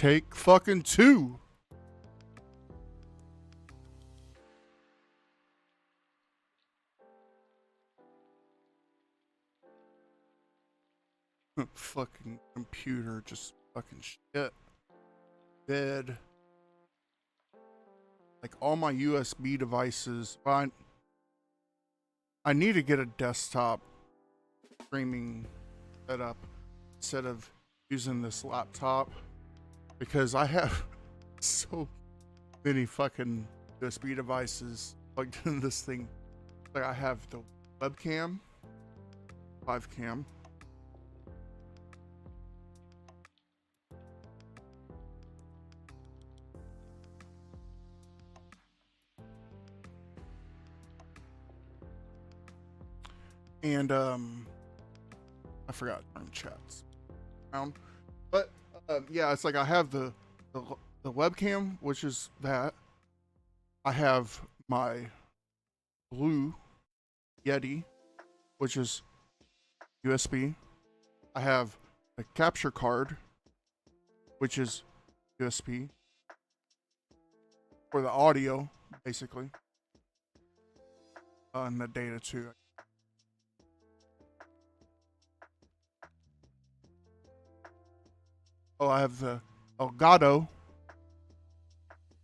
Take fucking two. Fucking computer just fucking shit. Dead. Like all my USB devices. I need to get a desktop streaming setup instead of using this laptop because I have so many fucking USB devices plugged into this thing. Like I have the webcam, 5cam. And I forgot to turn chats around. But yeah, it's like I have the webcam, which is that. I have my Blue Yeti, which is USB. I have a capture card, which is USB for the audio, basically, and the data too. Oh, I have the Elgato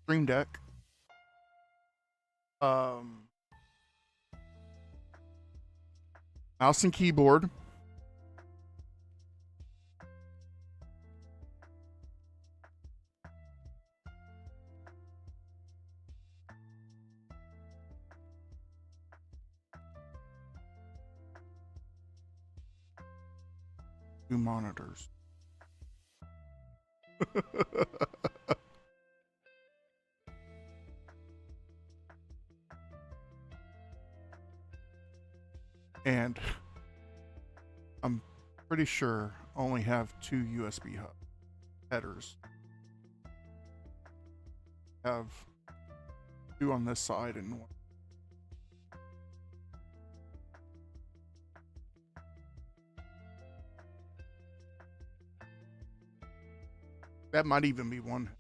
Stream Deck. Mouse and keyboard. Two monitors. And I'm pretty sure I only have two USB headers. I have two on this side and one. That might even be one.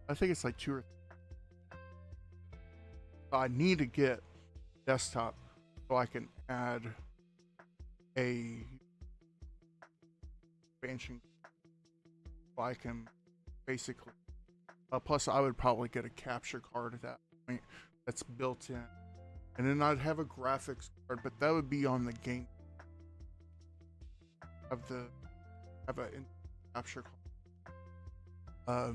I think it's like two or three. I need to get desktop so I can add a expansion. So I can basically. Plus, I would probably get a capture card at that point that's built in, and then I'd have a graphics card, but that would be on the game. Have a capture card.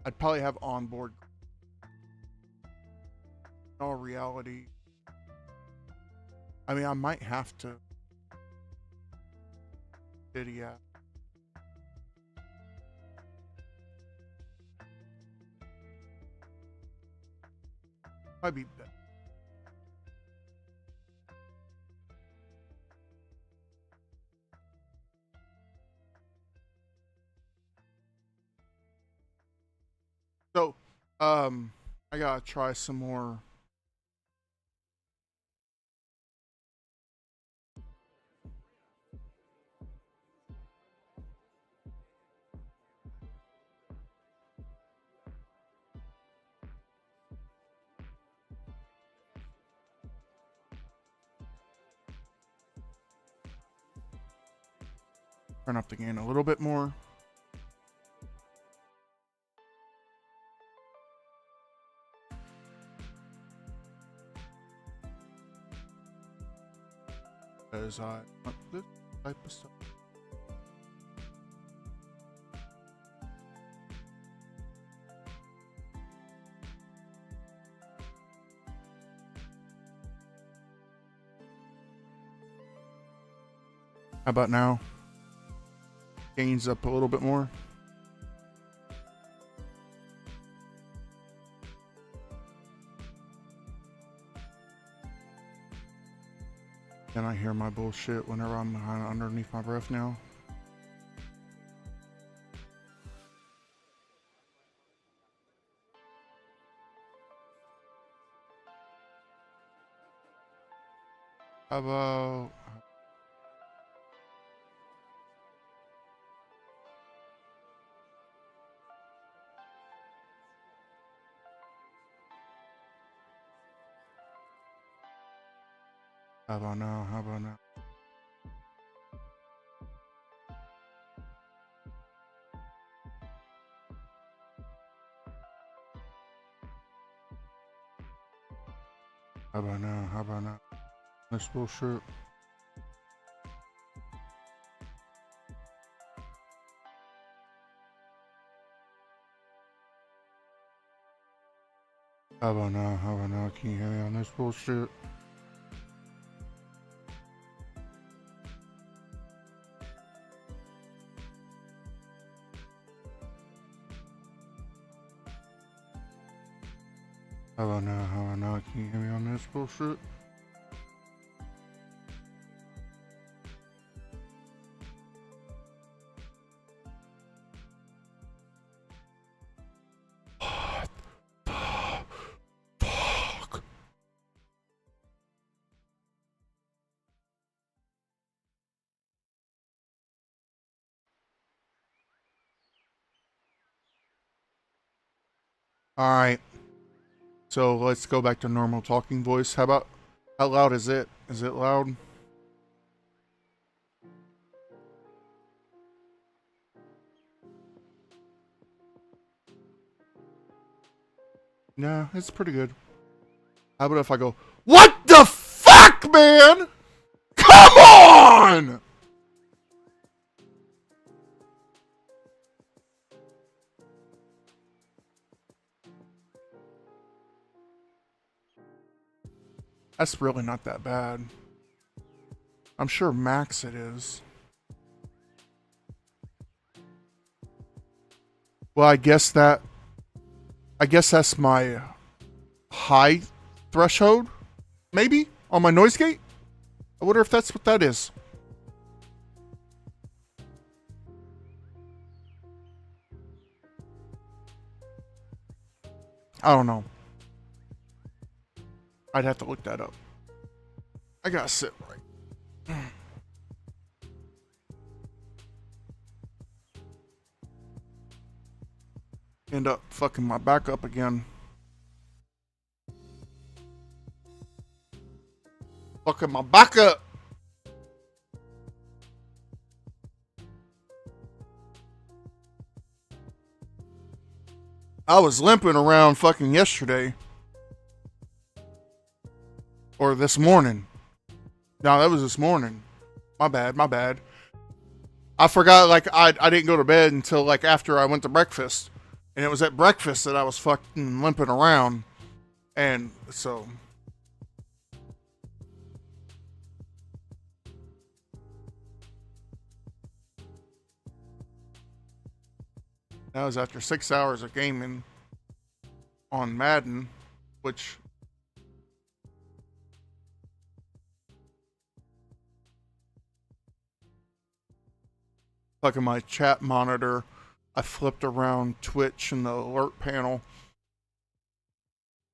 I'd probably have onboard. In all reality, I mean, I might have to. Yeah. Might be better. So, I gotta try some more. Turn up the gain a little bit more. Because I want this type of stuff. How about now? Gains up a little bit more. Can I hear my bullshit whenever I'm underneath my breath now? How about How about now? How about now? How about now? How about now? This bullshit. How about now? How about now? Can you hear me on this bullshit? How about now? How about now? Can you hear me on this bullshit? Fuck. All right. So let's go back to normal talking voice. How loud is it? Is it loud? Nah, it's pretty good. How about if I go, what the fuck, man? Come on! That's really not that bad. I'm sure max it is. Well, I guess that's my high threshold, maybe, on my noise gate? I wonder if that's what that is. I don't know. I'd have to look that up. I gotta sit right. End up fucking my back up again. Fucking my back up. I was limping around fucking yesterday. Or this morning. No, that was this morning. My bad. I forgot, like, I didn't go to bed until, like, after I went to breakfast. And it was at breakfast that I was fucking limping around. And so... that was after 6 hours of gaming on Madden, which... fucking my chat monitor, I flipped around Twitch in the alert panel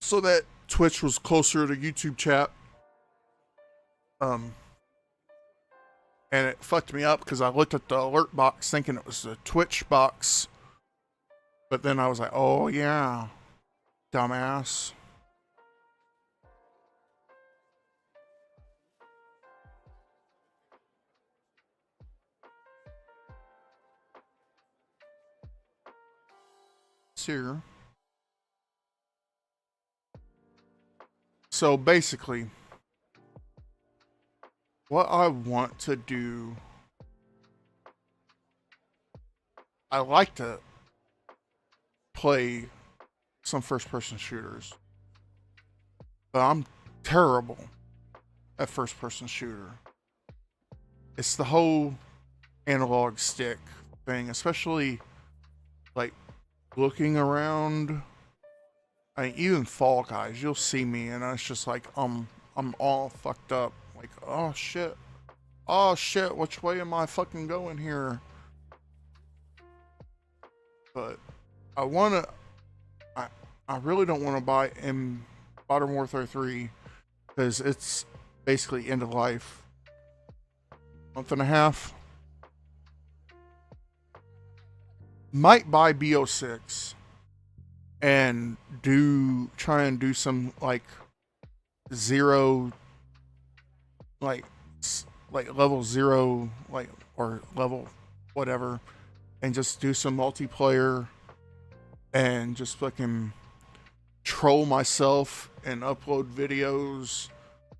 so that Twitch was closer to YouTube chat. And it fucked me up because I looked at the alert box thinking it was the Twitch box. But then I was like, oh yeah, dumbass. Here. So basically, what I want to do, I like to play some first-person shooters, but I'm terrible at first-person shooter. It's the whole analog stick thing, especially like looking around. I mean, even Fall Guys, you'll see me, and it's just like I'm all fucked up. Like, oh shit, which way am I fucking going here? But I really don't want to buy Modern Warfare 3 because it's basically end of life. Month and a half. Might buy BO6 and try and do some like zero like like level 0, like, or level whatever, and just do some multiplayer and just fucking troll myself and upload videos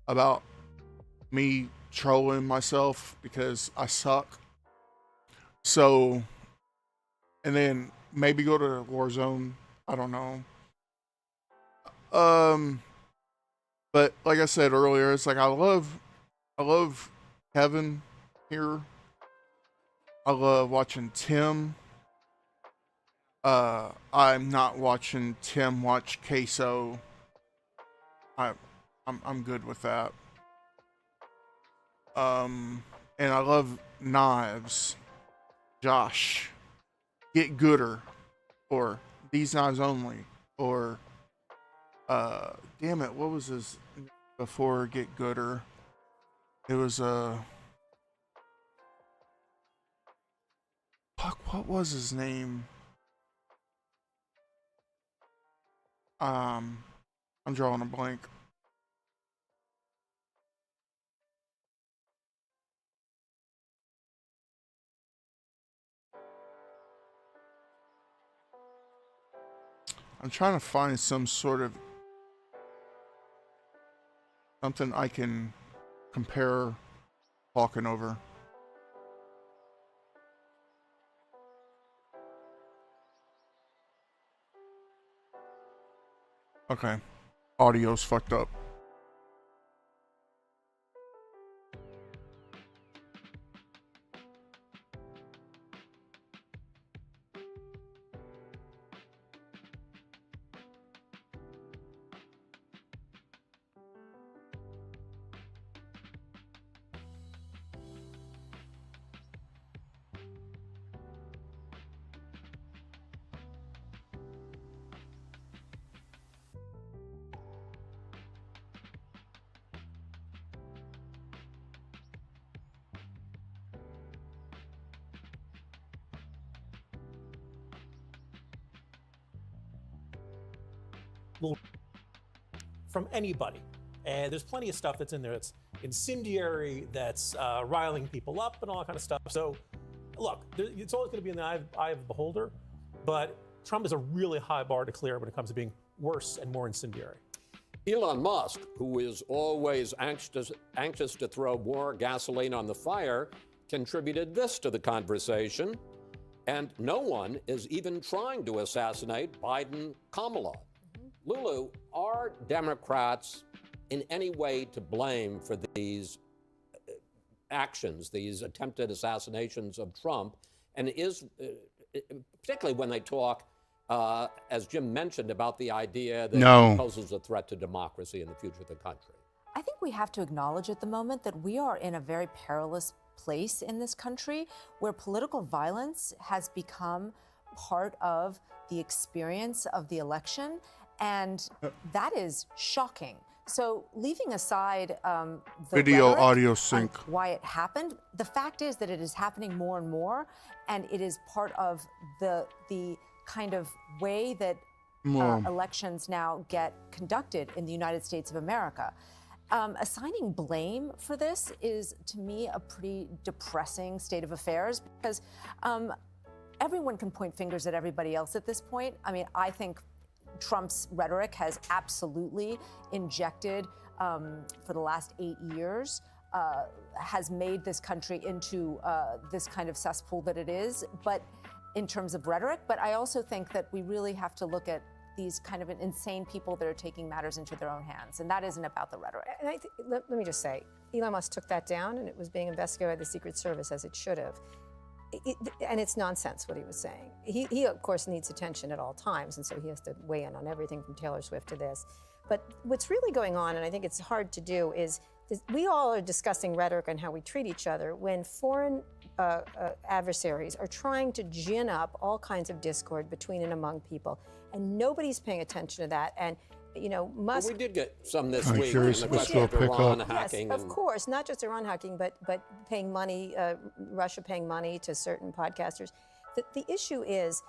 about me trolling myself because I suck. So, and then maybe go to Warzone. I don't know. Um, but like I said earlier, it's like I love Kevin here. I love watching Tim. I'm not watching Tim watch Queso. I, I'm good with that. And I love Knives. Josh, Get Gooder, or These Knives Only, or damn it, what was his before Get Gooder? It was fuck, what was his name? Um, I'm drawing a blank. I'm trying to find some sort of something I can compare talking over. Okay, audio's fucked up. From anybody. And there's plenty of stuff that's in there that's incendiary, that's riling people up, and all that kind of stuff. So, look, it's always going to be in the eye of the beholder, but Trump is a really high bar to clear when it comes to being worse and more incendiary. Elon Musk, who is always anxious to throw more gasoline on the fire, contributed this to the conversation. And no one is even trying to assassinate Biden Kamala. Lulu, are Democrats in any way to blame for these actions, these attempted assassinations of Trump? And is, particularly when they talk, as Jim mentioned, about the idea that he poses a threat to democracy and the future of the country? I think we have to acknowledge at the moment that we are in a very perilous place in this country where political violence has become part of the experience of the election. And that is shocking. So leaving aside the video audio sync, why it happened, the fact is that it is happening more and more, and it is part of the kind of way that elections now get conducted in the United States of America. Assigning blame for this is, to me, a pretty depressing state of affairs because everyone can point fingers at everybody else at this point. I mean, I think Trump's rhetoric has absolutely injected, for the last 8 years, has made this country into this kind of cesspool that it is, but in terms of rhetoric. But I also think that we really have to look at these kind of insane people that are taking matters into their own hands, and that isn't about the rhetoric. And let me just say, Elon Musk took that down, and it was being investigated by the Secret Service as it should have. And it's nonsense what he was saying. He of course needs attention at all times, and so he has to weigh in on everything from Taylor Swift to this. But what's really going on, and I think it's hard to do, is we all are discussing rhetoric and how we treat each other when foreign adversaries are trying to gin up all kinds of discord between and among people, and nobody's paying attention to that. And you know, Musk. Well, we did get some this week. Curious in the question of Iran hacking. Yes, of course, not just Iran hacking, but paying money, Russia paying money to certain podcasters. The issue is,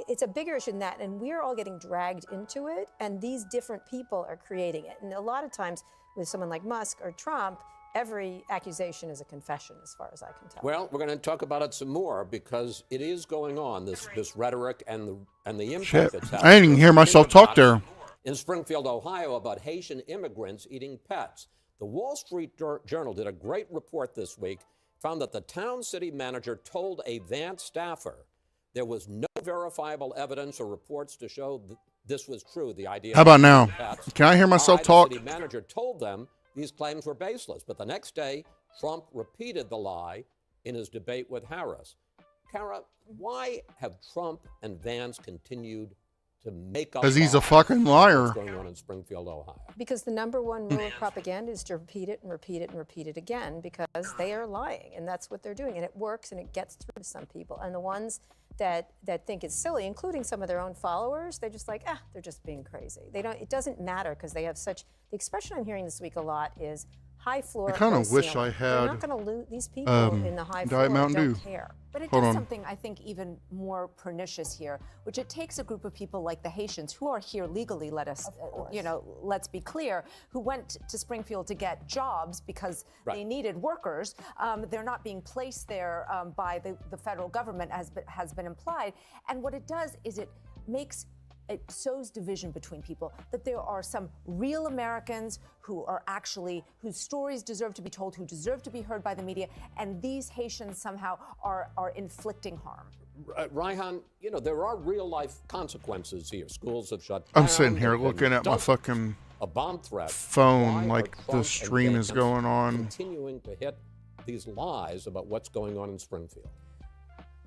it's a bigger issue than that, and we're all getting dragged into it, and these different people are creating it. And a lot of times with someone like Musk or Trump, every accusation is a confession, as far as I can tell. Well, we're going to talk about it some more because it is going on, this rhetoric and the impact Shit. it's I having. didn't even hear myself Think about talk there. it. In Springfield, Ohio, about Haitian immigrants eating pets. The Wall Street Journal did a great report this week, found that the town city manager told a Vance staffer there was no verifiable evidence or reports to show this was true, the idea How about of now? eating pets. Can I hear myself The talk? city manager told them these claims were baseless, but the next day, Trump repeated the lie in his debate with Harris. Kara, why have Trump and Vance continued to make up? Because he's a lies fucking about liar. What's going on in Springfield, Ohio? Because the number one rule of propaganda is to repeat it and repeat it and repeat it again, because they are lying, and that's what they're doing, and it works, and it gets through to some people. And the ones that think it's silly, including some of their own followers, they're just like, they're just being crazy. They don't. It doesn't matter because they have such. The expression I'm hearing this week a lot is high floor. I kinda low wish ceiling. I They're had, not going to lose. These people in the high floor Diet Mountain don't Dew. care. But it Hold does on. something, I think, even more pernicious here, which it takes a group of people like the Haitians, who are here legally, let's be clear, who went to Springfield to get jobs because they needed workers. They're not being placed there by the federal government, as has been implied. And what it does is it sows division between people, that there are some real Americans whose stories deserve to be told, who deserve to be heard by the media, and these Haitians somehow are inflicting harm. Raihan, there are real life consequences here. Schools have shut down. I'm sitting here There've been looking at my dozens. fucking A bomb threat. phone Why are like Trump the and stream is Vance going on. continuing to hit these lies about what's going on in Springfield?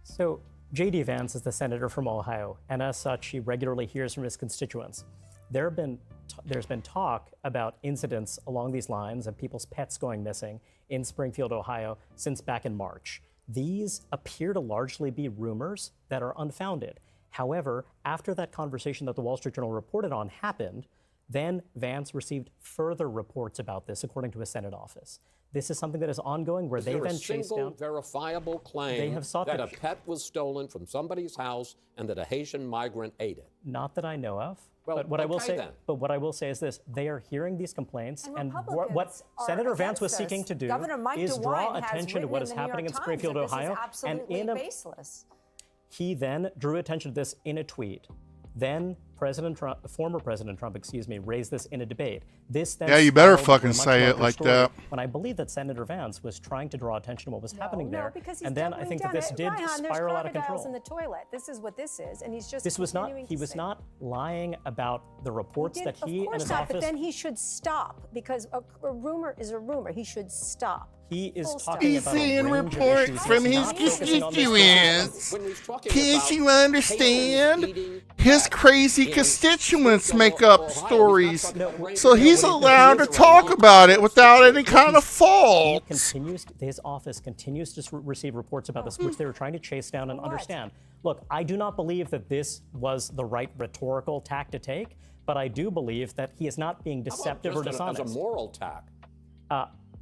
So J.D. Vance is the senator from Ohio, and as such, he regularly hears from his constituents. There's been talk about incidents along these lines of people's pets going missing in Springfield, Ohio, since back in March. These appear to largely be rumors that are unfounded. However, after that conversation that the Wall Street Journal reported on happened, then Vance received further reports about this, according to his Senate office. This is something that is ongoing, where they then chase down. Verifiable claim They have sought that to- a pet was stolen from somebody's house and that a Haitian migrant ate it. Not that I know of. Well, but what I will okay say, then. but what I will say is this: they are hearing these complaints, and what Republicans are Senator Vance was against seeking this. to do Governor Mike is draw DeWine has attention to what is written in the happening in New York Springfield, Times that Ohio, this is absolutely baseless. he then drew attention to this in a tweet. Then former President Trump, raised this in a debate. This then Yeah, you better spiraled fucking into a much say it larger like story, that. When I believe that Senator Vance was trying to draw attention to what was happening there, because he's and then I doubling think that down. this did Raihan, there's spiral out of crocodiles control. in the toilet. This is what this is, and he's just. This was not. continuing He to was say. not lying about the reports that he Of and course his not, office. but then he should stop, because a rumor is a rumor. He should stop. He is Full stop. talking He's about a seeing range of reports issues. from He's his not focusing on this constituents. When he's talking Can't about you understand? Haitians eating His pets crazy in constituents Springfield, make up Ohio, he's not stories, talking about range so of he's people. allowed to He's talk allowed about to it without any kind of fault. His office continues to receive reports about this, which they were trying to chase down and understand. Look, I do not believe that this was the right rhetorical tack to take, but I do believe that he is not being deceptive or Just dishonest. as a moral tack.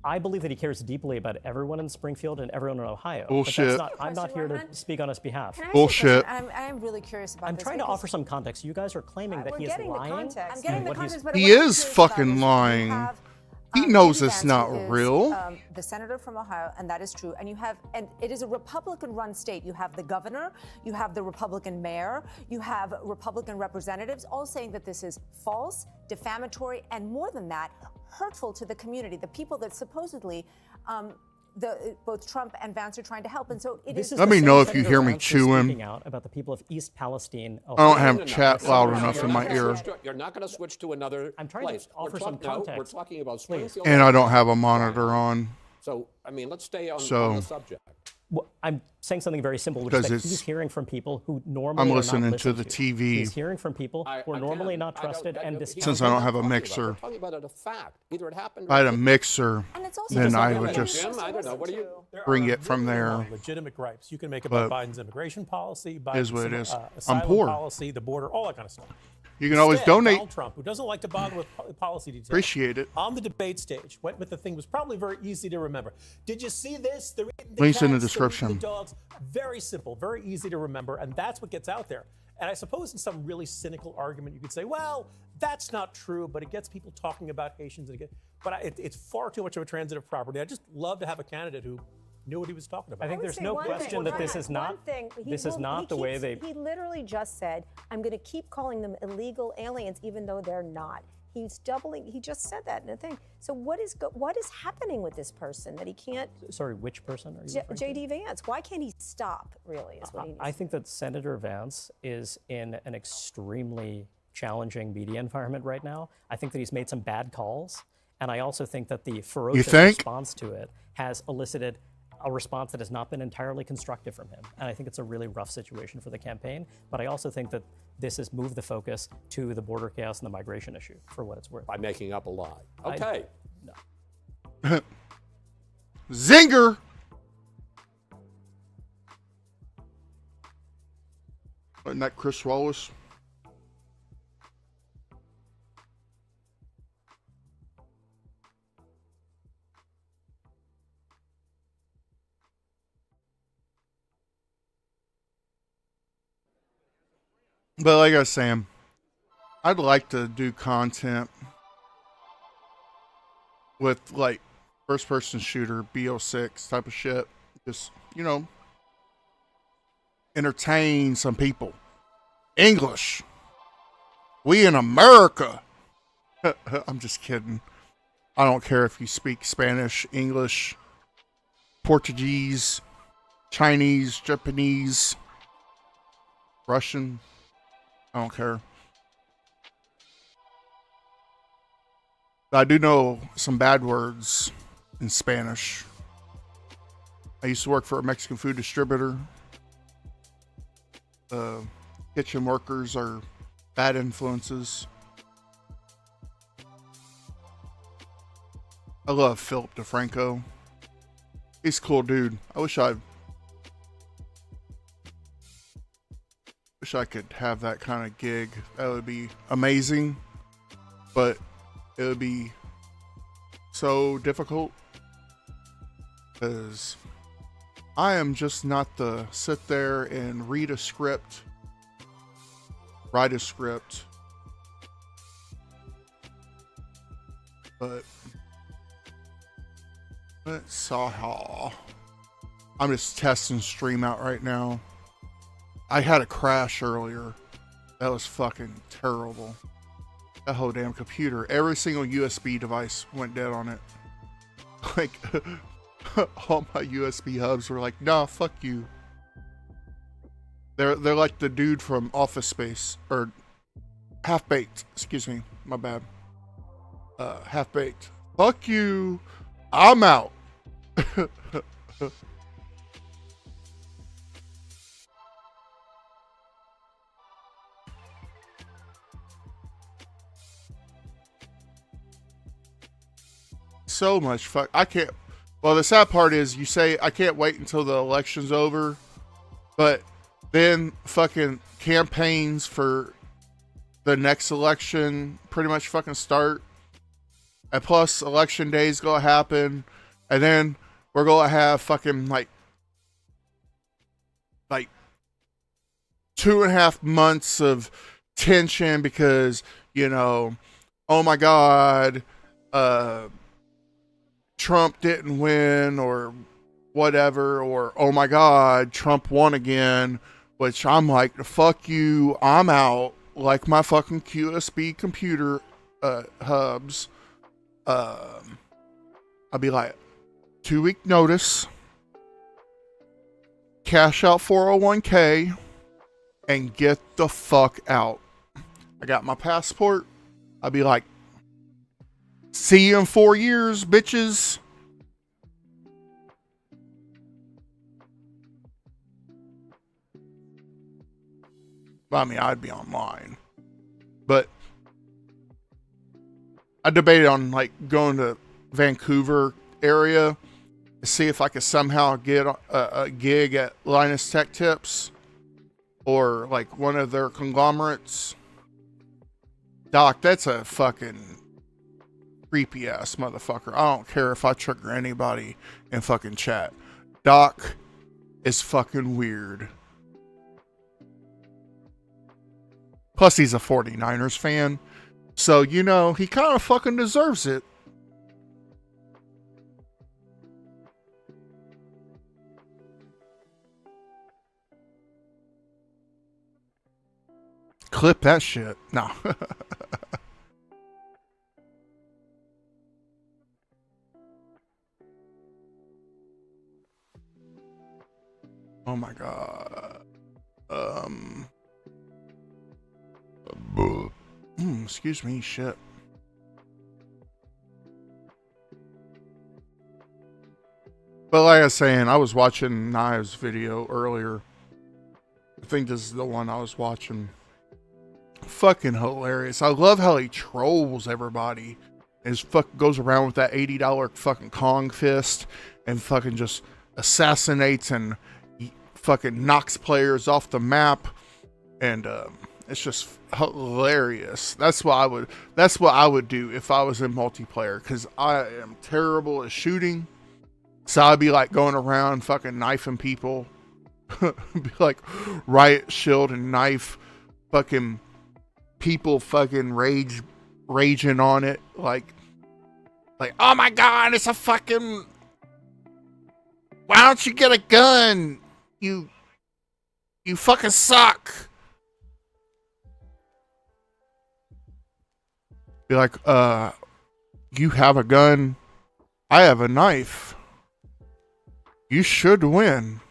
I believe that he cares deeply about everyone in Springfield and everyone in Ohio. Bullshit. But I'm not here to speak on his behalf. Can I ask you a Bullshit. question? I'm really curious about I'm this. trying to because offer some context. You guys are claiming that We're he is getting the lying. context. I'm getting and the what he's- context, but He what I'm is curious fucking about is lying. you have, He knows J.D. it's Vance, not who is, real. The senator from Ohio, and that is true. And it is a Republican-run state. You have the governor, you have the Republican mayor, you have Republican representatives, all saying that this is false, defamatory, and more than that, hurtful to the community, the people that supposedly both Trump and Vance are trying to help. And so it This is. is Let the me same know if you Senator hear me Vance was chewing. speaking out about the people of East Palestine. I don't Ohio. have chat loud enough in my You're ear, not gonna switch to- You're not going to switch to another I'm trying to place. offer We're some no, we're context. talking about Springfield. and I don't have a monitor on. So, I mean, let's stay on So- the subject. Well, I'm saying something very simple, which is Because that it's- he's hearing from people who normally I'm are listening not to listened the TV. He's hearing from people who are normally not trusted and Since I don't have a mixer. We're talking about it a fact. Either it happened If I had or a it mixer, And it's also then just I like would a- just Jim, I don't know. What do you? There bring are it from really there. long legitimate gripes you can make about But Biden's immigration policy, is Biden's what it is. asylum I'm poor. policy, the border, all that kind of stuff. You can always Instead, donate. Donald Trump, who doesn't like to bother with policy details, Appreciate it. on the debate stage went with the thing was probably very easy to remember. Did you see this? They're eating the Links in the cats, they're eating description. The dogs. Very simple, very easy to remember, and that's what gets out there. And I suppose in some really cynical argument, you could say, well, That's not true, but it gets people talking about Haitians. But it's far too much of a transitive property. I just love to have a candidate who knew what he was talking about. I think there's no question that this is not the way they. He literally just said, "I'm going to keep calling them illegal aliens, even though they're not." He's doubling. He just said that in a thing. So what is happening with this person that he can't? Sorry, which person are you? J.D. Vance. Why can't he stop? Really, is what he needs. I think that Senator Vance is in an extremely challenging media environment right now. I think that he's made some bad calls, and I also think that the ferocious response to it has elicited a response that has not been entirely constructive from him. And I think it's a really rough situation for the campaign. But I also think that this has moved the focus to the border chaos and the migration issue, for what it's worth. By making up a lie. Okay. Zinger! Wasn't that Chris Wallace? But like I was saying, I'd like to do content with like first person shooter, BO6 type of shit. Just, you know, entertain some people. English. We in America. I'm just kidding. I don't care if you speak Spanish, English, Portuguese, Chinese, Japanese, Russian. I don't care. But I do know some bad words in Spanish. I used to work for a Mexican food distributor. Kitchen workers are bad influences. I love Philip DeFranco. He's a cool dude. I wish I could have that kind of gig. That would be amazing, but it would be so difficult because I am just not the sit there and read a script, write a script, but let's saw. I'm just testing Stream out right now. I had a crash earlier. That was fucking terrible. That whole damn computer. Every single USB device went dead on it. Like, all my USB hubs were like, nah, fuck you. They're like the dude from Office Space. Or Half-Baked. Excuse me. My bad. Half-Baked. Fuck you. I'm out. So much fuck. I can't. Well, the sad part is you say I can't wait until the election's over, but then fucking campaigns for the next election pretty much fucking start, and plus election day's gonna happen, and then we're gonna have fucking like 2.5 months of tension because, you know, oh my god, Trump didn't win or whatever, or oh my god, Trump won again, which I'm like, fuck you, I'm out. Like my fucking QSB computer hubs. I'll be like, 2-week notice, cash out 401k, and get the fuck out. I got my passport. I'll be like, see you in 4 years, bitches. I mean, I'd be online. But I debated on like going to Vancouver area to see if I could somehow get a gig at Linus Tech Tips or like one of their conglomerates. Doc, that's a fucking creepy ass motherfucker. I don't care if I trigger anybody in fucking chat. Doc is fucking weird. Plus he's a 49ers fan. So, you know, he kind of fucking deserves it. Clip that shit. No. Oh my god. Excuse me, shit. But like I was saying, I was watching Knives' video earlier. I think this is the one I was watching. Fucking hilarious. I love how he trolls everybody. And goes around with that $80 fucking Kong fist and fucking just assassinates and fucking knocks players off the map. And it's just hilarious. That's what I would do if I was in multiplayer, because I am terrible at shooting. So I'd be like going around fucking knifing people. Be like riot shield and knife fucking people fucking raging on it. Like, oh my god, it's a fucking, why don't you get a gun? You fucking suck. Be like, you have a gun, I have a knife. You should win.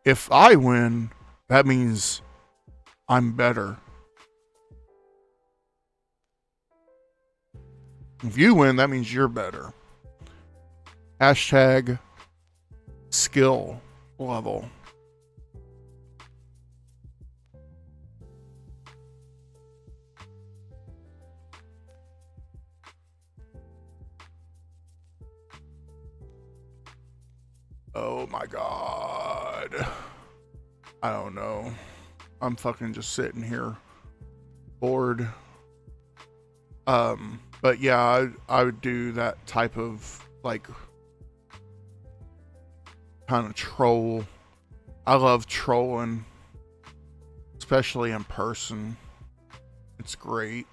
If I win, that means I'm better. If you win, that means you're better. Hashtag skill level. Oh my god. I don't know. I'm fucking just sitting here bored. But yeah, I would do that type of like kind of troll. I love trolling, especially in person. It's great.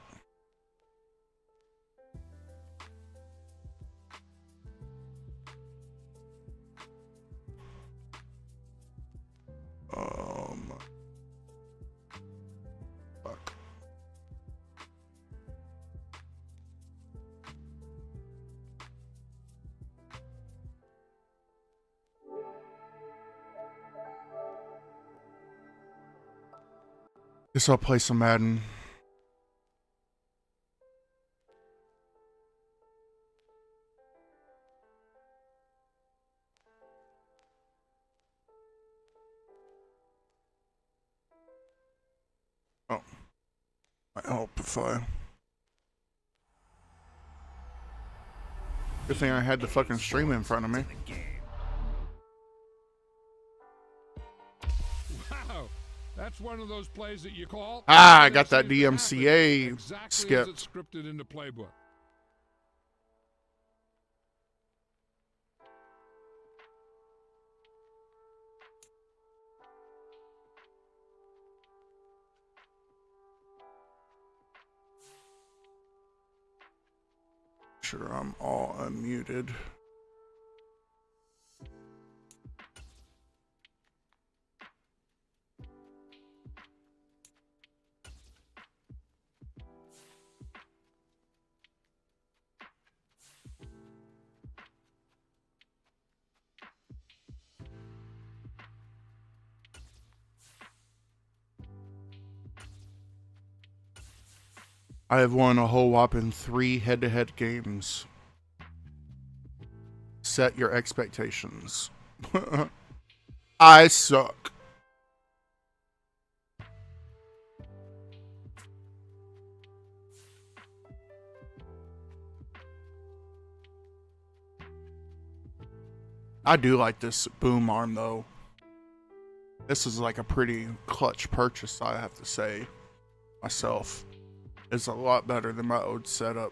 Fuck. Guess I'll play some Madden. Oh. Might help if I... Good thing I had the fucking stream in front of me. Wow, that's one of those plays that you call. I got that DMCA exactly skip. As it's scripted into playbook. Sure, I'm all unmuted. I have won a whole whopping 3 head-to-head games. Set your expectations. I suck. I do like this boom arm though. This is like a pretty clutch purchase, I have to say myself. It's a lot better than my old setup.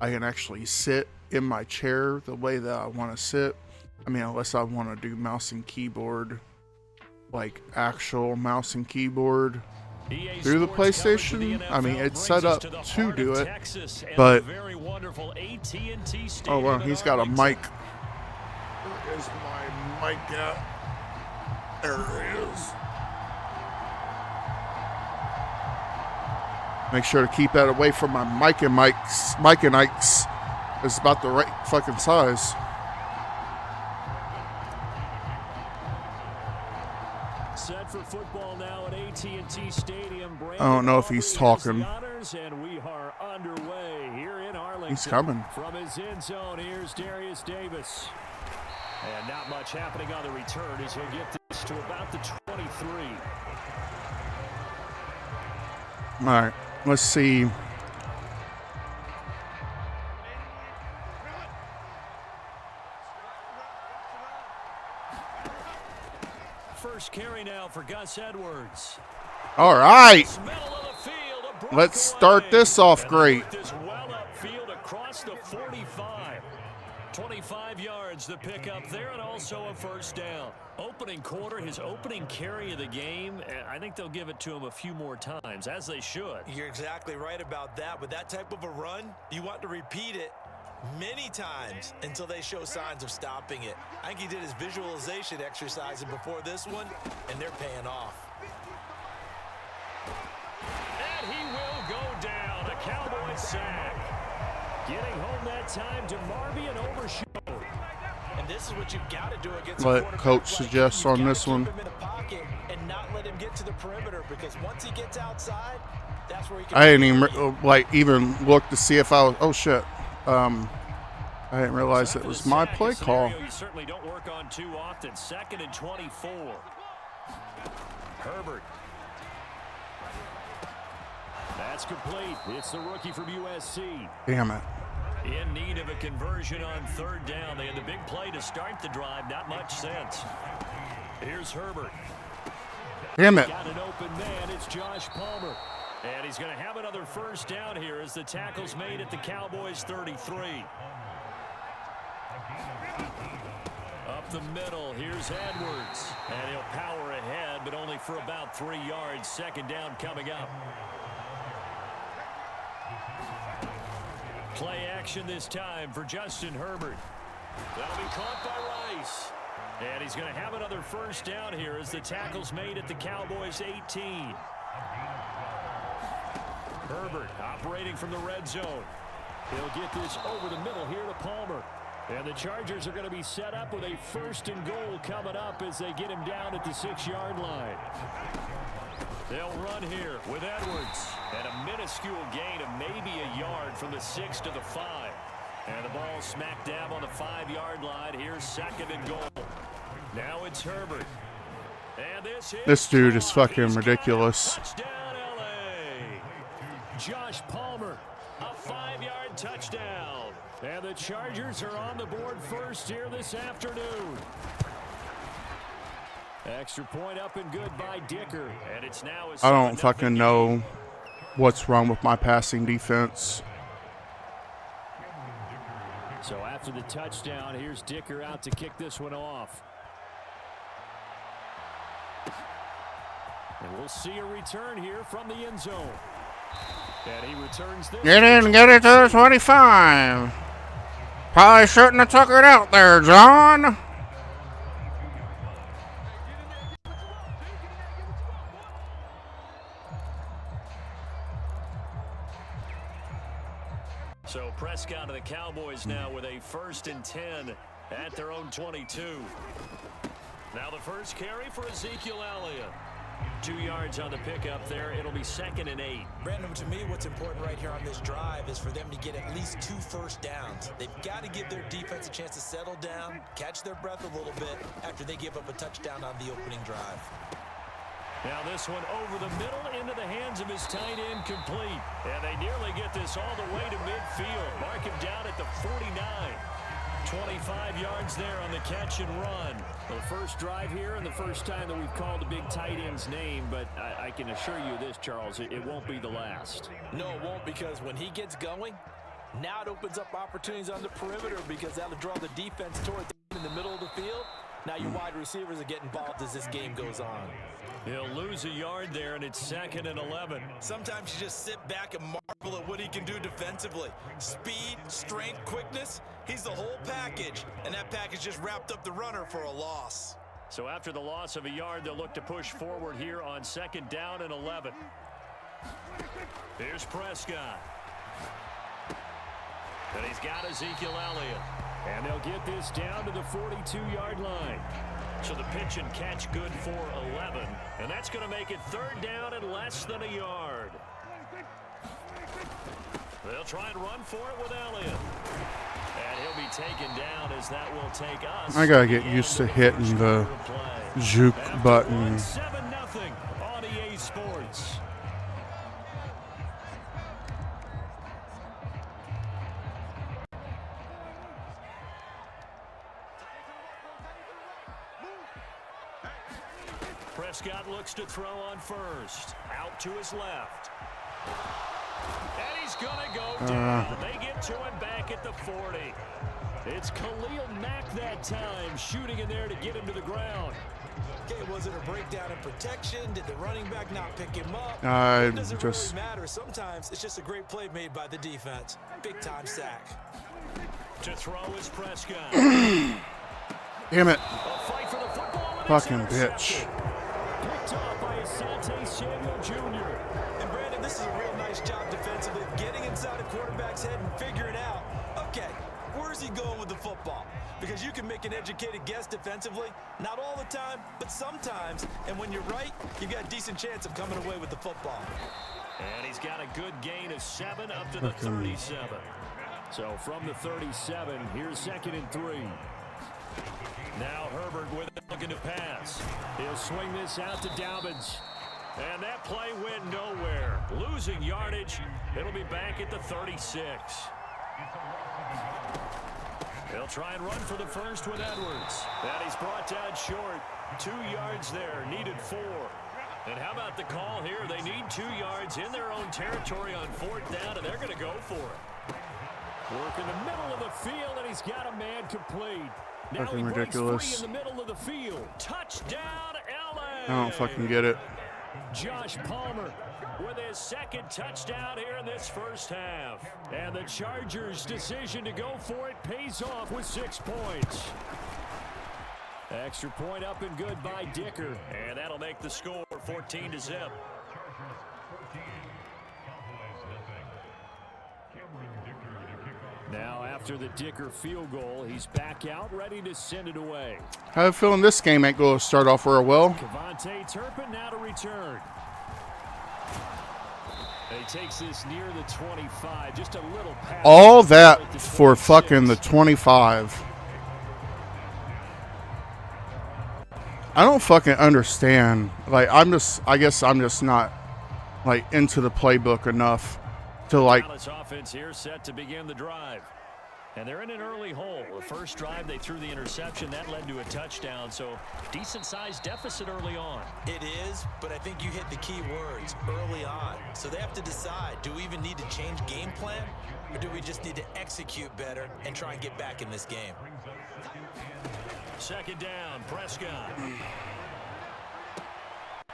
I can actually sit in my chair the way that I want to sit. I mean, unless I want to do mouse and keyboard, like actual mouse and keyboard, through the PlayStation. I mean, it's set up to do it, but oh well, he's got a mic. Where is my mic at? There it is. Make sure to keep that away from my Mike and Ike's. It's about the right fucking size. Set for football now at AT&T Stadium. I don't know if he's talking. And we are underway here in Arlington. He's coming. From his end zone, here's Darius Davis. And not much happening on the return as he'll get this to about the 23. All right, let's see. First carry now for Gus Edwards. All right, let's start this off great. This well upfield across the 45. 25 yards the pickup there, and also a first down. Opening quarter, his opening carry of the game, and I think they'll give it to him a few more times, as they should. You're exactly right about that. With that type of a run, you want to repeat it many times until they show signs of stopping it. I think he did his visualization exercise before this one, and they're paying off. And he will go down. A Cowboy sack. Getting home that time to Marvian Overshow. And this is what you've got to do against What coach suggests on this one? Keep him in the pocket and not let him get to the perimeter, because once he gets outside, that's where he can. I didn't even look to see if I was. Oh shit. I didn't realize it was my play call. You certainly don't work on too often. 2nd and 24. Herbert. That's complete. It's the rookie from USC. Damn it. In need of a conversion on 3rd down. They had the big play to start the drive. Not much sense. Here's Herbert. Damn it. Got an open man. It's Josh Palmer. And he's going to have another first down here as the tackle's made at the Cowboys 33. Up the middle, here's Edwards. And he'll power ahead, but only for about 3 yards. 2nd down coming up. Play action this time for Justin Herbert. That'll be caught by Rice. And he's going to have another first down here as the tackle's made at the Cowboys 18. Herbert operating from the red zone. He'll get this over the middle here to Palmer. And the Chargers are going to be set up with a 1st and goal coming up as they get him down at the 6-yard line. They'll run here with Edwards. And a minuscule gain of maybe a yard from the 6 to the 5. And the ball smack dab on the 5-yard line. Here's 2nd and goal. Now it's Herbert. And this dude is fucking ridiculous. Touchdown, LA. Josh Palmer, a 5-yard touchdown. And the Chargers are on the board first here this afternoon. Extra point up and good by Dicker. And it's now a I don't fucking know what's wrong with my passing defense. So after the touchdown, here's Dicker out to kick this one off. And we'll see a return here from the end zone. And he returns this. Get in, get it to the 25. Probably shouldn't have took it out there, John. So Prescott of the Cowboys now with a 1st and 10 at their own 22. Now the first carry for Ezekiel Elliott. 2 yards on the pickup there. It'll be 2nd and 8. Brandon, to me, what's important right here on this drive is for them to get at least 2 first downs. They've got to give their defense a chance to settle down, catch their breath a little bit after they give up a touchdown on the opening drive. Now this one over the middle into the hands of his tight end, complete. And they nearly get this all the way to midfield. Mark him down at the 49. 25 yards there on the catch and run. The first drive here and the first time that we've called the big tight end's name, but I can assure you this, Charles, it won't be the last. No, it won't, because when he gets going, now it opens up opportunities on the perimeter, because that'll draw the defense toward the in the middle of the field. Now your wide receivers are getting involved as this game goes on. He'll lose a yard there, and it's 2nd and 11. Sometimes you just sit back and marvel at what he can do defensively. Speed, strength, quickness, he's the whole package. And that package just wrapped up the runner for a loss. So after the loss of a yard, they'll look to push forward here on 2nd down and 11. Here's Prescott. And he's got Ezekiel Elliott. And they'll get this down to the 42-yard line. So the pitch and catch good for 11. And that's going to make it 3rd down and less than a yard. They'll try and run for it with Elliott. And he'll be taken down as that will take us. I gotta get used to hitting the juke button. 7-0 on EA Sports. Prescott looks to throw on first. Out to his left. And he's going to go down. They get to him back at the 40. It's Khalil Mack that time, shooting in there to get him to the ground. Okay, was it a breakdown in protection? Did the running back not pick him up? I It doesn't just really matter. Sometimes it's just a great play made by the defense. Big-time sack. To throw is Prescott. damn it, A fight for the football, and it's fucking intercepted. bitch. Picked off by Asante Samuel Jr. And Brandon, this is a real nice job defensively, getting inside a quarterback's head and figuring out, okay, where's he going with the football? Because you can make an educated guess defensively, not all the time, but sometimes. And when you're right, you've got a decent chance of coming away with the football. And he's got a good gain of 7 up to the 37. So from the 37, here's 2nd and 3. Now Herbert with it, looking to pass. He'll swing this out to Dobbins. And that play went nowhere. Losing yardage. It'll be back at the 36. They'll try and run for the first with Edwards. And he's brought down short. 2 yards there, needed 4. And how about the call here? They need 2 yards in their own territory on 4th down, and they're going to go for it. Work in the middle of the field, and he's got a man complete. Now Fucking he breaks ridiculous. free in the middle of the field. Touchdown, LA! I don't fucking get it. Josh Palmer with his 2nd touchdown here in this first half. And the Chargers' decision to go for it pays off with 6 points. Extra point up and good by Dicker. And that'll make the score 14-0. Now after the Dicker field goal, he's back out ready to send it away. I have a feeling this game ain't going to start off real well. Kevontae Turpin now to return. And he takes this near the 25, just a little pass. All that for fucking the 25. I don't fucking understand. Like, I guess I'm just not, like, into the playbook enough to, like, Dallas offense here set to begin the drive. And they're in an early hole. The first drive, they threw the interception. That led to a touchdown. So decent-sized deficit early on. It is, but I think you hit the key words early on. So they have to decide, do we even need to change game plan? Or do we just need to execute better and try and get back in this game? 2nd down, Prescott.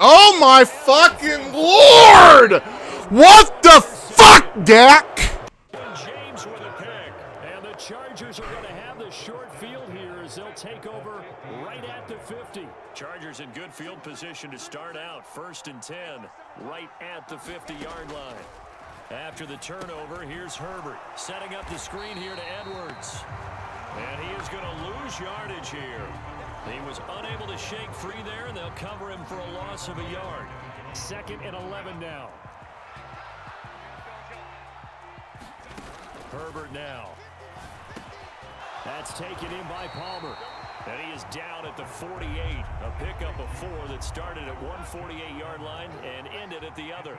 oh my fucking Lord! What the fuck, Dak? James with a pick. And the Chargers are going to have the short field here as they'll take over right at the 50. Chargers in good field position to start out. 1st and 10, right at the 50-yard line. After the turnover, here's Herbert setting up the screen here to Edwards. And he is going to lose yardage here. He was unable to shake free there, and they'll cover him for a loss of a yard. 2nd and 11 now. Herbert now. That's taken in by Palmer. And he is down at the 48. A pickup of 4 that started at one 48-yard line and ended at the other.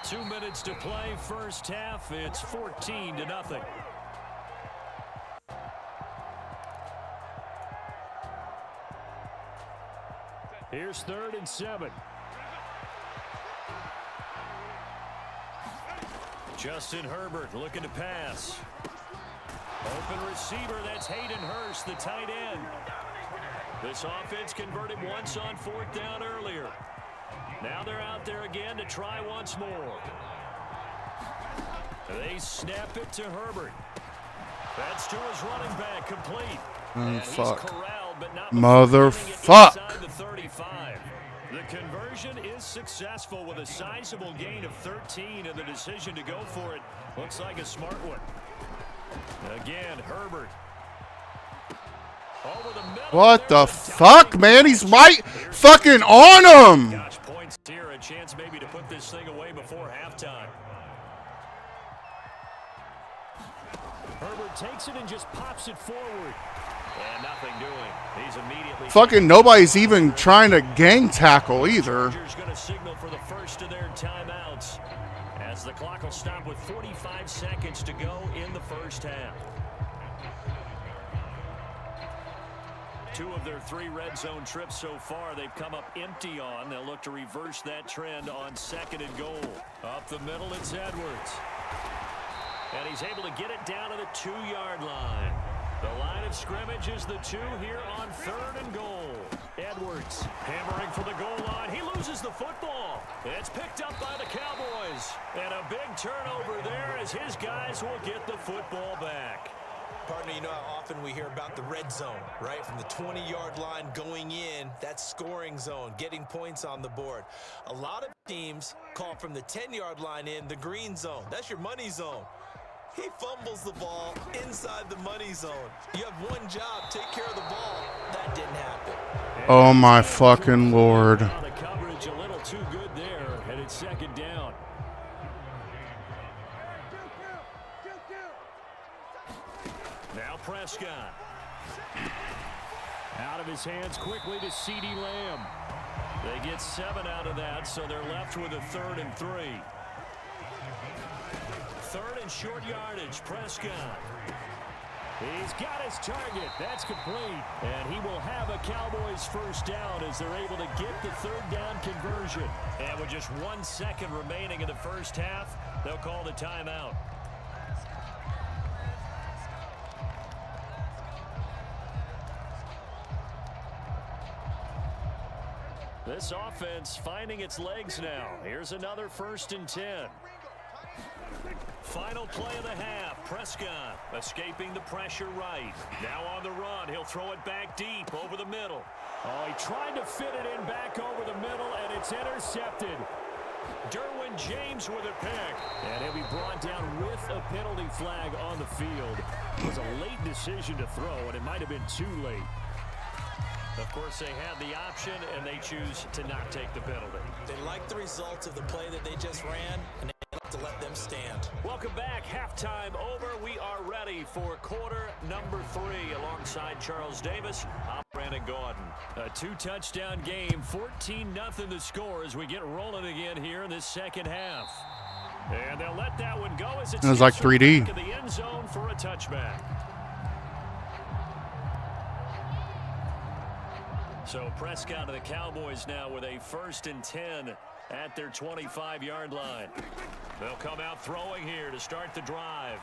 2 minutes to play, first half. It's 14-0. Here's 3rd and 7. Justin Herbert looking to pass. Open receiver, that's Hayden Hurst, the tight end. This offense converted once on 4th down earlier. Now they're out there again to try once more. They snap it to Herbert. That's to his running back, complete. And fuck. he's corralled, but not Motherfuck. inside the 35. The conversion is successful with a sizable gain of 13, and the decision to go for it looks like a smart one. Again, Herbert. Over the middle. What the fuck, man? He's right fucking on him. Gosh, points here, a chance maybe to put this thing away before halftime. Herbert takes it and just pops it forward. And nothing doing. He's immediately Fucking nobody's even trying to gang tackle either. Chargers going to signal for the first of their timeouts as the clock will stop with 45 seconds to go in the first half. 2 of their 3 red zone trips so far they've come up empty on. They'll look to reverse that trend on 2nd and goal. Up the middle, it's Edwards. And he's able to get it down to the 2-yard line. The line of scrimmage is the 2 here on 3rd and goal. Edwards hammering for the goal line. He loses the football. It's picked up by the Cowboys. And a big turnover there as his guys will get the football back. Partner, you know how often we hear about the red zone, right? From the 20-yard line going in, that's scoring zone, getting points on the board. A lot of teams call from the 10-yard line in the green zone. That's your money zone. He fumbles the ball inside the money zone. You have one job, take care of the ball. That didn't happen. Oh my fucking Lord. The coverage a little too good there, and it's 2nd down. Now Prescott. Out of his hands quickly to CeeDee Lamb. They get 7 out of that, so they're left with a 3rd and 3. 3rd and short yardage, Prescott. He's got his target. That's complete. And he will have a Cowboys first down as they're able to get the 3rd down conversion. And with just 1 second remaining in the first half, they'll call the timeout. This offense finding its legs now. Here's another 1st and 10. Final play of the half. Prescott escaping the pressure right. Now on the run. He'll throw it back deep over the middle. Oh, he tried to fit it in back over the middle, and it's intercepted. Derwin James with a pick. And he'll be brought down with a penalty flag on the field. It was a late decision to throw, and it might have been too late. Of course, they had the option, and they choose to not take the penalty. They like the results of the play that they just ran, and they like to let them stand. Welcome back. Halftime over. We are ready for quarter number 3 alongside Charles Davis. I'm Brandon Gaudin. A 2-touchdown game, 14-0 the score as we get rolling again here in this second half. And they'll let that one go as it was like 3D. In the end zone for a touchback. So Prescott of the Cowboys now with a 1st and 10 at their 25-yard line. They'll come out throwing here to start the drive.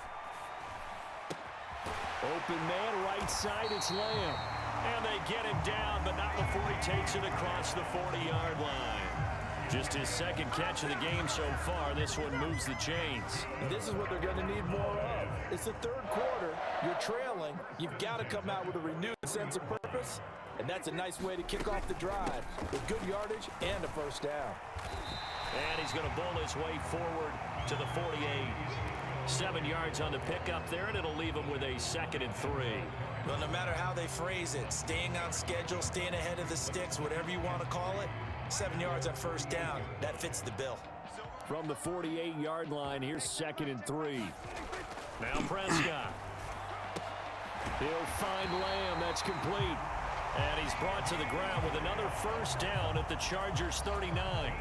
Open man right side, it's Lamb. And they get him down, but not before he takes it across the 40-yard line. Just his 2nd catch of the game so far. This one moves the chains. And this is what they're going to need more of. It's the 3rd quarter. You're trailing. You've got to come out with a renewed sense of purpose. And that's a nice way to kick off the drive with good yardage and a first down. And he's going to bowl his way forward to the 48. 7 yards on the pickup there, and it'll leave him with a 2nd and 3. Well, no matter how they phrase it, staying on schedule, staying ahead of the sticks, whatever you want to call it, 7 yards on first down, that fits the bill. From the 48-yard line, here's 2nd and 3. Now Prescott. He'll find Lamb. That's complete. And he's brought to the ground with another first down at the Chargers' 39.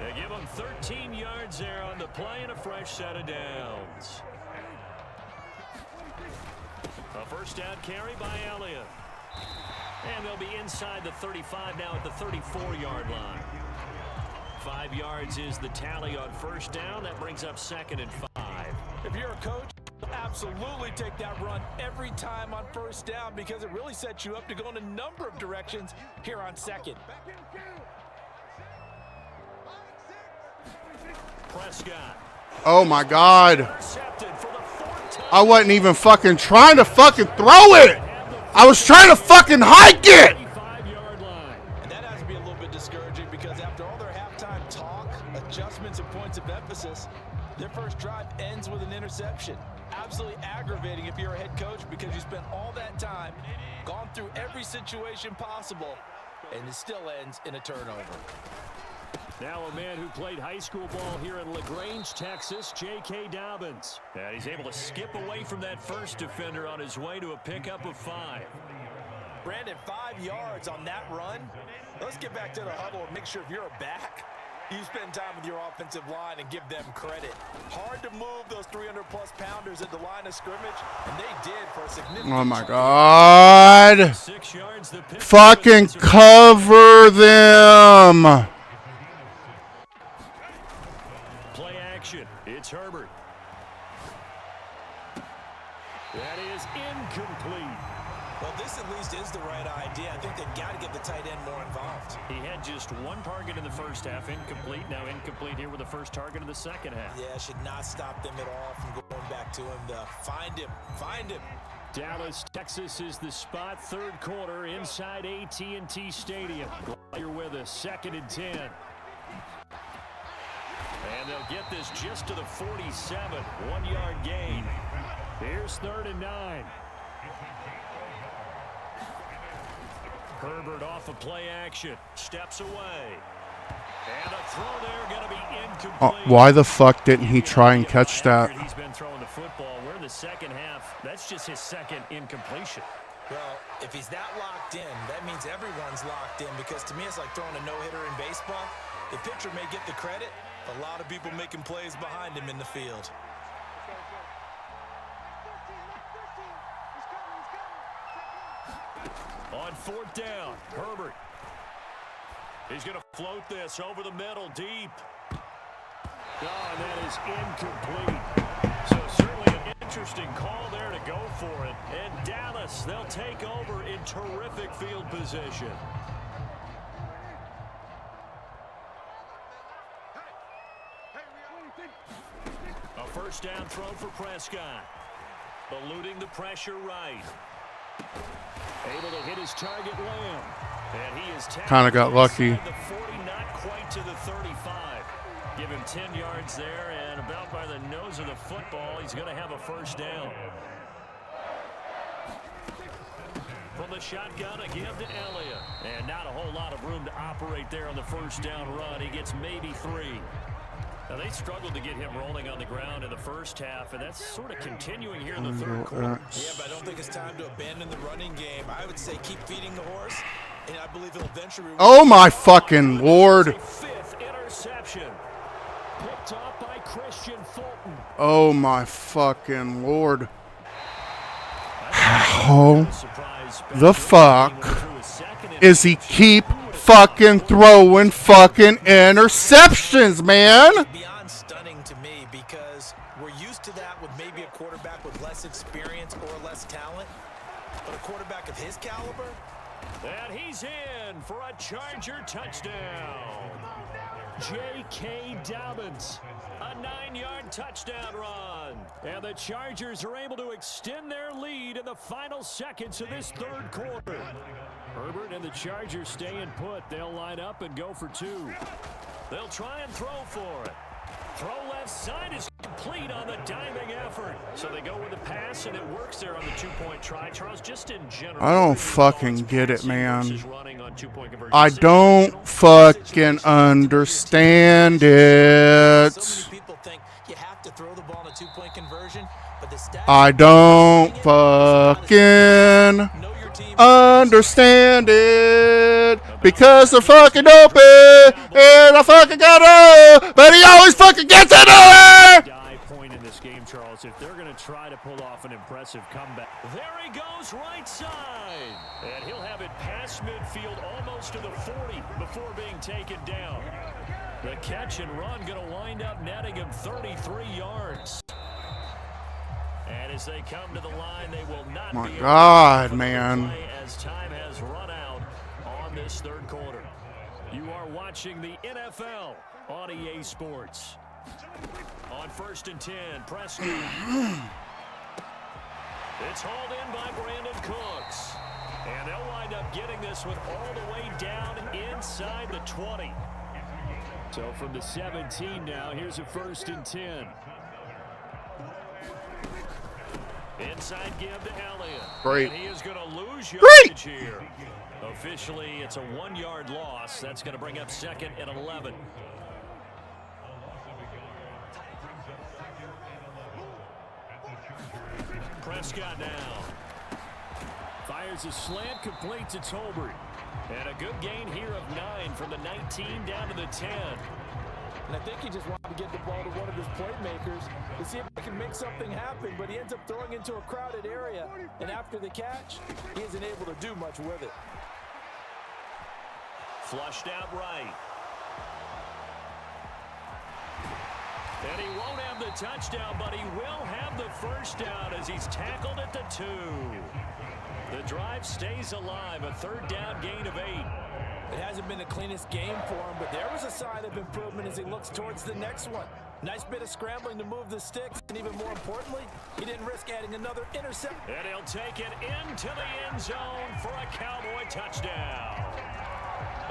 They give him 13 yards there on the play and a fresh set of downs. A first down carry by Elliott. And they'll be inside the 35 now at the 34-yard line. 5 yards is the tally on first down. That brings up 2nd and 5. If you're a coach, Absolutely take that run every time on first down because it really sets you up to go in a number of directions here on second. Prescott. Oh my God. Intercepted for the fourth time. I wasn't even fucking trying to fucking throw it. I was trying to fucking hike it. 35-yard line. And that has to be a little bit discouraging because after all their halftime talk, adjustments, and points of emphasis, their first drive ends with an interception. Absolutely aggravating if you're a head coach because you spent all that time, gone through every situation possible, and it still ends in a turnover. Now a man who played high school ball here in LaGrange, Texas, J.K. Dobbins. And he's able to skip away from that first defender on his way to a pickup of 5. Brandon, 5 yards on that run. Let's get back to the huddle and make sure if you're a back, you spend time with your offensive line and give them credit. Hard to move those 300-plus pounders at the line of scrimmage, and they did for a significant Oh my chunk. God. 6 yards. The pick. Fucking cover them. Play action. It's Herbert. That is incomplete. Well, this at least is the right idea. I think they've got to get the tight end more involved. He had just 1 target in the first half, incomplete. Now incomplete here with the first target of the second half. Yeah, should not stop them at all from going back to him. Find him. Dallas, Texas is the spot. Third quarter inside AT&T Stadium. Glad you're with us. 2nd and 10. And they'll get this just to the 47. 1-yard gain. Here's 3rd and 9. Herbert off of play action. Steps away. And a throw there going to be incomplete. Why the fuck didn't he try and catch that? He's been throwing the football. We're in the second half. That's just his second incompletion. Well, if he's that locked in, that means everyone's locked in because to me it's like throwing a no-hitter in baseball. The pitcher may get the credit, but a lot of people making plays behind him in the field. On 4th down, Herbert. He's going to float this over the middle, deep. Oh, and that is incomplete. So certainly an interesting call there to go for it. And Dallas, they'll take over in terrific field position. A first down throw for Prescott. Eluding the pressure right. Able to hit his target, Lamb. And he is Kind of got lucky. the 40, not quite to the 35. Give him 10 yards there, and about by the nose of the football, he's going to have a first down. From the shotgun again to Elliott. And not a whole lot of room to operate there on the first down run. He gets maybe 3. Now, they struggled to get him rolling on the ground in the first half, and that's sort of continuing here in the third quarter. Yeah, but I don't think it's time to abandon the running game. I would say keep feeding the horse, and I believe he'll eventually... Oh my fucking Lord. 5th interception. Picked up by Christian Fulton. Oh my fucking Lord. How the fuck is he keep fucking throwing fucking interceptions, man? Beyond stunning to me because we're used to that with maybe a quarterback with less experience or less talent, but a quarterback of his caliber. And he's in for a Charger touchdown. J.K. Dobbins, a 9-yard touchdown run. And the Chargers are able to extend their lead in the final seconds of this third quarter. Herbert and the Chargers staying put. They'll line up and go for 2. They'll try and throw for it. Throw left side is complete on the diving effort. So they go with the pass, and it works there on the 2-point try. Charles, just in general, I don't fucking get it, man. running on 2-point conversion. I don't fucking understand it. So many people think you have to throw the ball in a 2-point conversion, but the stats I don't fucking understand it because they're fucking open and I fucking got it, but he always fucking gets it over. Die point in this game, Charles, if they're going to try to pull off an impressive comeback. There he goes, right side, and he'll have it past midfield almost to the 40 before being taken down. The catch and run going to wind up netting him 33 yards. And as they come to the line, they will not My be God, able to man. play as time has run out on this third quarter. You are watching the NFL on EA Sports. On 1st and 10, Prescott. It's hauled in by Brandon Cooks. And they'll wind up getting this one all the way down inside the 20. So from the 17 now, here's a 1st and 10. Inside give to Elliott. Great. And he is going to lose yardage here. Officially, it's a 1-yard loss. That's going to bring up 2nd and 11. Prescott now. Fires a slant, complete to Tolbert. And a good gain here of 9 from the 19 down to the 10. And I think he just wanted to get the ball to one of his playmakers to see if he can make something happen, but he ends up throwing into a crowded area. And after the catch, he isn't able to do much with it. Flushed out right. And he won't have the touchdown, but he will have the first down as he's tackled at the 2. The drive stays alive, a 3rd down gain of 8. It hasn't been the cleanest game for him, but there was a sign of improvement as he looks towards the next one. Nice bit of scrambling to move the sticks, and even more importantly, he didn't risk adding another interception. And he'll take it into the end zone for a Cowboy touchdown.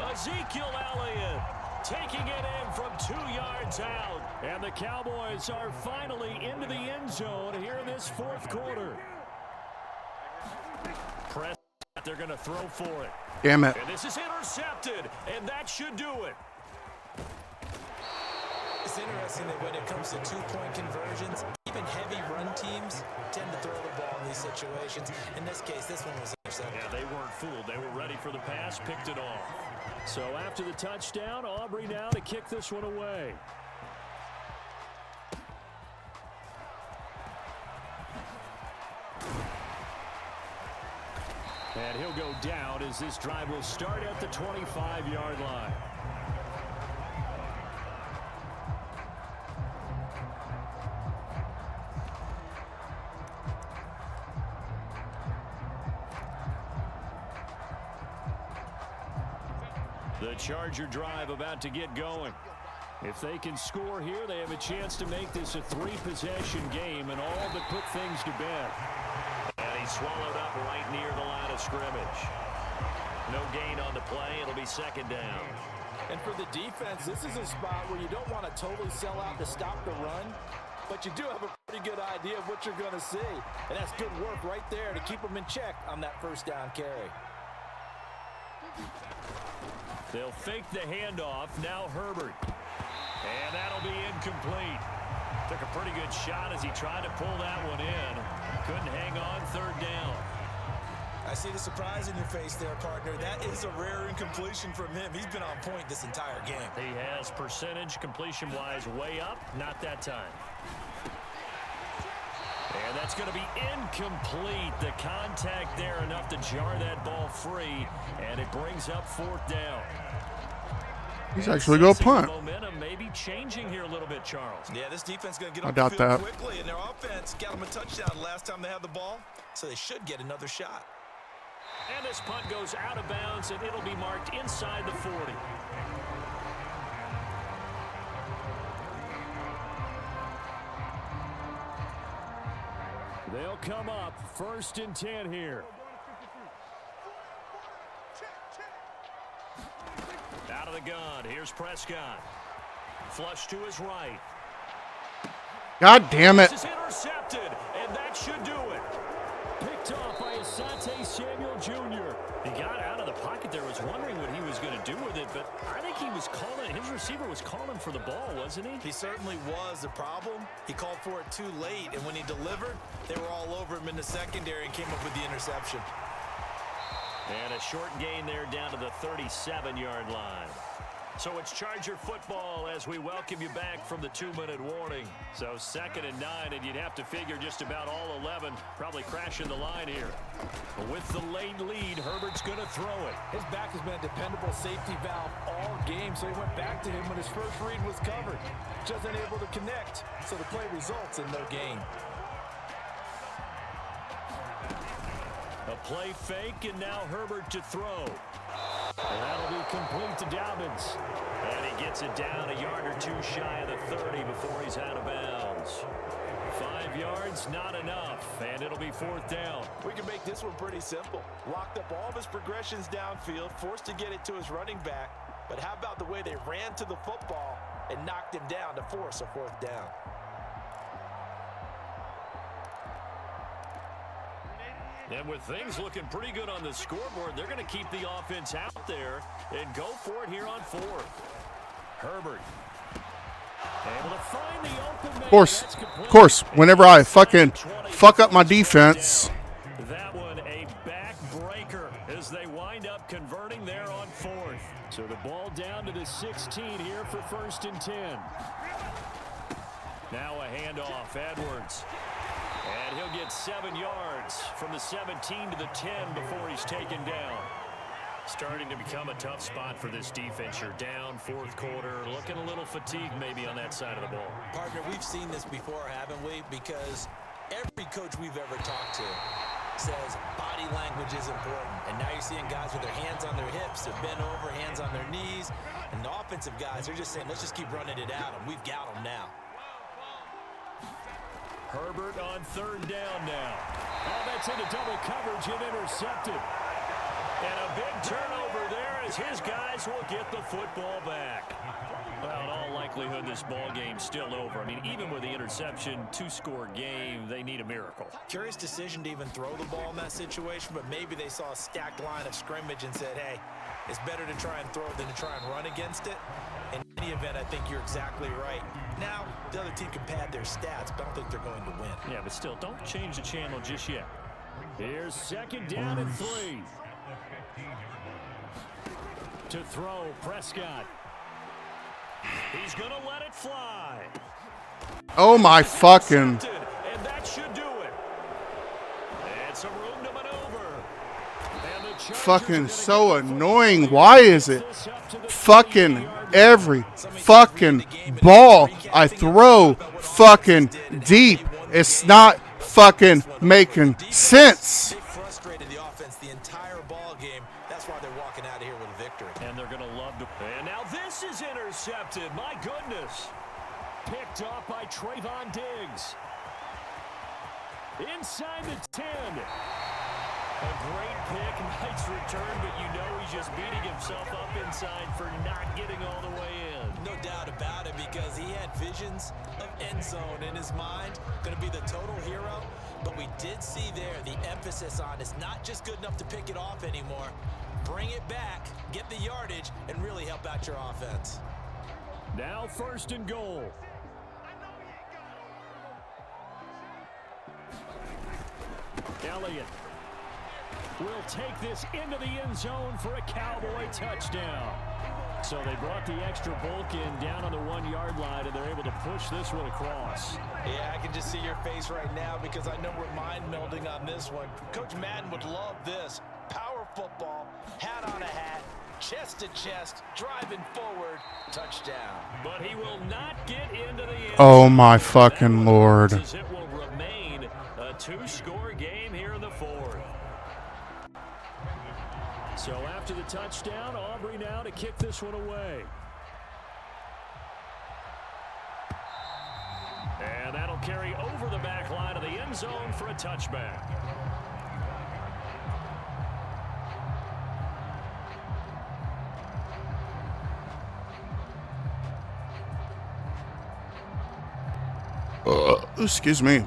Ezekiel Elliott taking it in from 2 yards out. And the Cowboys are finally into the end zone here in this 4th quarter. Prescott, they're going to throw for it. Damn it. And this is intercepted, and that should do it. It's interesting that when it comes to 2-point conversions, even heavy run teams tend to throw the ball in these situations. In this case, this one was intercepted. Yeah, they weren't fooled. They were ready for the pass, picked it off. So after the touchdown, Aubrey now to kick this one away. And he'll go down as this drive will start at the 25-yard line. The Charger drive about to get going. If they can score here, they have a chance to make this a 3-possession game and all but put things to bed. And he's swallowed up right near the line of scrimmage. No gain on the play. It'll be 2nd down. And for the defense, this is a spot where you don't want to totally sell out to stop the run, but you do have a pretty good idea of what you're going to see. And that's good work right there to keep them in check on that 1st down carry. They'll fake the handoff. Now Herbert. And that'll be incomplete. Took a pretty good shot as he tried to pull that one in. Couldn't hang on 3rd down. I see the surprise in your face there, partner. That is a rare incompletion from him. He's been on point this entire game. He has percentage completion-wise way up. Not that time. And that's going to be incomplete. The contact there enough to jar that ball free. And it brings up 4th down. He's actually going to punt. Momentum may be changing here a little bit, Charles. Yeah, this defense is going to get I on doubt the field that. quickly, and their offense got them a touchdown last time they had the ball, so they should get another shot. And this punt goes out of bounds, and it'll be marked inside the 40. They'll come up 1st and 10 here. Out of the gun. Here's Prescott. Flush to his right. God damn it. This is intercepted, and that should do it. Picked off by Asante Samuel Jr. He got out of the pocket there, was wondering what he was going to do with it, but I think he was calling, his receiver was calling for the ball, wasn't he? He certainly was. The problem, he called for it too late, and when he delivered, they were all over him in the secondary and came up with the interception. And a short gain there down to the 37-yard line. So it's Charger football as we welcome you back from the 2-minute warning. So 2nd and 9, and you'd have to figure just about all 11 probably crashing the line here. But with the late lead, Herbert's going to throw it. His back has been a dependable safety valve all game, so he went back to him when his first read was covered. Just unable to connect, so the play results in no gain. A play fake, and now Herbert to throw. And that'll be complete to Dobbins. And he gets it down a yard or two shy of the 30 before he's out of bounds. 5 yards, not enough, and it'll be 4th down. We can make this one pretty simple. Locked up all of his progressions downfield, forced to get it to his running back. But how about the way they ran to the football and knocked him down to force a 4th down? And with things looking pretty good on the scoreboard, they're going to keep the offense out there and go for it here on 4th. Herbert. Able to find the open man. Of course, whenever I fucking fuck up my defense. That one a backbreaker as they wind up converting there on 4th. So the ball down to the 16 here for 1st and 10. Now a handoff, Edwards. And he'll get 7 yards from the 17 to the 10 before he's taken down. Starting to become a tough spot for this defense. You're down 4th quarter, looking a little fatigued maybe on that side of the ball. Partner, we've seen this before, haven't we? Because every coach we've ever talked to says body language is important. And now you're seeing guys with their hands on their hips, they're bent over, hands on their knees. And the offensive guys are just saying, let's just keep running it out, and we've got them now. Herbert on 3rd down now. Oh, that's into double coverage and intercepted. And a big turnover there as his guys will get the football back. Well, in all likelihood, this ball game's still over. I mean, even with the interception, 2-score game, they need a miracle. Curious decision to even throw the ball in that situation, but maybe they saw a stacked line of scrimmage and said, hey, it's better to try and throw it than to try and run against it. In any event, I think you're exactly right. Now, the other team can pad their stats, but I don't think they're going to win. Yeah, but still, don't change the channel just yet. Here's 2nd down and 3. To throw, Prescott. He's going to let it fly. Oh my fucking. And that should do it. And some room to maneuver. Fucking so annoying. Why is it fucking every fucking ball I throw fucking deep? It's not fucking making sense. They frustrated the offense the entire ball game. That's why they're walking out of here with a victory. And they're going to love to. And now this is intercepted. My goodness. Picked off by Trayvon Diggs. Inside the 10. A great pick, nice return, but you know he's just beating himself up inside for not getting all the way in. No doubt about it, because he had visions of end zone in his mind, going to be the total hero. But we did see there the emphasis on it's not just good enough to pick it off anymore. Bring it back, get the yardage, and really help out your offense. Now 1st and goal. Elliott will take this into the end zone for a Cowboy touchdown. So they brought the extra bulk in down on the 1-yard line, and they're able to push this one across. Yeah, I can just see your face right now because I know we're mind melding on this one. Coach Madden would love this. Power football, hat on a hat, chest to chest, driving forward, touchdown. But he will not get into the end. Oh my fucking Lord. It will remain a 2-score game here in the 4th. So after the touchdown, Aubrey now to kick this one away. And that'll carry over the back line of the end zone for a touchback. Excuse me.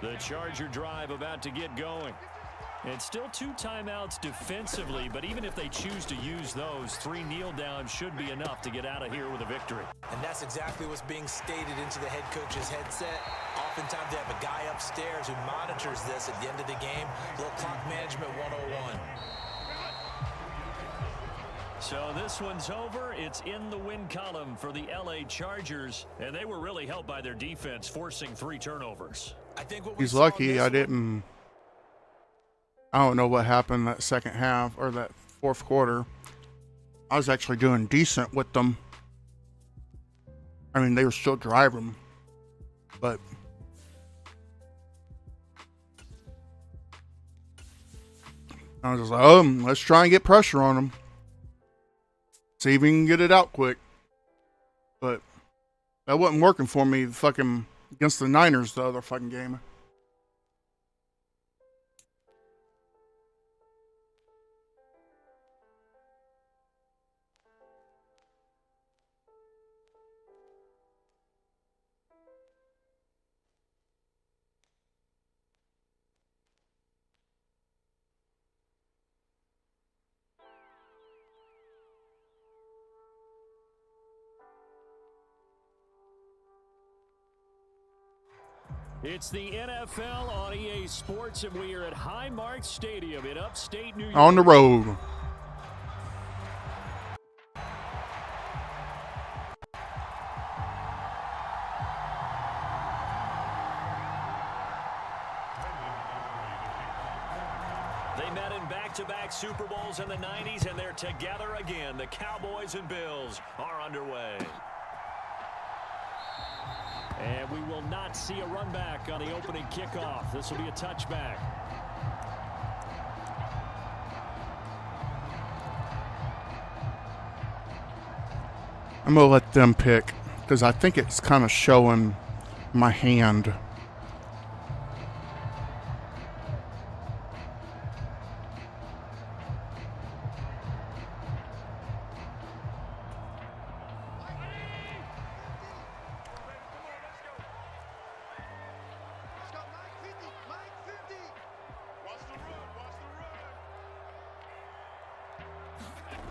The Charger drive about to get going. And still 2 timeouts defensively, but even if they choose to use those, 3 kneel downs should be enough to get out of here with a victory. And that's exactly what's being stated into the head coach's headset. Oftentimes they have a guy upstairs who monitors this at the end of the game. A little clock management 101. So this one's over. It's in the win column for the LA Chargers, and they were really helped by their defense, forcing 3 turnovers. I think what He's lucky I didn't. I don't know what happened that second half or that 4th quarter. I was actually doing decent with them. I mean, they were still driving, but I was just like, oh, let's try and get pressure on them. See if we can get it out quick. But that wasn't working for me fucking against the Niners, the other fucking game. It's the NFL on EA Sports, and we are at Highmark Stadium in upstate New York. On the road. They met in back-to-back Super Bowls in the 90s, and they're together again. The Cowboys and Bills are underway. And we will not see a run back on the opening kickoff. This will be a touchback. I'm going to let them pick because I think it's kind of showing my hand.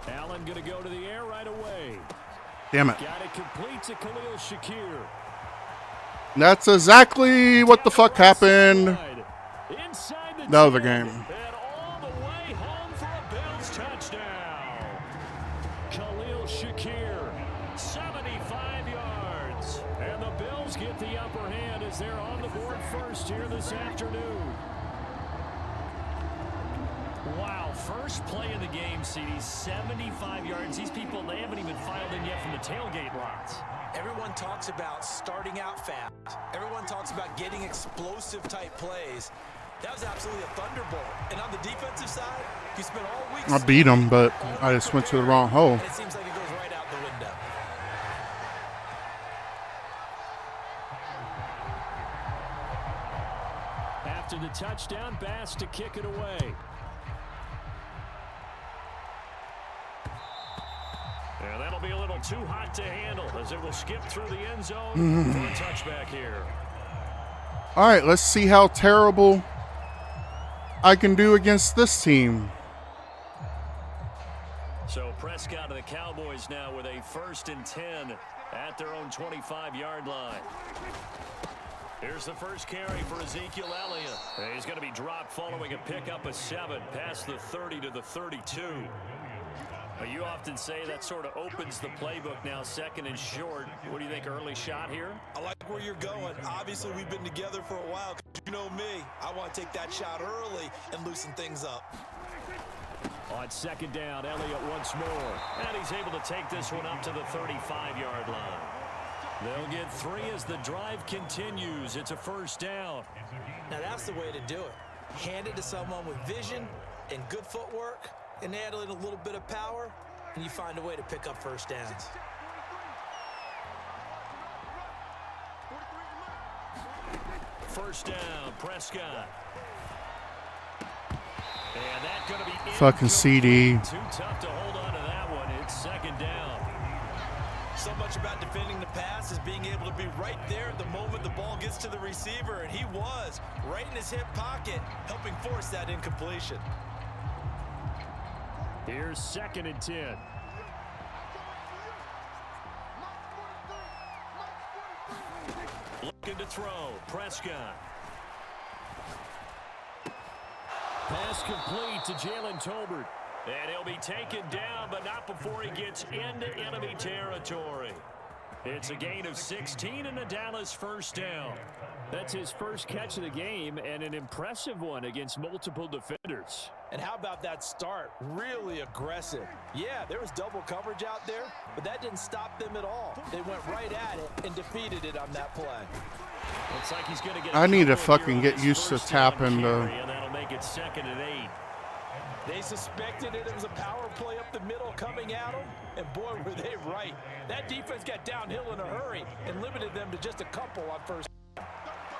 Allen going to go to the air right away. Damn it. Got it complete to Khalil Shakir. That's exactly what the fuck happened Inside the other game. And all the way home for a Bills touchdown. Khalil Shakir, 75 yards. And the Bills get the upper hand as they're on the board first here this afternoon. Wow, first play of the game, CD, 75 yards. These people, they haven't even filed in yet from the tailgate lots. Everyone talks about starting out fast. Everyone talks about getting explosive-type plays. That was absolutely a thunderbolt. And on the defensive side, you spent all week... I beat them, but I just went to the wrong hole. And it seems like it goes right out the window. After the touchdown, Bass to kick it away. And that'll be a little too hot to handle as it will skip through the end zone for a touchback here. All right, let's see how terrible I can do against this team. So Prescott and the Cowboys now with a 1st and 10 at their own 25-yard line. Here's the first carry for Ezekiel Elliott. And he's going to be dropped following a pickup of 7 past the 30 to the 32. You often say that sort of opens the playbook now, 2nd and short. What do you think, early shot here? I like where you're going. Obviously, we've been together for a while. You know me. I want to take that shot early and loosen things up. On 2nd down, Elliott once more. And he's able to take this one up to the 35-yard line. They'll get 3 as the drive continues. It's a 1st down. Now, that's the way to do it. Hand it to someone with vision and good footwork, and add in a little bit of power, and you find a way to pick up 1st downs. First down, Prescott. And that's going to be fucking CD. Too tough to hold on to that one. It's 2nd down. So much about defending the pass is being able to be right there at the moment the ball gets to the receiver, and he was right in his hip pocket, helping force that incompletion. Here's 2nd and 10. Looking to throw. Prescott. Pass complete to Jalen Tolbert. And he'll be taken down, but not before he gets into enemy territory. It's a gain of 16 and a Dallas 1st down. That's his first catch of the game and an impressive one against multiple defenders. And how about that start? Really aggressive. Yeah, there was double coverage out there, but that didn't stop them at all. They went right at it and defeated it on that play. Looks like he's gonna get I need to fucking get used to tapping the. and that'll make it 2nd and 8. They suspected it was a power play up the middle coming at them, and boy, were they right. That defense got downhill in a hurry and limited them to just a couple on first.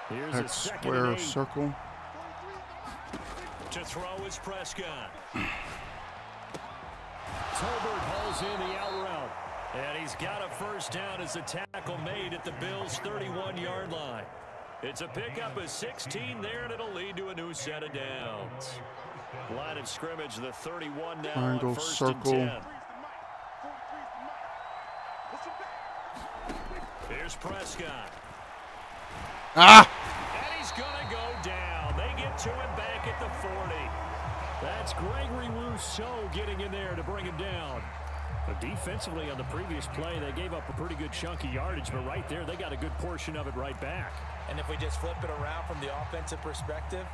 Here's X a 2nd square and 8. circle. To throw is Prescott. Tolbert hauls in the out route. And he's got a first down as a tackle made at the Bills' 31-yard line. It's a pickup of 16 there, and it'll lead to a new set of downs. Line of scrimmage, the 31 now Triangle, on 1st circle. and 10. Here's Prescott. Ah! And he's going to go down. They get to him back at the 40. That's Gregory Rousseau getting in there to bring him down. But defensively on the previous play, they gave up a pretty good chunky yardage, but right there, they got a good portion of it right back. And if we just flip it around from the offensive perspective,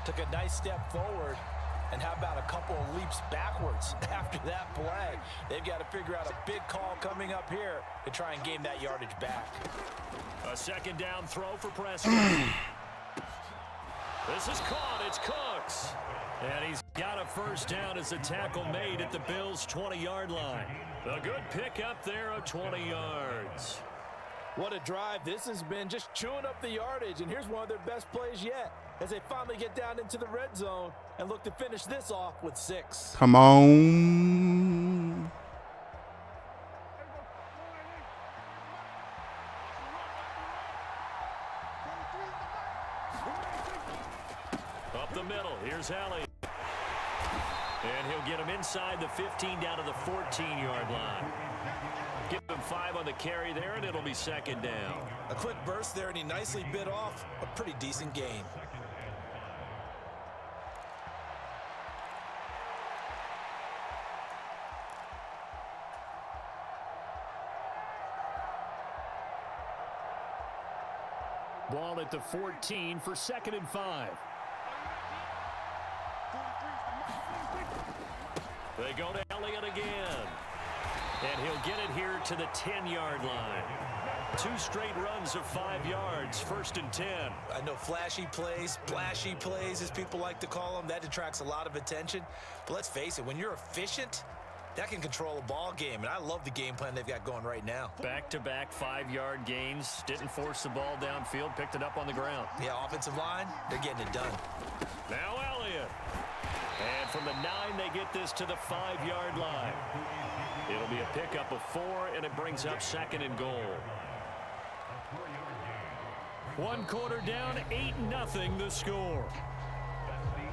took a nice step forward, and how about a couple of leaps backwards after that play? They've got to figure out a big call coming up here to try and gain that yardage back. A 2nd down throw for Prescott. This is caught. It's Cooks. And he's got a first down as a tackle made at the Bills' 20-yard line. A good pickup there of 20 yards. What a drive this has been, just chewing up the yardage. And here's one of their best plays yet as they finally get down into the red zone and look to finish this off with 6. Come on. Up the middle, here's Elliott. And he'll get him inside the 15 down to the 14-yard line. Give him 5 on the carry there, and it'll be 2nd down. A quick burst there, and he nicely bit off a pretty decent gain. Ball at the 14 for 2nd and 5. They go to Elliott again. And he'll get it here to the 10-yard line. 2 straight runs of 5 yards, 1st and 10. I know flashy plays, splashy plays, as people like to call them, that attracts a lot of attention. But let's face it, when you're efficient, that can control a ball game. And I love the game plan they've got going right now. Back-to-back 5-yard gains. Didn't force the ball downfield, picked it up on the ground. Yeah, offensive line, they're getting it done. Now Elliott. And from the 9, they get this to the 5-yard line. It'll be a pickup of 4, and it brings up 2nd and goal. 1 quarter down, 8-0 the score.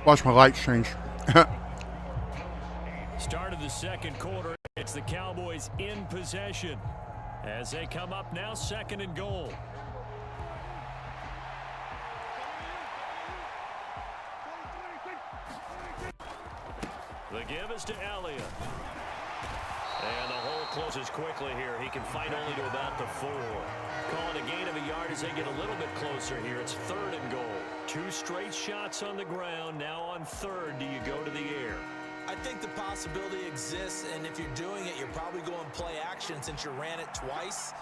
Watch my lights change. Start of the 2nd quarter, it's the Cowboys in possession as they come up now 2nd and goal. The give is to Elliott. And the hole closes quickly here. He can fight only to about the 4. Calling a gain of a yard as they get a little bit closer here. It's 3rd and goal. 2 straight shots on the ground. Now on 3rd, do you go to the air? I think the possibility exists, and if you're doing it, you're probably going play action since you ran it twice.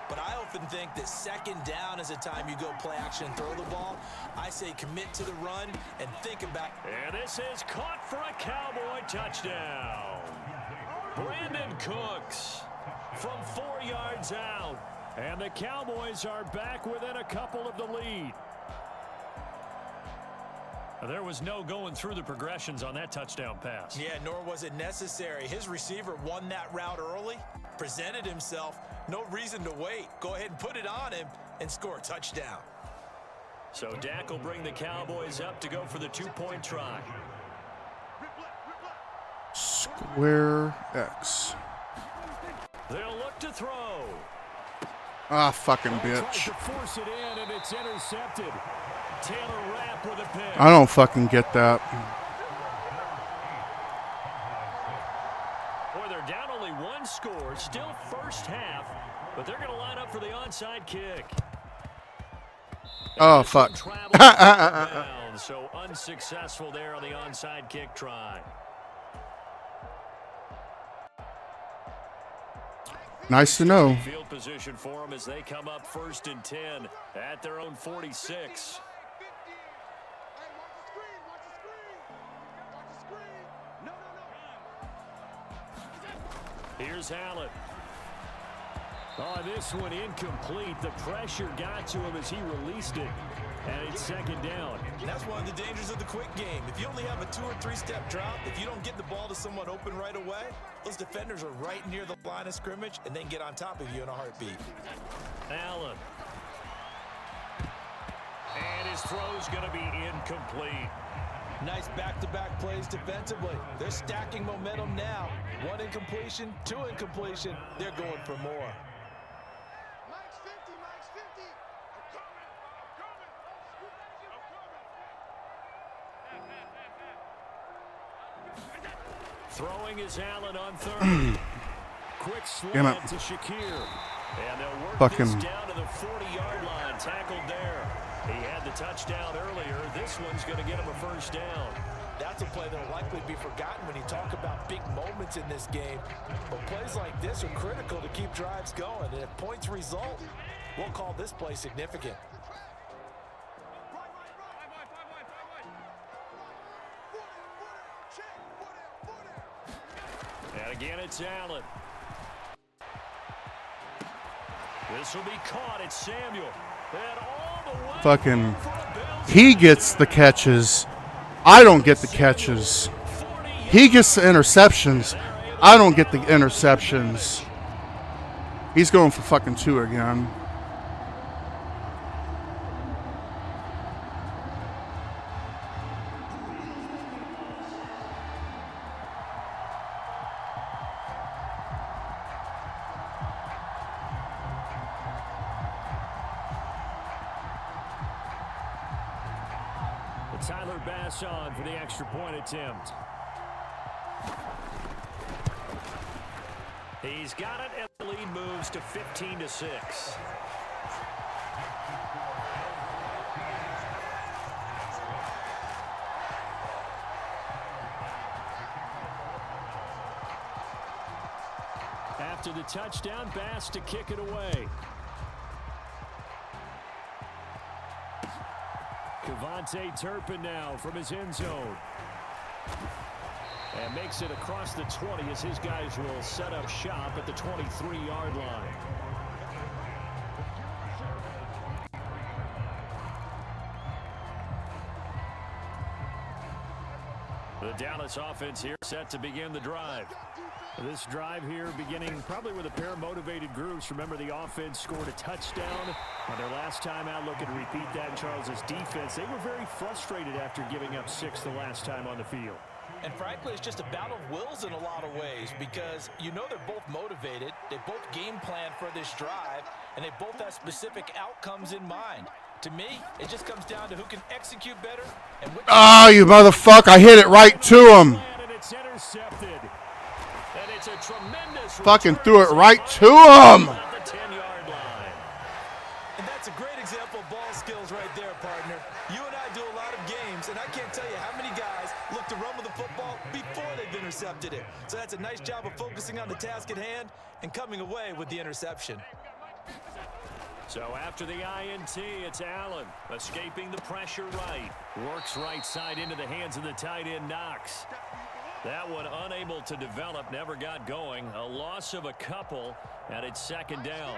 But I often think that 2nd down is a time you go play action and throw the ball. I say commit to the run and think about. And this is caught for a Cowboy touchdown. Brandon Cooks from 4 yards out. And the Cowboys are back within a couple of the lead. There was no going through the progressions on that touchdown pass. Yeah, nor was it necessary. His receiver won that route early, presented himself, no reason to wait. Go ahead and put it on him and score a touchdown. So Dak will bring the Cowboys up to go for the 2-point try. Square X. They'll look to throw. Ah, fucking Tries bitch. to force it in, and it's intercepted. Taylor Rapp with a pick. I don't fucking get that. Boy, they're down only 1 score. Still first half, but they're going to line up for the onside kick. Oh, fuck. Travel down. So unsuccessful there on the onside kick try. Nice to know. Field position for them as they come up 1st and 10 at their own 46. Here's Allen. Oh, this one incomplete. The pressure got to him as he released it. And it's 2nd down. And that's one of the dangers of the quick game. If you only have a 2 or 3 step drop, if you don't get the ball to someone open right away, those defenders are right near the line of scrimmage and they can get on top of you in a heartbeat. Allen. And his throw's going to be incomplete. Nice back-to-back plays defensively. They're stacking momentum now. 1 incompletion, 2 incompletion. They're going for more. Throwing is Allen on 3rd. Quick slant to Shakir. And they'll work this down to the 40-yard line. Tackled there. He had the touchdown earlier. This one's going to get him a 1st down. That's a play that will likely be forgotten when you talk about big moments in this game. But plays like this are critical to keep drives going. And if points result, we'll call this play significant. And again, it's Allen. This will be caught. It's Samuel. And all the way Fucking, he gets the catches. I don't get the catches. He gets the interceptions. I don't get the interceptions. He's going for fucking 2 again. Tyler Bass on for the extra point attempt. He's got it, and the lead moves to 15-6. After the touchdown, Bass to kick it away. Kevontae Turpin now from his end zone. And makes it across the 20 as his guys will set up shop at the 23-yard line. The Dallas offense here set to begin the drive. This drive here beginning probably with a pair of motivated groups. Remember, the offense scored a touchdown on their last time out. Looking to repeat that in Charles's defense. They were very frustrated after giving up 6 the last time on the field. And frankly, it's just a battle of wills in a lot of ways because you know they're both motivated. They both game plan for this drive, and they both have specific outcomes in mind. To me, it just comes down to who can execute better and which. Ah, you motherfucker! I hit it right to him. And it's intercepted. And it's a tremendous Fucking threw it right to him. at the 10-yard line. And that's a great example of ball skills right there, partner. You and I do a lot of games, and I can't tell you how many guys look to run with the football before they've intercepted it. So that's a nice job of focusing on the task at hand and coming away with the interception. So after the INT, it's Allen escaping the pressure right. Works right side into the hands of the tight end, Knox. That one unable to develop, never got going. A loss of a couple, and it's 2nd down.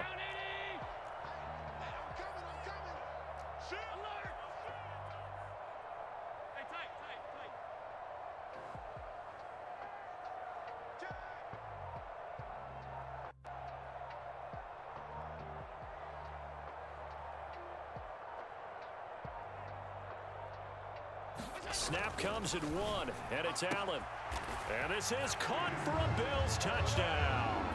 Snap comes at 1, and it's Allen. And this is caught for a Bills touchdown.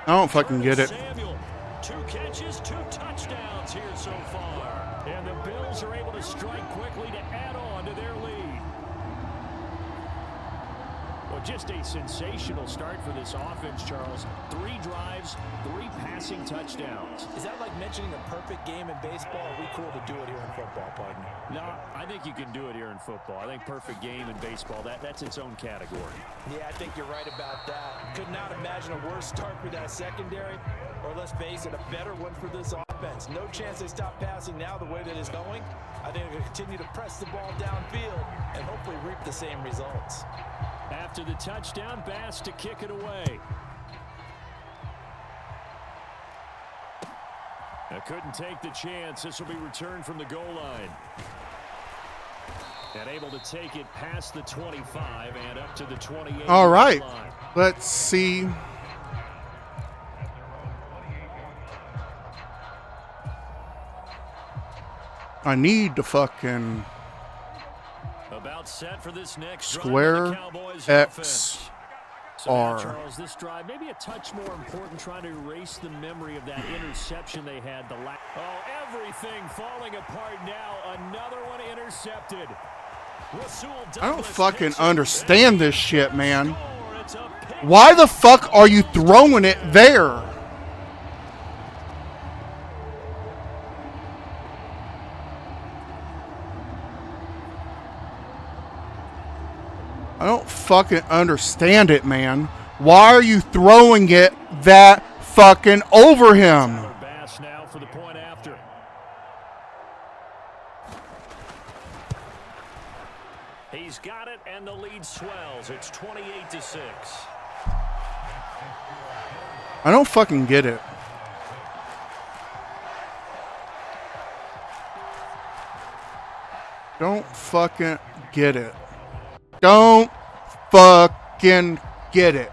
I don't fucking get it. Samuel, 2 catches, 2 touchdowns here so far. And the Bills are able to strike quickly to add on to their lead. Well, just a sensational start for this offense, Charles. 3 drives, 3 passing touchdowns. Is that like mentioning a perfect game in baseball? Or are we cool to do it here in football, partner? No, I think you can do it here in football. I think perfect game in baseball, that's its own category. Yeah, I think you're right about that. Could not imagine a worse start for that secondary, or let's face it, a better one for this offense. No chance they stop passing now the way that it's going. I think they'll continue to press the ball downfield and hopefully reap the same results. After the touchdown, Bass to kick it away. Couldn't take the chance. This will be returned from the goal line. And able to take it past the 25 and up to the 28. All right. line. Let's see. I need to fucking About set for this next square drive of the Cowboys X offense. So now, R. Charles, this drive maybe a touch more important, trying to erase the memory of that interception they had. Everything falling apart now. Another one intercepted. I don't fucking understand this shit, man. Why the fuck are you throwing it there? I don't fucking understand it, man. Why are you throwing it that fucking over him? Bass now for the point after. He's got it, and the lead swells. It's 28-6. I don't fucking get it. Don't fucking get it. Don't fucking get it.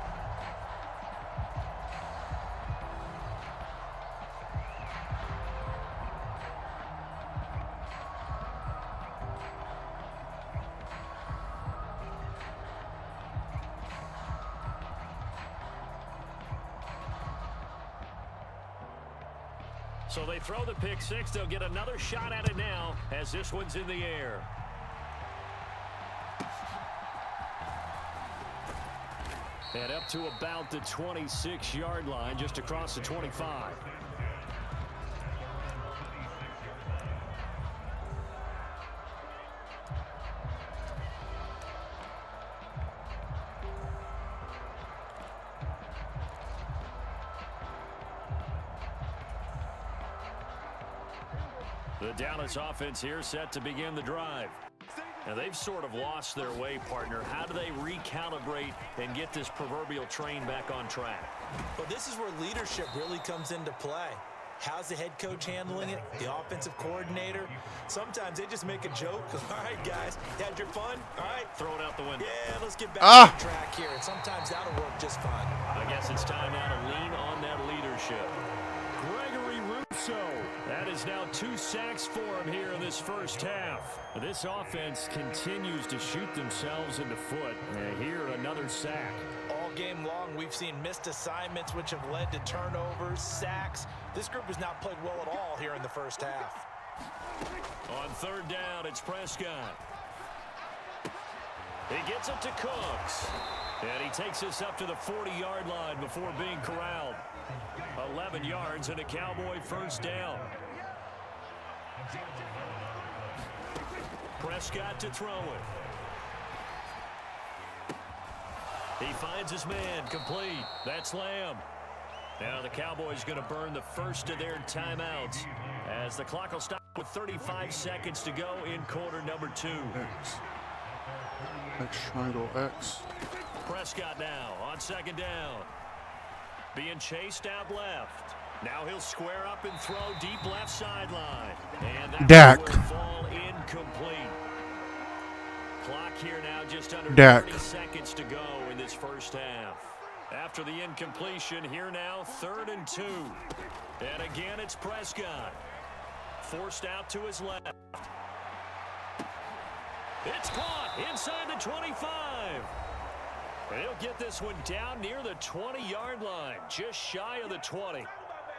So they throw the pick six. They'll get another shot at it now as this one's in the air. And up to about the 26-yard line, just across the 25. The Dallas offense here set to begin the drive. Now, they've sort of lost their way, partner. How do they recalibrate and get this proverbial train back on track? Well, this is where leadership really comes into play. How's the head coach handling it? The offensive coordinator? Sometimes they just make a joke. All right, guys, you had your fun? All right. Throw it out the window. Yeah, let's get back on track here. And sometimes that'll work just fine. I guess it's time now to lean on that leadership. Gregory Rousseau. That is now 2 sacks for him here in this first half. This offense continues to shoot themselves in the foot. And here, another sack. All game long, we've seen missed assignments, which have led to turnovers, sacks. This group has not played well at all here in the first half. On third down, it's Prescott. He gets it to Cooks. And he takes us up to the 40-yard line before being corralled. 11 yards and a Cowboy first down. Prescott to throw it. He finds his man, complete. That's Lamb. Now the Cowboys going to burn the first of their timeouts as the clock will stop with 35 seconds to go in quarter number 2. X triangle X. Prescott now on second down. Being chased out left. Now he'll square up and throw deep left sideline. And that Dak. will fall incomplete. Clock here now just under Dak. 30 seconds to go in this first half. After the incompletion, here now, 3rd and 2. And again, it's Prescott. Forced out to his left. It's caught inside the 25. And he'll get this one down near the 20-yard line, just shy of the 20.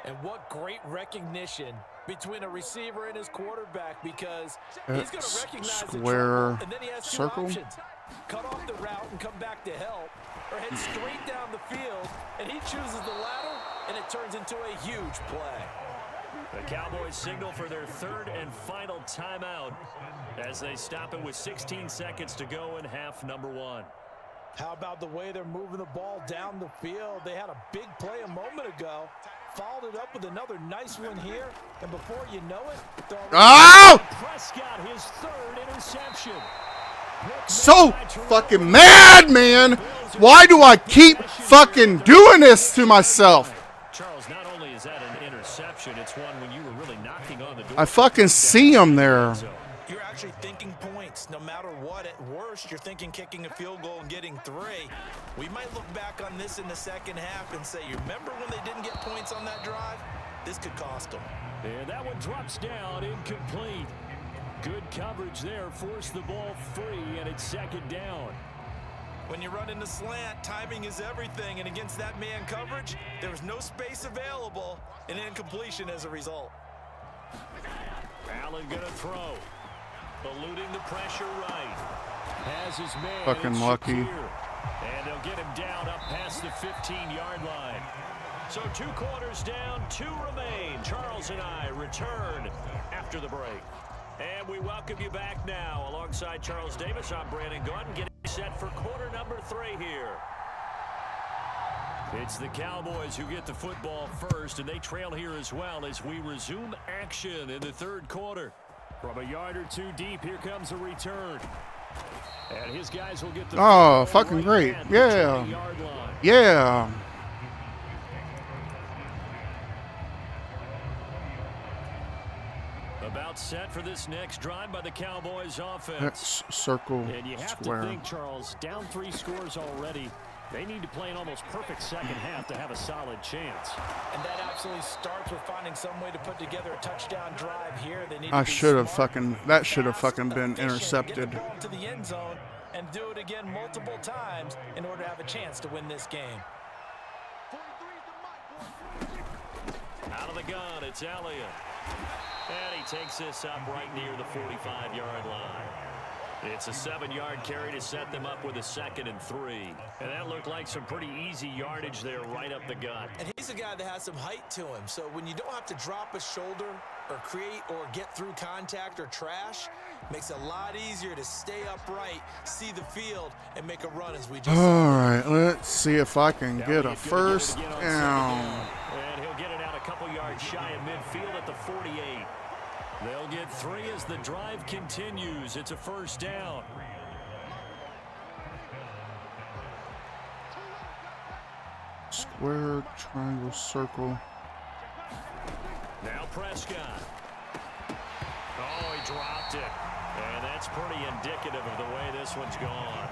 And what great recognition between a receiver and his quarterback, because he's going to recognize the square trouble, and then he has 2 circle. options. cut off the route and come back to help, or head straight down the field, and he chooses the latter, and it turns into a huge play. The Cowboys signal for their third and final timeout as they stop it with 16 seconds to go in half number 1. How about the way they're moving the ball down the field? They had a big play a moment ago, followed it up with another nice one here, and before you know it, Oh! Prescott, his third interception. So fucking mad, man. Why do I keep fucking doing this to myself? Charles, not only is that an interception, it's one when you were really knocking on the door. I fucking see him there. You're actually thinking points. No matter what, at worst, you're thinking kicking a field goal and getting 3. We might look back on this in the second half and say, you remember when they didn't get points on that drive? This could cost them. And that one drops down, incomplete. Good coverage there, forced the ball free, and it's second down. When you run in the slant, timing is everything, and against that man coverage, there was no space available, and incompletion as a result. Allen gonna throw. Eluding the pressure right. Has his man. Fucking It's lucky. Shakir. And they'll get him down up past the 15-yard line. So 2 quarters down, 2 remain. Charles and I return after the break. And we welcome you back now. Alongside Charles Davis, I'm Brandon Gaudin, getting set for quarter number 3 here. It's the Cowboys who get the football first, and they trail here as well as we resume action in the third quarter. From a yard or 2 deep, here comes a return. And his guys will get the Oh, fucking great. Yeah. Yeah. About set for this next drive by the Cowboys offense. That's circle, And you have square. to think, Charles, down 3 scores already. They need to play an almost perfect second half to have a solid chance. And that absolutely starts with finding some way to put together a touchdown drive here. They need I to be should have smart, fucking, that should have fast, fucking been efficient, intercepted. Get the ball to the end zone and do it again multiple times in order to have a chance to win this game. Out of the gun, it's Elliott. And he takes this up right near the 45-yard line. It's a 7-yard carry to set them up with a 2nd and 3. And that looked like some pretty easy yardage there right up the gut. And he's a guy that has some height to him, so when you don't have to drop a shoulder or create or get through contact or trash, makes it a lot easier to stay upright, see the field, and make a run as we just All right, let's see if I can get a first down. And he'll get it out a couple yards shy of midfield at the 48. They'll get 3 as the drive continues. It's a first down. Square, triangle, circle. Now Prescott. Oh, he dropped it. And that's pretty indicative of the way this one's gone.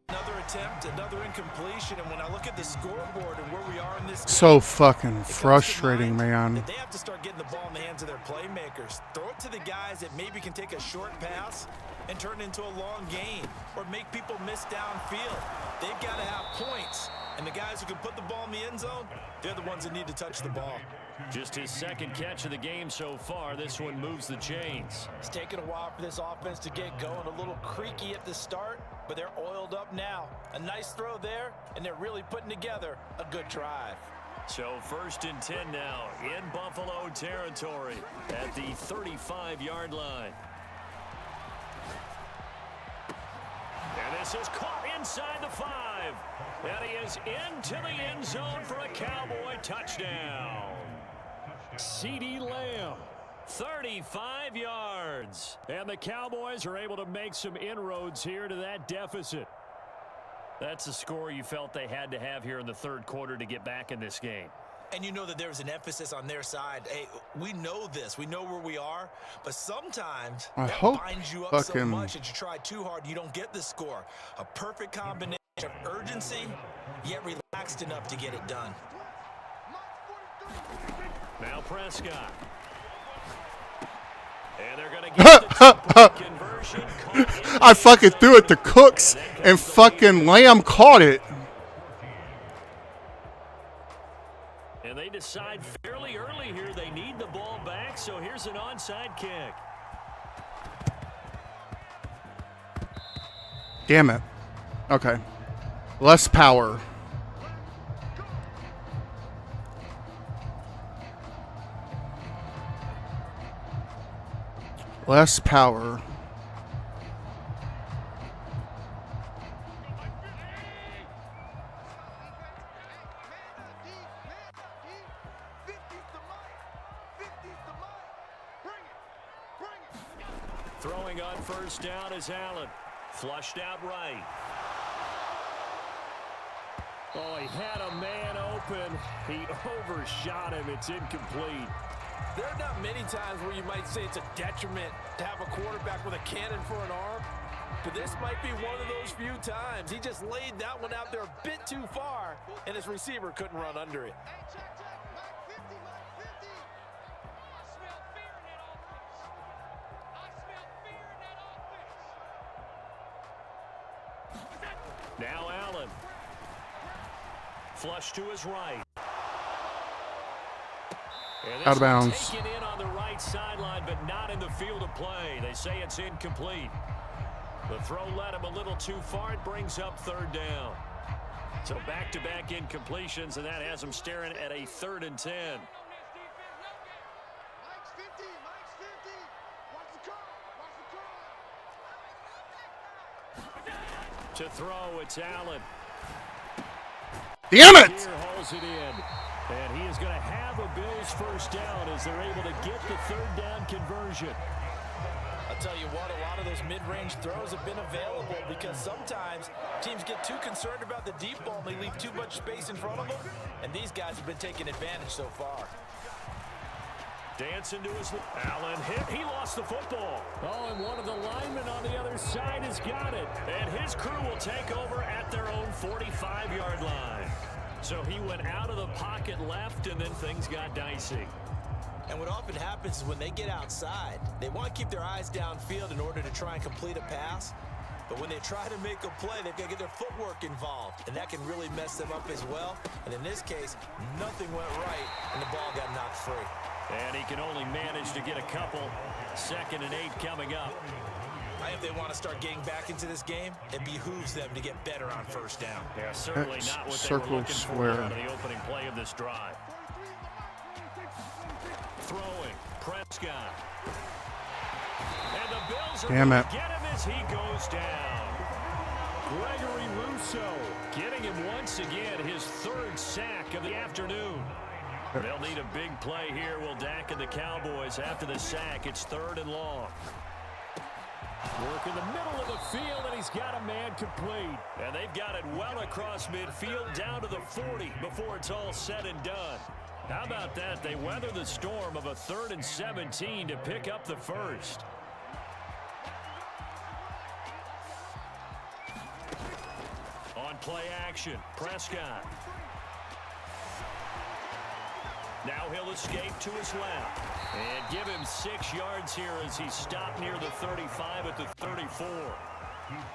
another attempt, another incompletion, and when I look at the scoreboard and where we are in this game, So fucking frustrating, man. they have to start getting the ball in the hands of their playmakers. Throw it to the guys that maybe can take a short pass and turn it into a long gain or make people miss downfield. They've got to have points, and the guys who can put the ball in the end zone, they're the ones that need to touch the ball. Just his second catch of the game so far. This one moves the chains. It's taken a while for this offense to get going. A little creaky at the start, but they're oiled up now. A nice throw there, and they're really putting together a good drive. So 1st and 10 now in Buffalo territory at the 35-yard line. And this is caught inside the 5. And he is into the end zone for a Cowboy touchdown. CeeDee Lamb, 35 yards. And the Cowboys are able to make some inroads here to that deficit. That's the score you felt they had to have here in the third quarter to get back in this game. And you know that there's an emphasis on their side. Hey, we know this. We know where we are. But sometimes I that hope binds you up so fucking- much that you try too hard, you don't get the score. A perfect combination of urgency, yet relaxed enough to get it done. Now Prescott. And they're going to get the two-point conversion. I fucking threw it to Cooks and fucking Lamb caught it. And they decide fairly early here they need the ball back, so here's an onside kick. Damn it. Okay. Less power. Less power. Throwing on first down is Allen. Flushed out right. Oh, he had a man open. He overshot him. It's incomplete. There are not many times where you might say it's a detriment to have a quarterback with a cannon for an arm, but this might be one of those few times. He just laid that one out there a bit too far, and his receiver couldn't run under it. Now Allen. Flush to his right. Out of bounds. Taken in on the right sideline, but not in the field of play. They say it's incomplete. The throw led him a little too far. It brings up third down. So back-to-back incompletions, and that has him staring at a 3rd and 10. To throw, it's Allen. Damn it! Here hauls it in. And he is going to have a Bills first down as they're able to get the 3rd down conversion. I'll tell you what, a lot of those mid-range throws have been available because sometimes teams get too concerned about the deep ball and they leave too much space in front of them, and these guys have been taking advantage so far. Dancing to his Allen hit. He lost the football. Oh, and one of the linemen on the other side has got it. And his crew will take over at their own 45-yard line. So he went out of the pocket left, and then things got dicey. And what often happens is when they get outside, they want to keep their eyes downfield in order to try and complete a pass. But when they try to make a play, they've got to get their footwork involved, and that can really mess them up as well. And in this case, nothing went right, and the ball got knocked free. And he can only manage to get a couple. 2nd and 8 coming up. I think if they want to start getting back into this game, it behooves them to get better on first down. Yeah, certainly not what they were looking for out of the opening play of this drive. Throwing, Prescott. And the Bills are going to get him as he goes down. Gregory Rousseau getting him once again, his 3rd sack of the afternoon. They'll need a big play here. Will Dak and the Cowboys after the sack. It's 3rd and long. Work in the middle of the field, and he's got a man complete. And they've got it well across midfield down to the 40 before it's all said and done. How about that? They weather the storm of a 3rd and 17 to pick up the first. On play action, Prescott. Now he'll escape to his left. And give him 6 yards here as he stopped near the 35 at the 34.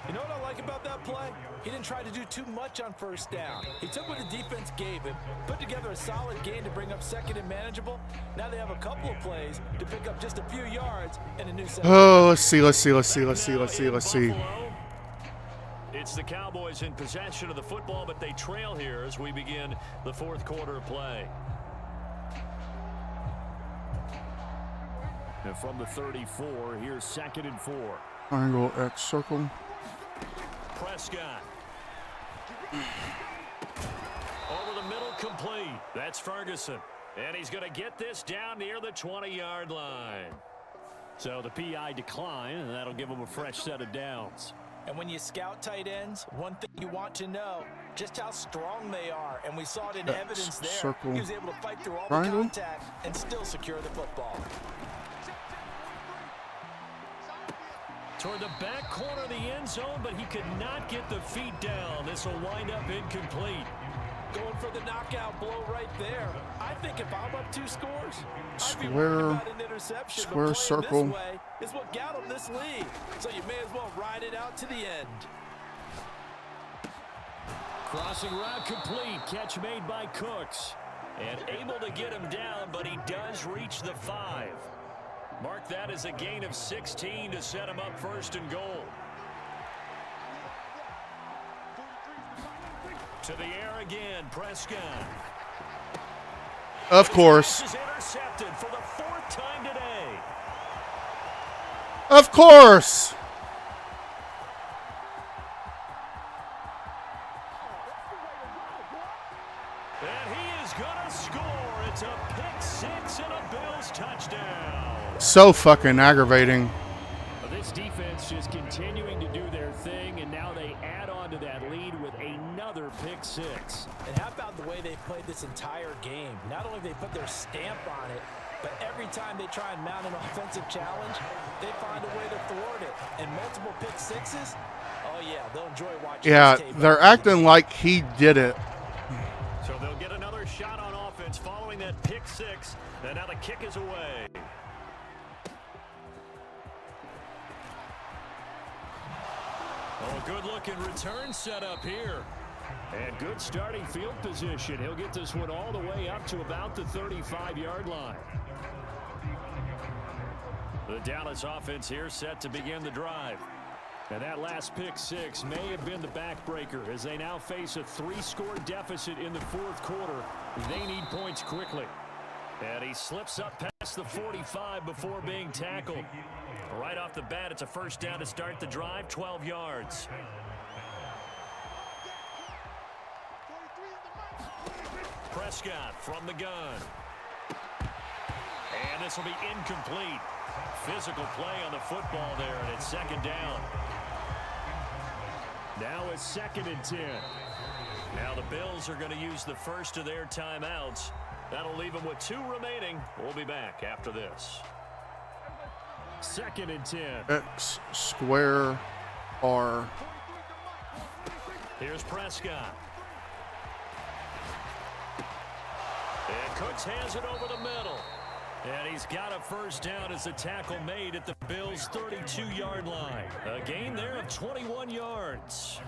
You know what I like about that play? He didn't try to do too much on first down. He took what the defense gave him, put together a solid gain to bring up 2nd and manageable. Now they have a couple of plays to pick up just a few yards and a new set. Oh, let's see. It's the Cowboys in possession of the football, but they trail here as we begin the 4th quarter of play. And from the 34, here's 2nd and 4. Triangle X circle. Prescott. Over the middle, complete. That's Ferguson. And he's going to get this down near the 20-yard line. So the PI decline, and that'll give him a fresh set of downs. And when you scout tight ends, one thing you want to know, just how strong they are. And we saw it in evidence there. Circle. He was able to fight through all Triangle. the contact and still secure the football. Toward the back corner of the end zone, but he could not get the feet down. This will wind up incomplete. Going for the knockout blow right there. I think if I'm up 2 scores, I'd be Square, worried about an interception. square but circle. this way is what got him this lead. So you may as well ride it out to the end. Crossing route complete. Catch made by Cooks. And able to get him down, but he does reach the 5. Mark that as a gain of 16 to set him up 1st and goal. To the air again, Prescott. Of course. Is intercepted for the 4th time today. Of course. And he is going to score. It's a pick 6 and a Bills touchdown. So fucking aggravating. This defense just continuing to do their thing, and now they add on to that lead with another pick 6. And how about the way they've played this entire game? Not only have they put their stamp on it, but every time they try and mount an offensive challenge, they find a way to thwart it. And multiple pick 6s, oh yeah, they'll enjoy watching Yeah, this tape. they're acting like he did it. So they'll get another shot on offense following that pick 6, and now the kick is away. Oh, good-looking return set up here. And good starting field position. He'll get this one all the way up to about the 35-yard line. The Dallas offense here set to begin the drive. And that last pick 6 may have been the backbreaker as they now face a 3-score deficit in the 4th quarter. They need points quickly. And he slips up past the 45 before being tackled. Right off the bat, it's a first down to start the drive, 12 yards. Prescott from the gun. And this will be incomplete. Physical play on the football there, and it's 2nd down. Now it's 2nd and 10. Now the Bills are going to use the first of their timeouts. That'll leave them with 2 remaining. We'll be back after this. 2nd and 10. X square R. Here's Prescott. And Cooks has it over the middle. And he's got a first down as the tackle made at the Bills' 32-yard line. A gain there of 21 yards.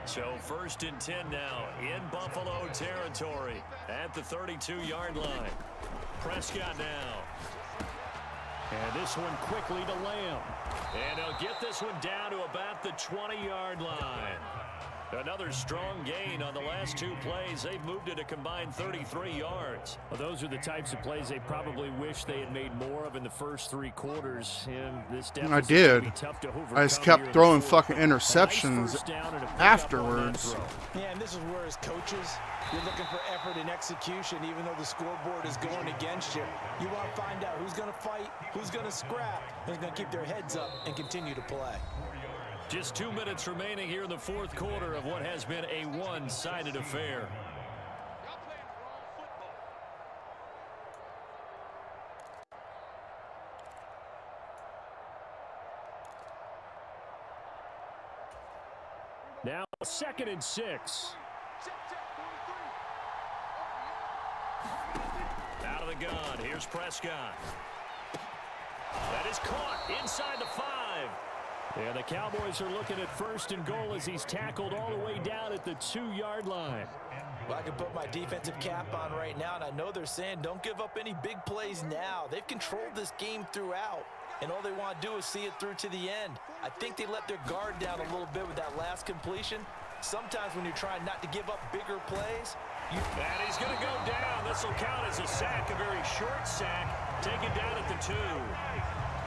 So 1st and 10 now in Buffalo territory at the 32-yard line. Prescott now. And this one quickly to Lamb. And they'll get this one down to about the 20-yard line. Another strong gain on the last 2 plays. They've moved it a combined 33 yards. Well, those are the types of plays they probably wish they had made more of in the first 3 quarters. And this I did. I just kept throwing fucking interceptions afterwards. Yeah, and this is where as coaches, you're looking for effort and execution, even though the scoreboard is going against you. You want to find out who's going to fight, who's going to scrap, who's going to keep their heads up and continue to play. Just 2 minutes remaining here in the 4th quarter of what has been a one-sided affair. Now 2nd and 6. Out of the gun. Here's Prescott. That is caught inside the 5. Yeah, the Cowboys are looking at 1st and goal as he's tackled all the way down at the 2-yard line. Well, I can put my defensive cap on right now, and I know they're saying don't give up any big plays now. They've controlled this game throughout, and all they want to do is see it through to the end. I think they let their guard down a little bit with that last completion. Sometimes when you're trying not to give up bigger plays, and he's going to go down. This will count as a sack, a very short sack, taken down at the 2.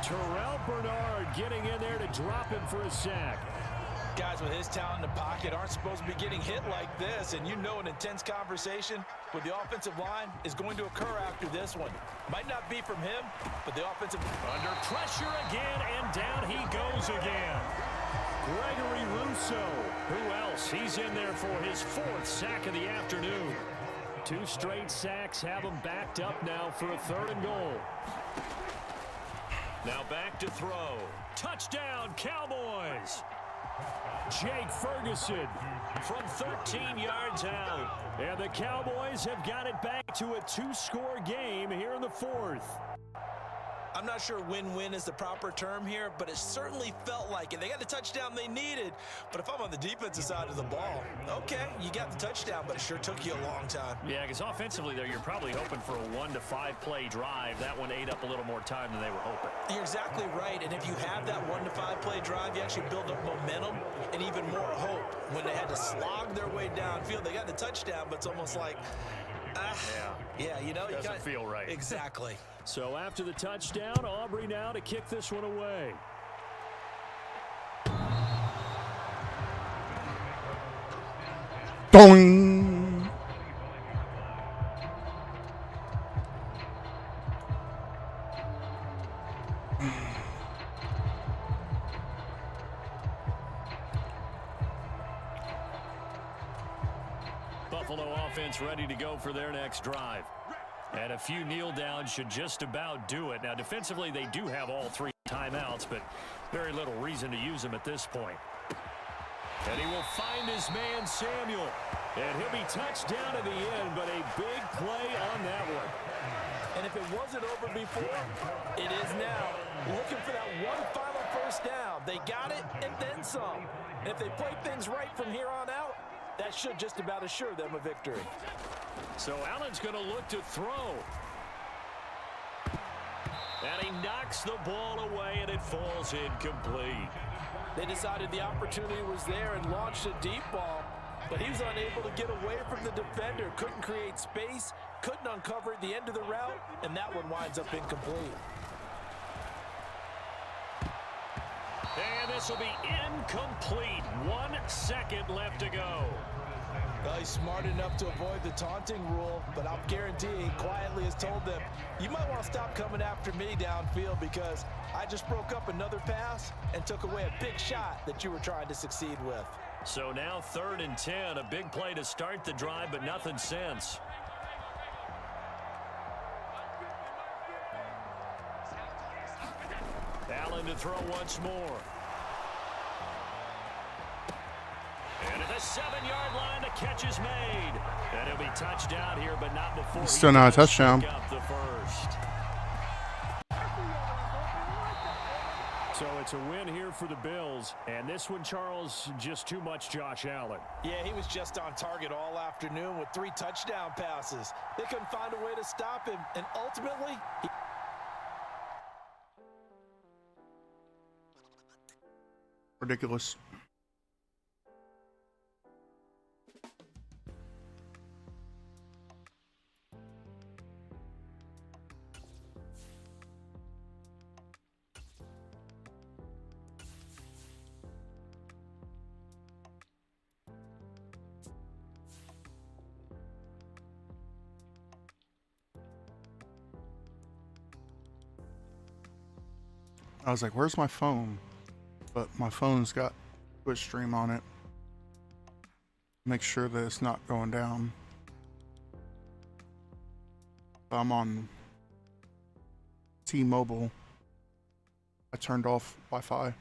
Terrell Bernard getting in there to drop him for a sack. Guys with his talent in the pocket aren't supposed to be getting hit like this, and you know an intense conversation with the offensive line is going to occur after this one. Might not be from him, but the offensive... Under pressure again, and down he goes again. Gregory Rousseau. Who else? He's in there for his 4th sack of the afternoon. 2 straight sacks have him backed up now for a 3rd and goal. Now back to throw. Touchdown, Cowboys! Jake Ferguson from 13 yards out. And the Cowboys have got it back to a 2-score game here in the 4th. I'm not sure win-win is the proper term here, but it certainly felt like it. They got the touchdown they needed, but if I'm on the defensive side of the ball, okay, you got the touchdown, but it sure took you a long time. Yeah, because offensively there, you're probably hoping for a 1 to 5 play drive. That one ate up a little more time than they were hoping. You're exactly right, and if you have that 1 to 5 play drive, you actually build up momentum and even more hope. When they had to slog their way downfield, they got the touchdown, but it's almost like, yeah, you know, doesn't feel right. Exactly. So after the touchdown, Aubrey now to kick this one away. Doing. Buffalo offense ready to go for their next drive. And a few kneel downs should just about do it. Now, defensively, they do have all 3 timeouts, but very little reason to use them at this point. And he will find his man, Samuel. And he'll be touched down at the end, but a big play on that one. And if it wasn't over before, it is now. Looking for that one final first down. They got it and then some. And if they play things right from here on out, that should just about assure them a victory. So Allen's going to look to throw. And he knocks the ball away, and it falls incomplete. They decided the opportunity was there and launched a deep ball, but he was unable to get away from the defender, couldn't create space, couldn't uncover at the end of the route, and that one winds up incomplete. And this will be incomplete. 1 second left to go. Well, he's smart enough to avoid the taunting rule, but I'll guarantee he quietly has told them, you might want to stop coming after me downfield because I just broke up another pass and took away a big shot that you were trying to succeed with. So now 3rd and 10, a big play to start the drive, but nothing since. Allen to throw once more. And at the 7-yard line, the catch is made. And he'll be touchdown here, but not before he Still not a touchdown. pick up the first. So it's a win here for the Bills. And this one, Charles, just too much Josh Allen. Yeah, he was just on target all afternoon with 3 touchdown passes. They couldn't find a way to stop him, and ultimately, Ridiculous. I was like, where's my phone? But my phone's got Twitch stream on it. Make sure that it's not going down. I'm on T-Mobile. I turned off Wi-Fi.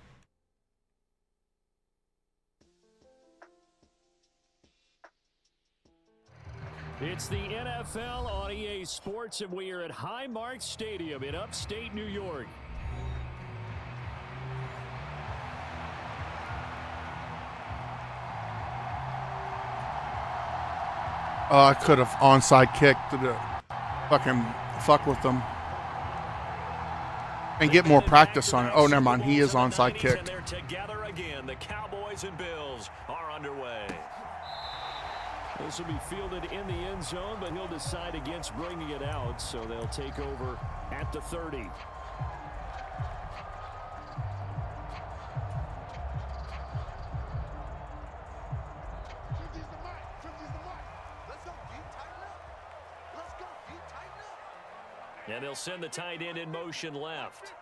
It's the NFL on EA Sports, and we are at Highmark Stadium in upstate New York. I could have onside kicked to fucking fuck with them and get more practice on it. Oh, never mind. He is onside kicked. They're together again. The Cowboys and Bills are underway. This will be fielded in the end zone, but he'll decide against bringing it out, so they'll take over at the 30. And they'll send the tight end in motion left.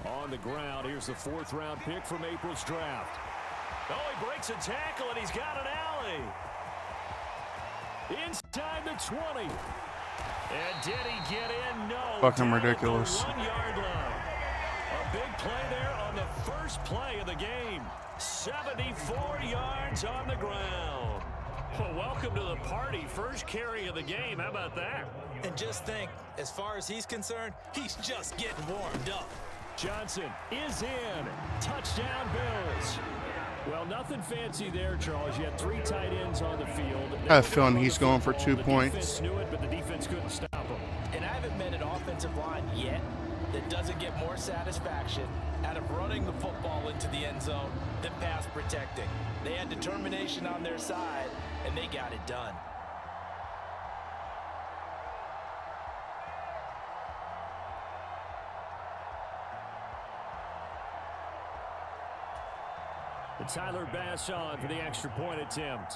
On the ground, here's the 4th-round pick from April's draft. Oh, he breaks a tackle, and he's got an alley. Inside the 20. And did he get in? No. Fucking ridiculous. 1-yard line. A big play there on the first play of the game. 74 yards on the ground. Well, welcome to the party. First carry of the game. How about that? And just think, as far as he's concerned, he's just getting warmed up. Johnson is in. Touchdown, Bills. Well, nothing fancy there, Charles. You had 3 tight ends on the field. I have a feeling he's going for 2 The points. defense knew it, but the defense couldn't stop him. And I haven't met an offensive line yet that doesn't get more satisfaction out of running the football into the end zone than pass protecting. They had determination on their side, and they got it done. And Tyler Bass on for the extra point attempt.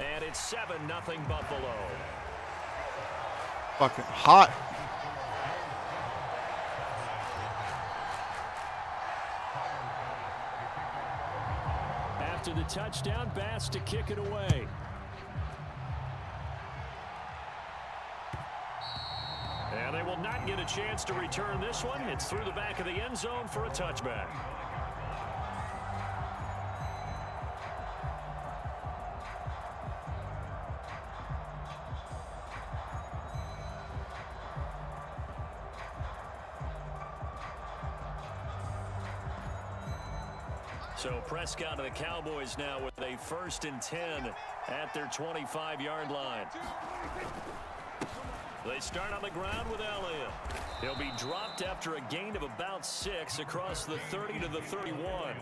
And it's 7-0 Buffalo. Fucking hot. After the touchdown, Bass to kick it away. And they will not get a chance to return this one. It's through the back of the end zone for a touchback. So Prescott of the Cowboys now with a 1st and 10 at their 25-yard line. They start on the ground with Elliott. He'll be dropped after a gain of about 6 across the 30 to the 31.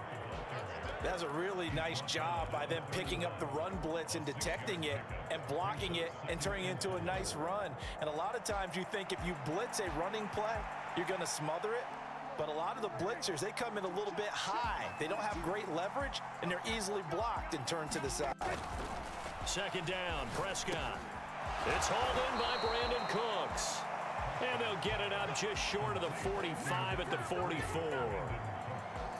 That's a really nice job by them picking up the run blitz and detecting it and blocking it and turning it into a nice run. And a lot of times you think if you blitz a running play, you're going to smother it. But a lot of the blitzers, they come in a little bit high. They don't have great leverage, and they're easily blocked and turned to the side. 2nd down, Prescott. It's hauled in by Brandon Cooks. And they'll get it up just short of the 45 at the 44.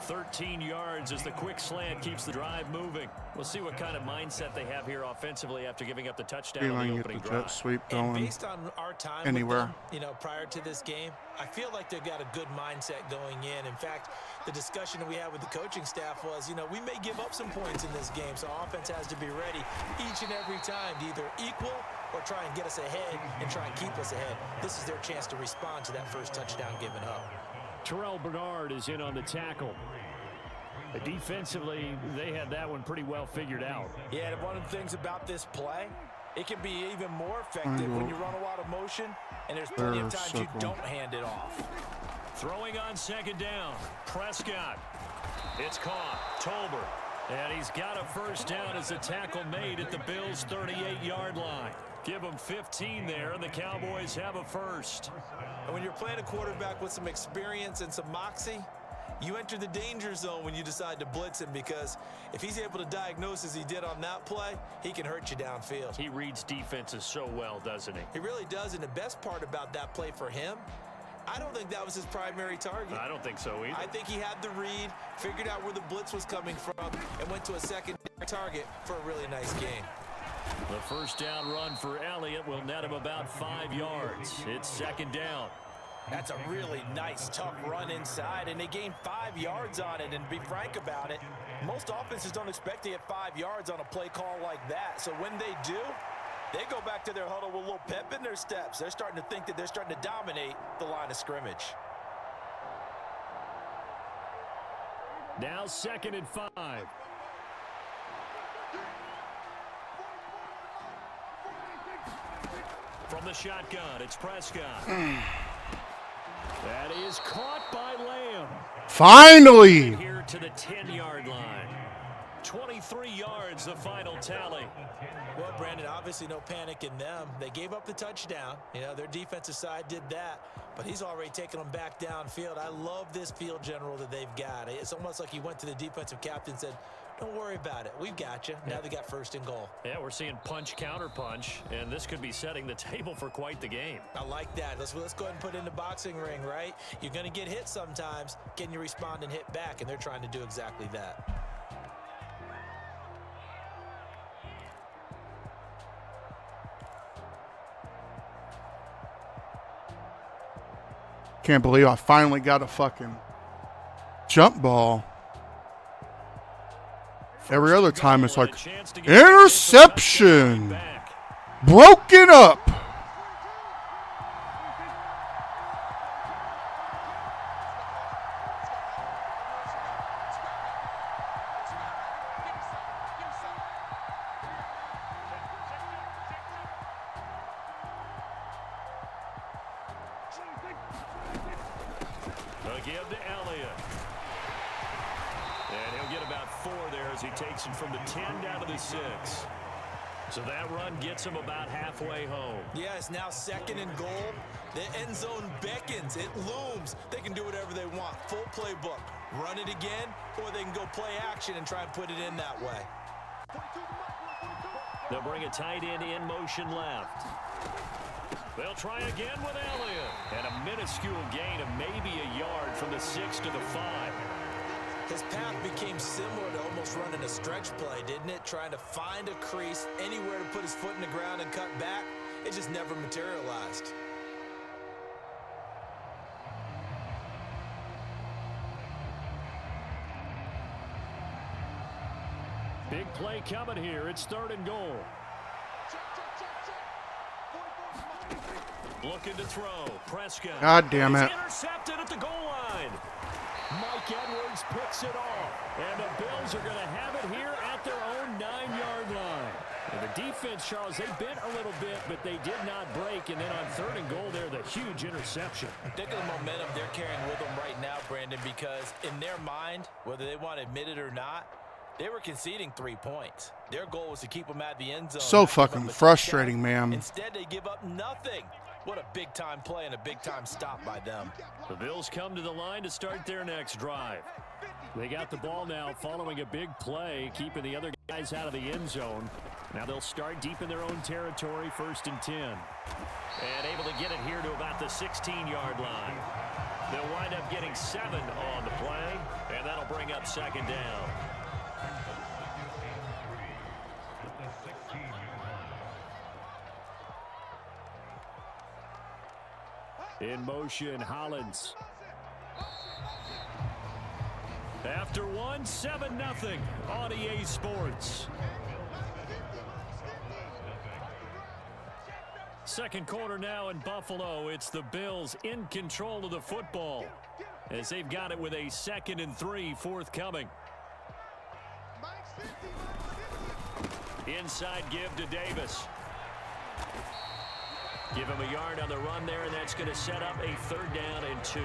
13 yards as the quick slant keeps the drive moving. We'll see what kind of mindset they have here offensively after giving up the touchdown on the opening get the drive. jet sweep And going based on our time anywhere. with them, prior to this game, I feel like they've got a good mindset going in. In fact, the discussion that we had with the coaching staff was, we may give up some points in this game, so offense has to be ready each and every time to either equal or try and get us ahead and try and keep us ahead. This is their chance to respond to that first touchdown given up. Terrell Bernard is in on the tackle. Defensively, they had that one pretty well figured out. Yeah, and one of the things about this play, it can be even more effective when you run a lot of motion, and there's plenty of times you don't hand it off. Throwing on 2nd down, Prescott. It's caught, Tolbert. And he's got a 1st down as a tackle made at the Bills' 38-yard line. Give them 15 there, and the Cowboys have a 1st. And when you're playing a quarterback with some experience and some moxie, you enter the danger zone when you decide to blitz him, because if he's able to diagnose as he did on that play, he can hurt you downfield. He reads defenses so well, doesn't he? He really does, and the best part about that play for him, I don't think that was his primary target. I don't think so either. I think he had the read, figured out where the blitz was coming from, and went to a secondary target for a really nice game. The 1st down run for Elliott will net him about 5 yards. It's 2nd down. That's a really nice, tough run inside, and they gained 5 yards on it. And to be frank about it, most offenses don't expect to get 5 yards on a play call like that. So when they do, they go back to their huddle with a little pep in their steps. They're starting to think that they're starting to dominate the line of scrimmage. Now 2nd and 5. From the shotgun, it's Prescott. That is caught by Lamb. Finally! Here to the 10-yard line. 23 yards, the final tally. Well, Brandon, obviously no panic in them. They gave up the touchdown. Their defensive side did that, but he's already taken them back downfield. I love this field general that they've got. It's almost like he went to the defensive captain and said, don't worry about it. We've got you. Now they got 1st and goal. Yeah, we're seeing punch, counter punch, and this could be setting the table for quite the game. I like that. Let's go ahead and put it in the boxing ring, right? You're going to get hit sometimes. Can you respond and hit back? And they're trying to do exactly that. Can't believe I finally got a fucking jump ball. Every other time it's like, A chance to get a touchdown interception, back. broken up. Again to Elliott. And he'll get about 4 there as he takes him from the 10 down to the 6. So that run gets him about halfway home. Yeah, it's now 2nd and goal. The end zone beckons. It looms. They can do whatever they want. Full playbook. Run it again, or they can go play action and try and put it in that way. They'll bring a tight end in motion left. They'll try again with Elliott. And a minuscule gain of maybe a yard from the 6 to the 5. His path became similar to almost running a stretch play, didn't it? Trying to find a crease, anywhere to put his foot in the ground and cut back. It just never materialized. Big play coming here. It's 3rd and goal. Looking to throw. Prescott. God damn it. He's intercepted at the goal line. Mike Edwards picks it off. And the Bills are going to have it here at their own 9-yard line. And the defense, Charles, they bent a little bit, but they did not break. And then on 3rd and goal there, the huge interception. Think of the momentum they're carrying with them right now, Brandon, because in their mind, whether they want to admit it or not, they were conceding 3 points. Their goal was to keep them at the end zone. So fucking frustrating, man. Instead, they give up nothing. What a big-time play and a big-time stop by them. The Bills come to the line to start their next drive. They got the ball now following a big play, keeping the other guys out of the end zone. Now they'll start deep in their own territory, 1st and 10. And able to get it here to about the 16-yard line. They'll wind up getting 7 on the play, and that'll bring up 2nd down. In motion, Hollins. After one, 7-0 on EA Sports. Second quarter now in Buffalo. It's the Bills in control of the football as they've got it with a 2nd and 3 forthcoming. Inside give to Davis. Give him a yard on the run there, and that's going to set up a 3rd down and 2.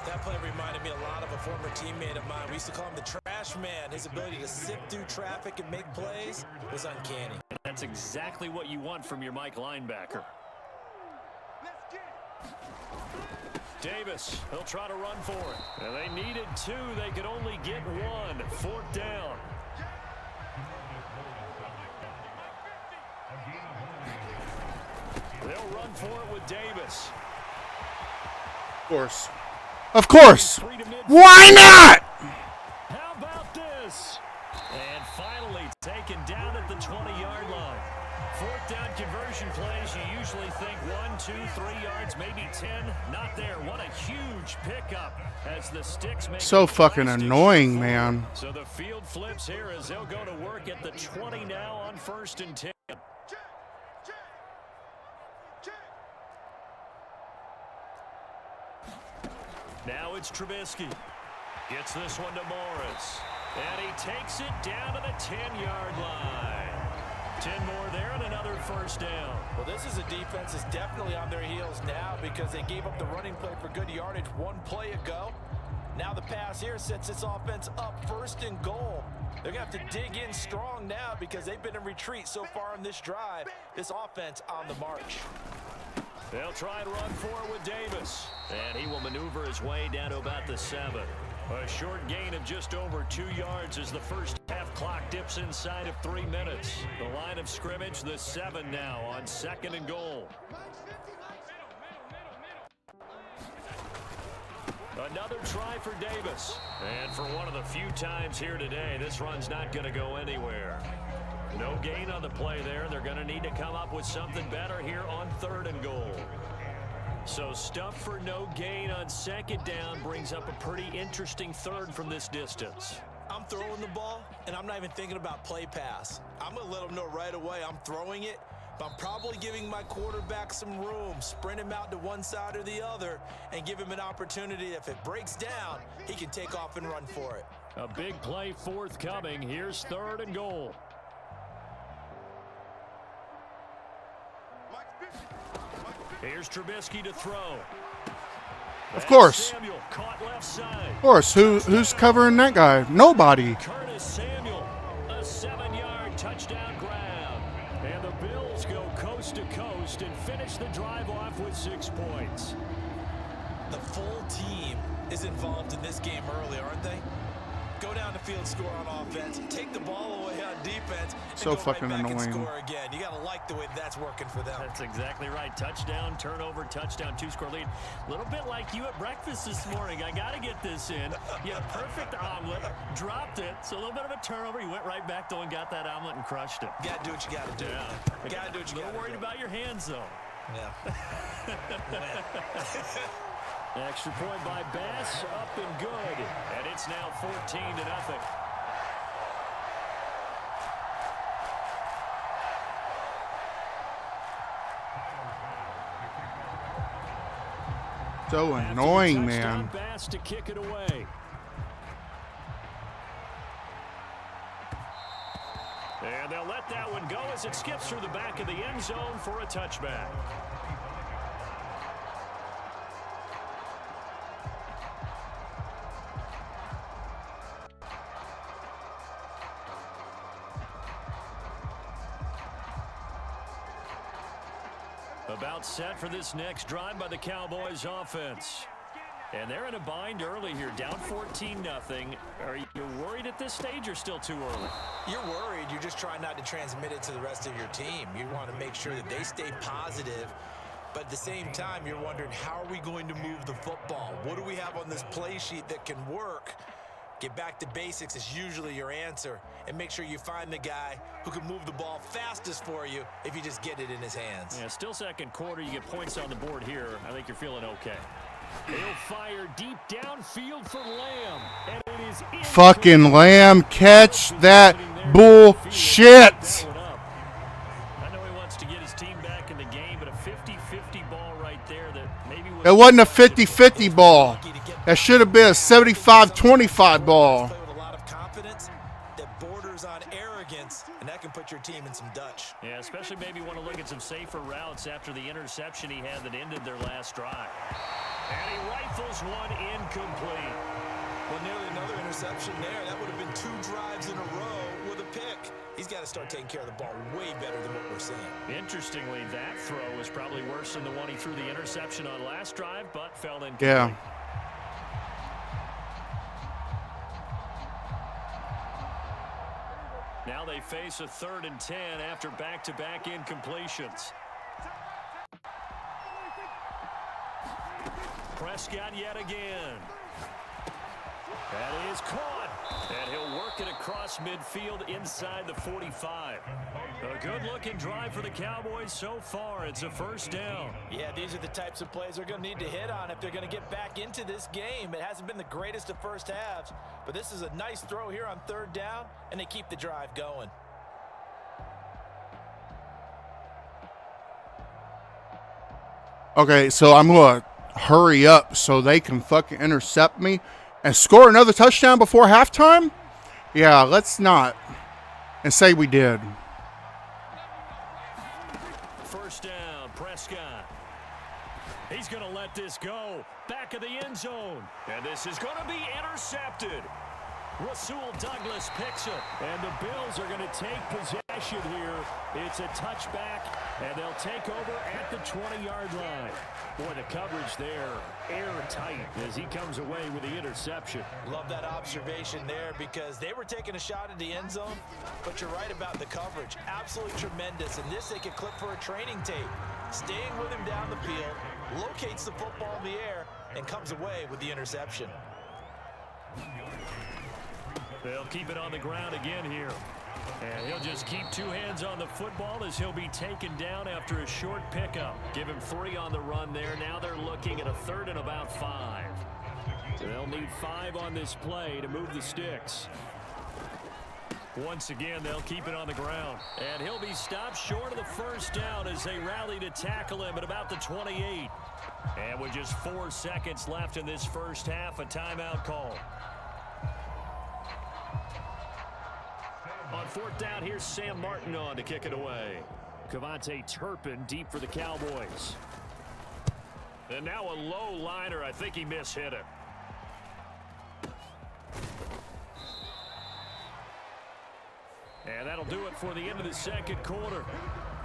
That play reminded me a lot of a former teammate of mine. We used to call him the trash man. His ability to sift through traffic and make plays was uncanny. That's exactly what you want from your Mike linebacker. Davis, he'll try to run for it. And they needed 2. They could only get 1. 4th down. They'll run for it with Davis. Of course. Of course. Why not? How about this? And finally taken down at the 20-yard line. 4th down conversion plays, you usually think 1, 2, 3 yards, maybe 10. Not there. What a huge pickup as the Sticks make So fucking annoying, man. So the field flips here as they'll go to work at the 20 now on 1st and 10. Now it's Trubisky. Gets this one to Morris. And he takes it down to the 10-yard line. 10 more there and another 1st down. Well, this is a defense that's definitely on their heels now because they gave up the running play for good yardage 1 play ago. Now the pass here sets this offense up 1st and goal. They're going to have to dig in strong now because they've been in retreat so far on this drive. This offense on the march. They'll try and run for it with Davis. And he will maneuver his way down to about the 7. A short gain of just over 2 yards as the first half clock dips inside of 3 minutes. The line of scrimmage, the 7 now on 2nd and goal. Another try for Davis. And for one of the few times here today, this run's not going to go anywhere. No gain on the play there. They're going to need to come up with something better here on 3rd and goal. So stuff for no gain on 2nd down brings up a pretty interesting 3rd from this distance. I'm throwing the ball, and I'm not even thinking about play pass. I'm going to let them know right away I'm throwing it, but I'm probably giving my quarterback some room, sprint him out to one side or the other, and give him an opportunity. If it breaks down, he can take off and run for it. A big play forthcoming. Here's 3rd and goal. Here's Trubisky to throw. Of course. Samuel caught left side. Of course. Who's covering that guy? Nobody. Curtis Samuel, a 7-yard touchdown grab. And the Bills go coast to coast and finish the drive off with 6 points. The full team is involved in this game early, aren't they? Go down the field, score on offense, take the ball away on defense, and So go fucking right back annoying. and score again. You got to like the way that's working for them. That's exactly right. Touchdown, turnover, touchdown, 2-score lead. A little bit like you at breakfast this morning. I got to get this in. You had a perfect omelet, dropped it, so a little bit of a turnover. You went right back though and got that omelet and crushed it. You got to do what you got to do. Yeah. Got to do what you got to do. A little worried about your hands though. Yeah. Extra point by Bass, up and good. And it's now 14-0. So annoying, man. Bass to kick it away. And they'll let that one go as it skips through the back of the end zone for a touchback. About set for this next drive by the Cowboys offense. And they're in a bind early here, down 14-0. Are you worried at this stage or still too early? You're worried. You're just trying not to transmit it to the rest of your team. You want to make sure that they stay positive. But at the same time, you're wondering, how are we going to move the football? What do we have on this play sheet that can work? Get back to basics is usually your answer. And make sure you find the guy who can move the ball fastest for you if you just get it in his hands. Yeah, still second quarter. You get points on the board here. I think you're feeling okay. He'll fire deep downfield for Lamb. And it is in. Fucking Lamb, catch that bullshit. I know he wants to get his team back in the game, but a 50-50 ball right there that maybe was. It wasn't a 50-50 ball. That should have been a 75-25 ball. Play with a lot of confidence that borders on arrogance, and that can put your team in some Dutch. Yeah, especially maybe want to look at some safer routes after the interception he had that ended their last drive. And he rifles one incomplete. Well, nearly another interception there. That would have been 2 drives in a row with a pick. He's got to start taking care of the ball way better than what we're seeing. Interestingly, that throw is probably worse than the one he threw the interception on last drive, but fell incomplete. Yeah. Now they face a 3rd and 10 after back-to-back incompletions. Prescott yet again. That is caught. And he'll work it across midfield inside the 45. A good-looking drive for the Cowboys so far. It's a 1st down. Yeah, these are the types of plays they're going to need to hit on if they're going to get back into this game. It hasn't been the greatest of first halves, but this is a nice throw here on 3rd down, and they keep the drive going. Okay, so I'm going to hurry up so they can fucking intercept me and score another touchdown before halftime? Yeah, let's not. And say we did. 1st down, Prescott. He's going to let this go. Back of the end zone. And this is going to be intercepted. Rasul Douglas picks it. And the Bills are going to take possession here. It's a touchback, and they'll take over at the 20-yard line. Boy, the coverage there, airtight as he comes away with the interception. Love that observation there because they were taking a shot at the end zone, but you're right about the coverage. Absolutely tremendous. And this they could clip for a training tape. Staying with him down the field, locates the football in the air, and comes away with the interception. They'll keep it on the ground again here. And he'll just keep 2 hands on the football as he'll be taken down after a short pickup. Give him 3 on the run there. Now they're looking at a 3rd and about 5. So they'll need 5 on this play to move the sticks. Once again, they'll keep it on the ground. And he'll be stopped short of the first down as they rally to tackle him at about the 28. And with just 4 seconds left in this first half, a timeout call. On 4th down, here's Sam Martin on to kick it away. Kevontae Turpin deep for the Cowboys. And now a low liner. I think he mishit it. And that'll do it for the end of the second quarter.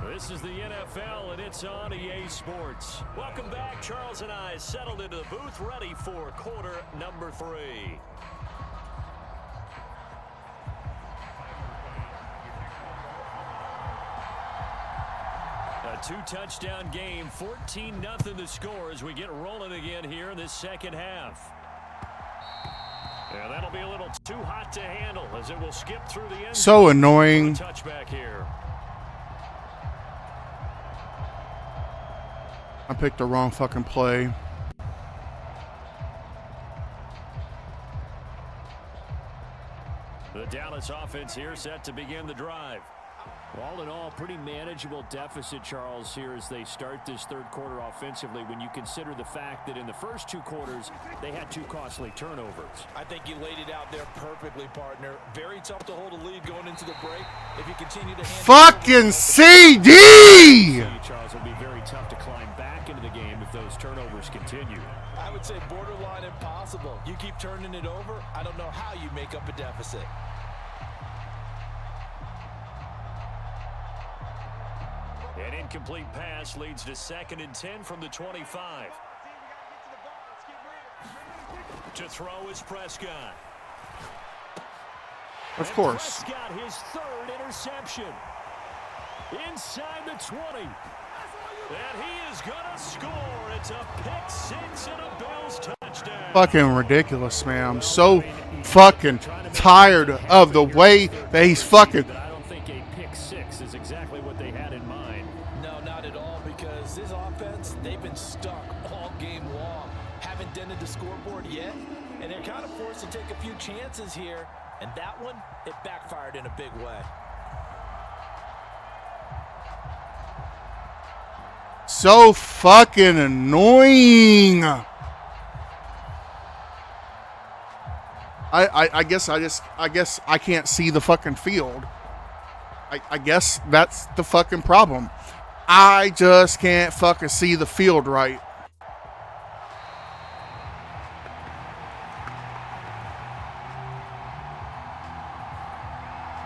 This is the NFL, and it's on EA Sports. Welcome back. Charles and I settled into the booth, ready for quarter number 3. A 2-touchdown game, 14-0 the score as we get rolling again here in this second half. And that'll be a little too hot to handle as it will skip through the end. So annoying. Touchback here. I picked the wrong fucking play. The Dallas offense here set to begin the drive. All in all, pretty manageable deficit, Charles, here as they start this third quarter offensively when you consider the fact that in the first 2 quarters, they had 2 costly turnovers. I think you laid it out there perfectly, partner. Very tough to hold a lead going into the break. If you continue to handle Fucking CD! Charles, it'll be very tough to climb back into the game if those turnovers continue. I would say borderline impossible. You keep turning it over, I don't know how you make up a deficit. An incomplete pass leads to 2nd and 10 from the 25. To throw is Prescott. Of course. Prescott, his 3rd interception. Inside the 20. And he is going to score. It's a pick 6 and a Bills touchdown. Fucking ridiculous, man. I'm so fucking tired of the way that he's fucking. I don't think a pick 6 is exactly what they had in mind. No, not at all, because his offense, they've been stuck all game long. Haven't dented the scoreboard yet, and they're kind of forced to take a few chances here, and that one, it backfired in a big way. So fucking annoying. I guess I can't see the fucking field. I guess that's the fucking problem. I just can't fucking see the field right.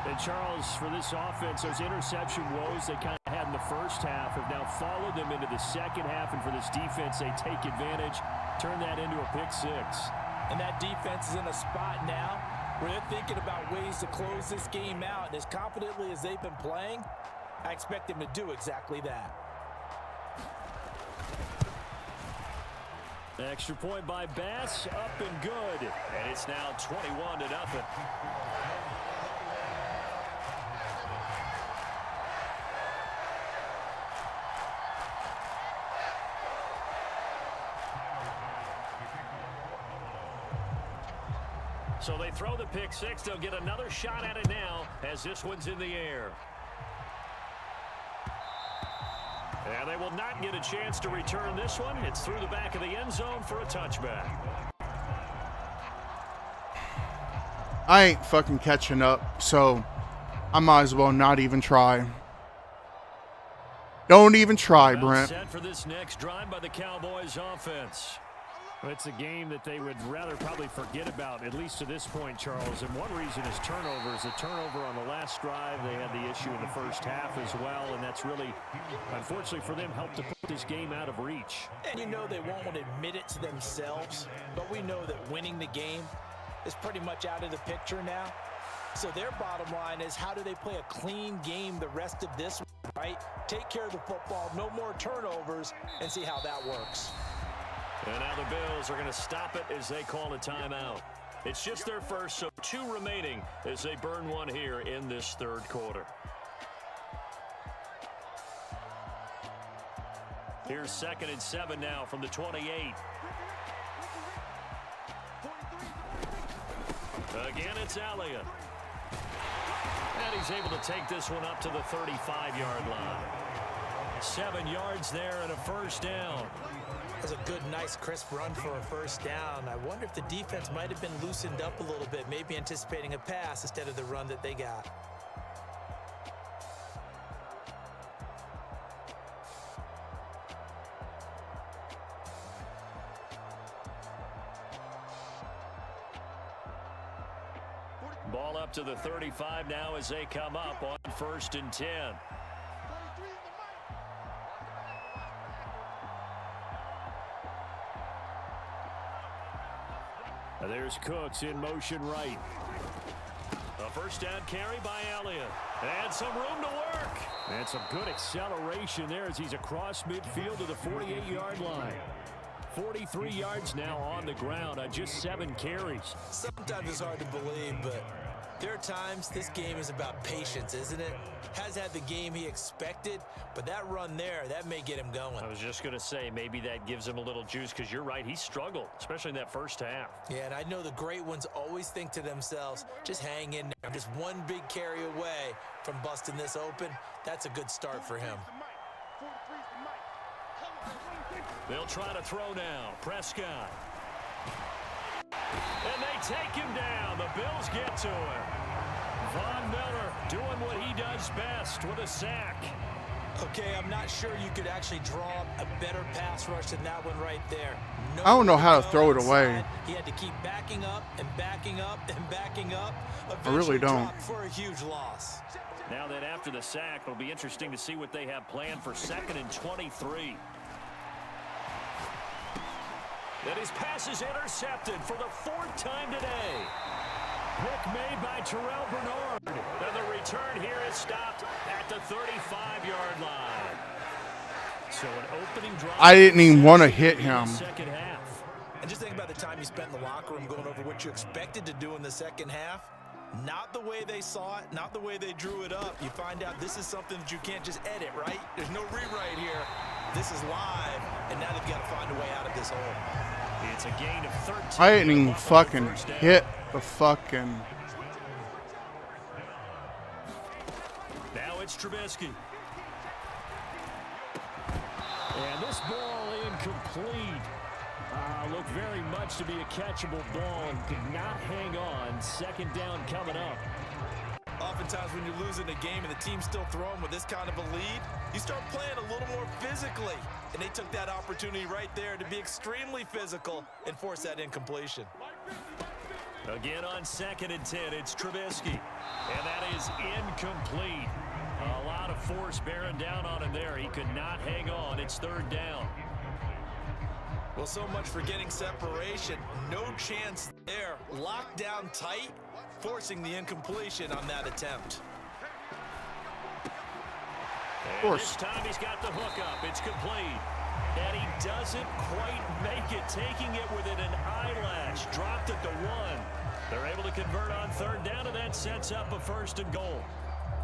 And Charles, for this offense, those interception woes they kind of had in the first half have now followed them into the second half, and for this defense, they take advantage, turn that into a pick 6. And that defense is in a spot now where they're thinking about ways to close this game out, and as confidently as they've been playing, I expect them to do exactly that. Extra point by Bass, up and good. And it's now 21-0. So they throw the pick 6. They'll get another shot at it now as this one's in the air. And they will not get a chance to return this one. It's through the back of the end zone for a touchback. I ain't fucking catching up, so I might as well not even try. Don't even try, Brent. Set for this next drive by the Cowboys offense. It's a game that they would rather probably forget about, at least to this point, Charles. And one reason is turnovers. The turnover on the last drive, they had the issue in the first half as well, and that's really, unfortunately for them, helped to put this game out of reach. And you know they won't admit it to themselves, but we know that winning the game is pretty much out of the picture now. So their bottom line is, how do they play a clean game the rest of this, right? Take care of the football, no more turnovers, and see how that works. And now the Bills are going to stop it as they call a timeout. It's just their first, so 2 remaining as they burn one here in this third quarter. Here's 2nd and 7 now from the 28. Again, it's Elliott. And he's able to take this one up to the 35-yard line. 7 yards there and a first down. That's a good, nice, crisp run for a first down. I wonder if the defense might have been loosened up a little bit, maybe anticipating a pass instead of the run that they got. Ball up to the 35 now as they come up on 1st and 10. There's Cooks in motion right. A first down carry by Elliott. And some room to work. And some good acceleration there as he's across midfield to the 48-yard line. 43 yards now on the ground on just 7 carries. Sometimes it's hard to believe, but there are times this game is about patience, isn't it? Has had the game he expected, but that run there, that may get him going. I was just going to say, maybe that gives him a little juice because you're right, he struggled, especially in that first half. Yeah, and I know the great ones always think to themselves, just hang in there. I'm just one big carry away from busting this open. That's a good start for him. They'll try to throw now. Prescott. And they take him down. The Bills get to him. Von Miller doing what he does best with a sack. Okay, I'm not sure you could actually draw a better pass rush than that one right there. I don't know how to throw it away. He had to keep backing up and backing up and backing up. I really don't. Dropped for a huge loss. Now that after the sack, it'll be interesting to see what they have planned for 2nd and 23. That his pass is intercepted for the 4th time today. Pick made by Terrell Bernard. And the return here is stopped at the 35-yard line. So an opening drive. I didn't even want to hit him. Second half. And just think about the time you spent in the locker room going over what you expected to do in the second half. Not the way they saw it, not the way they drew it up. You find out this is something that you can't just edit, right? There's no rewrite here. This is live, and now they've got to find a way out of this hole. It's a gain of 13. I didn't even fucking hit the fucking. Now it's Trubisky. And this ball incomplete. Looked very much to be a catchable ball and could not hang on. 2nd down coming up. Oftentimes when you're losing a game and the team's still throwing with this kind of a lead, you start playing a little more physically. And they took that opportunity right there to be extremely physical and force that incompletion. Again on 2nd and 10, it's Trubisky. And that is incomplete. A lot of force bearing down on him there. He could not hang on. It's 3rd down. Well, so much for getting separation. No chance there. Locked down tight, forcing the incompletion on that attempt. And this time he's got the hook up. It's complete. And he doesn't quite make it, taking it within an eyelash. Dropped at the 1. They're able to convert on 3rd down, and that sets up a 1st and goal.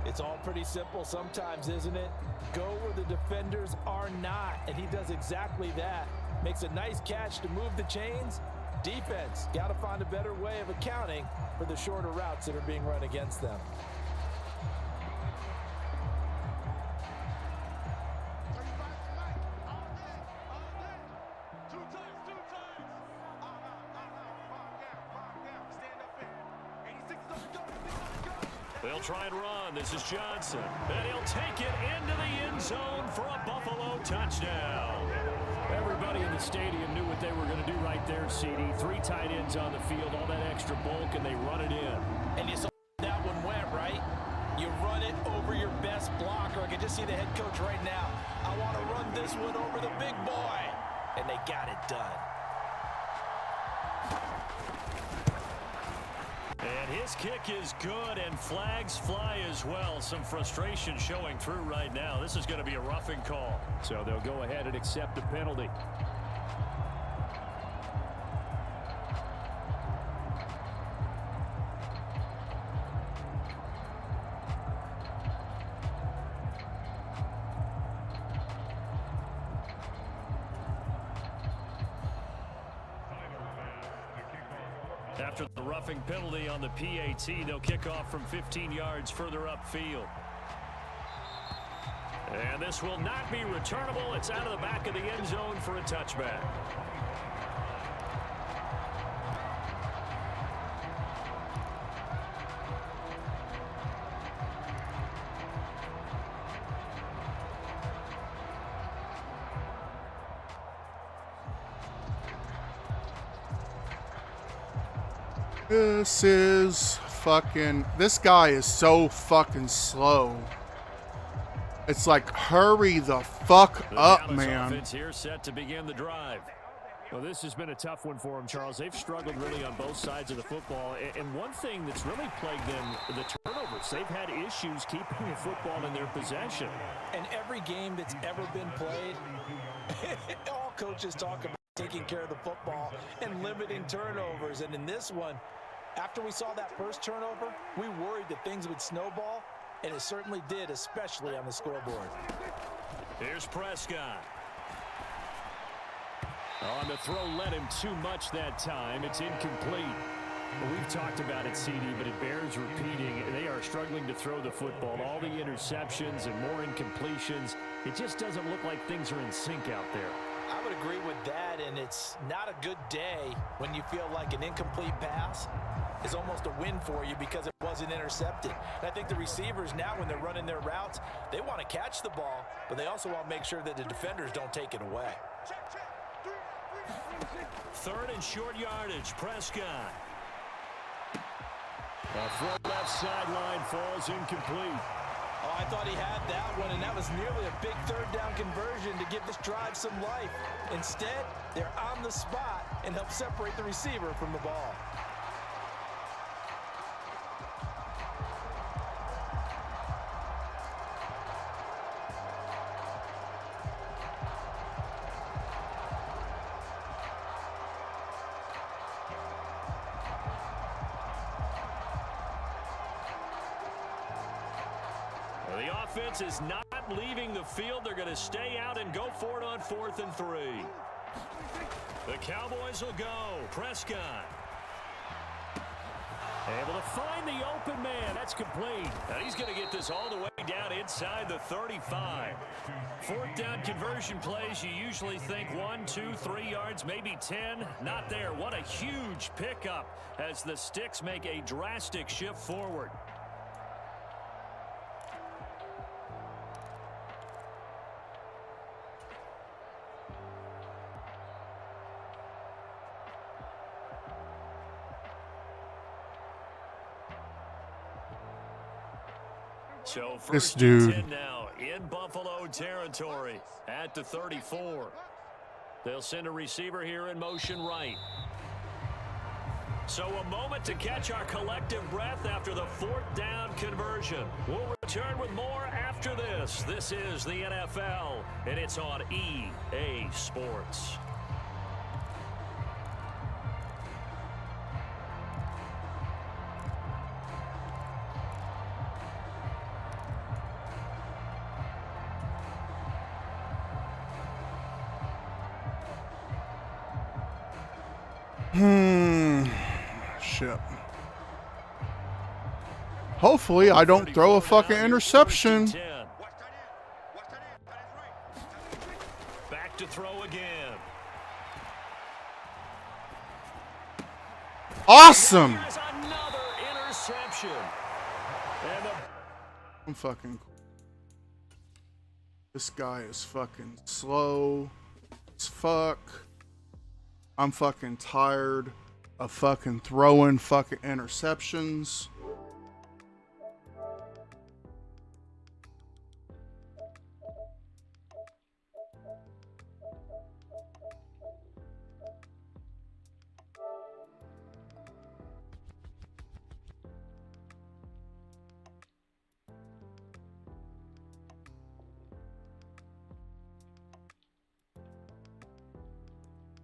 It's all pretty simple sometimes, isn't it? Go where the defenders are not, and he does exactly that. Makes a nice catch to move the chains. Defense got to find a better way of accounting for the shorter routes that are being run against them. They'll try and run. This is Johnson. And he'll take it into the end zone for a Buffalo touchdown. Everybody in the stadium knew what they were going to do right there, CD. 3 tight ends on the field, all that extra bulk, and they run it in. And you saw that one went, right? You run it over your best blocker. I can just see the head coach right now. I want to run this one over the big boy. And they got it done. And his kick is good, and flags fly as well. Some frustration showing through right now. This is going to be a roughing call. So they'll go ahead and accept the penalty. After the roughing penalty on the PAT, they'll kick off from 15 yards further upfield. And this will not be returnable. It's out of the back of the end zone for a touchback. This guy is so fucking slow. It's like, hurry the fuck up, man. Offense here set to begin the drive. Well, this has been a tough one for them, Charles. They've struggled really on both sides of the football. And one thing that's really plagued them, the turnovers. They've had issues keeping the football in their possession. And every game that's ever been played, all coaches talk about taking care of the football and limiting turnovers. And in this one, after we saw that first turnover, we worried that things would snowball, and it certainly did, especially on the scoreboard. Here's Prescott. On the throw, led him too much that time. It's incomplete. Well, we've talked about it, CD, but it bears repeating. They are struggling to throw the football. All the interceptions and more incompletions. It just doesn't look like things are in sync out there. I would agree with that, and it's not a good day when you feel like an incomplete pass is almost a win for you because it wasn't intercepted. And I think the receivers now, when they're running their routes, they want to catch the ball, but they also want to make sure that the defenders don't take it away. Third and short yardage, Prescott. A throw left sideline falls incomplete. Oh, I thought he had that one, and that was nearly a big third down conversion to give this drive some life. Instead, they're on the spot and help separate the receiver from the ball. The offense is not leaving the field. They're going to stay out and go for it on 4th and 3. The Cowboys will go. Prescott. Able to find the open man. That's complete. Now he's going to get this all the way down inside the 35. 4th down conversion plays, you usually think 1, 2, 3 yards, maybe 10. Not there. What a huge pickup as the Sticks make a drastic shift forward. So This first dude. and 10 now in Buffalo territory at the 34. They'll send a receiver here in motion right. So a moment to catch our collective breath after the 4th down conversion. We'll return with more after this. This is the NFL, and it's on EA Sports. Shit. Hopefully I don't throw a fucking interception. Back to throw again. Awesome. There's another interception. And I'm fucking. This guy is fucking slow as fuck. I'm fucking tired of fucking throwing fucking interceptions.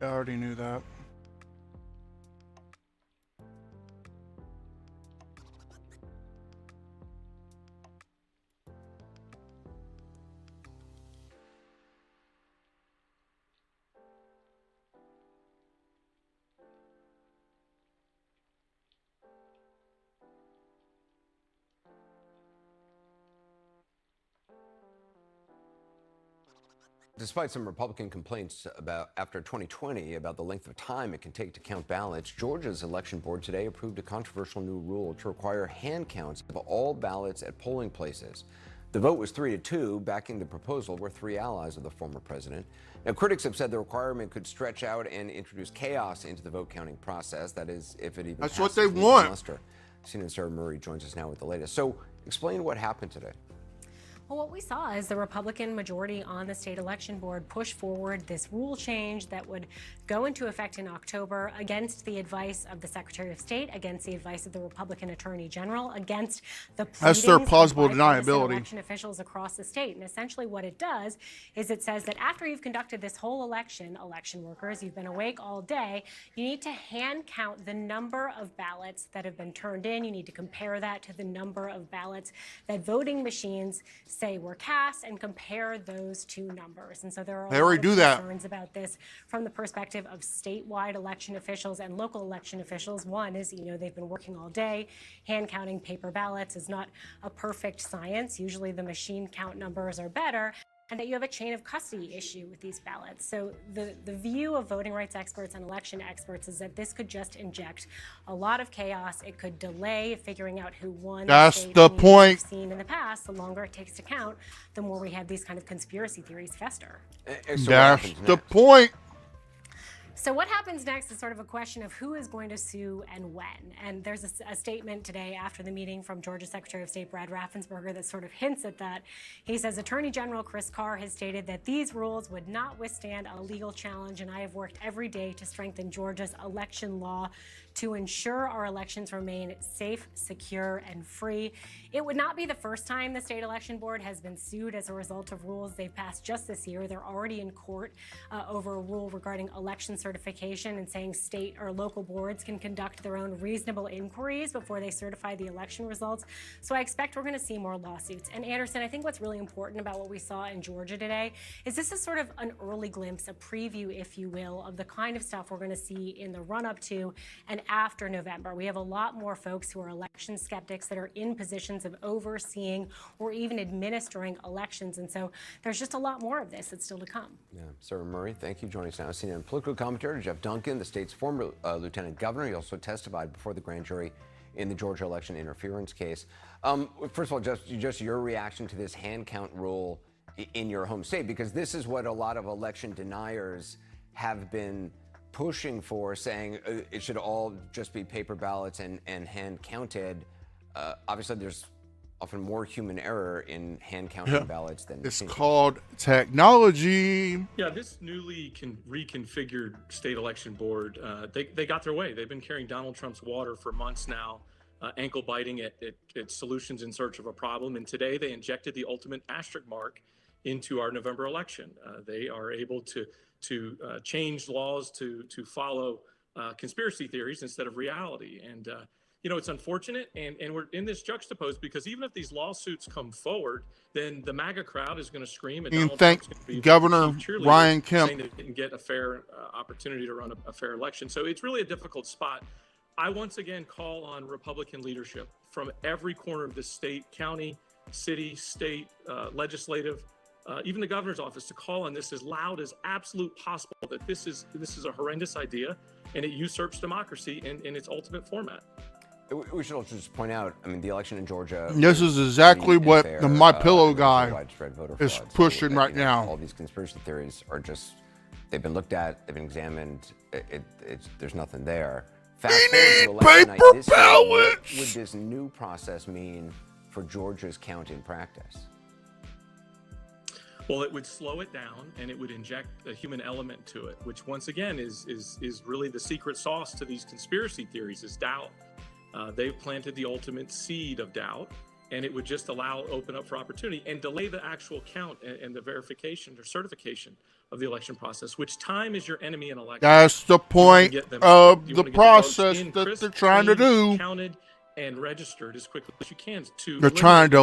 I already knew that. Despite some Republican complaints about after 2020 about the length of time it can take to count ballots, Georgia's election board today approved a controversial new rule to require hand counts of all ballots at polling places. The vote was 3-2. Backing the proposal were 3 allies of the former president. Now, critics have said the requirement could stretch out and introduce chaos into the vote counting process. That is, if it even That's passes what they legal want. muster. CNN Sarah Murray joins us now with the latest. So, explain what happened today. Well, what we saw is the Republican majority on the state election board push forward this rule change that would go into effect in October against the advice of the Secretary of State, against the advice of the Republican Attorney General, against the That's their pleadings plausible of bipartisan deniability. election officials across the state. And essentially what it does is it says that after you've conducted this whole election workers, you've been awake all day, you need to hand count the number of ballots that have been turned in. You need to compare that to the number of ballots that voting machines say were cast and compare those two numbers. And so there are They already do that. concerns about this from the perspective of statewide election officials and local election officials. One is, they've been working all day. Hand counting paper ballots is not a perfect science. Usually the machine count numbers are better. And that you have a chain of custody issue with these ballots. So the view of voting rights experts and election experts is that this could just inject a lot of chaos. It could delay figuring out who won. That's state. the And point. We've seen in the past, the longer it takes to count, the more we have these kind of conspiracy theories fester. That's the point. So what happens next is sort of a question of who is going to sue and when. And there's a statement today after the meeting from Georgia Secretary of State Brad Raffensperger that sort of hints at that. He says Attorney General Chris Carr has stated that these rules would not withstand a legal challenge, and I have worked every day to strengthen Georgia's election law to ensure our elections remain safe, secure, and free. It would not be the first time the state election board has been sued as a result of rules they've passed just this year. They're already in court over a rule regarding election certification and saying state or local boards can conduct their own reasonable inquiries before they certify the election results. So I expect we're going to see more lawsuits. And Anderson, I think what's really important about what we saw in Georgia today is this is sort of an early glimpse, a preview, if you will, of the kind of stuff we're going to see in the run-up to and after November. We have a lot more folks who are election skeptics that are in positions of overseeing or even administering elections. And so there's just a lot more of this that's still to come. Yeah, Sarah Murray, thank you. Joining us now, CNN political commentator Jeff Duncan, the state's former lieutenant governor. He also testified before the grand jury in the Georgia election interference case. First of all, just your reaction to this hand count rule in your home state, because this is what a lot of election deniers have been pushing for, saying it should all just be paper ballots and hand counted. Obviously, there's often more human error in hand counting ballots than it's called technology. Yeah, this newly reconfigured state election board, they got their way. They've been carrying Donald Trump's water for months now, ankle biting at solutions in search of a problem. And today they injected the ultimate asterisk mark into our November election. They are able to change laws to follow conspiracy theories instead of reality. And, it's unfortunate. And we're in this juxtaposed because even if these lawsuits come forward, then the MAGA crowd is going to scream. And thank Governor Ryan Kemp. Saying that they can get a fair opportunity to run a fair election. So it's really a difficult spot. I once again call on Republican leadership from every corner of the state, county, city, state, legislative, even the governor's office, to call on this as loud as absolute possible, that this is a horrendous idea and it usurps democracy in its ultimate format. We should also just point out, the election in Georgia. This is exactly what the My Pillow guy is pushing right now. All these conspiracy theories are just, they've been looked at, they've been examined. There's nothing there. Fast forward to election night this year, what would this new process mean for Georgia's counting practice? Well, it would slow it down and it would inject a human element to it, which once again is really the secret sauce to these conspiracy theories, is doubt. They've planted the ultimate seed of doubt, and it would just open up for opportunity and delay the actual count and the verification or certification of the election process, which time is your enemy in election. That's the point of the process that they're trying to do. Counted and registered as quickly as you can. They're trying to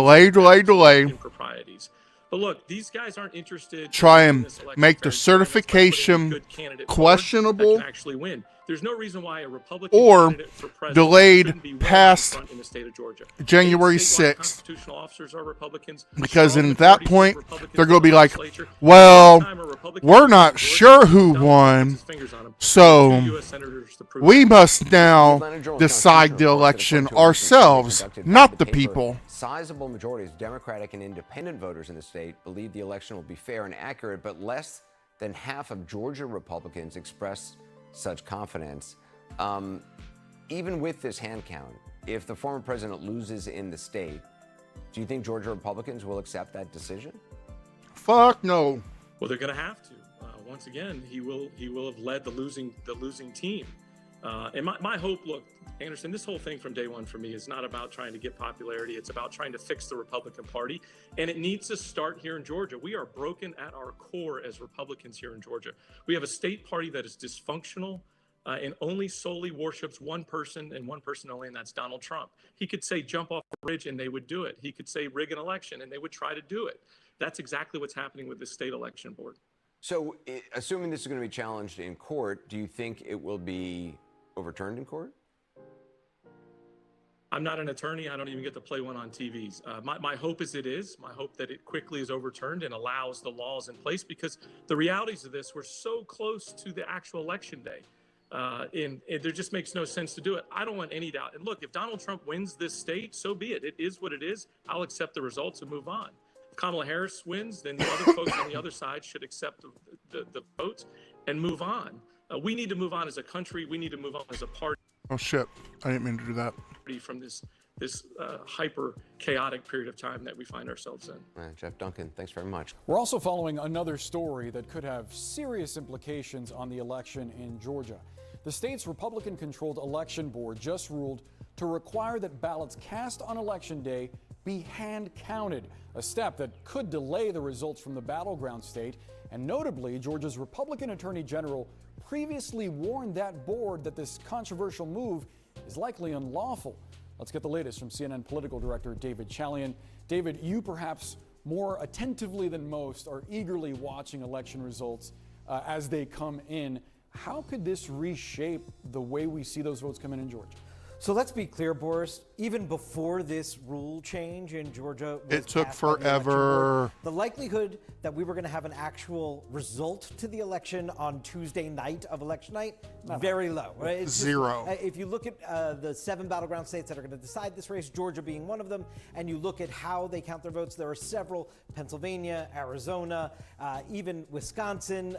delay. Improprieties. But look, these guys aren't interested. Try and make the certification questionable. Can actually win. There's no reason why a Republican or candidate for president delayed shouldn't be past in the state of Georgia. January Statewide 6th. Constitutional officers are Republicans. Because Strong in that majorities of point, Republicans they're going to be in the like, legislature. well, Anytime a Republican we're wins not in Georgia, sure who Donald Trump won, puts his fingers on him. so Two U.S. senators to prove we it. must now Atlanta Journal decide the Constitution reports election that according to a recent survey ourselves, conducted by not the paper, people. Sizable majorities of Democratic and independent voters in the state believe the election will be fair and accurate, but less than half of Georgia Republicans expressed such confidence. Even with this hand count, if the former president loses in the state, do you think Georgia Republicans will accept that decision? Fuck no. Well, they're going to have to. Once again, he will have led the losing team. And my hope, look, Anderson, this whole thing from day one for me is not about trying to get popularity. It's about trying to fix the Republican Party. And it needs to start here in Georgia. We are broken at our core as Republicans here in Georgia. We have a state party that is dysfunctional and only solely worships one person and one person only, and that's Donald Trump. He could say jump off a bridge and they would do it. He could say rig an election and they would try to do it. That's exactly what's happening with the state election board. So, assuming this is going to be challenged in court, do you think it will be overturned in court? I'm not an attorney. I don't even get to play one on TVs. My hope is it is. My hope that it quickly is overturned and allows the laws in place, because the realities of this, we're so close to the actual election day. And there just makes no sense to do it. I don't want any doubt. And look, if Donald Trump wins this state, so be it. It is what it is. I'll accept the results and move on. If Kamala Harris wins, then the other folks on the other side should accept the votes and move on. We need to move on as a country. We need to move on as a party. Oh shit! I didn't mean to do that. From this hyper chaotic period of time that we find ourselves in. Jeff Duncan, thanks very much. We're also following another story that could have serious implications on the election in Georgia. The state's Republican-controlled election board just ruled to require that ballots cast on Election Day be hand-counted, a step that could delay the results from the battleground state. And notably, Georgia's Republican Attorney General previously warned that board that this controversial move is likely unlawful. Let's get the latest from CNN political director David Chalian. David, you perhaps more attentively than most are eagerly watching election results as they come in. How could this reshape the way we see those votes come in Georgia? So let's be clear, Boris, even before this rule change in Georgia was It took passed by the election forever. board, the likelihood that we were going to have an actual result to the election on Tuesday night of election night, very low. Right? It's just, Zero. if you look at the 7 battleground states that are going to decide this race, Georgia being one of them, and you look at how they count their votes, there are several, Pennsylvania, Arizona, even Wisconsin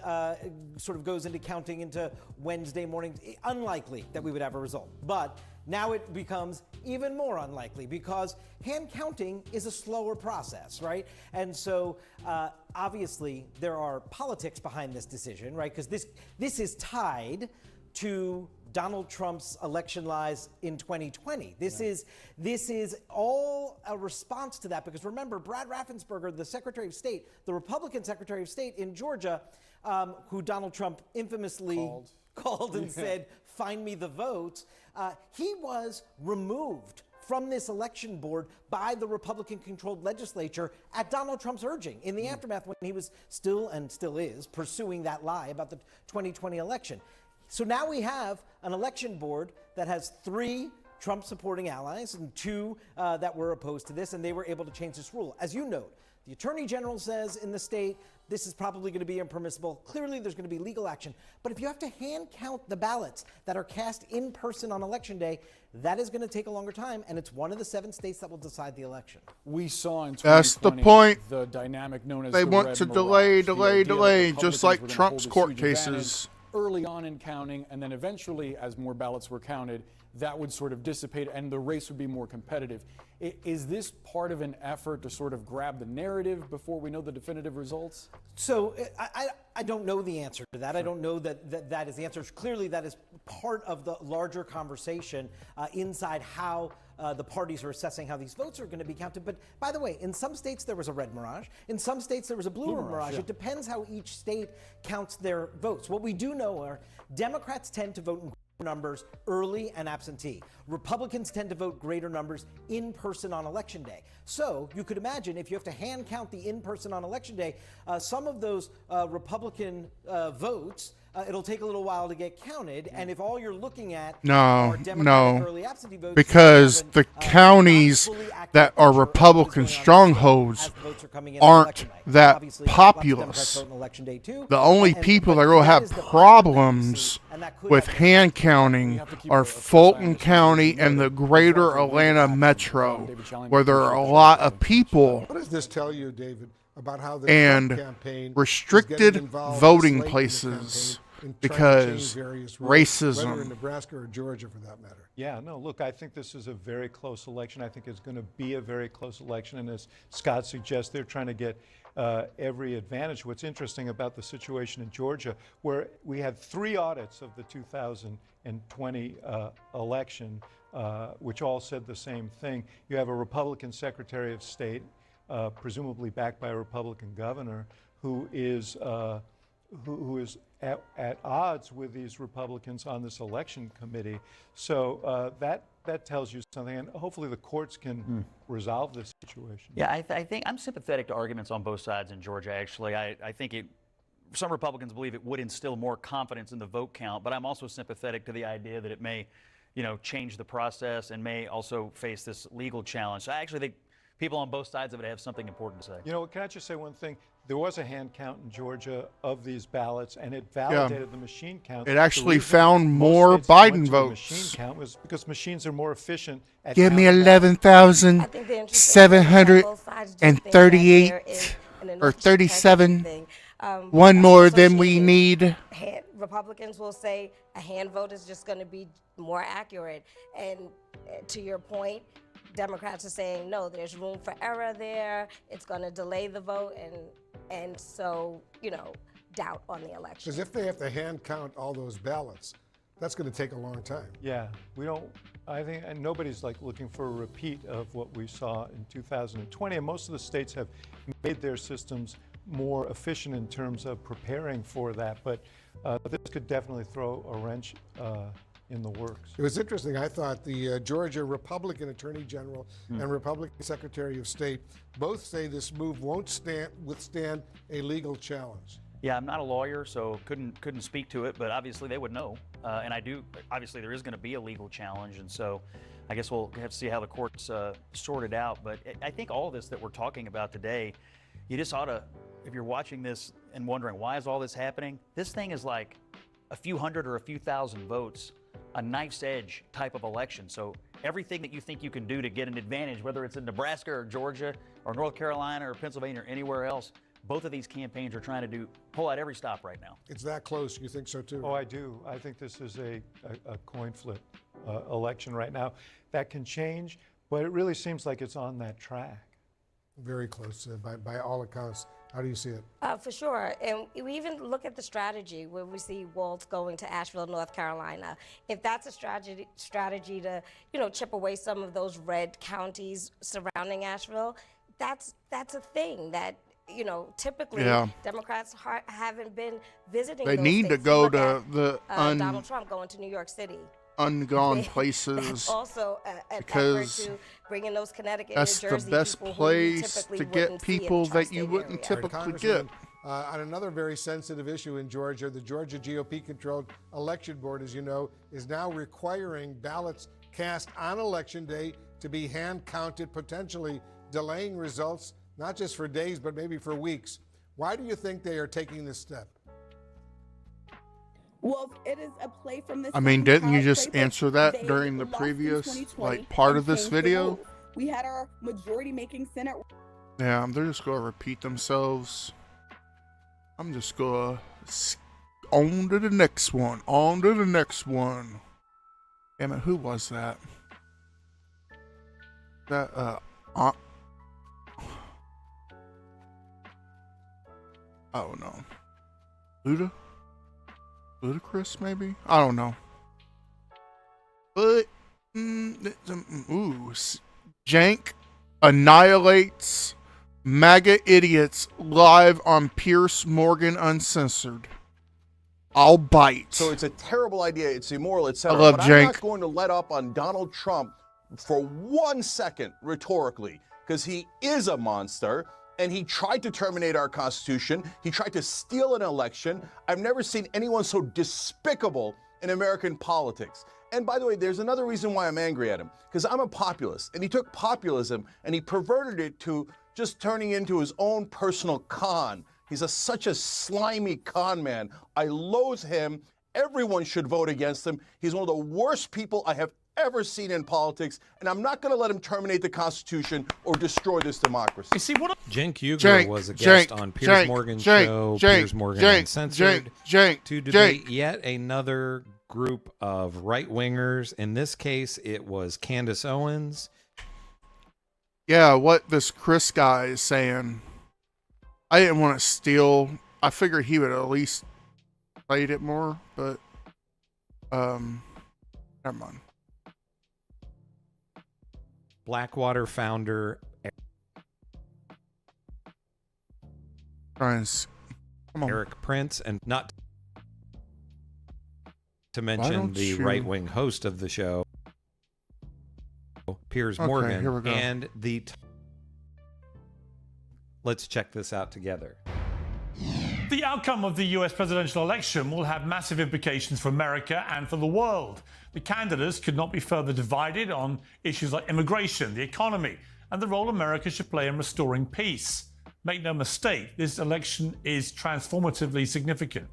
sort of goes into counting into Wednesday morning. Unlikely that we would have a result. But now it becomes even more unlikely because hand counting is a slower process, right? And so obviously there are politics behind this decision, right? Because this is tied to Donald Trump's election lies in 2020. This is all a response to that, because remember, Brad Raffensperger, the Secretary of State, the Republican Secretary of State in Georgia, who Donald Trump infamously called and said, "Find me the votes." He was removed from this election board by the Republican-controlled legislature at Donald Trump's urging in the aftermath, when he was still is pursuing that lie about the 2020 election. So now we have an election board that has 3 Trump-supporting allies and 2 that were opposed to this, and they were able to change this rule. As you note, the Attorney General says in the state this is probably going to be impermissible. Clearly, there's going to be legal action. But if you have to hand count the ballots that are cast in person on Election Day, that is going to take a longer time, and it's one of the 7 states that will decide the election. We saw in 2020 That's the point. The dynamic known as They the want Red to Mirage, delay, Republicans just like were gonna Trump's hold a court huge advantage cases. early on in counting, and then eventually, as more ballots were counted, that would sort of dissipate and the race would be more competitive. Is this part of an effort to sort of grab the narrative before we know the definitive results? So I don't know the answer to that. I don't know that is the answer. Clearly, that is part of the larger conversation inside how the parties are assessing how these votes are going to be counted. But by the way, in some states there was a red mirage. In some states there was a blue mirage. Yeah. It depends how each state counts their votes. What we do know are Democrats tend to vote in numbers early and absentee. Republicans tend to vote greater numbers in person on Election Day. So you could imagine if you have to hand count the in person on Election Day, some of those Republican votes it'll take a little while to get counted. And if all you're looking at No, are Democratic early absentee votes, because the counties that are Republican strongholds aren't that populous. The only people that will have problems with hand counting are Fulton County and the greater Atlanta metro, where there are a lot of people. What does this tell you, David, about how the and Trump campaign restricted is getting involved voting this late in the places campaign in trying to because change various rules, whether in racism. Nebraska or Georgia, for that matter? Yeah, no, look, I think this is a very close election. I think it's going to be a very close election. And as Scott suggests, they're trying to get every advantage. What's interesting about the situation in Georgia, where we had 3 audits of the 2020 election, which all said the same thing. You have a Republican Secretary of State, presumably backed by a Republican governor, who is at odds with these Republicans on this election committee. So that tells you something, and hopefully the courts can resolve this situation. Yeah, I think I'm sympathetic to arguments on both sides in Georgia, actually. I think some Republicans believe it would instill more confidence in the vote count, but I'm also sympathetic to the idea that it may, change the process and may also face this legal challenge. So I actually think people on both sides of it have something important to say. Can I just say one thing? There was a hand count in Georgia of these ballots, and it validated the machine count. It actually found more Biden votes. Machine count was because machines are more efficient at Give me counting ballots. 11,738 or 37. One more than we need. Republicans will say a hand vote is just going to be more accurate. And to your point, Democrats are saying, no, there's room for error there. It's going to delay the vote and so, doubt on the election. Because if they have to hand count all those ballots, that's going to take a long time. Yeah, I think, and nobody's looking for a repeat of what we saw in 2020. And most of the states have made their systems more efficient in terms of preparing for that. But this could definitely throw a wrench in the works. It was interesting. I thought the Georgia Republican Attorney General and Republican Secretary of State both say this move won't withstand a legal challenge. Yeah, I'm not a lawyer, so couldn't speak to it, but obviously they would know. And I do. Obviously, there is going to be a legal challenge, and so I guess we'll have to see how the courts sort it out. But I think all this that we're talking about today, you just ought to, if you're watching this and wondering why is all this happening, this thing is like a few hundred or a few thousand votes, a knife's edge type of election. So everything that you think you can do to get an advantage, whether it's in Nebraska or Georgia or North Carolina or Pennsylvania or anywhere else, both of these campaigns are trying to pull out every stop right now. It's that close. You think so too? Oh, I do. I think this is a coin flip election right now. That can change, but it really seems like it's on that track. Very close by all accounts. How do you see it? For sure. And we even look at the strategy where we see Walz going to Asheville, North Carolina. If that's a strategy to, chip away some of those red counties surrounding Asheville, that's a thing that, typically Democrats haven't been visiting. They those need to states. go Look to at, Donald Trump going to New York City. Ungone places. That's also an because effort to bring in those Connecticut, that's New Jersey the best people place who you to typically get wouldn't see in people the that you tri-state wouldn't area. typically get. On another very sensitive issue in Georgia, the Georgia GOP-controlled election board, as you know, is now requiring ballots cast on election day to be hand counted, potentially delaying results, not just for days, but maybe for weeks. Why do you think they are taking this step? Well, it is a play from the I mean, didn't you just answer that during the previous part of this video? We had our majority making Senate. Yeah, they're just gonna repeat themselves. I'm just gonna on to the next one. On to the next one. Damn it, who was that? That I don't know. Ludacris, maybe? I don't know. But, Jank annihilates MAGA idiots live on Piers Morgan Uncensored. I'll bite. So it's a terrible idea. It's immoral, etc. I love but Jank. I'm not going to let up on Donald Trump for 1 second rhetorically, because he is a monster. and he tried to terminate our Constitution. He tried to steal an election. I've never seen anyone so despicable in American politics. And by the way, there's another reason why I'm angry at him, because I'm a populist, and he took populism and he perverted it to just turning into his own personal con. He's such a slimy con man. I loathe him. Everyone should vote against him. He's one of the worst people I have ever seen in politics, and I'm not going to let him terminate the Constitution or destroy this democracy. You see what? Cenk Uygur was a guest on Piers Morgan's show, Piers Morgan Uncensored, to debate yet another group of right-wingers. In this case, it was Candace Owens. Yeah, what this Chris guy is saying, I didn't want to steal. I figured he would at least played it more, but never mind. Blackwater founder Eric Prince, and not to mention the right-wing host of the show, Piers Morgan, here we go. and let's check this out together. The outcome of the US presidential election will have massive implications for America and for the world. The candidates could not be further divided on issues like immigration, the economy, and the role America should play in restoring peace. Make no mistake, this election is transformatively significant.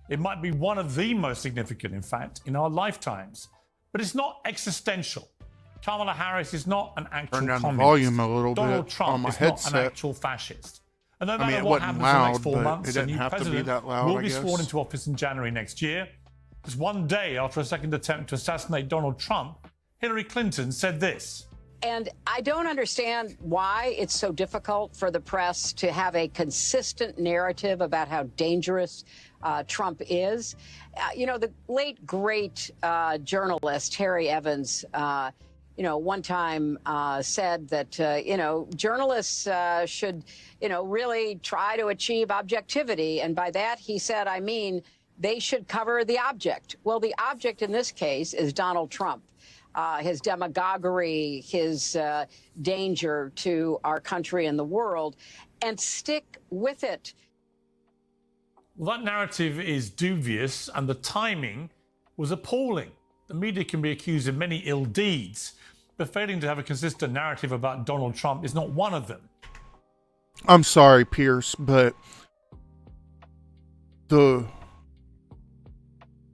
It might be one of the most significant, in fact, in our lifetimes. But it's not existential. Kamala Harris is not an actual Turn down communist. the volume a little Donald bit Trump on my is headset. not an actual fascist. And no matter it what wasn't happens in the next loud, 4 but months, it the didn't new have to be president that loud, will I be guess. sworn into office in January next year. Just one day after a second attempt to assassinate Donald Trump, Hillary Clinton said this. And I don't understand why it's so difficult for the press to have a consistent narrative about how dangerous Trump is. The late, great journalist Harry Evans, one time said that, journalists should, really try to achieve objectivity. And by that, he said, I mean, they should cover the object. Well, the object in this case is Donald Trump. His demagoguery, his danger to our country and the world, and stick with it. Well, that narrative is dubious, and the timing was appalling. The media can be accused of many ill deeds, but failing to have a consistent narrative about Donald Trump is not one of them. I'm sorry, Pierce, but the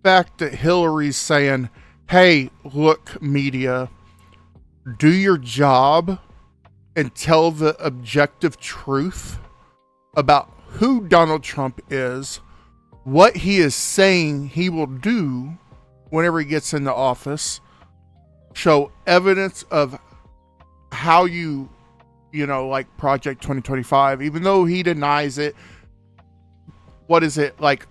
fact that Hillary's saying, hey, look, media, do your job and tell the objective truth about who Donald Trump is, what he is saying he will do whenever he gets into office, show evidence of how you like Project 2025, even though he denies it. What is it, like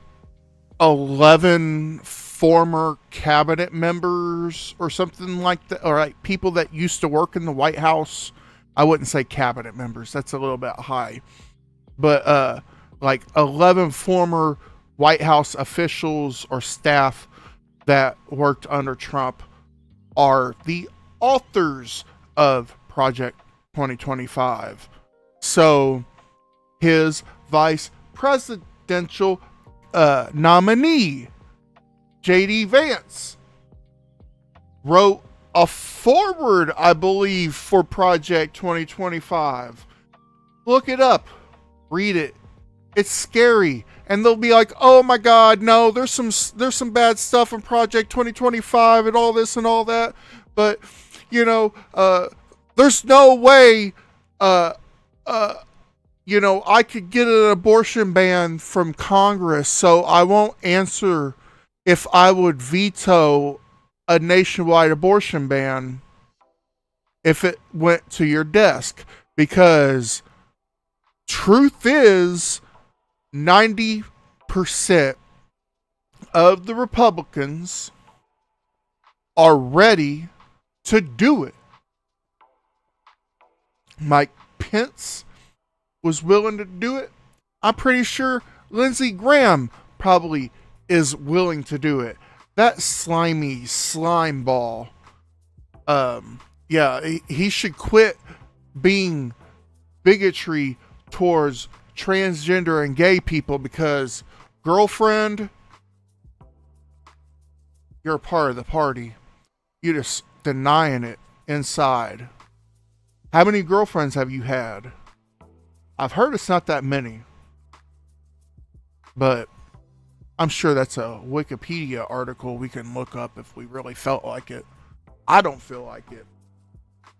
11 former cabinet members or something like that, or like people that used to work in the White House? I wouldn't say cabinet members, that's a little bit high, but like 11 former White House officials or staff that worked under Trump are the authors of Project 2025. So his vice presidential nominee, J.D. Vance, wrote a foreword, I believe, for Project 2025. Look it up. Read it. It's scary. And they'll be like, oh my God, no, there's some bad stuff in Project 2025 and all this and all that. But, there's no way, I could get an abortion ban from Congress, so I won't answer if I would veto a nationwide abortion ban if it went to your desk. Because truth is, 90% of the Republicans are ready to do it. Mike Pence was willing to do it. I'm pretty sure Lindsey Graham probably is willing to do it. That slimy slime ball. He should quit being bigotry towards transgender and gay people because, girlfriend, you're a part of the party. You're just denying it inside. How many girlfriends have you had? I've heard it's not that many. But I'm sure that's a Wikipedia article we can look up if we really felt like it. I don't feel like it.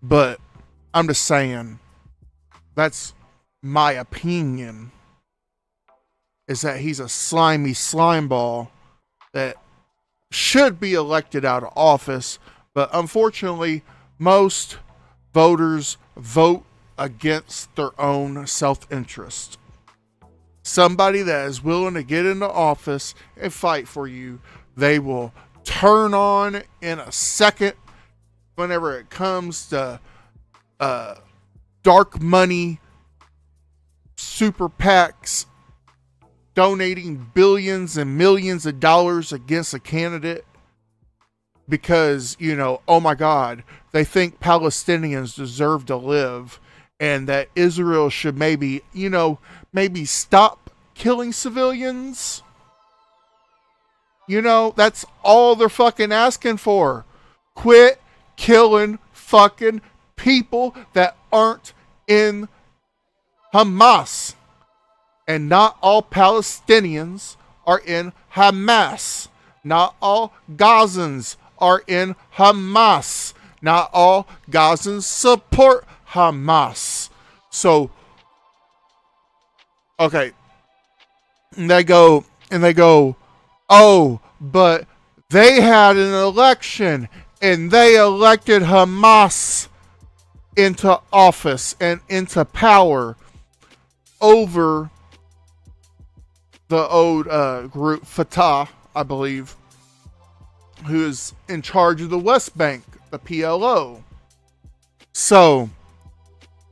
But I'm just saying, that's my opinion, is that he's a slimy slime ball that should be elected out of office. But unfortunately, most voters vote against their own self-interest. Somebody that is willing to get into office and fight for you, they will turn on in a second whenever it comes to dark money, super PACs donating billions and millions of dollars against a candidate because, you know, oh my God, they think Palestinians deserve to live and that Israel should maybe stop killing civilians. You know, that's all they're fucking asking for. Quit killing fucking people that aren't in Hamas. And not all Palestinians are in Hamas. Not all Gazans are in Hamas. Not all Gazans support Hamas. So, okay. And they go, oh, but they had an election and they elected Hamas into office and into power over the old group Fatah, I believe, who is in charge of the West Bank, the PLO. So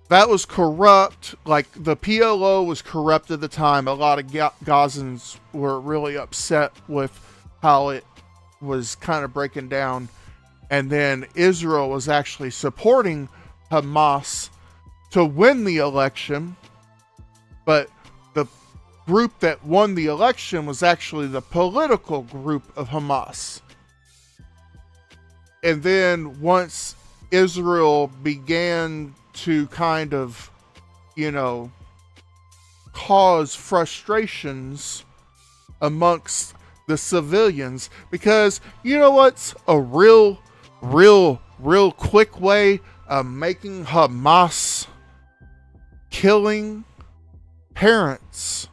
that was corrupt. Like, the PLO was corrupt at the time. A lot of Gazans were really upset with how it was kind of breaking down. And then Israel was actually supporting Hamas to win the election. But the group that won the election was actually the political group of Hamas. And then once Israel began to kind of, cause frustrations amongst the civilians, because you know what's a real quick way of making Hamas killing parents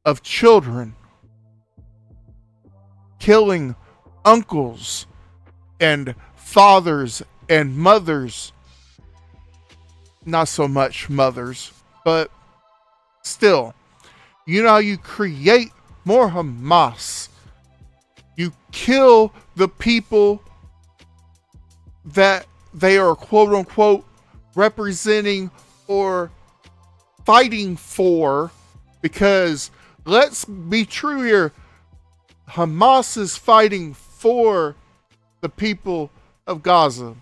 of children, killing uncles and fathers and mothers, not so much mothers, but still, you know how you create more Hamas? You kill the people that they are quote unquote representing or fighting for, because let's be true here, Hamas is fighting for the people of Gaza,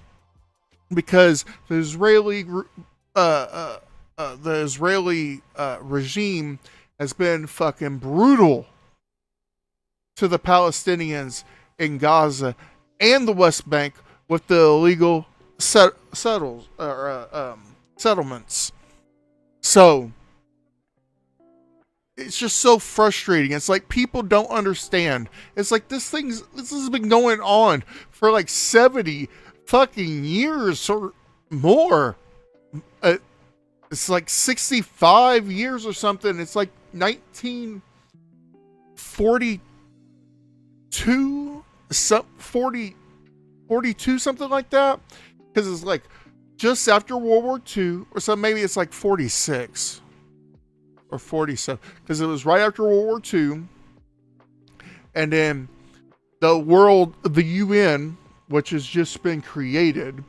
because the Israeli regime has been fucking brutal to the Palestinians in Gaza and the West Bank with the illegal settlements. So it's just so frustrating. It's like people don't understand. It's like this has been going on for like 70 fucking years or more. It's like 65 years or something. It's like 1942, 42, something like that. Because it's like just after World War II, or something. Maybe it's like 46 or 47, because it was right after World War II. And then the UN, which has just been created,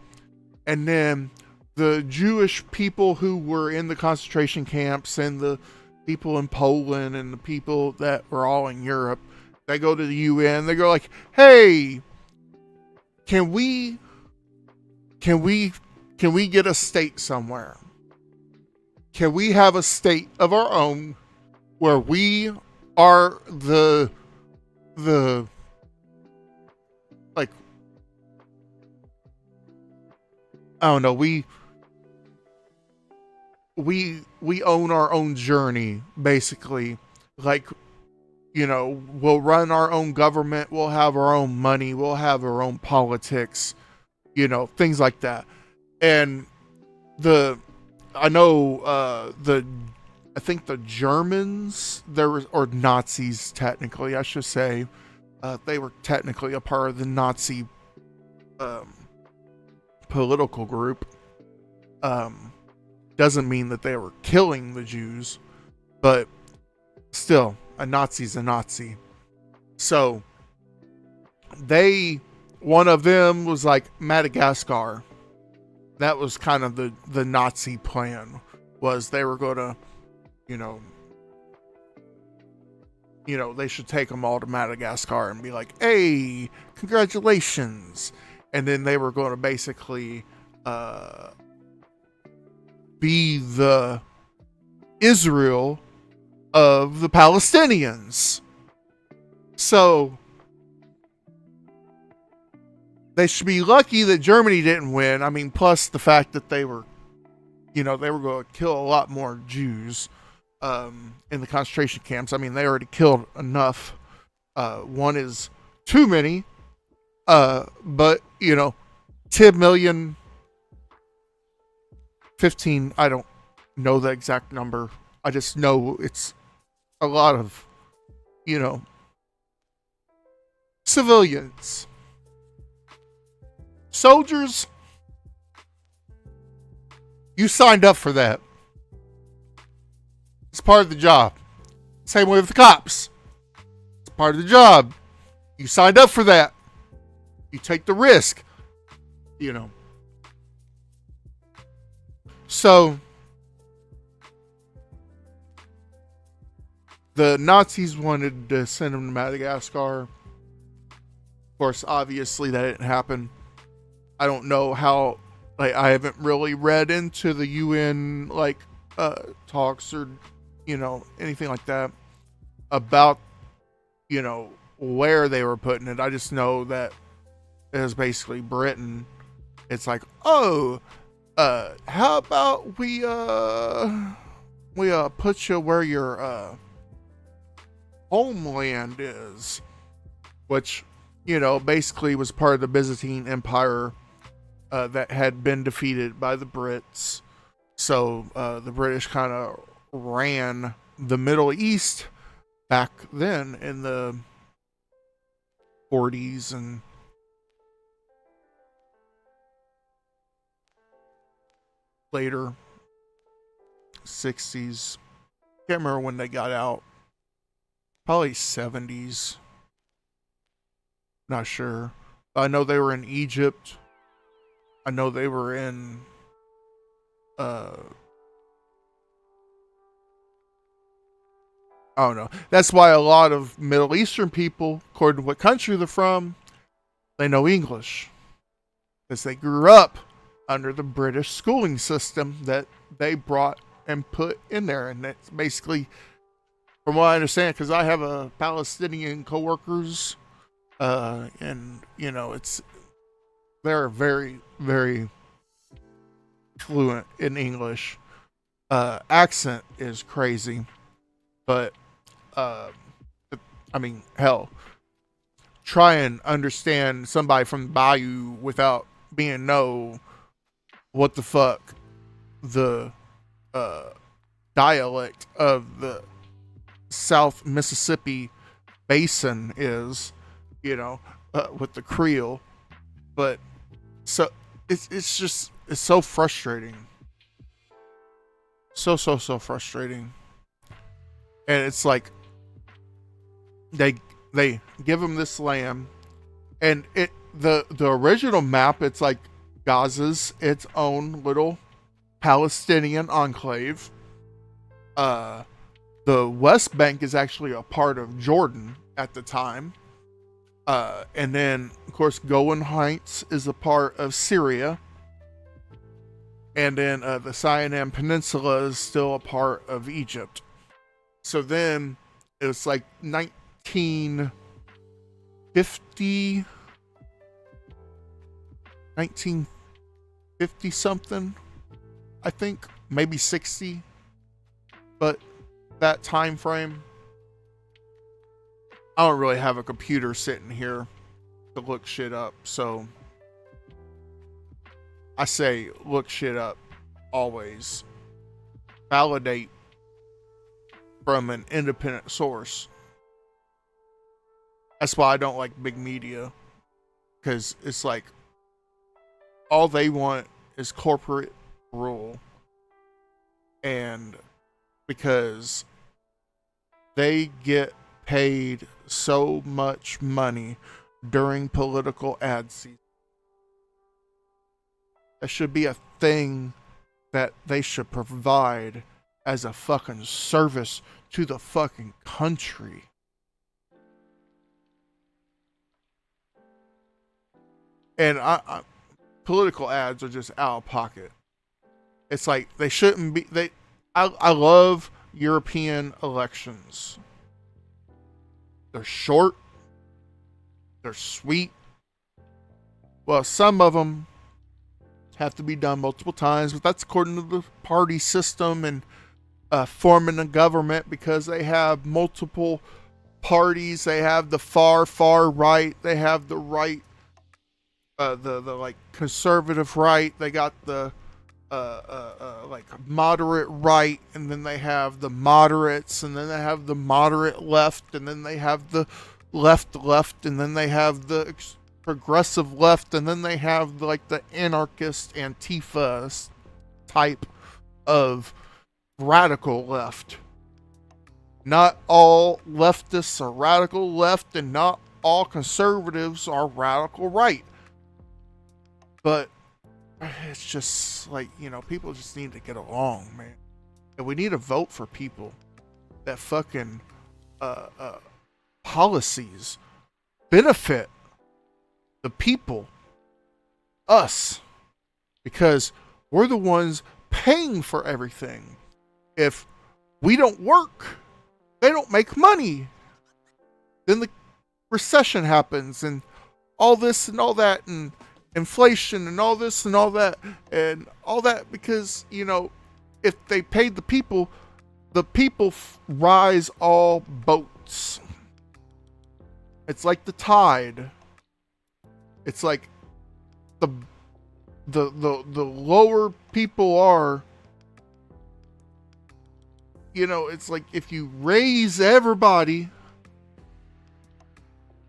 and then the Jewish people who were in the concentration camps, and the people in Poland, and the people that were all in Europe, they go to the UN. They go like, "Hey, can we get a state somewhere? can we have a state of our own where we are the like, I don't know, we own our own journey, basically. Like, you know, we'll run our own government, we'll have our own money, we'll have our own politics, you know, things like that. And I think the Germans, or Nazis, technically, I should say, they were technically a part of the Nazi political group. Doesn't mean that they were killing the Jews, but still, a Nazi's a Nazi. So one of them was like Madagascar. That was kind of the Nazi plan, was they were going to, you know, they should take them all to Madagascar and be like, hey, congratulations. And then they were going to basically be the Israel of the Palestinians. So they should be lucky that Germany didn't win. I mean, plus the fact that they were going to kill a lot more Jews in the concentration camps. I mean, they already killed enough. One is too many. But, 10 million, 15, I don't know the exact number. I just know it's a lot of, civilians. Soldiers, you signed up for that. It's part of the job. Same way with the cops. It's part of the job. You signed up for that. You take the risk. So, the Nazis wanted to send them to Madagascar. Of course, obviously that didn't happen. I don't know how, I haven't really read into the UN, talks or, anything like that about, where they were putting it. I just know that it was basically Britain. It's like, how about we put you where your, homeland is, which, basically was part of the Byzantine Empire that had been defeated by the Brits. So the British kind of ran the Middle East back then in the 40s and later 60s. Can't remember when they got out. Probably 70s. Not sure. I know they were in Egypt. I know they were in I don't know. That's why a lot of Middle Eastern people, according to what country they're from, they know English. Because they grew up under the British schooling system that they brought and put in there. And that's basically, from what I understand, because I have a Palestinian coworkers, and they're very, very fluent in English. Accent is crazy, but hell, try and understand somebody from the Bayou without being what the fuck the dialect of the South Mississippi Basin is, with the Creole. But so it's so frustrating. So frustrating. And it's like they give them this land, and the original map, it's like Gaza's its own little Palestinian enclave. The West Bank is actually a part of Jordan at the time. And then, of course, Golan Heights is a part of Syria. And then the Sinai Peninsula is still a part of Egypt. So then it was like 1950 something, I think, maybe 60, but that time frame. I don't really have a computer sitting here to look shit up, so I say look shit up always. Validate from an independent source. That's why I don't like big media, because it's like all they want is corporate rule, and because they get paid so much money during political ad season, that should be a thing that they should provide as a fucking service to the fucking country. And political ads are just out of pocket. It's like they shouldn't be. I love European elections. They're short. They're sweet. Well, some of them have to be done multiple times, but that's according to the party system and forming a government, because they have multiple parties. They have the far right. They have the right, the like conservative right. They got the like moderate right, and then they have the moderates, and then they have the moderate left, and then they have the left, and then they have the progressive left, and then they have like the anarchist Antifa type of radical left. Not all leftists are radical left, and not all conservatives are radical right. But it's just like, you know, people just need to get along, man. And we need to vote for people that fucking policies benefit the people, us, because we're the ones paying for everything. If we don't work, they don't make money. Then the recession happens, and all this and all that, and inflation and all this and all that, because, you know, if they paid the people rise all boats. It's like the tide. It's like the lower people are, you know, it's like if you raise everybody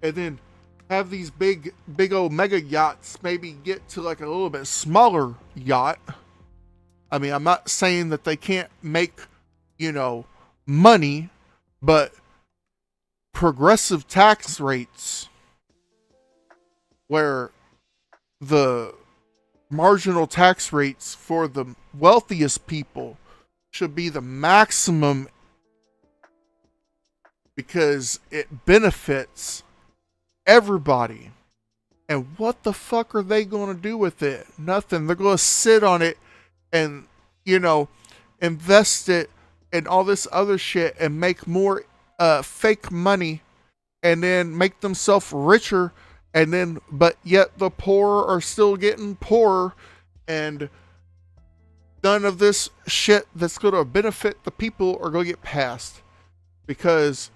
and then have these big old mega yachts maybe get to like a little bit smaller yacht. I mean, I'm not saying that they can't make, you know, money, but progressive tax rates where the marginal tax rates for the wealthiest people should be the maximum, because it benefits everybody. And what the fuck are they going to do with it? Nothing. They're going to sit on it and, you know, invest it in all this other shit and make more fake money, and then make themselves richer, and then, but yet the poor are still getting poorer, and none of this shit that's going to benefit the people are going to get passed, because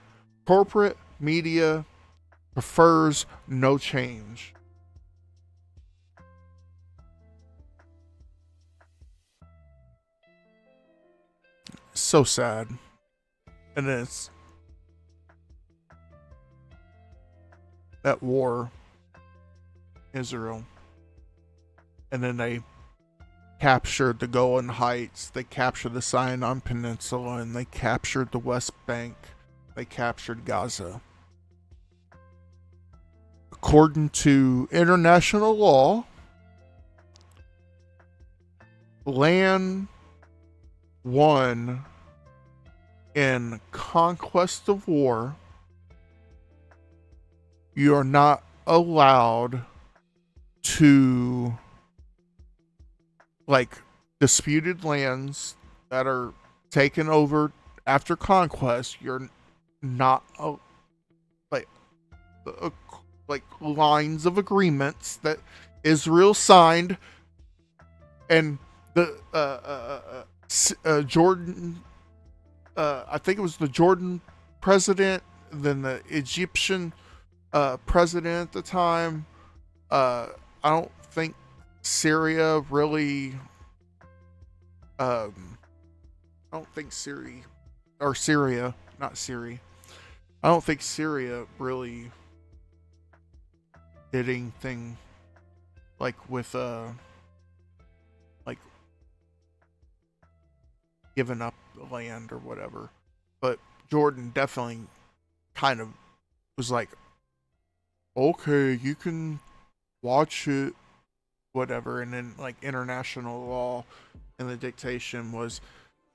corporate media prefers no change. So sad. And then it's that war, Israel, and then they captured the Golan Heights, they captured the Sinai Peninsula, and they captured the West Bank, they captured Gaza. According to international law, land won in conquest of war, you are not allowed to like disputed lands that are taken over after conquest, you're not like lines of agreements that Israel signed, and the Jordan, I think it was the Jordan president, then the Egyptian president at the time. I don't think Syria really. I don't think Syria, not Syria. I don't think Syria really did anything like with like giving up the land or whatever. But Jordan definitely kind of was like, okay, you can watch it, whatever. And then like international law and the dictation was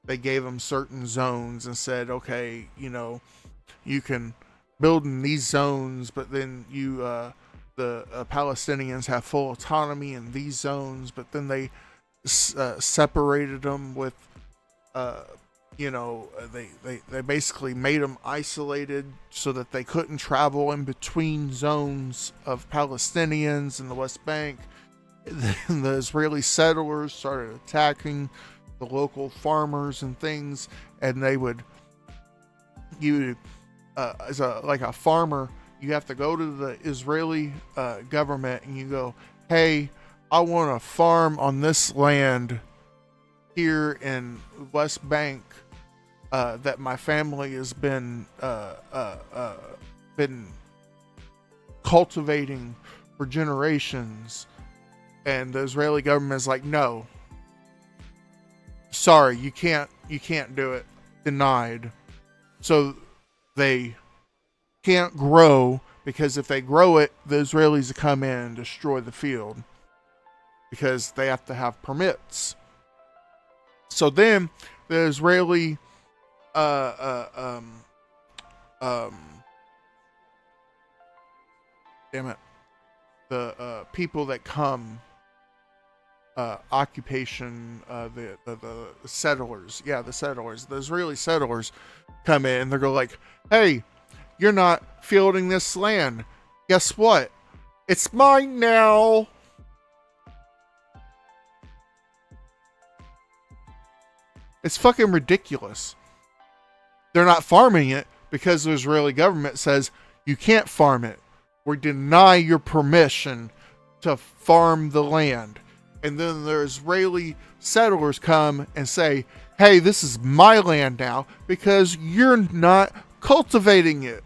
they gave them certain zones and said, okay, you know, you can build in these zones, but then you the Palestinians have full autonomy in these zones, but then they separated them with you know, they basically made them isolated so that they couldn't travel in between zones of Palestinians in the West Bank. Then the Israeli settlers started attacking the local farmers and things, and they would, as a farmer, you have to go to the Israeli government and you go, hey, I want to farm on this land here in West Bank that my family has been cultivating for generations. And the Israeli government is like, no, sorry, you can't do it. Denied. So they can't grow, because if they grow it, the Israelis will come in and destroy the field because they have to have permits. So then the Israeli the people that come occupation, the settlers, the Israeli settlers come in and they go like, hey, you're not fielding this land. Guess what? It's mine now. It's fucking ridiculous. They're not farming it because the Israeli government says you can't farm it. We deny your permission to farm the land. And then the Israeli settlers come and say, hey, this is my land now because you're not cultivating it.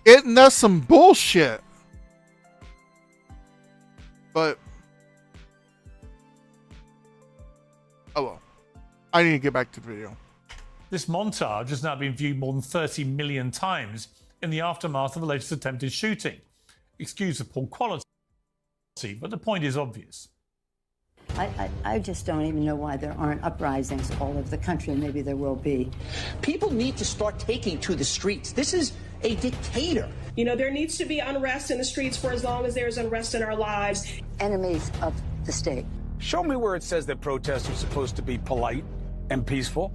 Isn't that some bullshit? But, oh well. I need to get back to the video. This montage has now been viewed more than 30 million times in the aftermath of the latest attempted shooting. Excuse the poor quality, but the point is obvious. I just don't even know why there aren't uprisings all over the country. Maybe there will be. People need to start taking to the streets. This is a dictator. You know, there needs to be unrest in the streets for as long as there's unrest in our lives. Enemies of the state. Show me where it says that protests are supposed to be polite and peaceful.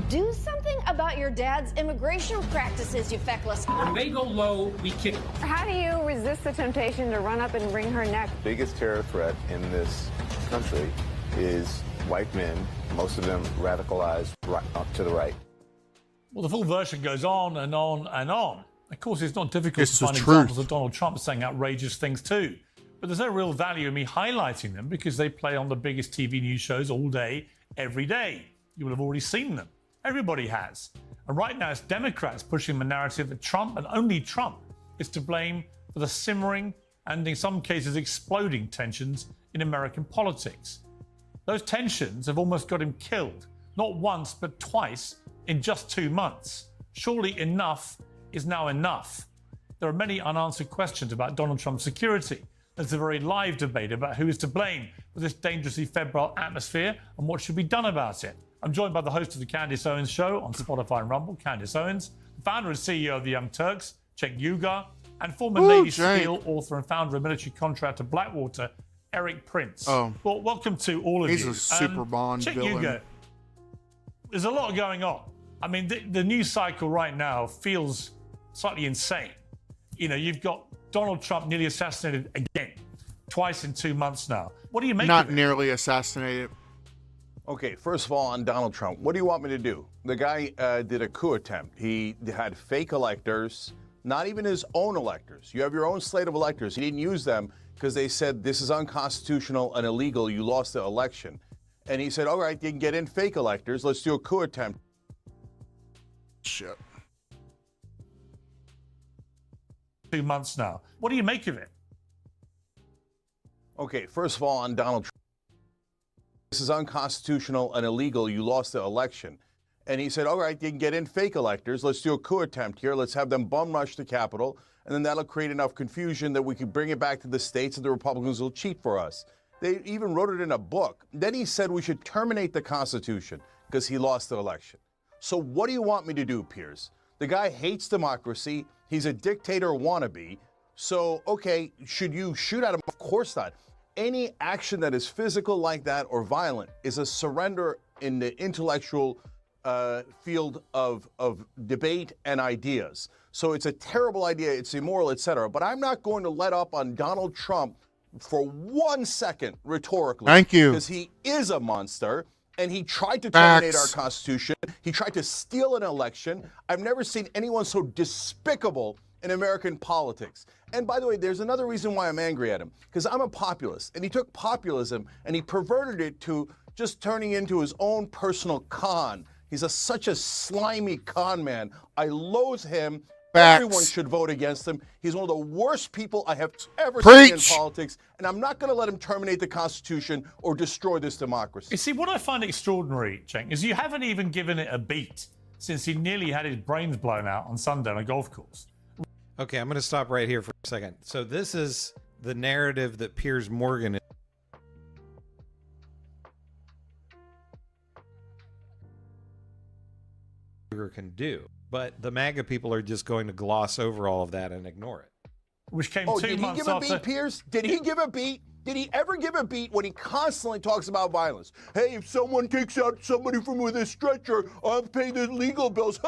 Do something about your dad's immigration practices, you feckless. When they go low, we kick. How do you resist the temptation to run up and wring her neck? The biggest terror threat in this country is white men, most of them radicalized right up to the right. Well, the full version goes on and on and on. Of course, it's not difficult It's to the find truth. examples of Donald Trump saying outrageous things too. But there's no real value in me highlighting them because they play on the biggest TV news shows all day, every day. You will have already seen them. Everybody has. And right now it's Democrats pushing the narrative that Trump, and only Trump, is to blame for the simmering and in some cases exploding tensions in American politics. Those tensions have almost got him killed, not once but twice in just 2 months. Surely enough is now enough. There are many unanswered questions about Donald Trump's security. There's a very live debate about who is to blame for this dangerously febrile atmosphere and what should be done about it. I'm joined by the host of the Candace Owens Show on Spotify and Rumble, Candace Owens, the founder and CEO of the Young Turks, Cenk Uygur, and former Navy SEAL, author and founder of military contractor Blackwater, Eric Prince. Oh. Well, welcome to all of He's you. a super Bond Check villain. Hugo. There's a lot going on. I mean, the news cycle right now feels slightly insane. You know, you've got Donald Trump nearly assassinated again, twice in 2 months now. What do you make Not of it? nearly assassinated. Okay, first of all, on Donald Trump, what do you want me to do? The guy did a coup attempt. He had fake electors, not even his own electors. You have your own slate of electors. He didn't use them because they said this is unconstitutional and illegal. You lost the election. And he said, all right, you can get in fake electors. Let's do a coup attempt. Shit. 2 months now. What do you make of it? Okay, first of all, on Donald Trump, this is unconstitutional and illegal. You lost the election. And he said, all right, you can get in fake electors. Let's do a coup attempt here. Let's have them bum rush the Capitol. And then that'll create enough confusion that we could bring it back to the states and the Republicans will cheat for us. They even wrote it in a book. Then he said we should terminate the Constitution because he lost the election. So what do you want me to do, Piers? The guy hates democracy. He's a dictator wannabe. So, okay, should you shoot at him? Of course not. Any action that is physical like that or violent is a surrender in the intellectual field of debate and ideas. So it's a terrible idea. It's immoral, etc. But I'm not going to let up on Donald Trump for 1 second rhetorically. Thank you. Because he is a monster. And he tried to terminate our Facts. Constitution. He tried to steal an election. I've never seen anyone so despicable in American politics. And by the way, there's another reason why I'm angry at him, because I'm a populist. And he took populism and he perverted it to just turning into his own personal con. He's such a slimy con man. I loathe him. Facts. Everyone should vote against him. He's one of the worst people I have ever Preach. seen in politics, and I'm not going to let him terminate the Constitution or destroy this democracy. You see, what I find extraordinary, Cenk, is you haven't even given it a beat since he nearly had his brains blown out on Sunday on a golf course. Okay, I'm going to stop right here for a second. So this is the narrative that Piers Morgan can do. But the MAGA people are just going to gloss over all of that and ignore it. Which came Oh, 2 did he months give a after. beat, Piers? Did he give a beat? Did he ever give a beat when he constantly talks about violence? Hey, if someone takes out somebody from with a stretcher, I'll pay the legal bills.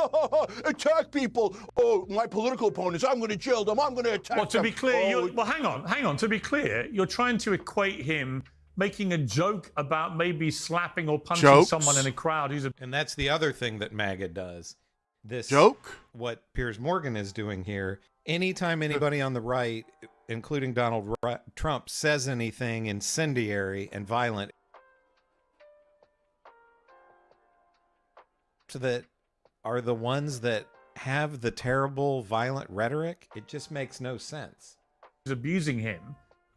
Attack people. Oh, my political opponents, I'm going to jail them. I'm going to attack Well, to them. be clear, Oh, well, hang on. To be clear, you're trying to equate him making a joke about maybe slapping or punching Jokes? someone in a crowd who's a. And that's the other thing that MAGA does. This Joke? What Piers Morgan is doing here. Anytime anybody on the right, including Donald Trump, says anything incendiary and violent, that are the ones that have the terrible violent rhetoric, it just makes no sense. Abusing him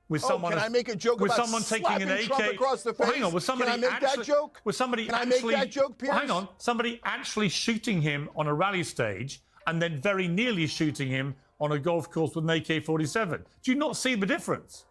with Oh, someone. can I make a joke with about someone taking an slapping AK Trump across the Well, face? hang on, was somebody Can I make that actually, joke? Was somebody Can I make actually, that joke, well, hang Piers? on, somebody actually shooting him on a rally stage and then very nearly shooting him on a golf course with an AK-47. Do you not see the difference?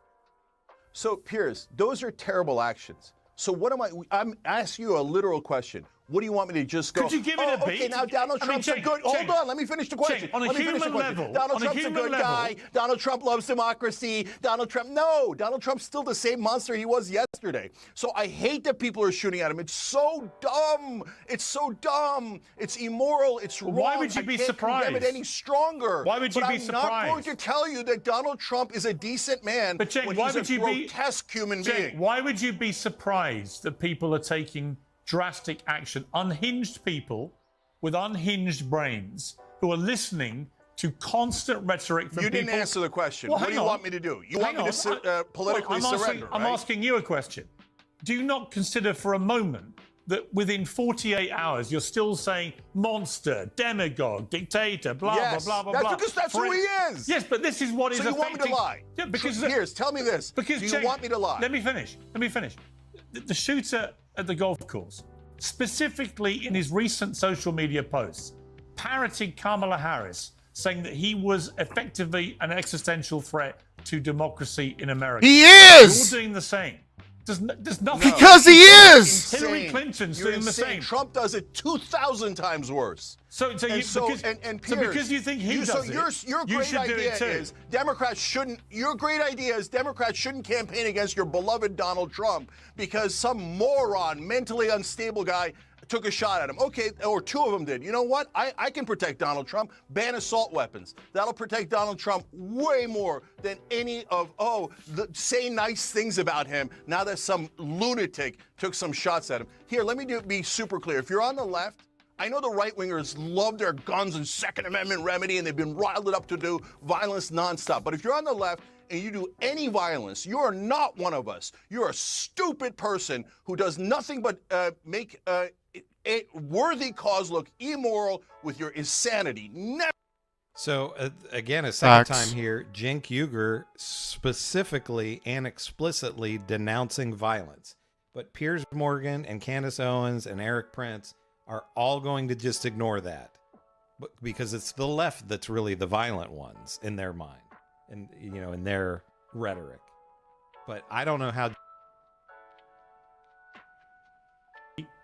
So, Piers, those are terrible actions. So what am I'm asking you a literal question. What do you want me to just go? Could you give it a Okay, beat? now Donald I mean, Trump's a Cenk, good. Cenk, Hold on, let me finish the question. Cenk, on a Let me finish the human question. level, Donald on a Trump's a human good level- guy. Donald Trump loves democracy. Donald Trump, no. Donald Trump's still the same monster he was yesterday. So I hate that people are shooting at him. It's so dumb. It's so dumb. It's immoral. It's wrong. Why would you I be can't surprised? condemn it any stronger. Why would you But be I'm not going surprised? to tell you that Donald Trump is a decent man But Cenk, when why he's would a you be grotesque human Cenk, being. why would you be surprised that people are taking drastic action? Unhinged people with unhinged brains who are listening to constant rhetoric from You people. didn't answer the question. Well, What do hang you on. want me to do? You Hang want me to on. politically I'm surrender, I'm right? asking you a question. Do you not consider for a moment that within 48 hours you're still saying monster, demagogue, dictator, blah, Yes, blah, blah, that's blah? because that's who he is. Yes, but this is what is So you affecting... want me to lie? Yeah, because... So, Piers, tell me this. Because do you Cenk, want me to lie? Let me finish. The shooter at the golf course, specifically in his recent social media posts, parroted Kamala Harris, saying that he was effectively an existential threat to democracy in America. He is! You're doing the same. There's nothing. Because he is. Hillary Clinton's You're doing the insane. same. Trump does it 2,000 times worse. Because you think he does it, your you great should do idea it too. is Democrats shouldn't. Your great idea is Democrats shouldn't campaign against your beloved Donald Trump because some moron, mentally unstable guy took a shot at him. Okay, or two of them did. You know what? I can protect Donald Trump. Ban assault weapons. That'll protect Donald Trump way more than any of, say nice things about him now that some lunatic took some shots at him. Here, let me be super clear. If you're on the left, I know the right-wingers love their guns and Second Amendment remedy, and they've been riled up to do violence nonstop. But if you're on the left and you do any violence, you are not one of us. You're a stupid person who does nothing but make a worthy cause look immoral with your insanity. Never. So, again, a second time here, Cenk Uygur specifically and explicitly denouncing violence. But Piers Morgan and Candace Owens and Eric Prince are all going to just ignore that. Because it's the left that's really the violent ones in their mind. And, in their rhetoric. But I don't know how...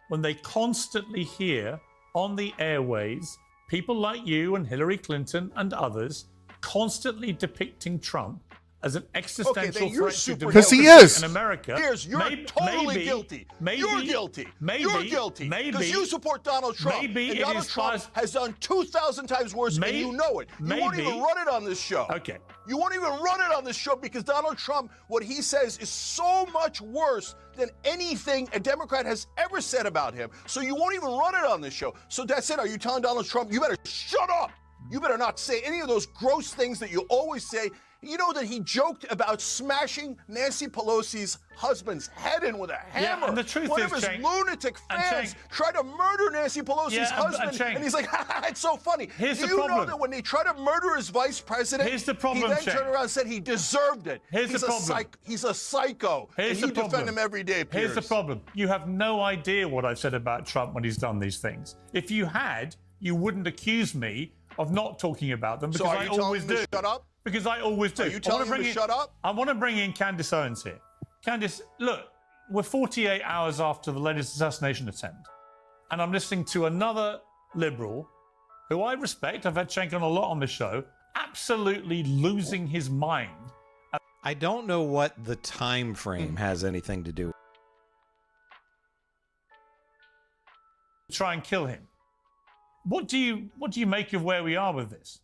When they constantly hear on the airways people like you and Hillary Clinton and others constantly depicting Trump as an existential threat to democracy in America. You're totally guilty. You're guilty. You're guilty. Because you support Donald Trump. And Donald Trump has done 2,000 times worse, and you know it. You won't even run it on this show. Okay. You won't even run it on this show because Donald Trump, what he says is so much worse than anything a Democrat has ever said about him. So you won't even run it on this show. So that's it. Are you telling Donald Trump, you better shut up? You better not say any of those gross things that you always say. You know that he joked about smashing Nancy Pelosi's husband's head in with a hammer. Yeah, and the truth One is, of his Cenk, lunatic fans tried to murder Nancy Pelosi's husband, and he's like, it's so funny. Do you know that when they try to murder his vice president, he then turned around and said he deserved it? He's a psycho, and you defend him every day, Piers. Here's the problem. You have no idea what I've said about Trump when he's done these things. If you had, you wouldn't accuse me of not talking about them because So are I you telling always him do. to shut up? Because I always do. Are you telling him to shut up? I want to bring in Candace Owens here. Candace, look, we're 48 hours after the latest assassination attempt, and I'm listening to another liberal who I respect. I've had Cenk on a lot on the show, absolutely losing his mind. I don't know what the time frame has anything to do with. Try and kill him. What do you make of where we are with this?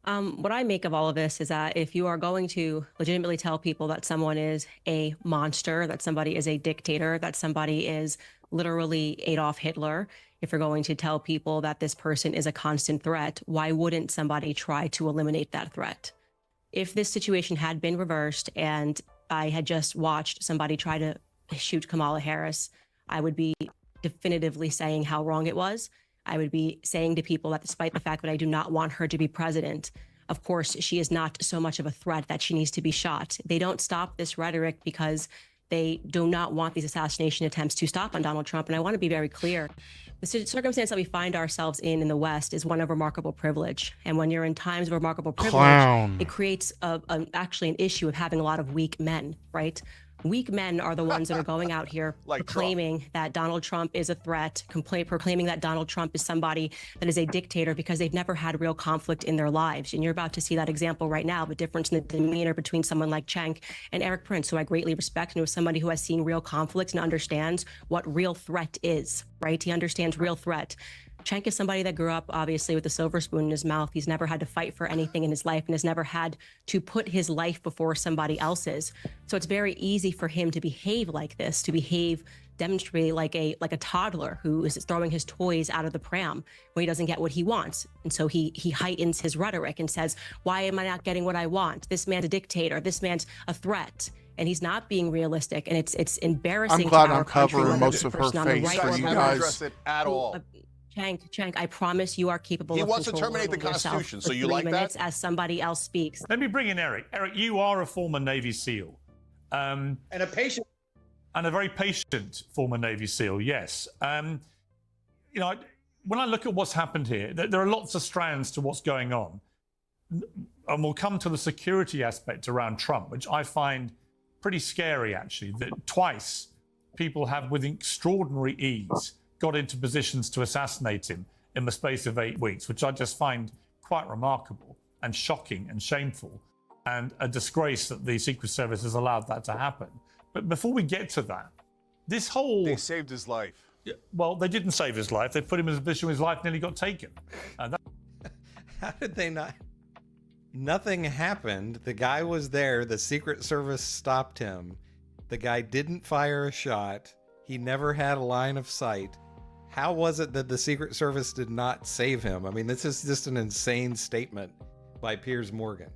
What I make of all of this is that if you are going to legitimately tell people that someone is a monster, that somebody is a dictator, that somebody is literally Adolf Hitler, if you're going to tell people that this person is a constant threat, why wouldn't somebody try to eliminate that threat? If this situation had been reversed and I had just watched somebody try to shoot Kamala Harris, I would be definitively saying how wrong it was. I would be saying to people that despite the fact that I do not want her to be president, of course, she is not so much of a threat that she needs to be shot. They don't stop this rhetoric because they do not want these assassination attempts to stop on Donald Trump. And I want to be very clear. The circumstance that we find ourselves in the West is one of remarkable privilege. And when you're in times of remarkable privilege, it creates actually an issue of having a lot of weak men, right? Weak men are the ones that are going out here proclaiming that Donald Trump is a threat, proclaiming that Donald Trump is somebody that is a dictator because they've never had real conflict in their lives. And you're about to see that example right now, the difference in the demeanor between someone like Cenk and Eric Prince, who I greatly respect, and who is somebody who has seen real conflict and understands what real threat is, right? He understands real threat. Cenk is somebody that grew up, obviously, with a silver spoon in his mouth. He's never had to fight for anything in his life and has never had to put his life before somebody else's. So it's very easy for him to behave like this, to behave demonstrably like a toddler who is throwing his toys out of the pram when he doesn't get what he wants. And so he heightens his rhetoric and says, why am I not getting what I want? This man's a dictator. This man's a threat. And he's not being realistic. And it's embarrassing. I'm glad to our I'm covering country, most of her face for you guys. Address it at all. Cenk, I promise you are capable He of wants to controlling terminate the yourself Constitution, for so you 3 like that? minutes as somebody else speaks. Let me bring in Eric. Eric, you are a former Navy SEAL. And a patient. And a very patient former Navy SEAL, yes. When I look at what's happened here, there are lots of strands to what's going on. And we'll come to the security aspect around Trump, which I find pretty scary, actually, that twice people have, with extraordinary ease, got into positions to assassinate him in the space of 8 weeks, which I just find quite remarkable and shocking and shameful, and a disgrace that the Secret Service has allowed that to happen. But before we get to that, this whole... They saved his life. Well, they didn't save his life. They put him in a position where his life nearly got taken. How did they not? Nothing happened. The guy was there. The Secret Service stopped him. The guy didn't fire a shot. He never had a line of sight. How was it that the Secret Service did not save him? I mean, this is just an insane statement by Piers Morgan.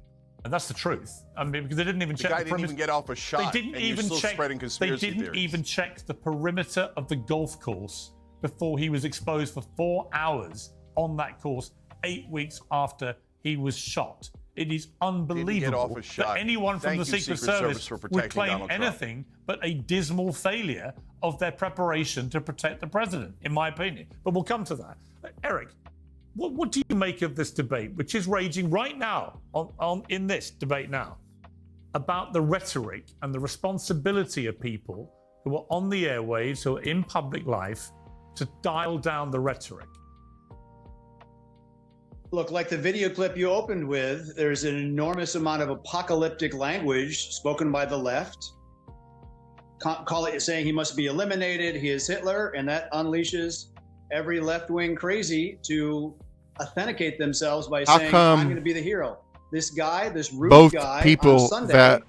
And that's the truth. I mean, because they didn't even check the guy the didn't even get off a shot. They didn't and even you're still check. spreading conspiracy They didn't theories. even check the perimeter of the golf course before he was exposed for 4 hours on that course, 8 weeks after he was shot. It is unbelievable that anyone from the Secret Service would claim anything but a dismal failure of their preparation to protect the president, in my opinion. But we'll come to that. Eric, what do you make of this debate, which is raging right now, in this debate now, about the rhetoric and the responsibility of people who are on the airwaves, who are in public life, to dial down the rhetoric? Look, like the video clip you opened with, there's an enormous amount of apocalyptic language spoken by the left. Call it saying he must be eliminated, he is Hitler, and that unleashes every left-wing crazy to authenticate themselves by saying, I'm going to be the hero. This guy, this rude both guy people on Sunday, that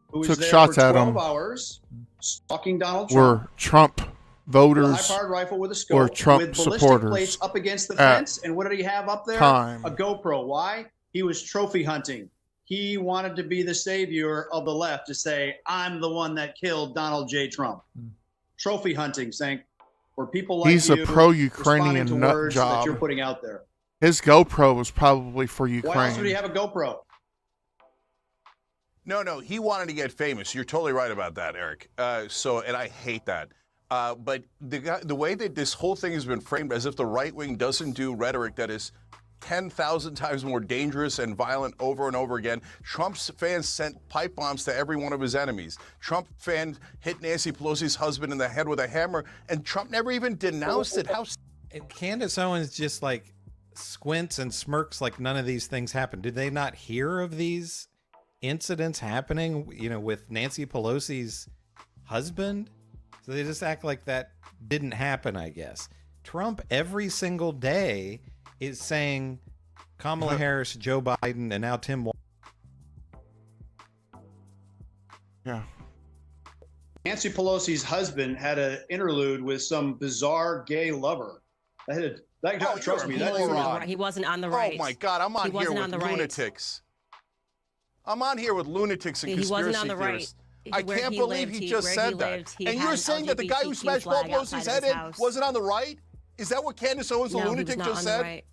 who was took there shots for at 12 him hours, stalking Donald Trump, were Trump voters with a high-powered rifle with a scope, or Trump with ballistic supporters plates up against the at fence. And what did he have up there? time. A GoPro. Why? He was trophy hunting. He wanted to be the savior of the left, to say, I'm the one that killed Donald J. Trump. Trophy hunting, saying, for people like He's you a pro-Ukrainian responding to nut words job. that you're putting out there. His GoPro was probably for Ukraine. Why else would he have a GoPro? No, he wanted to get famous. You're totally right about that, Eric. And I hate that. But the way that this whole thing has been framed, as if the right wing doesn't do rhetoric that is 10,000 times more dangerous and violent over and over again. Trump's fans sent pipe bombs to every one of his enemies. Trump fans hit Nancy Pelosi's husband in the head with a hammer, and Trump never even denounced it. How? And Candace Owens just like squints and smirks like none of these things happened. Did they not hear of these incidents happening, with Nancy Pelosi's husband? So they just act like that didn't happen, I guess. Trump every single day is saying Kamala Harris, Joe Biden, and now Tim Walz. Yeah. Nancy Pelosi's husband had an interlude with some bizarre gay lover. Trust me, He wasn't on the right. Oh my God, I'm on here with lunatics. I'm on here with lunatics and conspiracy theorists. I can't believe he just said that. And you're saying that the guy who smashed Paul Pelosi's head in wasn't on the right? Is that what Candace Owens, the lunatic, just said? Right.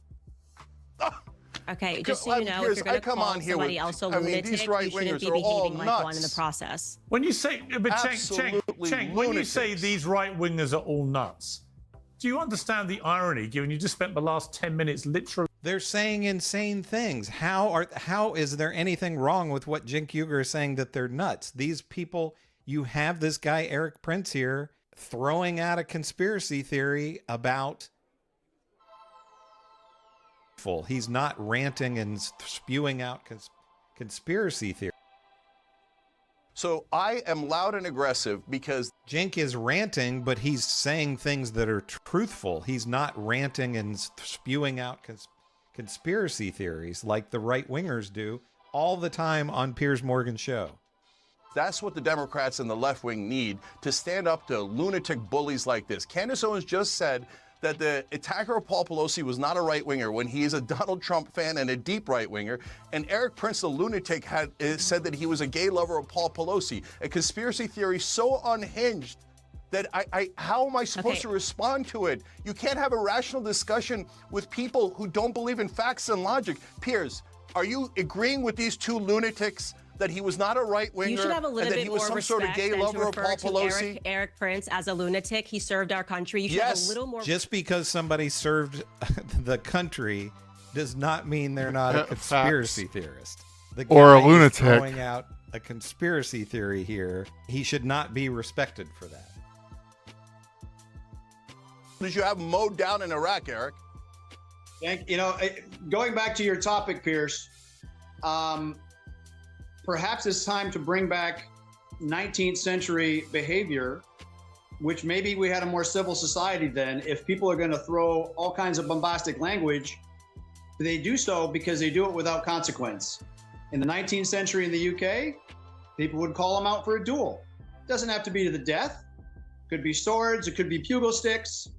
Okay, just so you know, if you're going to call somebody else a lunatic, you shouldn't be behaving like one in the process. When you say, Cenk, when you say these right-wingers are all nuts, do you understand the irony, given you just spent the last 10 minutes literally... They're saying insane things. How is there anything wrong with what Cenk Uygur is saying that they're nuts? These people, you have this guy, Eric Prince here, throwing out a conspiracy theory about... He's not ranting and spewing out conspiracy theory. So I am loud and aggressive because Cenk is ranting, but he's saying things that are truthful. He's not ranting and spewing out conspiracy theories like the right-wingers do all the time on Piers Morgan's show. That's what the Democrats and the left wing need to stand up to lunatic bullies like this. Candace Owens just said that the attacker of Paul Pelosi was not a right-winger when he is a Donald Trump fan and a deep right-winger. And Eric Prince, the lunatic, had said that he was a gay lover of Paul Pelosi. A conspiracy theory so unhinged that how am I supposed to respond to it? You can't have a rational discussion with people who don't believe in facts and logic. Piers, are you agreeing with these two lunatics that he was not a right-winger, you should have a little and that bit he was more some sort of gay lover of Paul Pelosi? Eric Prince as a lunatic. He served our country. You should have a little more. Just because somebody served the country does not mean they're not a conspiracy theorist. Or a lunatic. Throwing out a conspiracy theory here, he should not be respected for that. Did you have mowed down in Iraq, Eric? Going back to your topic, Pierce, perhaps it's time to bring back 19th century behavior, which maybe we had a more civil society then. If people are going to throw all kinds of bombastic language, they do so because they do it without consequence. In the 19th century in the UK, people would call them out for a duel. It doesn't have to be to the death. It could be swords, it could be bugle sticks.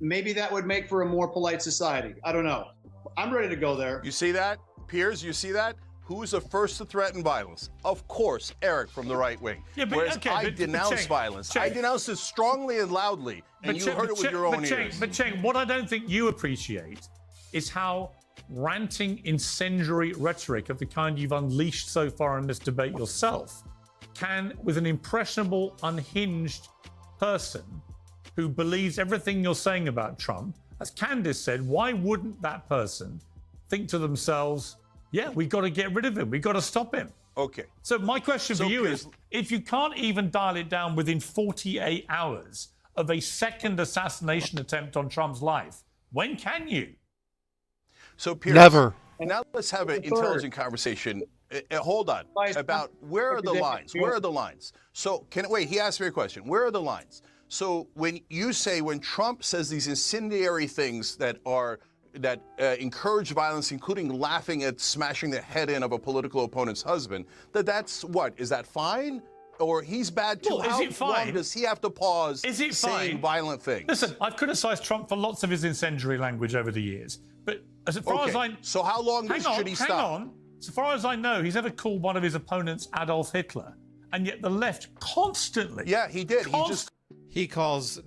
Maybe that would make for a more polite society. I don't know. I'm ready to go there. You see that? Piers, you see that? Who's the first to threaten violence? Of course, Eric from the right wing. Yeah, but, Whereas okay, I but denounce Cenk, violence. Cenk. I denounce it strongly and loudly, and you heard it with your own ears. But Cenk, what I don't think you appreciate is how ranting, incendiary rhetoric of the kind you've unleashed so far in this debate yourself can, with an impressionable, unhinged person who believes everything you're saying about Trump, as Candace said, why wouldn't that person think to themselves, yeah, we got to get rid of him. We got to stop him. Okay. So my question for you is, if you can't even dial it down within 48 hours of a second assassination attempt on Trump's life, when can you? So Piers, never. Now let's have an intelligent conversation. Hold on. About where are the lines? Where are the lines? So wait, he asked me a question. Where are the lines? So when Trump says these incendiary things that encourage violence, including laughing at smashing the head in of a political opponent's husband, that's what? Is that fine? Or he's bad too? Well, is it fine? How long does he have to pause saying fine? Violent things? Listen, I've criticised Trump for lots of his incendiary language over the years. But as far as I... So how long should he stop? Hang on. So far as I know, he's never called one of his opponents Adolf Hitler. And yet the left constantly... Yeah, he did.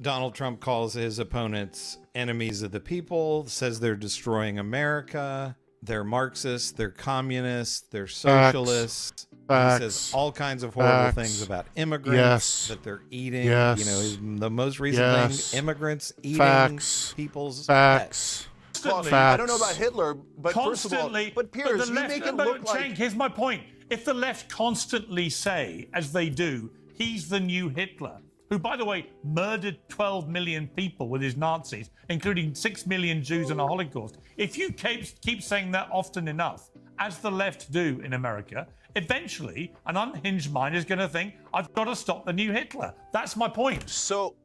Donald Trump calls his opponents enemies of the people, says they're destroying America, they're Marxists, they're communists, they're socialists. Facts. He says all kinds of horrible things about immigrants, that they're eating. Yes. The most recent thing, immigrants eating people's pets. I don't know about Hitler, but first of all, Constantly, but Piers, the you left, make it look like... Cenk, here's my point. If the left constantly say, as they do, he's the new Hitler, who, by the way, murdered 12 million people with his Nazis, including 6 million Jews in the Holocaust. If you keep saying that often enough, as the left do in America, eventually an unhinged mind is going to think, I've got to stop the new Hitler. That's my point. So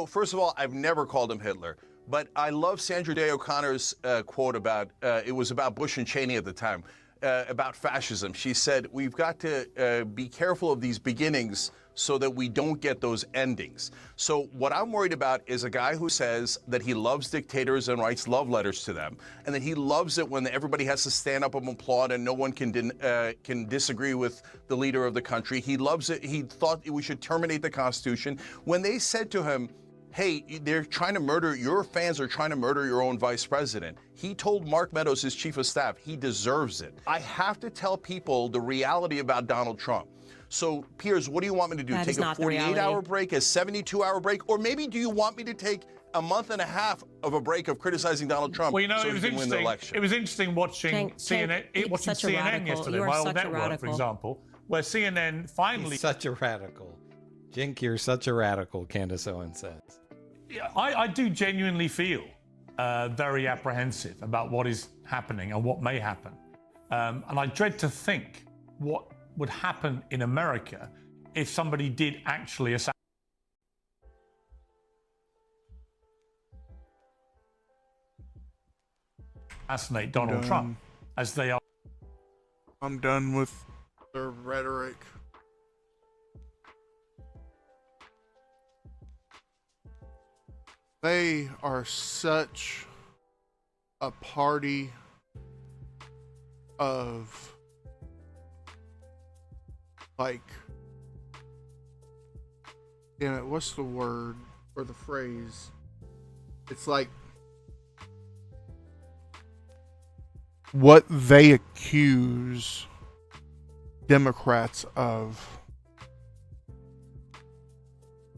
first of all, I've never called him Hitler. But I love Sandra Day O'Connor's quote about, it was about Bush and Cheney at the time, about fascism. She said, we've got to be careful of these beginnings so that we don't get those endings. So what I'm worried about is a guy who says that he loves dictators and writes love letters to them, and that he loves it when everybody has to stand up and applaud and no one can disagree with the leader of the country. He loves it. He thought we should terminate the Constitution. When they said to him, hey, they're trying to murder, your fans are trying to murder your own vice president. He told Mark Meadows, his chief of staff, he deserves it. I have to tell people the reality about Donald Trump. So, Piers, what do you want me to do? Take a 48-hour break, a 72-hour break? Or maybe do you want me to take a month and a half of a break of criticizing Donald Trump so he can win the election? It was interesting watching CNN yesterday, my old network, for example, where CNN finally... He's such a radical. Jink, you're such a radical, Candace Owens says. I do genuinely feel very apprehensive about what is happening and what may happen. And I dread to think what would happen in America if somebody did actually assassinate Donald Trump, as they are. I'm done with their rhetoric. They are such a party of, like, damn it, what's the word or the phrase? It's like what they accuse Democrats of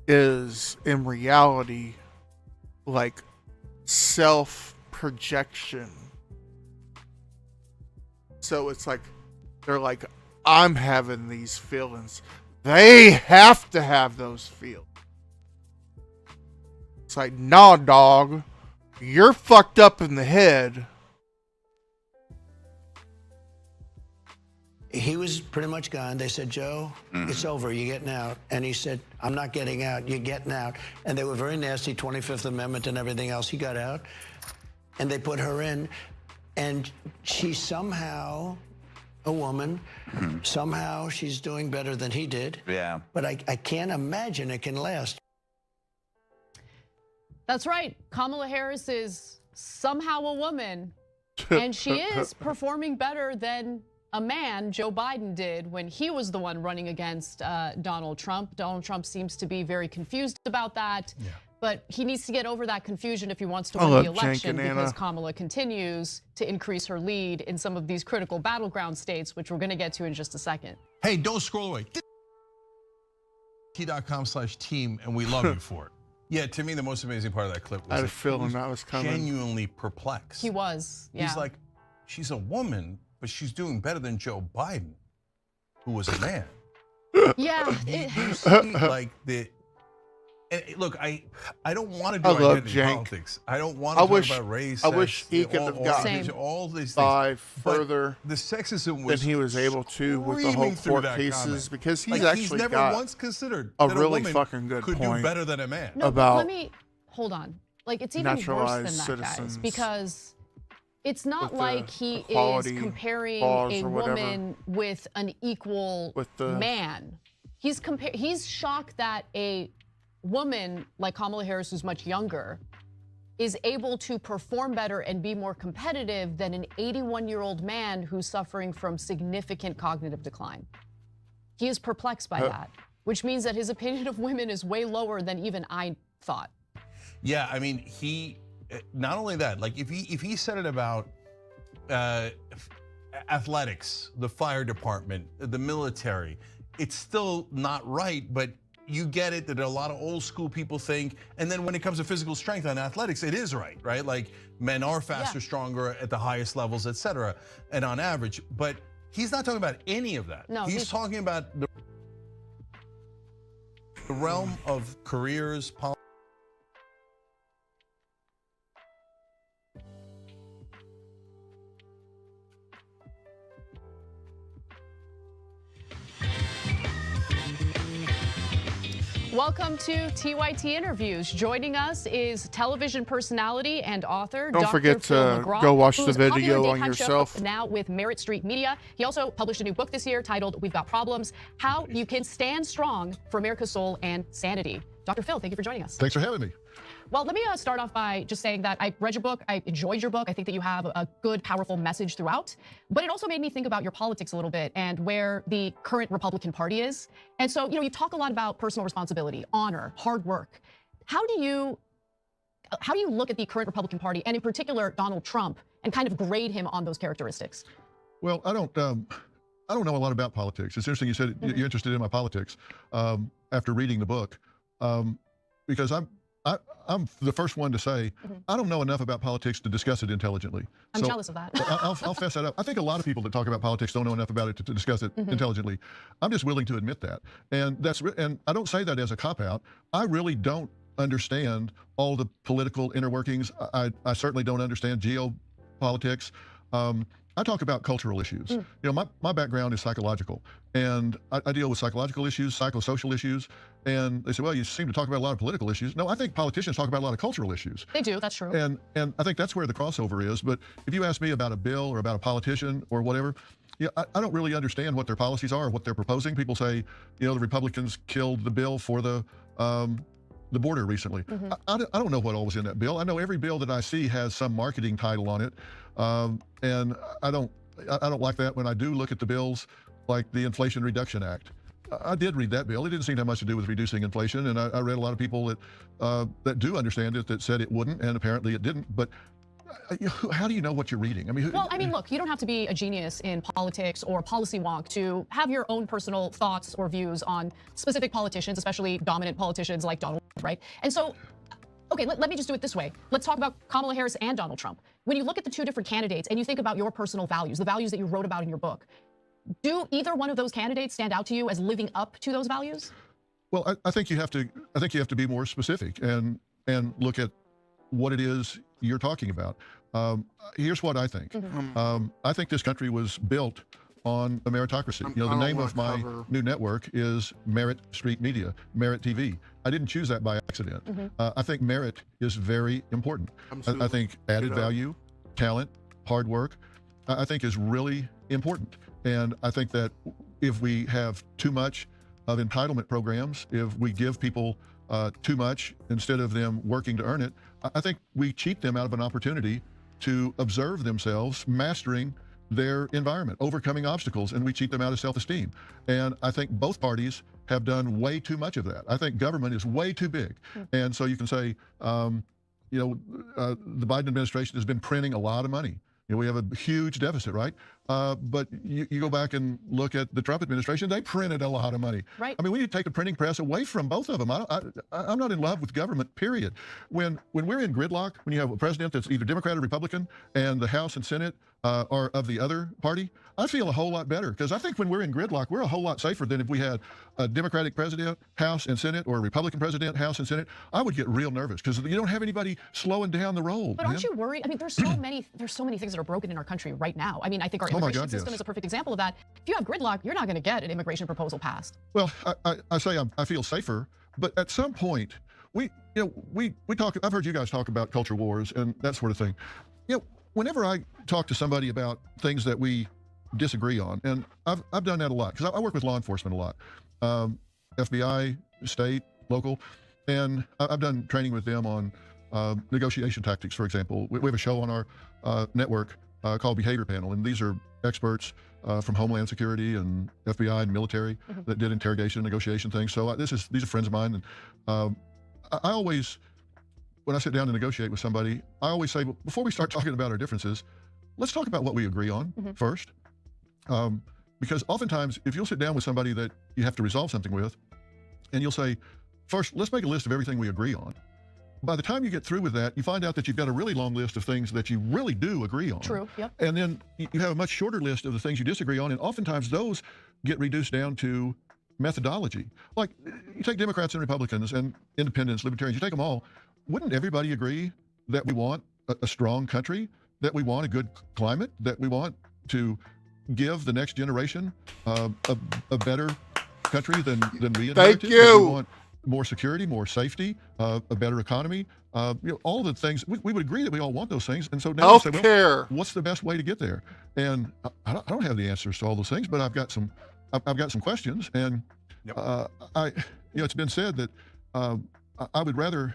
is in reality like self-projection. So it's like they're like, I'm having these feelings. They have to have those feelings. It's like, nah, dog, you're fucked up in the head. He was pretty much gone. They said, Joe, it's over. You're getting out. And he said, I'm not getting out. You're getting out. And they were very nasty, 25th Amendment and everything else. He got out. And they put her in. And she somehow, a woman, somehow she's doing better than he did. Yeah. But I can't imagine it can last. That's right. Kamala Harris is somehow a woman. And she is performing better than a man, Joe Biden, did when he was the one running against Donald Trump. Donald Trump seems to be very confused about that. Yeah. But he needs to get over that confusion if he wants to win the election, because Kamala continues to increase her lead in some of these critical battleground states, which we're going to get to in just a second. Hey, don't scroll away. T.com/team, and we love you for it. Yeah, to me, the most amazing part of that clip was I had a feeling that was coming. Genuinely perplexed. He was, yeah. He's like, she's a woman, but she's doing better than Joe Biden, who was a man. Yeah. You see, like, and look, I don't want to do identity politics. I don't want to talk about race. I wish he could have gotten all these things further the sexism was than he was able to with the whole court cases, because he's actually never got once considered a that really woman fucking good could point do better than a man. No, about let me hold on. Like, it's even worse than naturalized that, citizens, guys, because it's not with like the he is equality comparing laws a or whatever. woman with an equal With the- man. He's shocked that a woman like Kamala Harris, who's much younger, is able to perform better and be more competitive than an 81-year-old man who's suffering from significant cognitive decline. He is perplexed by that, which means that his opinion of women is way lower than even I thought. Yeah, I mean, he not only that, like if he said it about athletics, the fire department, the military, it's still not right, but you get it that a lot of old school people think, and then when it comes to physical strength on athletics, it is right? Like men are faster, stronger at the highest levels, et cetera, and on average, but he's not talking about any of that. No, he's talking about the realm of careers, Welcome to TYT Interviews. Joining us is television personality and author Don't Dr. forget Phil to McGraw, go watch who's the a popular video on daytime yourself. show now with Merit Street Media. He also published a new book this year titled We've Got Problems: How You Can Stand Strong for America's Soul and Sanity. Dr. Phil, thank you for joining us. Thanks for having me. Well, let me start off by just saying that I read your book. I enjoyed your book. I think that you have a good, powerful message throughout. But it also made me think about your politics a little bit and where the current Republican Party is. And so, you talk a lot about personal responsibility, honor, hard work. How do you look at the current Republican Party, and in particular Donald Trump, and kind of grade him on those characteristics? Well, I don't know a lot about politics. It's interesting you said you're interested in my politics after reading the book, because I'm the first one to say I don't know enough about politics to discuss it intelligently. I'm jealous of that. I'll fess that up. I think a lot of people that talk about politics don't know enough about it to discuss it intelligently. I'm just willing to admit that, and I don't say that as a cop-out. I really don't understand all the political inner workings. I certainly don't understand geopolitics. I talk about cultural issues. My background is psychological, and I deal with psychological issues, psychosocial issues, and they say, well, you seem to talk about a lot of political issues. No, I think politicians talk about a lot of cultural issues. They do, that's true. And I think that's where the crossover is. But if you ask me about a bill or about a politician or whatever, I don't really understand what their policies are or what they're proposing. People say, the Republicans killed the bill for the border recently. I don't know what all was in that bill. I know every bill that I see has some marketing title on it, and I don't like that when I do look at the bills, like the Inflation Reduction Act. I did read that bill. It didn't seem to have much to do with reducing inflation, and I read a lot of people that do understand it that said it wouldn't, and apparently it didn't. But how do you know what you're reading? Look, you don't have to be a genius in politics or policy wonk to have your own personal thoughts or views on specific politicians, especially dominant politicians like Donald Trump, right? And so, okay, let me just do it this way. Let's talk about Kamala Harris and Donald Trump. When you look at the two different candidates and you think about your personal values, the values that you wrote about in your book, Do either one of those candidates stand out to you as living up to those values? Well, I think you have to be more specific and look at what it is you're talking about. Here's what I think. I think this country was built on a meritocracy. The name of my new network is Merit Street Media, Merit TV. I didn't choose that by accident. I think merit is very important. I think added value, talent, hard work, I think is really important. And I think that if we have too much of entitlement programs, if we give people too much instead of them working to earn it, I think we cheat them out of an opportunity to observe themselves mastering their environment, overcoming obstacles, and we cheat them out of self-esteem. And I think both parties have done way too much of that. I think government is way too big. And so you can say, the Biden administration has been printing a lot of money. We have a huge deficit, right? But you go back and look at the Trump administration, they printed a lot of money. Right. I mean, we need to take the printing press away from both of them. I'm not in love with government, period. When we're in gridlock, when you have a president that's either Democrat or Republican, and the House and Senate are of the other party, I feel a whole lot better, because I think when we're in gridlock, we're a whole lot safer than if we had a Democratic president, House and Senate, or a Republican president, House and Senate. I would get real nervous, because you don't have anybody slowing down the roll. But aren't you worried? I mean, there's so many things that are broken in our country right now. I mean, I think our immigration system is a perfect example of that. If you have gridlock, you're not going to get an immigration proposal passed. Well, I say I feel safer, but at some point, we talk. I've heard you guys talk about culture wars and that sort of thing. Whenever I talk to somebody about things that we disagree on, and I've done that a lot, because I work with law enforcement a lot, FBI, state, local, and I've done training with them on negotiation tactics, for example. We have a show on our network called Behavior Panel, and these are experts from Homeland Security and FBI and military that did interrogation and negotiation things. So these are friends of mine, and I always, when I sit down to negotiate with somebody, I always say, before we start talking about our differences, let's talk about what we agree on first. Because oftentimes, if you'll sit down with somebody that you have to resolve something with, and you'll say, first, let's make a list of everything we agree on. By the time you get through with that, you find out that you've got a really long list of things that you really do agree on. True, yep. And then you have a much shorter list of the things you disagree on, and oftentimes those get reduced down to methodology. Like, you take Democrats and Republicans and independents, libertarians, you take them all, wouldn't everybody agree that we want a strong country, that we want a good climate, that we want to give the next generation a better country than we inherited? Thank you. That we want more security, more safety, a better economy, all the things. We would agree that we all want those things. And so now we say, well, what's the best way to get there? And I don't have the answers to all those things, but I've got some questions. And it's been said that I would rather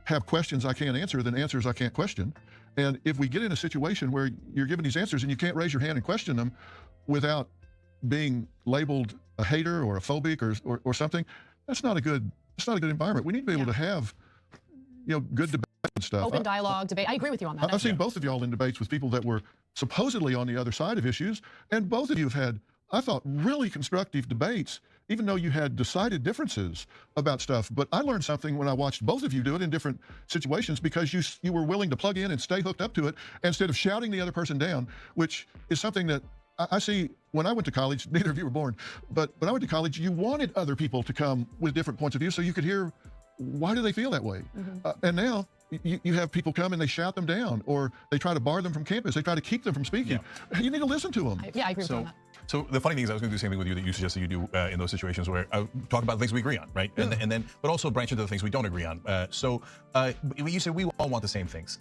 have questions I can't answer than answers I can't question. And if we get in a situation where you're given these answers and you can't raise your hand and question them without being labeled a hater or a phobic or something, that's not a good environment. We need to be able to have, good debate and stuff. Open dialogue, debate. I agree with you on that. I've seen both of y'all in debates with people that were supposedly on the other side of issues, and both of you have had, I thought, really constructive debates, even though you had decided differences about stuff. But I learned something when I watched both of you do it in different situations, because you were willing to plug in and stay hooked up to it instead of shouting the other person down, which is something that I see. When I went to college, neither of you were born, but when I went to college, you wanted other people to come with different points of view so you could hear, why do they feel that way? And now you have people come and they shout them down, or they try to bar them from campus. They try to keep them from speaking. You need to listen to them. I agree with you on that. So the funny thing is, I was going to do the same thing with you that you suggested you do in those situations where I talk about the things we agree on, right? Yeah. And then, but also branch into the things we don't agree on. You say we all want the same things.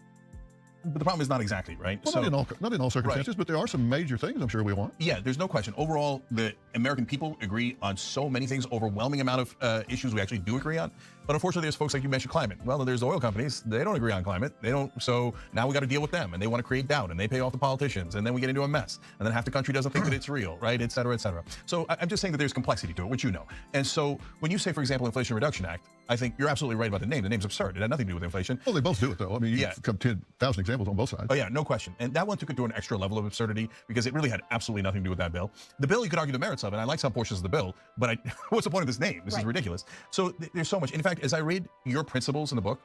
But the problem is not exactly, right? Well, not in all circumstances, right. But there are some major things I'm sure we want. Yeah, there's no question. Overall, the American people agree on so many things, overwhelming amount of issues we actually do agree on. But unfortunately, there's folks like you mentioned climate. Well, there's oil companies. They don't agree on climate. So now we got to deal with them, and they want to create doubt, and they pay off the politicians, and then we get into a mess. And then half the country doesn't think that it's real, right? Et cetera, et cetera. So I'm just saying that there's complexity to it, which you know. And so when you say, for example, Inflation Reduction Act, I think you're absolutely right about the name. The name's absurd. It had nothing to do with inflation. Well, they both do it, though. I mean, you come 10,000 examples on both sides. Oh, yeah, no question. And that one took it to an extra level of absurdity because it really had absolutely nothing to do with that bill. The bill, you could argue the merits of, and I like some portions of the bill, but what's the point of this name? This is ridiculous. So there's so much. In fact, as I read your principles in the book,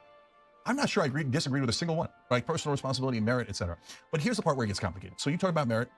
I'm not sure I disagreed with a single one, right? Personal responsibility, merit, et cetera. But here's the part where it gets complicated. So you talk about merit,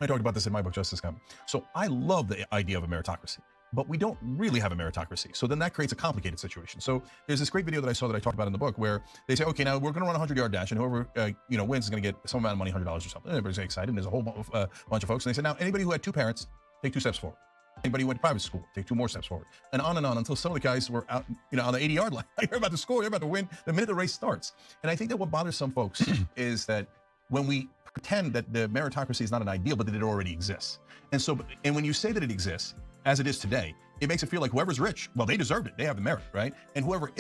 I talked about this in my book, Justice Come. So I love the idea of a meritocracy, but we don't really have a meritocracy. So then that creates a complicated situation. So there's this great video that I saw that I talked about in the book where they say, okay, now we're going to run a 100-yard dash, and whoever wins is going to get some amount of money, $100 or something. And everybody's excited, and there's a whole bunch of folks. And they said, now anybody who had 2 parents, take 2 steps forward. Anybody who went to private school, take 2 more steps forward. And on until some of the guys were out, on the 80-yard line. You're about to score, you're about to win the minute the race starts. And I think that what bothers some folks is that when we pretend that the meritocracy is not an ideal, but that it already exists. And when you say that it exists, as it is today, it makes it feel like whoever's rich, well, they deserved it. They have the merit, right? And whoever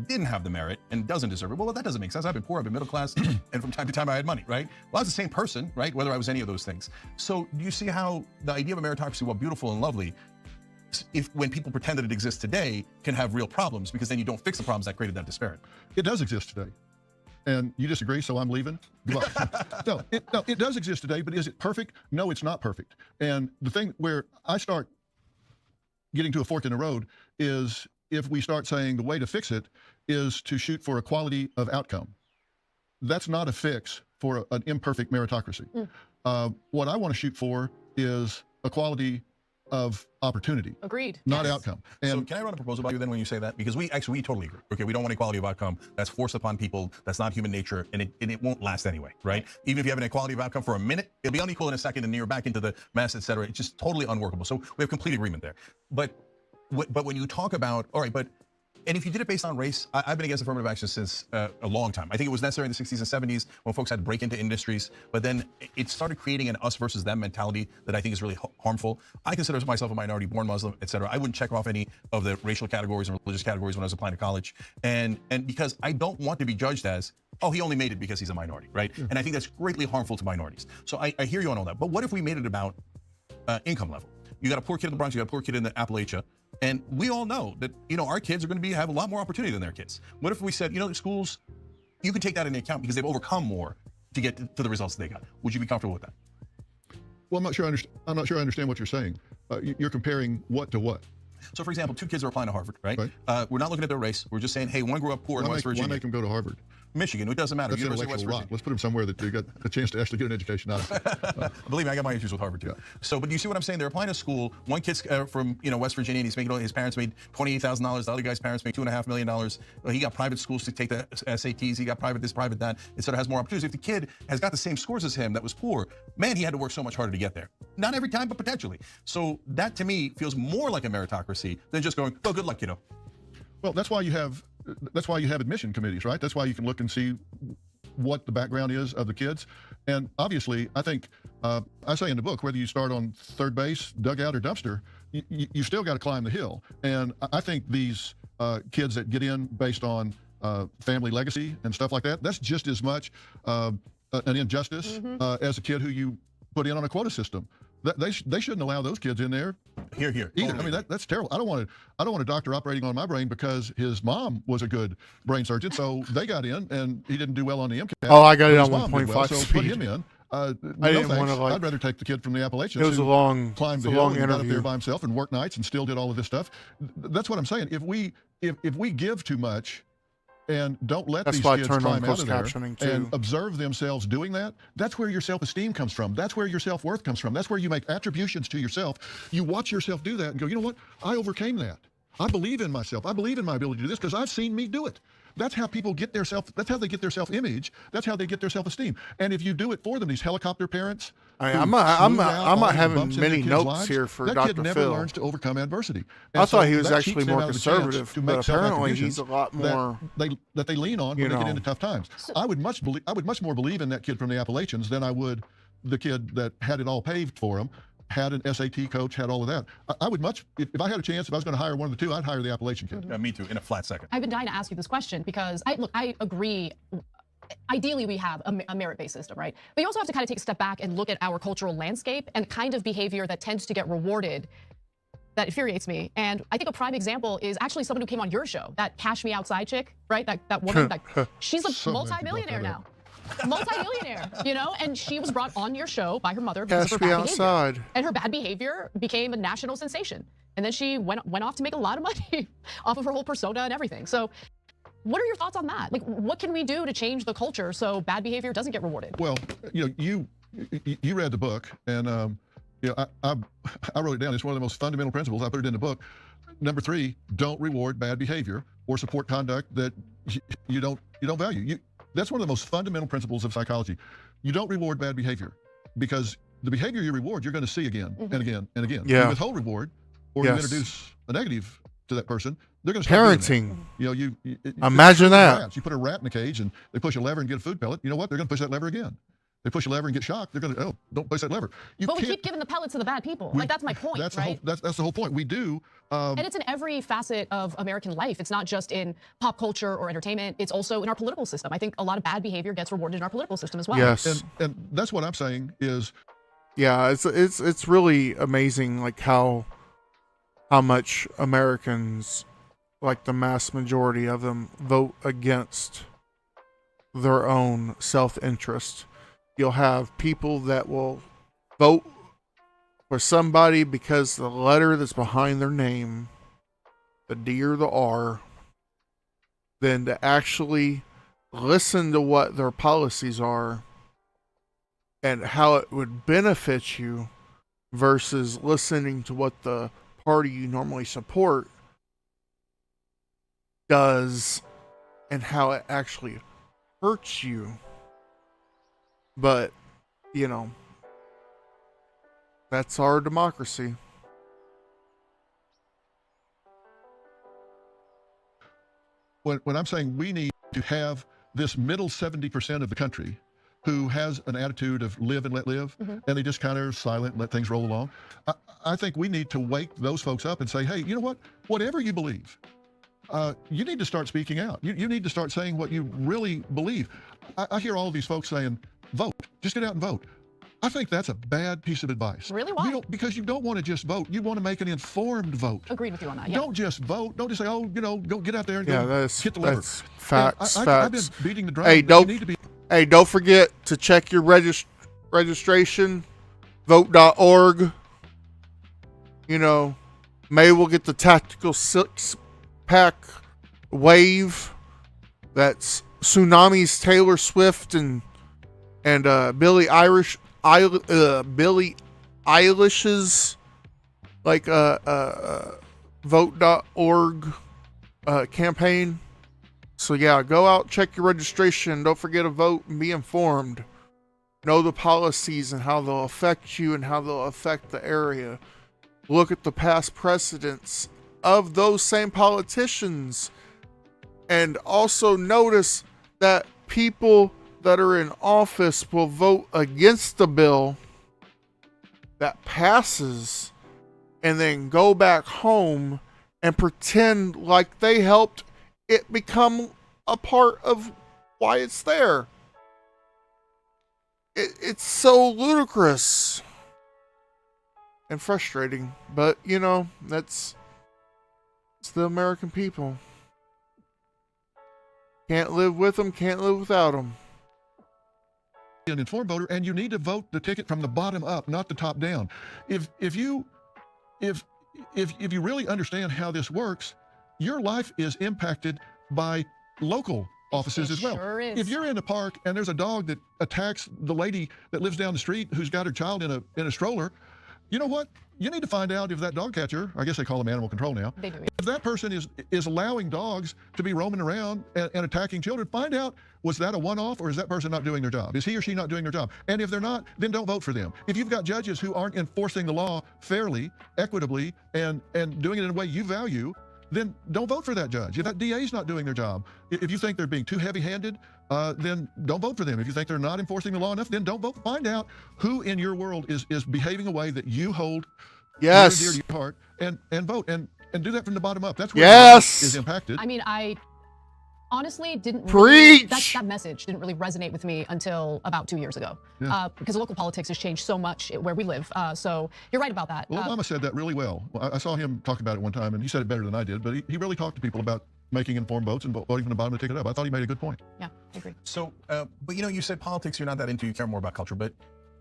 didn't have the merit and doesn't deserve it. Well, that doesn't make sense. I've been poor, I've been middle class, and from time to time I had money, right? Well, I was the same person, right? Whether I was any of those things. So do you see how the idea of a meritocracy, while beautiful and lovely, when people pretend that it exists today, can have real problems, because then you don't fix the problems that created that disparity? It does exist today. And you disagree, so I'm leaving? No, it does exist today, but is it perfect? No, it's not perfect. And the thing where I start getting to a fork in the road is if we start saying the way to fix it is to shoot for equality of outcome. That's not a fix for an imperfect meritocracy. What I want to shoot for is equality of opportunity. Agreed. Not outcome. And so can I run a proposal by you then when you say that? Because we totally agree. Okay, we don't want equality of outcome. That's forced upon people. That's not human nature, and it won't last anyway, right? Even if you have an equality of outcome for a minute, it'll be unequal in a second, and then you're back into the mess, et cetera. It's just totally unworkable. So we have complete agreement there. But when you talk about, all right, and if you did it based on race, I've been against affirmative action since a long time. I think it was necessary in the 60s and 70s when folks had to break into industries, but then it started creating an us versus them mentality that I think is really harmful. I consider myself a minority, born Muslim, et cetera. I wouldn't check off any of the racial categories and religious categories when I was applying to college. And because I don't want to be judged as, oh, he only made it because he's a minority, right? Yeah. And I think that's greatly harmful to minorities. So I hear you on all that. But what if we made it about income level? You got a poor kid in the Bronx, you got a poor kid in the Appalachia, and we all know that, our kids are going to have a lot more opportunity than their kids. What if we said, schools, you can take that into account because they've overcome more to get to the results they got. Would you be comfortable with that? Well, I'm not sure I understand what you're saying. You're comparing what to what? So, for example, 2 kids are applying to Harvard, right? We're not looking at their race. We're just saying, hey, one grew up poor in West Virginia. Why make them go to Harvard? Michigan, it doesn't matter. That's intellectual rot. Let's put them somewhere that they got a chance to actually get an education out of it. Believe me, I got my issues with Harvard too. Yeah. So, but you see what I'm saying? They're applying to school. One kid's from West Virginia, and he's making his parents made $28,000. The other guy's parents made $2.5 million. He got private schools to take the SATs. He got private this, private that. It sort of has more opportunities. If the kid has got the same scores as him that was poor, man, he had to work so much harder to get there. Not every time, but potentially. So that to me feels more like a meritocracy than just going, oh, good luck, kiddo. Well, that's why you have admission committees, right? That's why you can look and see what the background is of the kids. And obviously, I think, I say in the book, whether you start on third base, dugout, or dumpster, you still got to climb the hill. And I think these kids that get in based on family legacy and stuff like that, that's just as much an injustice as a kid who you put in on a quota system. They shouldn't allow those kids in there. Here. Either. I mean, that's terrible. I don't want a doctor operating on my brain because his mom was a good brain surgeon, so they got in, and he didn't do well on the MCAT. Oh, I got it on 1.5 well, so speed. put him in. I didn't want to I'd rather take the kid from the Appalachians. It was a long, climbed the hill and got up there by himself and worked nights and still did all of this stuff. That's what I'm saying. If we give too much and don't let these kids climb out of there and observe themselves doing that, that's where your self-esteem comes from. That's where your self-worth comes from. That's where you make attributions to yourself. You watch yourself do that and go, you know what? I overcame that. I believe in myself. I believe in my ability to do this because I've seen me do it. That's how people get their that's how they get their self-image. That's how they get their self-esteem. And if you do it for them, these helicopter parents, I'm not having many notes here for Dr. Phil. That kid never learns to overcome adversity. And I thought he was actually more conservative, but apparently he's a lot more that they lean on when they get into tough times. I would much more believe in that kid from the Appalachians than I would the kid that had it all paved for him, had an SAT coach, had all of that. I would much, if I had a chance, if I was going to hire one of the two, I'd hire the Appalachian kid. Me too, in a flat second. I've been dying to ask you this question because I agree. Ideally, we have a merit-based system, right? But you also have to kind of take a step back and look at our cultural landscape and kind of behavior that tends to get rewarded. That infuriates me. And I think a prime example is actually someone who came on your show, that Cash Me Outside chick, right? That woman, she's a multi-millionaire now. Multi-millionaire, and she was brought on your show by her mother because of her bad behavior. And her bad behavior became a national sensation. And then she went off to make a lot of money off of her whole persona and everything. So what are your thoughts on that? Like, what can we do to change the culture so bad behavior doesn't get rewarded? Well, you you read the book, and I wrote it down. It's one of the most fundamental principles. I put it in the book. Number 3, don't reward bad behavior or support conduct that you don't value. That's one of the most fundamental principles of psychology. You don't reward bad behavior, because the behavior you reward, you're going to see again and again and again. Yeah. You withhold reward, or you introduce a negative to that person, they're going to start Parenting. doing that. Imagine that. Rats. You put a rat in a cage and they push a lever and get a food pellet. You know what? They're going to push that lever again. They push a lever and get shocked. They're going to, don't push that lever. But we keep giving the pellets to the bad people. Like, that's my point, right? That's the whole point. We do. And it's in every facet of American life. It's not just in pop culture or entertainment. It's also in our political system. I think a lot of bad behavior gets rewarded in our political system as well. Yes. And that's what I'm saying is. Yeah, it's really amazing, like how much Americans, like the mass majority of them, vote against their own self-interest. You'll have people that will vote for somebody because the letter that's behind their name, the D or the R, than to actually listen to what their policies are and how it would benefit you, versus listening to what the party you normally support does and how it actually hurts you. But, that's our democracy. When I'm saying we need to have this middle 70% of the country who has an attitude of live and let live, and they just kind of silent and let things roll along, I think we need to wake those folks up and say, hey, you know what? Whatever you believe, you need to start speaking out. You need to start saying what you really believe. I hear all of these folks saying, vote. Just get out and vote. I think that's a bad piece of advice. Really? Why? Because you don't want to just vote. You want to make an informed vote. Agreed with you on that. Yeah. Don't just vote. Don't just say, go get out there and hit the lever. That's facts. I've been beating the drum. Hey, don't forget to check your registration. Vote.org. May will get the tactical 6-pack wave. That's Tsunami's Taylor Swift and Billie Eilish's vote.org campaign. So yeah, go out, check your registration. Don't forget to vote and be informed. Know the policies and how they'll affect you and how they'll affect the area. Look at the past precedents of those same politicians. And also notice that people that are in office will vote against the bill that passes and then go back home and pretend like they helped it become a part of why it's there. It's so ludicrous and frustrating, but it's the American people. Can't live with them, can't live without them. An informed voter, and you need to vote the ticket from the bottom up, not the top down. If you really understand how this works, your life is impacted by local offices as well. Sure is. If you're in a park and there's a dog that attacks the lady that lives down the street who's got her child in a stroller, you know what? You need to find out if that dog catcher, I guess they call them animal control now, they do. if that person is allowing dogs to be roaming around and attacking children, find out, was that a one-off or is that person not doing their job? Is he or she not doing their job? And if they're not, then don't vote for them. If you've got judges who aren't enforcing the law fairly, equitably, and doing it in a way you value, then don't vote for that judge. If that DA is not doing their job, if you think they're being too heavy-handed, then don't vote for them. If you think they're not enforcing the law enough, then don't vote. Find out who in your world is behaving a way that you hold near and dear to your heart, and vote and do that from the bottom up. That's where is impacted. I mean, I honestly didn't Preach! That message didn't really resonate with me until about 2 years ago, because local politics has changed so much where we live. So you're right about that. Well, Obama said that really well. I saw him talk about it one time, and he said it better than I did, but he really talked to people about making informed votes and voting from the bottom to take it up. I thought he made a good point. Yeah, I agree. So, but you said politics you're not that into, you care more about culture, but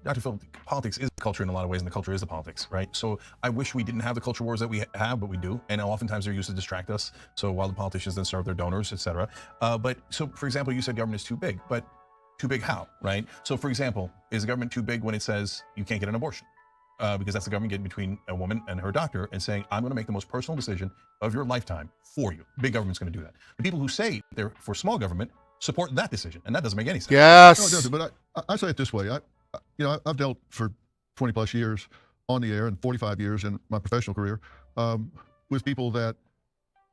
Dr. Phil, politics is culture in a lot of ways, and the culture is the politics, right? So I wish we didn't have the culture wars that we have, but we do, and oftentimes they're used to distract us. So while the politicians then serve their donors, et cetera. But so, for example, you said government is too big, but Too big how, right? So for example, is the government too big when it says you can't get an abortion? Because that's the government getting between a woman and her doctor and saying, I'm going to make the most personal decision of your lifetime for you. Big government's going to do that. The people who say they're for small government support that decision, and that doesn't make any sense. Yes. No, it doesn't, but I say it this way. I've dealt for 20 plus years on the air and 45 years in my professional career with people that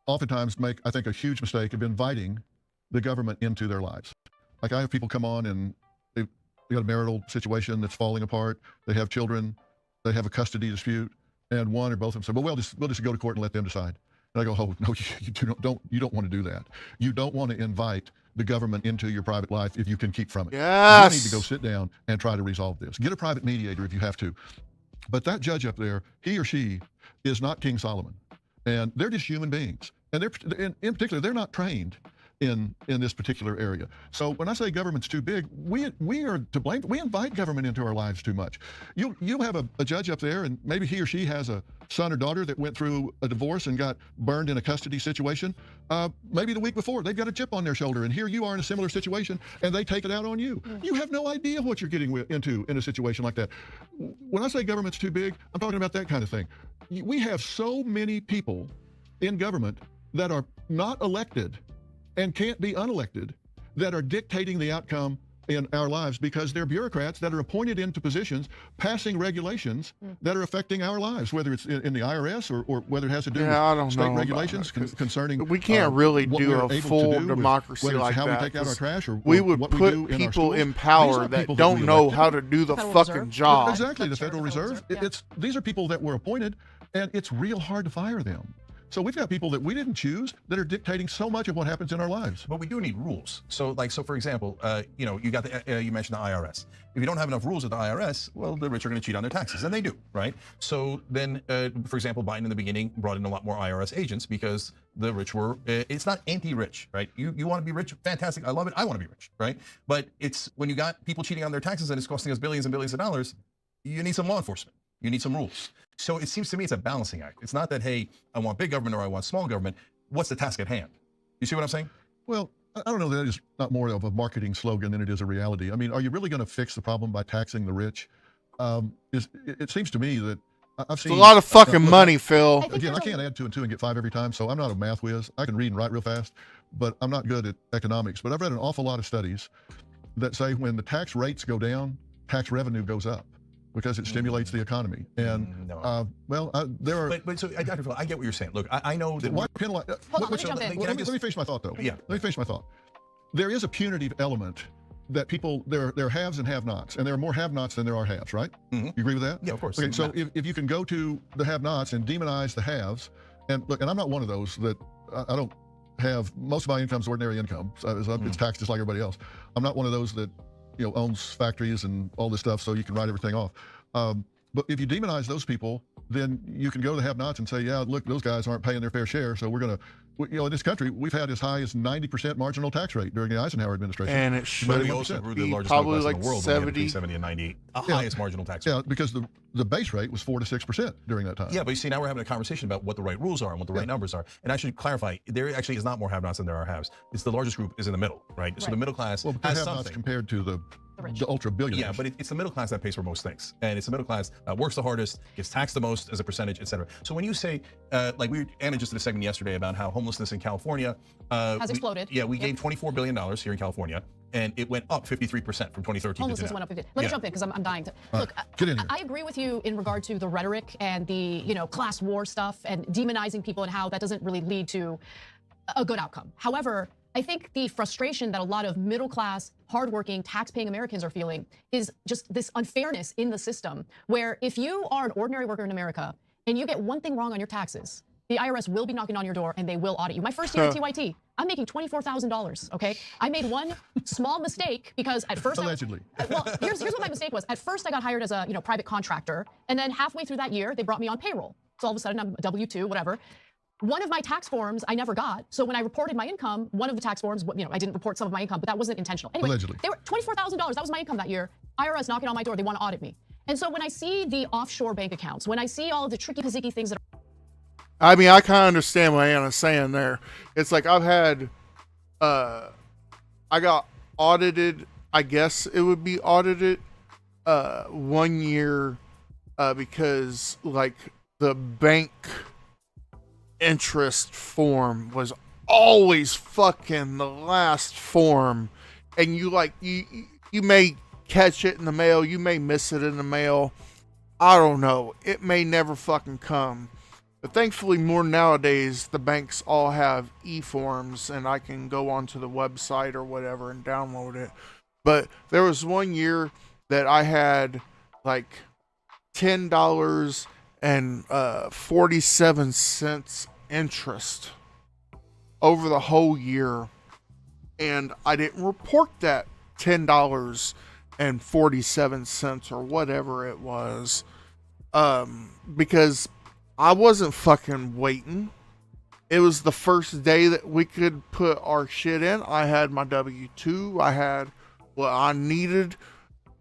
oftentimes make, I think, a huge mistake of inviting the government into their lives. Like I have people come on and they got a marital situation that's falling apart. They have children. They have a custody dispute, and one or both of them say, "Well, we'll just go to court and let them decide." And I go, "Oh no, you don't want to do that. You don't want to invite the government into your private life if you can keep from it. Yes. You need to go sit down and try to resolve this. Get a private mediator if you have to." But that judge up there, he or she is not King Solomon, and they're just human beings, and in particular, they're not trained in this particular area. So when I say government's too big, we are to blame. We invite government into our lives too much. You have a judge up there, and maybe he or she has a son or daughter that went through a divorce and got burned in a custody situation. Maybe the week before, they've got a chip on their shoulder, and here you are in a similar situation, and they take it out on you. You have no idea what you're getting into in a situation like that. When I say government's too big, I'm talking about that kind of thing. We have so many people in government that are not elected and can't be unelected, that are dictating the outcome in our lives because they're bureaucrats that are appointed into positions, passing regulations that are affecting our lives, whether it's in the IRS or whether it has to do with state regulations concerning. We can't really do a full democracy like how that. we take out our trash, or we would what put we do in people our in power that don't know how to do the fucking job. Exactly, the Federal Reserve. These are people that were appointed, and it's real hard to fire them. So we've got people that we didn't choose that are dictating so much of what happens in our lives. But we do need rules. So for example, you got you mentioned the IRS. If you don't have enough rules at the IRS, well, the rich are going to cheat on their taxes, and they do, right? So then, for example, Biden in the beginning brought in a lot more IRS agents because the rich were. It's not anti-rich, right? You want to be rich, fantastic. I love it. I want to be rich, right? But it's when you got people cheating on their taxes and it's costing us billions and billions of dollars, you need some law enforcement. You need some rules. So it seems to me it's a balancing act. It's not that, hey, I want big government or I want small government. What's the task at hand? You see what I'm saying? Well, I don't know. That is not more of a marketing slogan than it is a reality. I mean, are you really going to fix the problem by taxing the rich? It seems to me that I've seen it's a lot of fucking money, Phil. Again, I can't add 2 and 2 and get 5 every time, so I'm not a math whiz. I can read and write real fast, but I'm not good at economics. But I've read an awful lot of studies that say when the tax rates go down, tax revenue goes up, because it stimulates the economy. And there are. But so, Dr. Phil, I get what you're saying. Look, I know that. Why penalize? Hold on, let me jump in. Let me finish my thought, though. Yeah. Let me finish my thought. There is a punitive element that people, there are haves and have-nots, and there are more have-nots than there are haves, right? Mm-hmm. You agree with that? Yeah, of course. Okay, so if you can go to the have-nots and demonize the haves, and look, and I'm not one of those that I don't have, most of my income is ordinary income. So it's taxed just like everybody else. I'm not one of those that owns factories and all this stuff, so you can write everything off. But if you demonize those people, then you can go to the have-nots and say, yeah, look, those guys aren't paying their fair share, so we're going to, in this country, we've had as high as 90% marginal tax rate during the Eisenhower administration. And it should But we also grew the largest probably middle class like in the world 70 and 98, highest marginal tax rate. Yeah, because the base rate was 4 to 6% during that time. Yeah, but you see, now we're having a conversation about what the right rules are and what the right numbers are. And I should clarify, there actually is not more have-nots than there are haves. It's the largest group is in the middle, right? So the middle class has have-nots something. compared to the ultra-billionaires. Yeah, but it's the middle class that pays for most things. And it's the middle class that works the hardest, gets taxed the most as a percentage, et cetera. So when you say, Anna just did a segment yesterday about how homelessness in California has exploded. We gained $24 billion here in California, and it went up 53% from 2013 Homelessness to now. went up 50. Let me jump in because I'm dying to. Look, I agree with you in regard to the rhetoric and the class war stuff and demonizing people and how that doesn't really lead to a good outcome. However, I think the frustration that a lot of middle class, hardworking, tax-paying Americans are feeling is just this unfairness in the system, where if you are an ordinary worker in America and you get one thing wrong on your taxes, the IRS will be knocking on your door and they will audit you. My first year at TYT, I'm making $24,000, okay? I made one small mistake because at first Allegedly. well, here's what my mistake was. At first I got hired as a private contractor, and then halfway through that year, they brought me on payroll. So all of a sudden I'm a W-2, whatever. One of my tax forms I never got. So when I reported my income, one of the tax forms, I didn't report some of my income, but that wasn't intentional. Anyway, Allegedly. They were $24,000. That was my income that year. IRS knocking on my door. They want to audit me. And so when I see the offshore bank accounts, when I see all of the tricky pizzicky things that are... I mean, I kind of understand what Anna's saying there. It's like I've had, I got audited I guess it would be audited 1 year because like the bank interest form was always fucking the last form, and you may catch it in the mail, you may miss it in the mail, I don't know, it may never fucking come. But thankfully more nowadays the banks all have e-forms and I can go onto the website or whatever and download it. But there was 1 year that I had like $10.47 interest over the whole year, and I didn't report that $10.47 or whatever it was, because I wasn't fucking waiting. It was the first day that we could put our shit in. I had my W-2. I had what I needed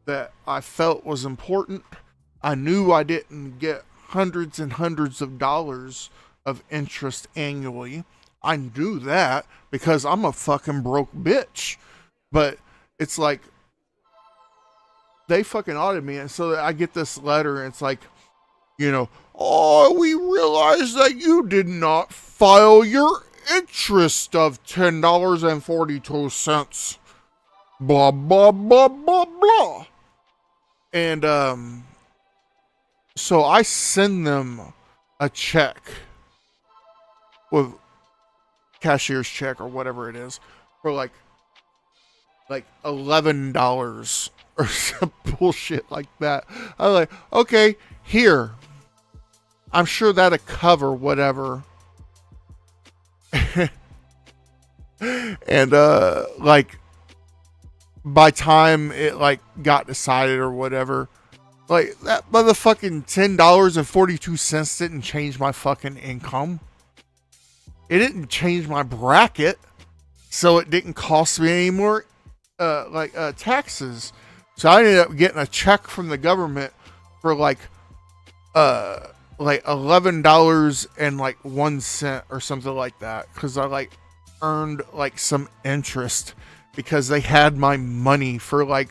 that I felt was important. I knew I didn't get hundreds and hundreds of dollars of interest annually. I knew that because I'm a fucking broke bitch. But it's like, they fucking audited me, and so I get this letter, and it's like, you know, oh, we realize that you did not file your interest of $10.42. Blah, blah, blah, blah, blah. And, so I send them a check with cashier's check or whatever it is for like $11 or some bullshit like that. I'm like, okay, here. I'm sure that'll cover whatever. And like by time it like got decided or whatever, like that motherfucking $10.42 didn't change my fucking income. It didn't change my bracket, so it didn't cost me any more taxes. So I ended up getting a check from the government for like $11.01 or something like that, because I like earned like some interest because they had my money for like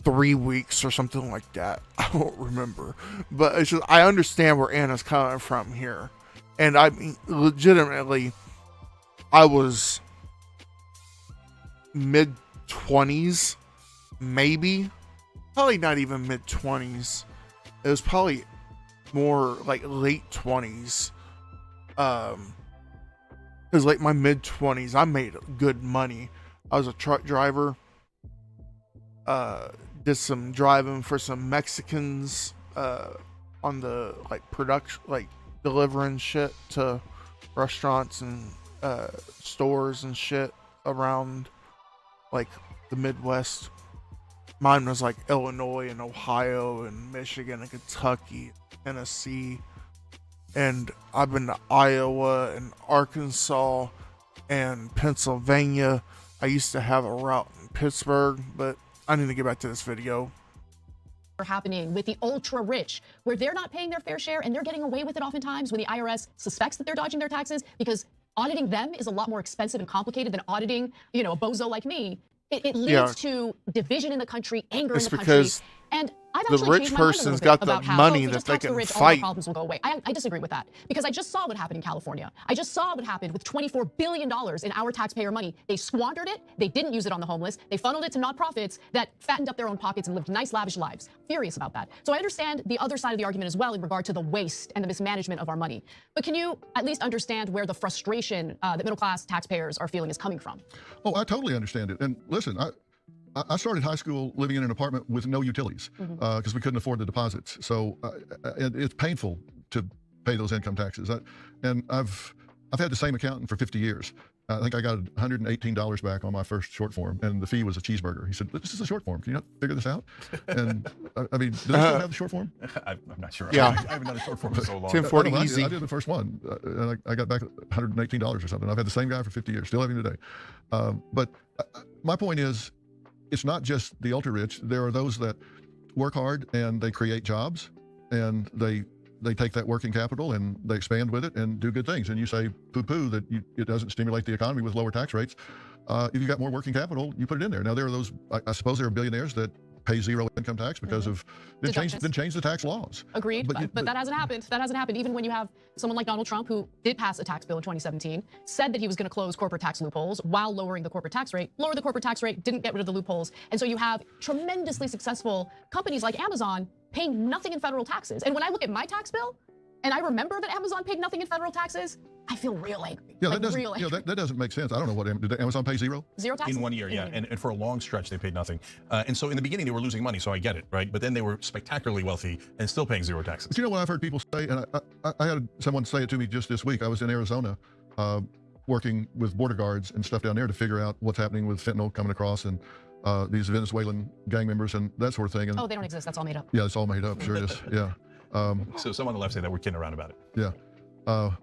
3 weeks or something like that. I don't remember, but it's just, I understand where Anna's coming from here. And I mean, legitimately, I was mid-20s, maybe. Probably not even mid-20s. It was probably more like late 20s. It was like my mid-20s. I made good money. I was a truck driver. Did some driving for some Mexicans on the like production, like delivering shit to restaurants and stores and shit around like the Midwest. Mine was like Illinois and Ohio and Michigan and Kentucky, Tennessee, and I've been to Iowa and Arkansas and Pennsylvania. I used to have a route in Pittsburgh, but I need to get back to this video. Happening with the ultra rich, where they're not paying their fair share and they're getting away with it oftentimes when the IRS suspects that they're dodging their taxes, because auditing them is a lot more expensive and complicated than auditing, you know, a bozo like me. It leads to division in the country, anger in the country. And I've actually the rich person's got the money that they can fight. All problems will go away. I disagree with that, because I just saw what happened in California. I just saw what happened with $24 billion in our taxpayer money. They squandered it. They didn't use it on the homeless. They funneled it to nonprofits that fattened up their own pockets and lived nice, lavish lives. Furious about that. So I understand the other side of the argument as well in regard to the waste and the mismanagement of our money. But can you at least understand where the frustration that middle-class taxpayers are feeling is coming from? Oh, I totally understand it. And listen, I started high school living in an apartment with no utilities because we couldn't afford the deposits. So and it's painful to pay those income taxes. And I've had the same accountant for 50 years. I think I got $118 back on my first short form, and the fee was a cheeseburger. He said, "This is a short form. Can you not figure this out?" And I mean, do they still have the short form? I'm not sure. Yeah. I haven't done a short form in so long. 1040 easy. I did the first one, and I got back $118 or something. I've had the same guy for 50 years, still having today. But my point is, it's not just the ultra rich. There are those that work hard and they create jobs and they they take that working capital and they expand with it and do good things. And you say poo-poo that it doesn't stimulate the economy with lower tax rates. If you've got more working capital, you put it in there. Now, there are those, I suppose there are billionaires that pay zero income tax because of, then change the tax laws. Agreed, but that hasn't happened. That hasn't happened. Even when you have someone like Donald Trump, who did pass a tax bill in 2017, said that he was going to close corporate tax loopholes while lowering the corporate tax rate, lowered the corporate tax rate, didn't get rid of the loopholes. And so you have tremendously successful companies like Amazon paying nothing in federal taxes. And when I look at my tax bill, and I remember that Amazon paid nothing in federal taxes, I feel real angry. Yeah, that doesn't make sense. I don't know what, did Amazon pay zero? Zero taxes? In 1 year, yeah. And for a long stretch, they paid nothing. And so in the beginning, they were losing money, so I get it, right? But then they were spectacularly wealthy and still paying zero taxes. But you know what I've heard people say, and I had someone say it to me just this week. I was in Arizona working with border guards and stuff down there to figure out what's happening with fentanyl coming across and these Venezuelan gang members and that sort of thing. And, oh, they don't exist. That's all made up. Yeah, it's all made up. Sure is. Yeah. So some on the left say that we're kidding around about it. Yeah.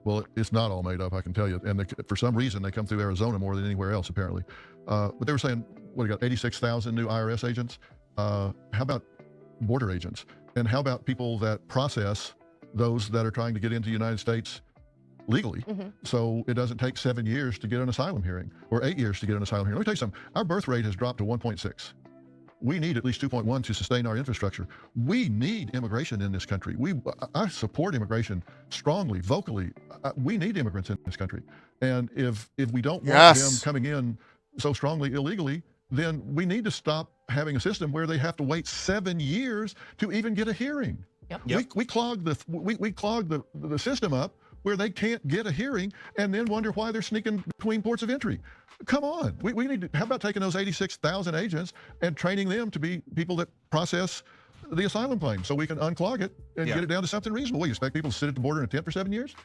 Well, it's not all made up, I can tell you. And for some reason, they come through Arizona more than anywhere else, apparently. But they were saying, what, you got 86,000 new IRS agents? How about border agents? And how about people that process those that are trying to get into the United States legally? So it doesn't take 7 years to get an asylum hearing or 8 years to get an asylum hearing. Let me tell you something. Our birth rate has dropped to 1.6. We need at least 2.1 to sustain our infrastructure. We need immigration in this country. I support immigration strongly, vocally. We need immigrants in this country. And if we don't want them coming in so strongly illegally, then we need to stop having a system where they have to wait 7 years to even get a hearing. We clog the system up where they can't get a hearing and then wonder why they're sneaking between ports of entry. Come on. We need to, how about taking those 86,000 agents and training them to be people that process the asylum claim so we can unclog it and get it down to something reasonable. What, you expect people to sit at the border in a tent for 7 years?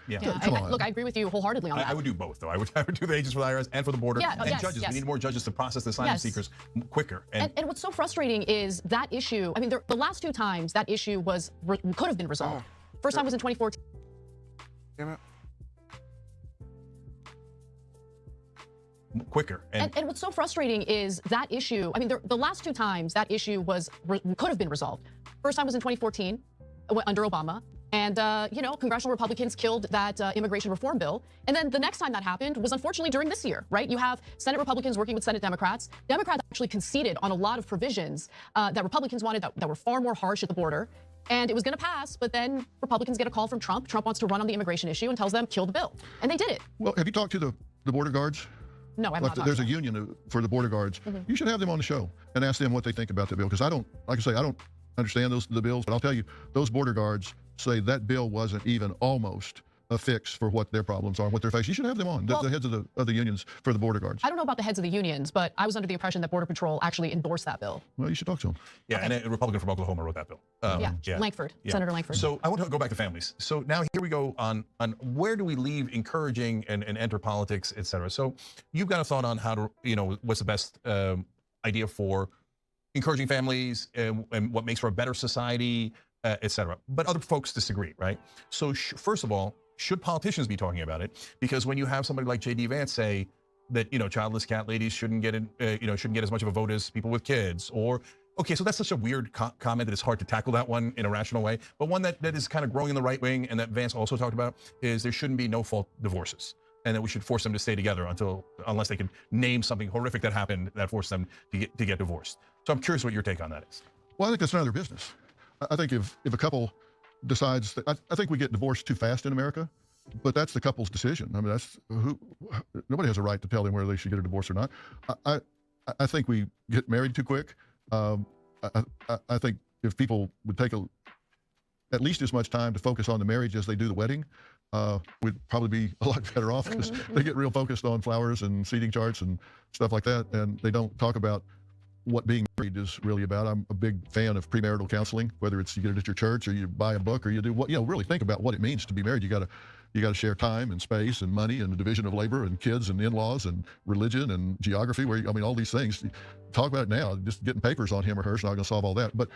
Come on. Look, I agree with you wholeheartedly on that. I would do both, though. I would do the agents for the IRS and for the border and judges. We need more judges to process the asylum seekers quicker. And what's so frustrating is that issue, I mean, the last two times that issue could have been resolved. First time was in 2014. Damn it. Quicker. And what's so frustrating is that issue, I mean, the last two times that issue could have been resolved. First time was in 2014 under Obama. And, congressional Republicans killed that immigration reform bill. And then the next time that happened was unfortunately during this year, right? You have Senate Republicans working with Senate Democrats. Democrats actually conceded on a lot of provisions that Republicans wanted that were far more harsh at the border. And it was going to pass, but then Republicans get a call from Trump. Trump wants to run on the immigration issue and tells them, kill the bill. And they did it. Well, have you talked to the border guards? No, I'm not. There's a union for the border guards. You should have them on the show and ask them what they think about the bill. Because I don't understand the bills, but I'll tell you, those border guards say that bill wasn't even almost a fix for what their problems are, what they're facing. You should have them on, the heads of the unions for the border guards. I don't know about the heads of the unions, but I was under the impression that Border Patrol actually endorsed that bill. Well, you should talk to them. Yeah, and a Republican from Oklahoma wrote that bill. Langford, Senator Langford. So I want to go back to families. So now here we go on where do we leave encouraging and enter politics, et cetera. So you've got a thought on how to, what's the best idea for encouraging families and what makes for a better society, et cetera. But other folks disagree, right? So first of all, should politicians be talking about it? Because when you have somebody like J.D. Vance say that, childless cat ladies shouldn't get as much of a vote as people with kids, or, okay, so that's such a weird comment that it's hard to tackle that one in a rational way. But one that is kind of growing in the right wing and that Vance also talked about is there shouldn't be no-fault divorces, and that we should force them to stay together unless they can name something horrific that happened that forced them to get divorced. So I'm curious what your take on that is. Well, I think that's none of their business. I think if a couple decides that, I think we get divorced too fast in America, but that's the couple's decision. I mean, nobody has a right to tell them whether they should get a divorce or not. I think we get married too quick. I think if people would take at least as much time to focus on the marriage as they do the wedding, we'd probably be a lot better off, because they get real focused on flowers and seating charts and stuff like that, and they don't talk about what being married is really about. I'm a big fan of premarital counseling, whether it's you get it at your church or you buy a book or you do really think about what it means to be married. You got to share time and space and money and the division of labor and kids and in-laws and religion and geography, all these things. Talk about it now. Just getting papers on him or her is not going to solve all that. But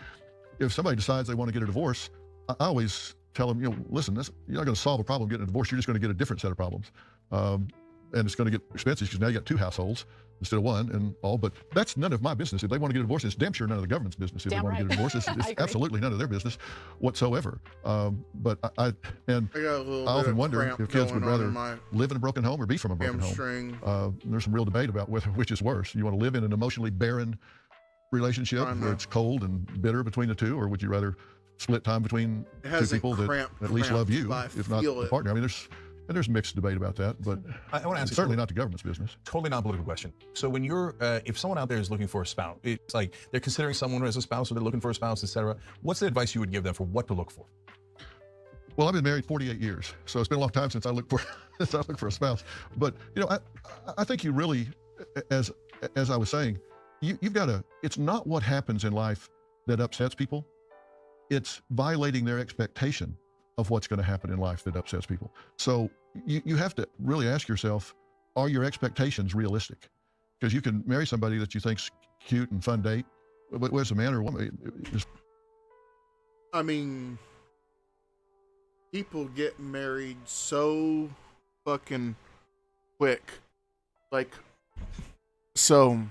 if somebody decides they want to get a divorce, I always tell them, listen, you're not going to solve a problem getting a divorce. You're just going to get a different set of problems. And it's going to get expensive because now you got two households. instead of one and all, but that's none of my business. If they want to get a divorce, it's damn sure none of the government's business. If Damn they want to get a divorce, it's absolutely none of their business whatsoever. But I often wonder if kids would rather live in a broken home or be from a broken home. There's some real debate about which is worse. You want to live in an emotionally barren relationship where it's cold and bitter between the two, or would you rather split time between two people that at least love you, if not the partner? I mean, there's mixed debate about that, but I want to ask certainly not the government's business. Totally non-political question. So when you're, if someone out there is looking for a spouse, it's like they're considering someone as a spouse, or they're looking for a spouse, etc. What's the advice you would give them for what to look for? Well, I've been married 48 years, so it's been a long time since I looked for a spouse. But I think you really, as I was saying, you've got to. It's not what happens in life that upsets people. It's violating their expectation of what's going to happen in life that upsets people. So you have to really ask yourself, are your expectations realistic? Because you can marry somebody that you think's cute and fun date, whether it's a man or a woman. I mean, people get married so fucking quick. Like, so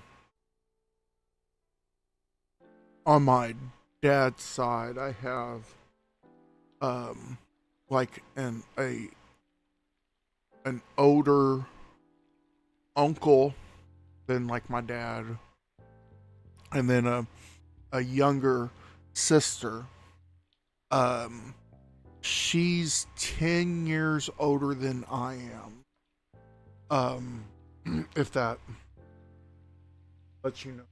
on my dad's side, I have like an older uncle than like my dad, and then a younger sister. She's 10 years older than I am. If that lets you know.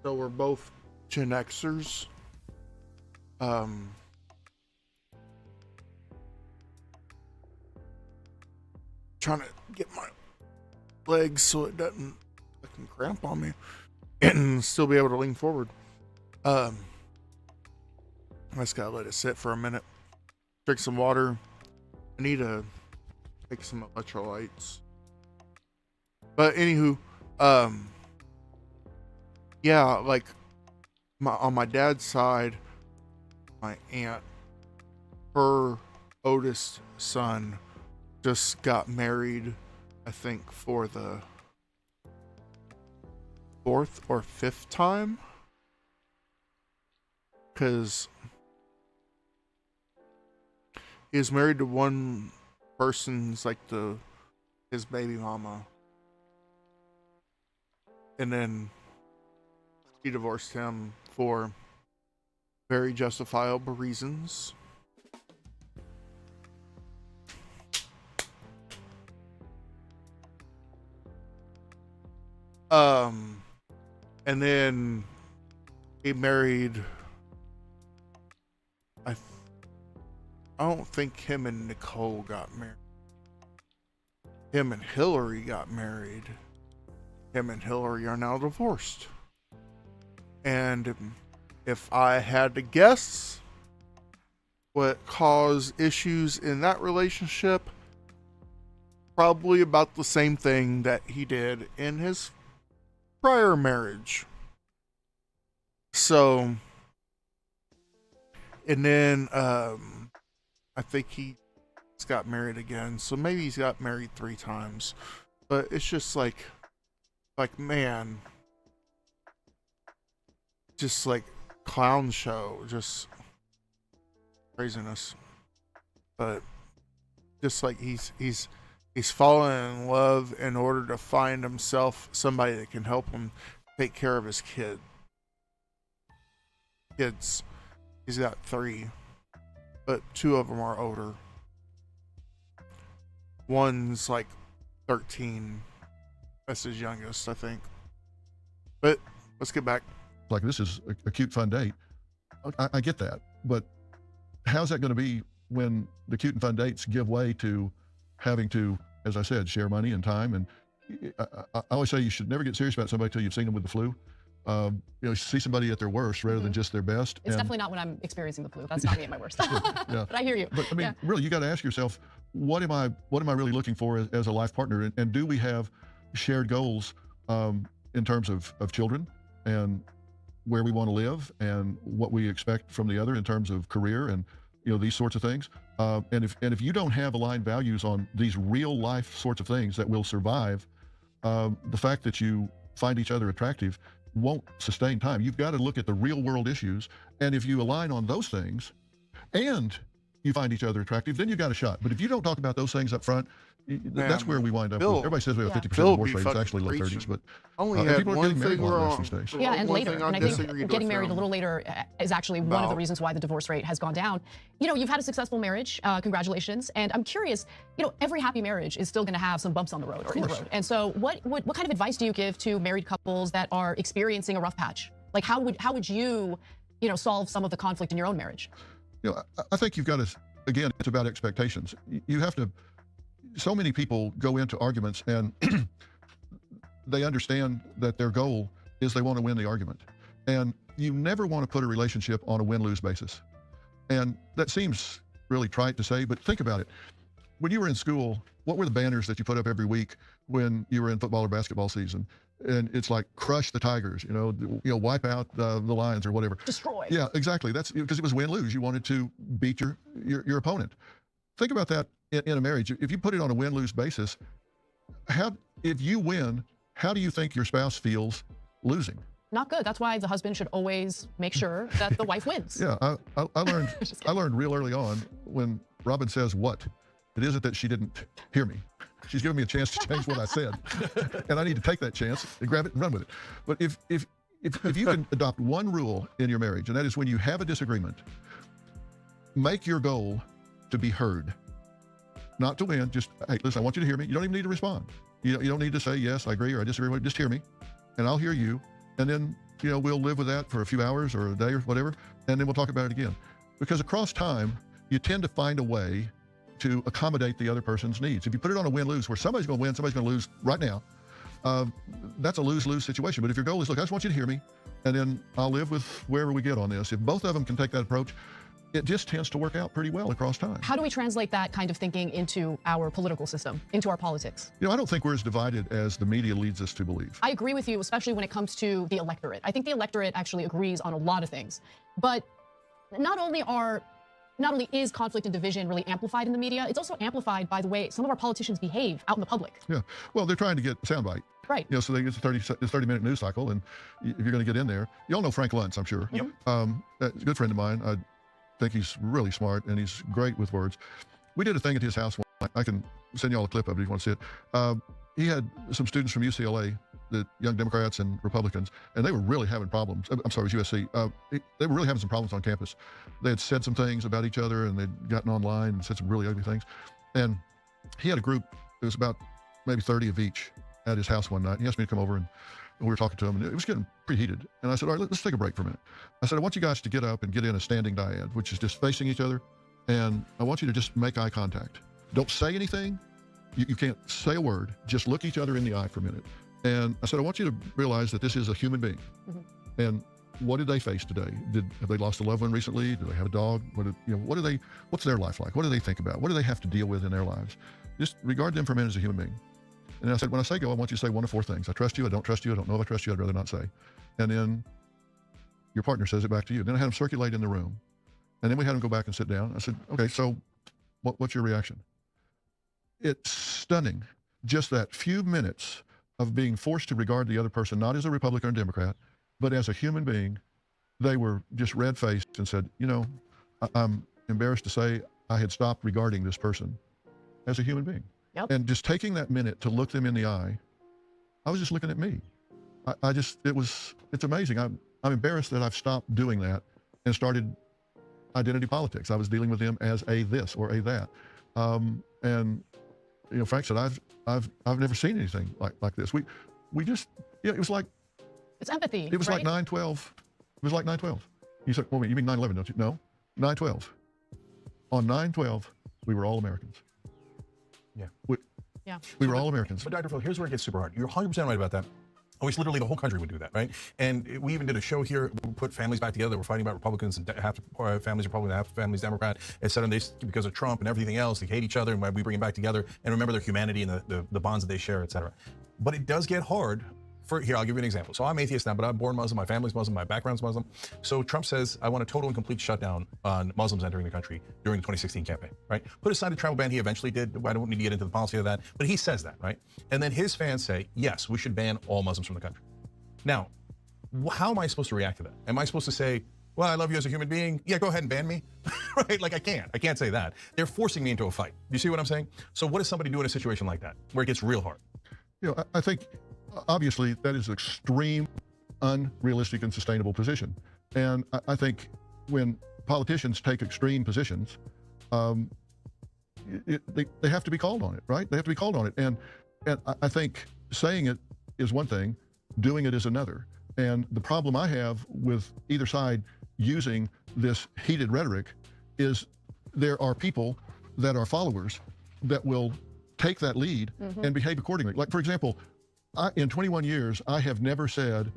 So we're both Gen Xers. Trying to get my legs so it doesn't fucking cramp on me and still be able to lean forward. I just gotta let it sit for a minute. Drink some water. I need to take some electrolytes. But anywho, yeah, like on my dad's side, my aunt, her oldest son just got married, I think, for the 4th or 5th time. Because he was married to one person's, like, his baby mama. And then he divorced him for very justifiable reasons. And then he married, I don't think him and Nicole got married. Him and Hillary got married. Him and Hillary are now divorced. And if I had to guess what caused issues in that relationship, probably about the same thing that he did in his prior marriage. So, and then I think he's got married again. So maybe he's got married 3 times. But it's just like man, just like clown show, just craziness. But just like he's fallen in love in order to find himself somebody that can help him take care of his kids. He's got 3, but 2 of them are older. One's like 13. That's his youngest, I think. But let's get back. Like, this is a cute, fun date. I get that. But how's that going to be when the cute and fun dates give way to having to, as I said, share money and time? And I always say you should never get serious about somebody until you've seen them with the flu. See somebody at their worst rather than just their best. It's definitely not when I'm experiencing the flu. That's not me at my worst. Yeah. But I hear you. But I mean, really, you got to ask yourself, what am I really looking for as a life partner? And do we have shared goals in terms of children and where we want to live and what we expect from the other in terms of career and these sorts of things? And if you don't have aligned values on these real life sorts of things that will survive the fact that you find each other attractive won't sustain time. You've got to look at the real world issues. And if you align on those things and you find each other attractive, then you got a shot. But if you don't talk about those things up front, that's where we wind up. Everybody says we have 50% divorce rate. It's actually low 30s, but people are getting married a lot these days. Yeah, and later. And I think getting married a little later is actually one of the reasons why the divorce rate has gone down. You know, you've had a successful marriage. Congratulations. And I'm curious, you know, every happy marriage is still going to have some bumps on the road or in the road. And so what kind of advice do you give to married couples that are experiencing a rough patch? Like how would you know, solve some of the conflict in your own marriage? You know, I think you've got to, again, it's about expectations. You have to, so many people go into arguments and they understand that their goal is they want to win the argument. And you never want to put a relationship on a win-lose basis. And that seems really trite to say, but think about it. When you were in school, what were the banners that you put up every week when you were in football or basketball season? And it's like, crush the Tigers, you know, wipe out the Lions or whatever. Destroy. Yeah, exactly. That's because it was win-lose. You wanted to beat your opponent. Think about that in a marriage. If you put it on a win-lose basis, if you win, how do you think your spouse feels losing? Not good. That's why the husband should always make sure that the wife wins. Yeah, I learned real early on when Robin says what, it isn't that she didn't hear me. She's giving me a chance to change what I said, and I need to take that chance and grab it and run with it. But if you can adopt one rule in your marriage, and that is when you have a disagreement, make your goal to be heard, not to win. Just, hey, listen, I want you to hear me. You don't even need to respond. You don't need to say yes, I agree, or I disagree with it. Just hear me, and I'll hear you, and then we'll live with that for a few hours or a day or whatever, and then we'll talk about it again. Because across time, you tend to find a way to accommodate the other person's needs. If you put it on a win-lose where somebody's going to win, somebody's going to lose right now, that's a lose-lose situation. But if your goal is, look, I just want you to hear me, and then I'll live with wherever we get on this. If both of them can take that approach, it just tends to work out pretty well across time. How do we translate that kind of thinking into our political system, into our politics? I don't think we're as divided as the media leads us to believe. I agree with you, especially when it comes to the electorate. I think the electorate actually agrees on a lot of things. But not only is conflict and division really amplified in the media, it's also amplified by the way some of our politicians behave out in the public. Yeah, well, they're trying to get soundbite. Right. So they get the 30-minute news cycle, and if you're going to get in there, you all know Frank Luntz, I'm sure. Yep. A good friend of mine. I think he's really smart, and he's great with words. We did a thing at his house one night. I can send you all a clip of it if you want to see it. He had some students from UCLA, the young Democrats and Republicans, and they were really having problems. I'm sorry, it was USC. They were really having some problems on campus. They had said some things about each other, and they'd gotten online and said some really ugly things. And he had a group, it was about maybe 30 of each at his house one night. He asked me to come over, and we were talking to him, and it was getting pretty heated. And I said, all right, let's take a break for a minute. I said, I want you guys to get up and get in a standing dyad, which is just facing each other, and I want you to just make eye contact. Don't say anything. You can't say a word. Just look each other in the eye for a minute. And I said, I want you to realize that this is a human being. Mm-hmm. And what did they face today? Have they lost a loved one recently? Do they have a dog? What's their life like? What do they think about? What do they have to deal with in their lives? Just regard them for a minute as a human being. And I said, when I say go, I want you to say one of four things. I trust you. I don't trust you. I don't know if I trust you. I'd rather not say. And then your partner says it back to you. Then I had him circulate in the room. And then we had him go back and sit down. I said, okay, so what's your reaction? It's stunning. Just that few minutes of being forced to regard the other person, not as a Republican or Democrat, but as a human being. They were just red-faced and said, I'm embarrassed to say I had stopped regarding this person as a human being. Yep. And just taking that minute to look them in the eye, I was just looking at me. It's amazing. I'm embarrassed that I've stopped doing that and started identity politics. I was dealing with them as a this or a that. And Frank said, I've never seen anything like this. We just, it was like, it's empathy. It was right? like 9/12. It was like 9/12. You said, well, you mean 9/11, don't you? No, 9/12. On 9/12, we were all Americans. Yeah. We were all Americans. But Dr. Phil, here's where it gets super hard. You're 100% right about that. Always, literally, the whole country would do that, right? And we even did a show here. We put families back together. We're fighting about Republicans and half the families Republican, half the families Democrat, et cetera. And because of Trump and everything else, they hate each other, and we bring them back together and remember their humanity and the bonds that they share, et cetera. But it does get hard Here, I'll give you an example. So I'm atheist now, but I'm born Muslim, my family's Muslim, my background's Muslim. So Trump says, I want a total and complete shutdown on Muslims entering the country during the 2016 campaign, right? Put aside the travel ban he eventually did. I don't need to get into the policy of that, but he says that, right? And then his fans say, yes, we should ban all Muslims from the country. Now, how am I supposed to react to that? Am I supposed to say, well, I love you as a human being. Yeah, go ahead and ban me, right? Like I can't say that. They're forcing me into a fight. Do you see what I'm saying? So what does somebody do in a situation like that where it gets real hard? You know, I think obviously that is an extreme, unrealistic and sustainable position. And I think when politicians take extreme positions, they have to be called on it, right? They have to be called on it. And I think saying it is one thing, doing it is another. And the problem I have with either side using this heated rhetoric is there are people that are followers that will take that lead and behave accordingly. Like, for example, in 21 years, I have never said,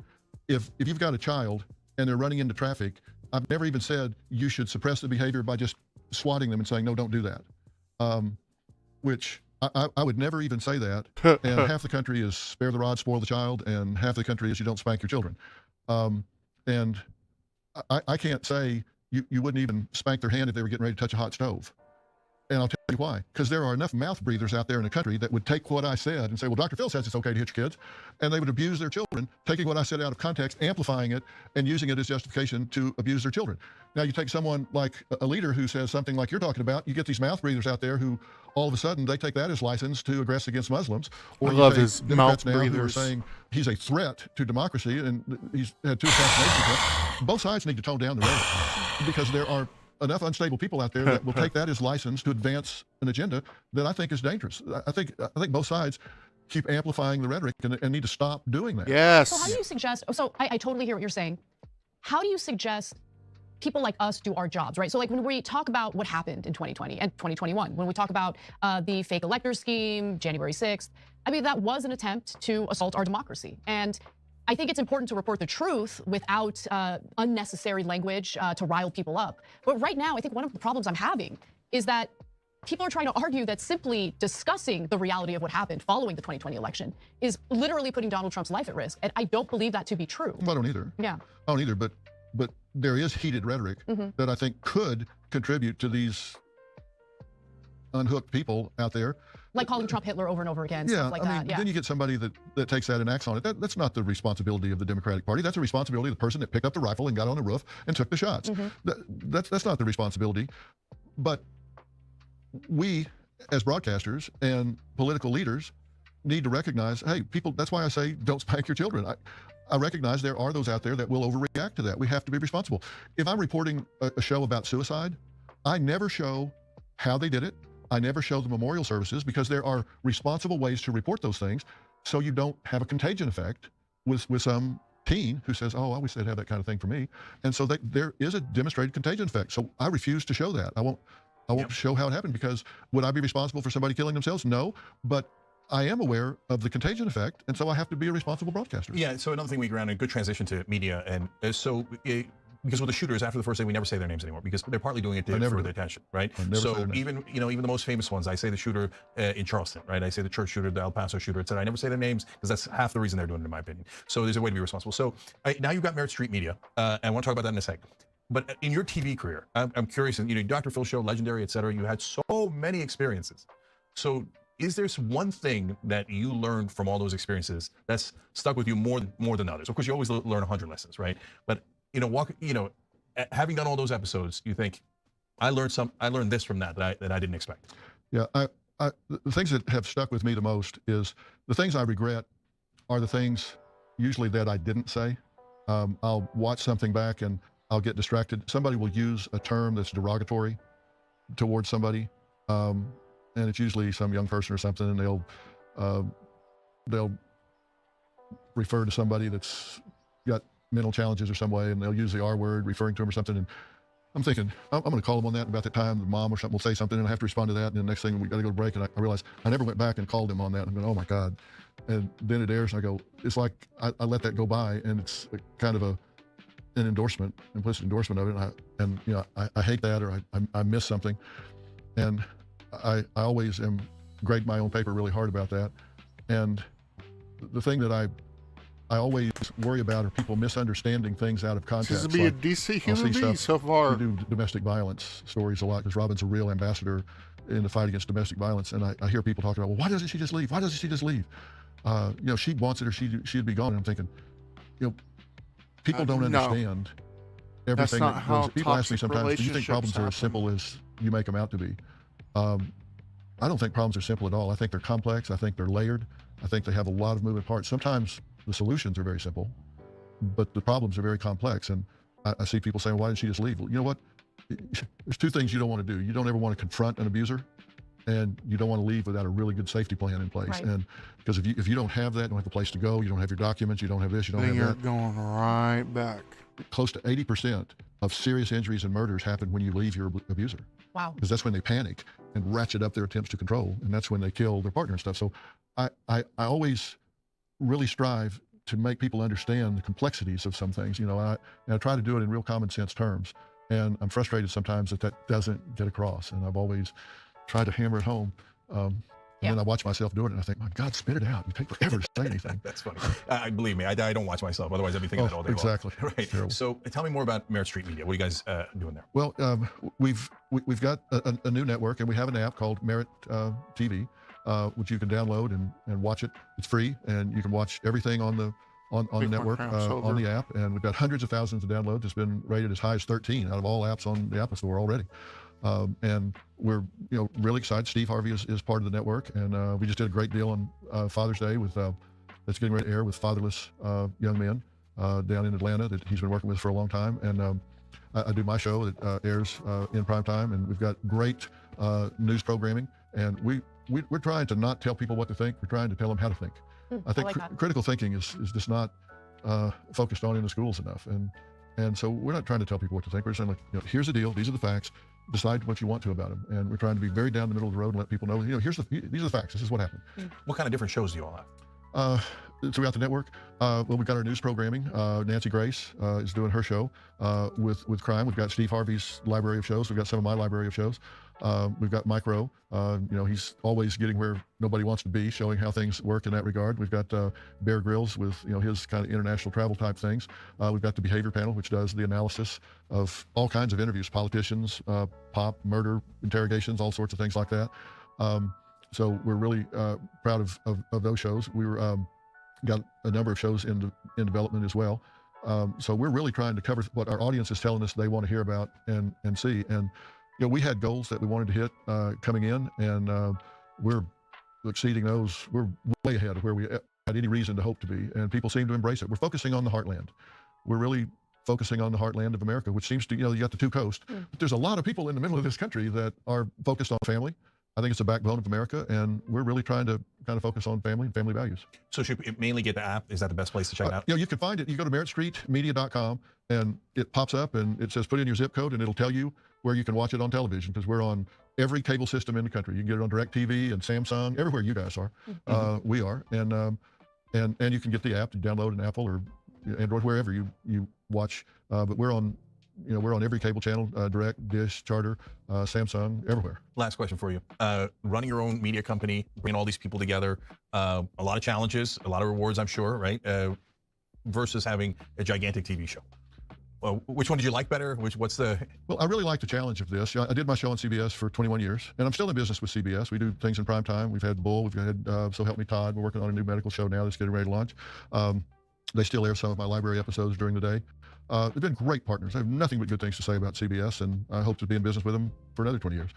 if you've got a child and they're running into traffic, I've never even said you should suppress the behavior by just swatting them and saying, no, don't do that. Which I would never even say that. And half the country is spare the rod, spoil the child, and half the country is you don't spank your children. And I can't say you wouldn't even spank their hand if they were getting ready to touch a hot stove. And I'll tell you why. Because there are enough mouth breathers out there in the country that would take what I said and say, well, Dr. Phil says it's okay to hit your kids. And they would abuse their children, taking what I said out of context, amplifying it, and using it as justification to abuse their children. Now, you take someone like a leader who says something like you're talking about, you get these mouth breathers out there who all of a sudden they take that as license to aggress against Muslims. Or I love you his Democrats mouth now breathers. who are saying he's a threat to democracy and he's had 2 assassination attempts. Both sides need to tone down the rhetoric because there are enough unstable people out there that will take that as license to advance an agenda that I think is dangerous. I think both sides keep amplifying the rhetoric and need to stop doing that. Yes. So how do you suggest, so I totally hear what you're saying. How do you suggest people like us do our jobs, right? So like when we talk about what happened in 2020 and 2021, when we talk about the fake elector scheme, January 6th, I mean, that was an attempt to assault our democracy. And I think it's important to report the truth without unnecessary language to rile people up. But right now, I think one of the problems I'm having is that people are trying to argue that simply discussing the reality of what happened following the 2020 election is literally putting Donald Trump's life at risk. And I don't believe that to be true. Well, I don't either. Yeah. I don't either, but there is heated rhetoric that I think could contribute to these unhooked people out there. Like calling Trump Hitler over and over again, Yeah, stuff like that. Yeah. Then you get somebody that takes that and acts on it. That's not the responsibility of the Democratic Party. That's the responsibility of the person that picked up the rifle and got on the roof and took the shots. That's not the responsibility. But we, as broadcasters and political leaders, need to recognize, hey, people, that's why I say don't spank your children. I recognize there are those out there that will overreact to that. We have to be responsible. If I'm reporting a show about suicide, I never show how they did it. I never show the memorial services because there are responsible ways to report those things so you don't have a contagion effect with some teen who says, oh, I wish they'd have that kind of thing for me. And so there is a demonstrated contagion effect. So I refuse to show that. I won't show how it happened because would I be responsible for somebody killing themselves? No, but I am aware of the contagion effect, and so I have to be a responsible broadcaster. Yeah, so another thing we ran a good transition to media, and because with the shooters, after the first day, we never say their names anymore because they're partly doing it for the attention, right? So even the most famous ones, I say the shooter in Charleston, right? I say the church shooter, the El Paso shooter, etc. I never say their names because that's half the reason they're doing it, in my opinion. So there's a way to be responsible. So now you've got Merit Street Media, and I want to talk about that in a sec. But in your TV career, I'm curious, and Dr. Phil Show, Legendary, etc. You had so many experiences. So is there one thing that you learned from all those experiences that's stuck with you more than others? Of course, you always learn 100 lessons, right? But having done all those episodes, you think I learned this from that I didn't expect. Yeah, the things that have stuck with me the most is the things I regret are the things usually that I didn't say. I'll watch something back and I'll get distracted. Somebody will use a term that's derogatory towards somebody, and it's usually some young person or something, and they'll refer to somebody that's got mental challenges or some way, and they'll use the R word referring to him or something. And I'm thinking, I'm going to call them on that. About that time, the mom or something will say something, and I have to respond to that. And the next thing, we got to go to break, and I realize I never went back and called him on that. I'm going, oh my God. And then it airs, and I go, it's like I let that go by, and it's kind of an endorsement, implicit endorsement of it. And I hate that, or I miss something. And I always am grade my own paper really hard about that. And the thing that I I always worry about are people misunderstanding things out of context. Seems to be a decent human being so far. We do domestic violence stories a lot because Robin's a real ambassador in the fight against domestic violence. And I hear people talking about, well, why doesn't she just leave? Why doesn't she just leave? You know, she wants it or she'd be gone. And I'm thinking, you know, people don't understand everything. That's not how people ask me toxic sometimes, do you think problems relationships are as simple as you make them out to be? I don't think problems are simple at all. I think they're complex. I think they're layered. I think they have a lot of moving parts. Sometimes the solutions are very simple, but the problems are very complex. And I see people saying, why didn't she just leave? Well, you know what? There's two things you don't want to do. You don't ever want to confront an abuser, and you don't want to leave without a really good safety plan in place. Right. And because if you don't have that, you don't have a place to go, you don't have your documents, you don't have this, you don't then have you're that. Going right back. Close to 80% of serious injuries and murders happen when you leave your abuser. Wow. Because that's when they panic and ratchet up their attempts to control, and that's when they kill their partner and stuff. So I always really strive to make people understand the complexities of some things. You know, I try to do it in real common sense terms, and I'm frustrated sometimes that doesn't get across, and I've always tried to hammer it home. And then I watch myself doing it, and I think, my God, spit it out. You take forever to say anything. That's funny. Believe me, I don't watch myself. Otherwise, I'd be thinking that all day exactly. long. Right. So tell me more about Merit Street Media. What are you guys doing there? Well, we've got a new network, and we have an app called Merit TV, which you can download and watch it. It's free, and you can watch everything on the network, on the app. And we've got hundreds of thousands of downloads. It's been rated as high as 13 out of all apps on the Apple Store already. And we're really excited. Steve Harvey is part of the network, and we just did a great deal on Father's Day with that's getting ready to air with fatherless young men down in Atlanta that he's been working with for a long time. And I do my show that airs in prime time, and we've got great news programming. And we're trying to not tell people what to think. We're trying to tell them how to think. I think critical thinking is just not focused on in the schools enough. And so we're not trying to tell people what to think. We're saying, like, here's the deal. These are the facts. Decide what you want to about them. And we're trying to be very down the middle of the road and let people know, these are the facts. This is what happened. What kind of different shows do you all have? Throughout the network, well, we've got our news programming. Nancy Grace is doing her show with crime. We've got Steve Harvey's library of shows. We've got some of my library of shows. We've got Mike Rowe. He's always getting where nobody wants to be, showing how things work in that regard. We've got Bear Grylls with his kind of international travel type things. We've got the Behavior Panel, which does the analysis of all kinds of interviews, politicians, pop, murder, interrogations, all sorts of things like that. So we're really proud of those shows. We were got a number of shows in development as well. So we're really trying to cover what our audience is telling us they want to hear about and see. And we had goals that we wanted to hit coming in, and we're exceeding those. We're way ahead of where we had any reason to hope to be, and people seem to embrace it. We're focusing on the heartland. We're really focusing on the heartland of America, which seems to, you got the two coasts, but there's a lot of people in the middle of this country that are focused on family. I think it's the backbone of America, and we're really trying to kind of focus on family and family values. So should we mainly get the app? Is that the best place to check it out? You can find it. You go to meritstreetmedia.com, and it pops up, and it says put in your zip code, and it'll tell you where you can watch it on television, because we're on every cable system in the country. You can get it on DirecTV and Samsung, everywhere you guys are. We are, and you can get the app to download an Apple or Android, wherever you watch. But we're on. We're on every cable channel, Direct, Dish, Charter, Samsung, everywhere. Last question for you. Running your own media company, bringing all these people together, a lot of challenges, a lot of rewards, I'm sure, right? Versus having a gigantic TV show. Which one did you like better? What's the... Well, I really like the challenge of this. I did my show on CBS for 21 years, and I'm still in business with CBS. We do things in prime time. We've had Bull, we've had So Help Me Todd. We're working on a new medical show now that's getting ready to launch. They still air some of my library episodes during the day. They've been great partners. I have nothing but good things to say about CBS, and I hope to be in business with them for another 20 years.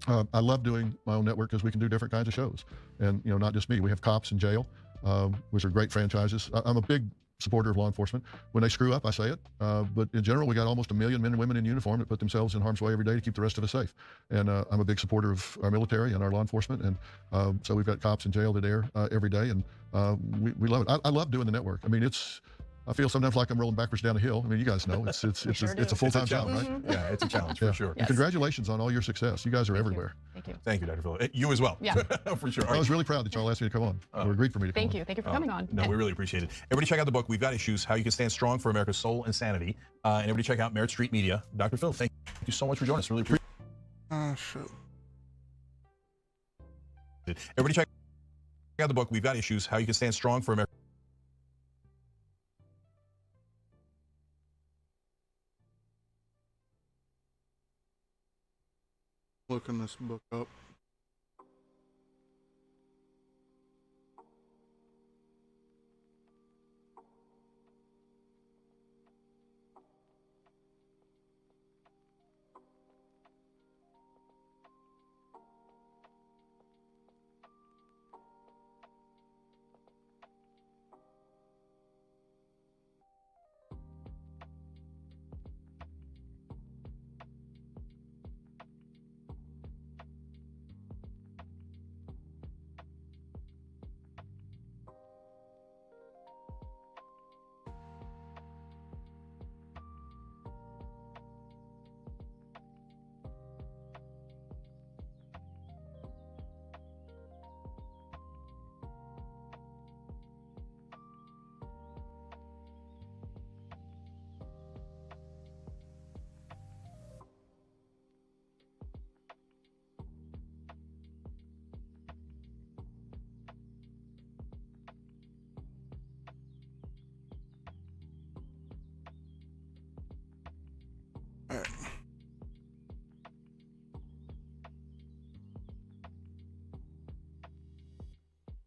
I love doing my own network because we can do different kinds of shows. And, not just me. We have Cops in Jail, which are great franchises. I'm a big supporter of law enforcement. When they screw up, I say it. But in general, we got almost 1 million men and women in uniform that put themselves in harm's way every day to keep the rest of us safe. And I'm a big supporter of our military and our law enforcement. And so we've got Cops in Jail that air every day. And we love it. I love doing the network. I mean, I feel sometimes like I'm rolling backwards down a hill. I mean, you guys know it's a full-time job, right? Yeah, it's a challenge for sure. And congratulations on all your success. You guys are everywhere. Thank you. Thank you, Dr. Phil. You as well. Yeah. For sure. I was really proud that y'all asked me to come on. Or agreed for me to come on. Thank you. Thank you for coming on. No, we really appreciate it. Everybody check out the book, We've Got Issues, How You Can Stand Strong for America's Soul and Sanity. And everybody check out Merit Street Media. Dr. Phil, thank you so much for joining us. Really appreciate it. Everybody check out the book, We've Got Issues, How You Can Stand Strong for America. looking this book up.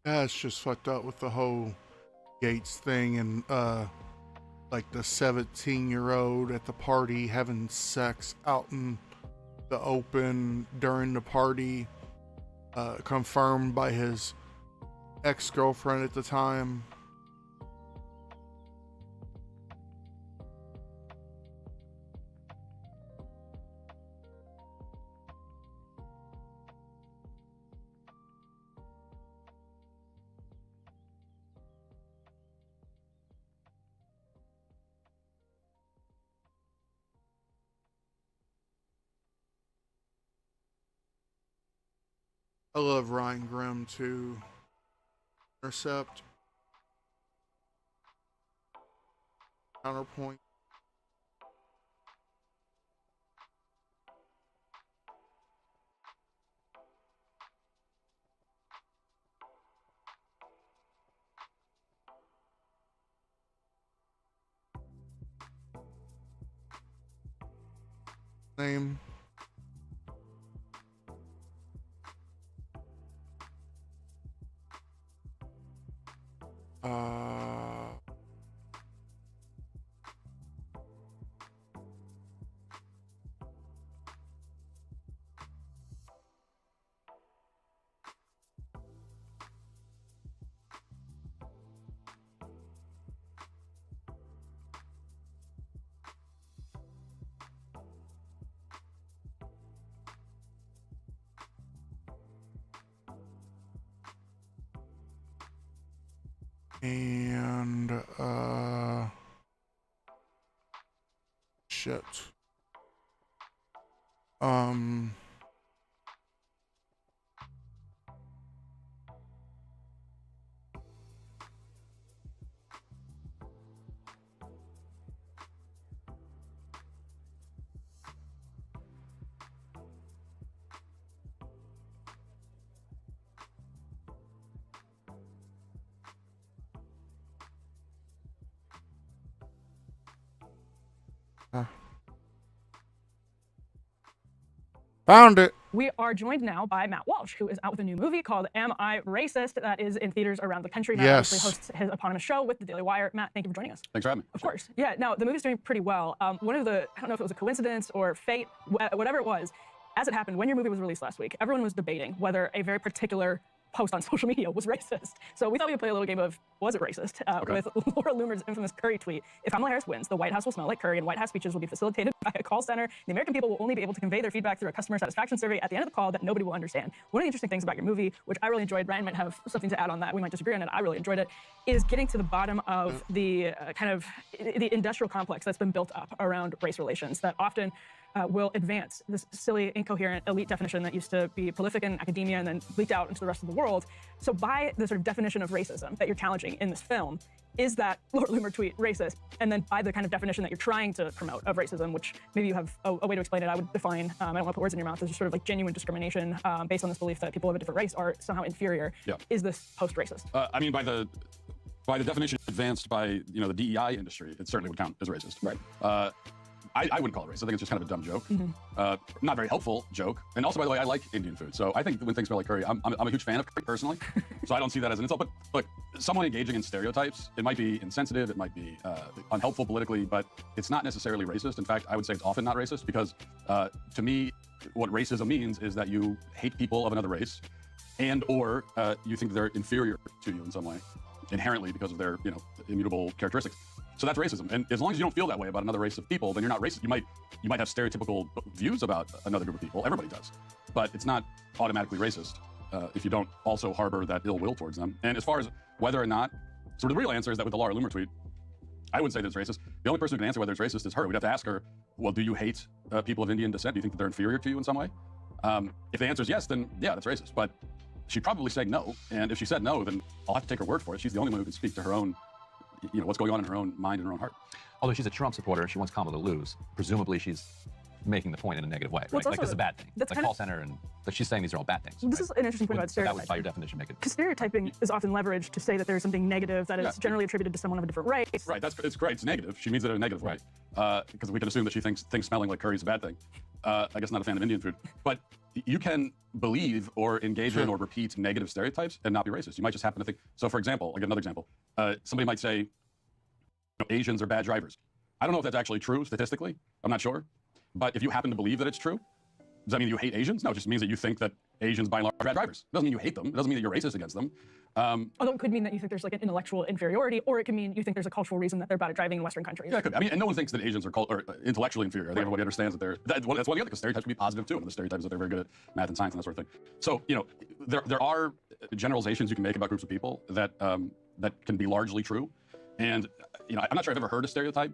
Yeah, it's just fucked up with the whole Gates thing and like the 17-year-old at the party having sex out in the open during the party, confirmed by his ex-girlfriend at the time. I love Ryan Grimm too. Intercept. Counterpoint. Name. And shit. Found it. We are joined now by Matt Walsh, who is out with a new movie called Am I Racist? That is in theaters around the country. Matt obviously hosts his eponymous show with the Daily Wire. Matt, thank you for joining us. Thanks for having me. Of course. Yeah, now the movie's doing pretty well. One of the, I don't know if it was a coincidence or fate, whatever it was, as it happened, when your movie was released last week, everyone was debating whether a very particular post on social media was racist. So we thought we would play a little game of Was It Racist? With Laura Loomer's infamous curry tweet. If Kamala Harris wins, the White House will smell like curry and White House speeches will be facilitated by a call center. The American people will only be able to convey their feedback through a customer satisfaction survey at the end of the call that nobody will understand. One of the interesting things about your movie, which I really enjoyed, Ryan might have something to add on that, we might disagree on it, I really enjoyed it, is getting to the bottom of the kind of the industrial complex that's been built up around race relations that often will advance this silly, incoherent, elite definition that used to be prolific in academia and then leaked out into the rest of the world. So by the sort of definition of racism that you're challenging in this film, is that Laura Loomer tweet racist? And then by the kind of definition that you're trying to promote of racism, which maybe you have a way to explain it, I would define, I don't want to put words in your mouth, as just sort of like genuine discrimination based on this belief that people of a different race are somehow inferior. Yeah. Is this post-racist? I mean, by the definition advanced by the DEI industry, it certainly would count as racist. Right. I wouldn't call it racist. I think it's just kind of a dumb joke. Not very helpful joke. And also, by the way, I like Indian food. So I think when things smell like curry, I'm a huge fan of curry personally. So I don't see that as an insult. But look, someone engaging in stereotypes, it might be insensitive, it might be unhelpful politically, but it's not necessarily racist. In fact, I would say it's often not racist because to me, what racism means is that you hate people of another race and or you think they're inferior to you in some way, inherently because of their immutable characteristics. So that's racism. And as long as you don't feel that way about another race of people, then you're not racist. You might have stereotypical views about another group of people. Everybody does. But it's not automatically racist if you don't also harbor that ill will towards them. And as far as whether or not, so the real answer is that with the Laura Loomer tweet, I wouldn't say that it's racist. The only person who can answer whether it's racist is her. We'd have to ask her, well, do you hate people of Indian descent? Do you think that they're inferior to you in some way? If the answer is yes, then yeah, that's racist. But she'd probably say no. And if she said no, then I'll have to take her word for it. She's the only one who can speak to her own, what's going on in her own mind and her own heart. Although she's a Trump supporter, she wants Kamala to lose. Presumably she's making the point in a negative way, Well, right? Like this is a bad thing. that's Like kind call of- center and like she's saying these are all bad things. This is an interesting point about That would, stereotyping. by your definition, make it. Because stereotyping is often leveraged to say that there's something negative that is Yeah. generally attributed to someone of a different race. Right, it's great. It's negative. She means it in a negative way. Because we can assume that she thinks things smelling like curry is a bad thing. I guess not a fan of Indian food. But you can believe or engage in or repeat negative stereotypes and not be racist. You might just happen to think. So for example, I'll give another example. Somebody might say, Asians are bad drivers. I don't know if that's actually true statistically. I'm not sure. But if you happen to believe that it's true, does that mean you hate Asians? No, it just means that you think that Asians by and large are bad drivers. It doesn't mean you hate them. It doesn't mean that you're racist against them. Although it could mean that you think there's like an intellectual inferiority, or it can mean you think there's a cultural reason that they're bad at driving in Western countries. Yeah, it could be. I mean, and no one thinks that Asians are intellectually inferior. I think everybody understands that they're. That's one of the other, because stereotypes can be positive too. And the stereotypes that they're very good at math and science and that sort of thing. So there are generalizations you can make about groups of people that that can be largely true. And I'm not sure I've ever heard a stereotype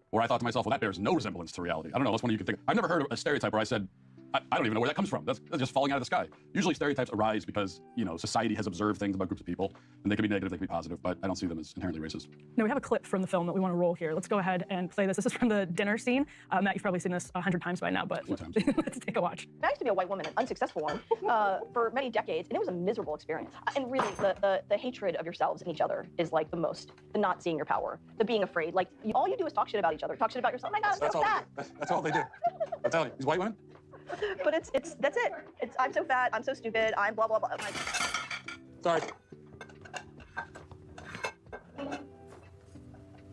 where I thought to myself, well, that bears no resemblance to reality. I don't know. That's one you can think. I've never heard a stereotype where I said, I don't even know where that comes from. That's just falling out of the sky. Usually stereotypes arise because, society has observed things about groups of people, and they can be negative, they can be positive, but I don't see them as inherently racist. Now, we have a clip from the film that we want to roll here. Let's go ahead and play this. This is from the dinner scene. Matt, you've probably seen this 100 times by now, but let's take a watch. I used to be a white woman, an unsuccessful one, for many decades, and it was a miserable experience. And really, the hatred of yourselves and each other is like the not seeing your power, the being afraid. Like, all you do is talk shit about each other, talk shit about yourself. Oh my God, I'm so fat. That's all they do. I'm telling you, these white women. But that's it. I'm so fat, I'm so stupid, I'm blah, blah, blah. Sorry.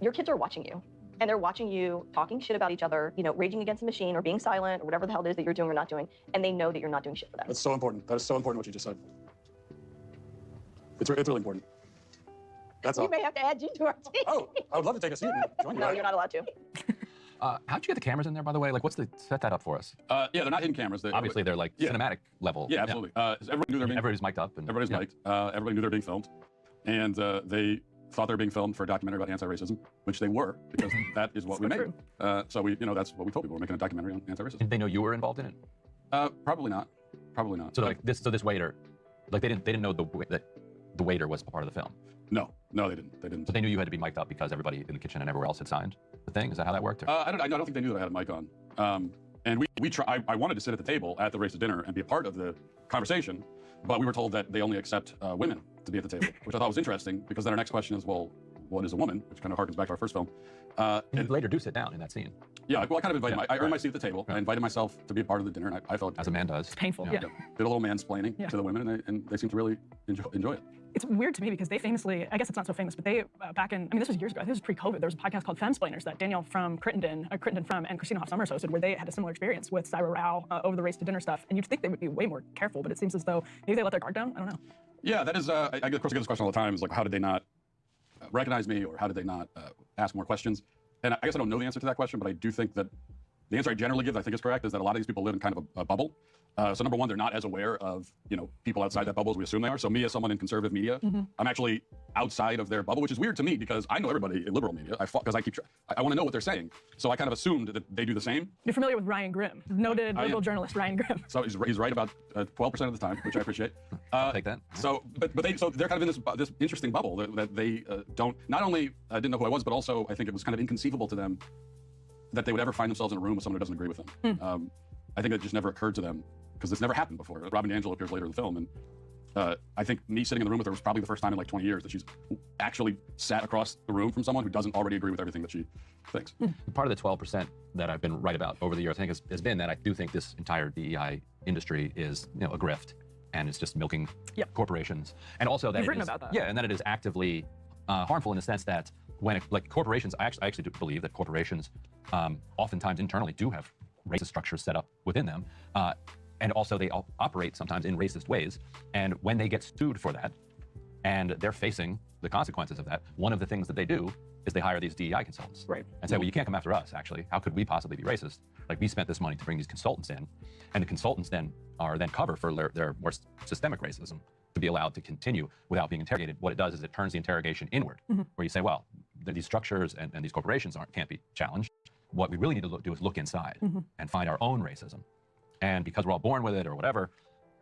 Your kids are watching you. And they're watching you talking shit about each other, raging against the machine or being silent or whatever the hell it is that you're doing or not doing. And they know that you're not doing shit for them. That's so important. That is so important what you just said. It's really important. That's all. You may have to add you to our team. Oh, I would love to take a seat and join you. No, you're not allowed to. How'd you get the cameras in there, by the way? Like, set that up for us? Yeah, they're not hidden cameras. Obviously, they're like cinematic level. Yeah, absolutely. Everybody knew everybody's mic'd up. Everybody's mic'd. Everybody knew they're being filmed. And they thought they were being filmed for a documentary about anti-racism, which they were, because that is what we made. So that's what we told people. We're making a documentary on anti-racism. Did they know you were involved in it? Probably not. Probably not. So this waiter, like they didn't know that the waiter was part of the film. No, they didn't. But they knew you had to be mic'd up because everybody in the kitchen and everywhere else had signed the thing. Is that how that worked? I don't think they knew that I had a mic on. And I wanted to sit at the table at the racist dinner and be a part of the conversation, but we were told that they only accept women to be at the table, which I thought was interesting because then our next question is, well, what is a woman? Which kind of harkens back to our first film. And you later do sit down in that scene. Yeah, well, I kind of invited I earned my seat at the table. I invited myself to be a part of the dinner, and I felt as a man does. It's painful. Did a little mansplaining to the women, and they seemed to really enjoy it. It's weird to me because they famously, I guess it's not so famous, but they back in, this was years ago, I think this was pre-COVID, there was a podcast called Femsplainers that Danielle from Crittenden From and Christina Hoff Sommers hosted, where they had a similar experience with Syra Rao over the race to dinner stuff. And you'd think they would be way more careful, but it seems as though maybe they let their guard down. I don't know. Yeah, that is, of course, I get this question all the time, is like, how did they not recognize me, or how did they not ask more questions? And I guess I don't know the answer to that question, but I do think that the answer I generally give, I think is correct, is that a lot of these people live in kind of a bubble. So number one, they're not as aware of people outside that bubble as we assume they are. So me, as someone in conservative media, I'm actually outside of their bubble, which is weird to me because I know everybody in liberal media. Because I want to know what they're saying. So I kind of assumed that they do the same. You're familiar with Ryan Grimm, noted liberal journalist Ryan Grimm. So he's right about 12% of the time, which I appreciate. I'll take that. So they're kind of in this interesting bubble that they don't not only didn't know who I was, but also I think it was kind of inconceivable to them that they would ever find themselves in a room with someone who doesn't agree with them. I think it just never occurred to them because this never happened before. Robin DiAngelo appears later in the film, and I think me sitting in the room with her was probably the first time in like 20 years that she's actually sat across the room from someone who doesn't already agree with everything that she thinks. Part of the 12% that I've been right about over the years, I think, has been that I do think this entire DEI industry is, a grift, and it's just milking corporations, and also that You've written about that. Yeah, and that it is actively harmful in the sense that when corporations, I actually do believe that corporations oftentimes internally do have racist structures set up within them. And also they operate sometimes in racist ways. And when they get sued for that, and they're facing the consequences of that, one of the things that they do is they hire these DEI consultants. Right. And say, well, you can't come after us, actually. How could we possibly be racist? Like, we spent this money to bring these consultants in, and the consultants then are cover for their more systemic racism to be allowed to continue without being interrogated. What it does is it turns the interrogation inward, where you say, well, these structures and these corporations can't be challenged. What we really need to do is look inside and find our own racism. And because we're all born with it or whatever,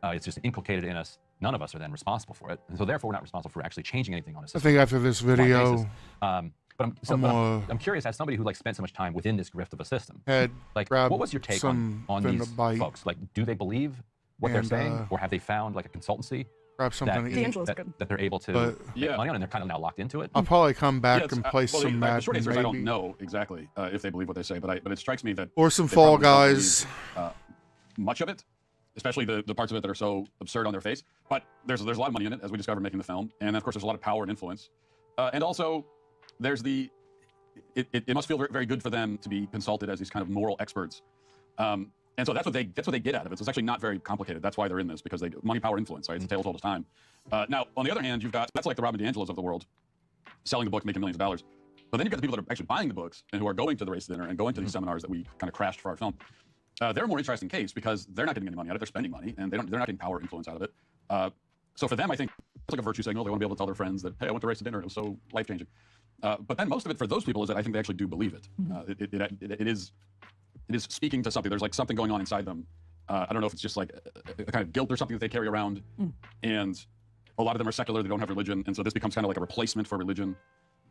it's just inculcated in us. None of us are then responsible for it. And so therefore, we're not responsible for actually changing anything on a system. I think after this video, but I'm curious, as somebody who spent so much time within this grift of a system, what was your take on these folks? Like, do they believe what they're saying, or have they found a consultancy that they're able to make money on, and they're kind of now locked into it? I'll probably come back and play some The short Madden, answer is I don't maybe. know exactly if they believe what they say, but it strikes me that Or some they Fall probably don't Guys. believe, much of it, especially the parts of it that are so absurd on their face. But there's a lot of money in it, as we discovered making the film, and of course there's a lot of power and influence, and also there's it must feel very, very good for them to be consulted as these kind of moral experts. And so that's what they get out of it. So it's actually not very complicated. That's why they're in this, because they money, power, influence, right? It's a tale told as time. Now, on the other hand, that's like the Robin DiAngelos of the world, selling the book, making millions of dollars. But then you've got the people that are actually buying the books and who are going to the race dinner and going to these seminars that we kind of crashed for our film. They're a more interesting case because they're not getting any money out of it. They're spending money, and they're not getting power or influence out of it. So for them, I think it's like a virtue signal. They want to be able to tell their friends that, hey, I went to race to dinner. It was so life-changing. But then most of it for those people is that I think they actually do believe it. It is speaking to something. There's something going on inside them. I don't know if it's just like a kind of guilt or something that they carry around. And a lot of them are secular. They don't have religion. And so this becomes kind of like a replacement for religion.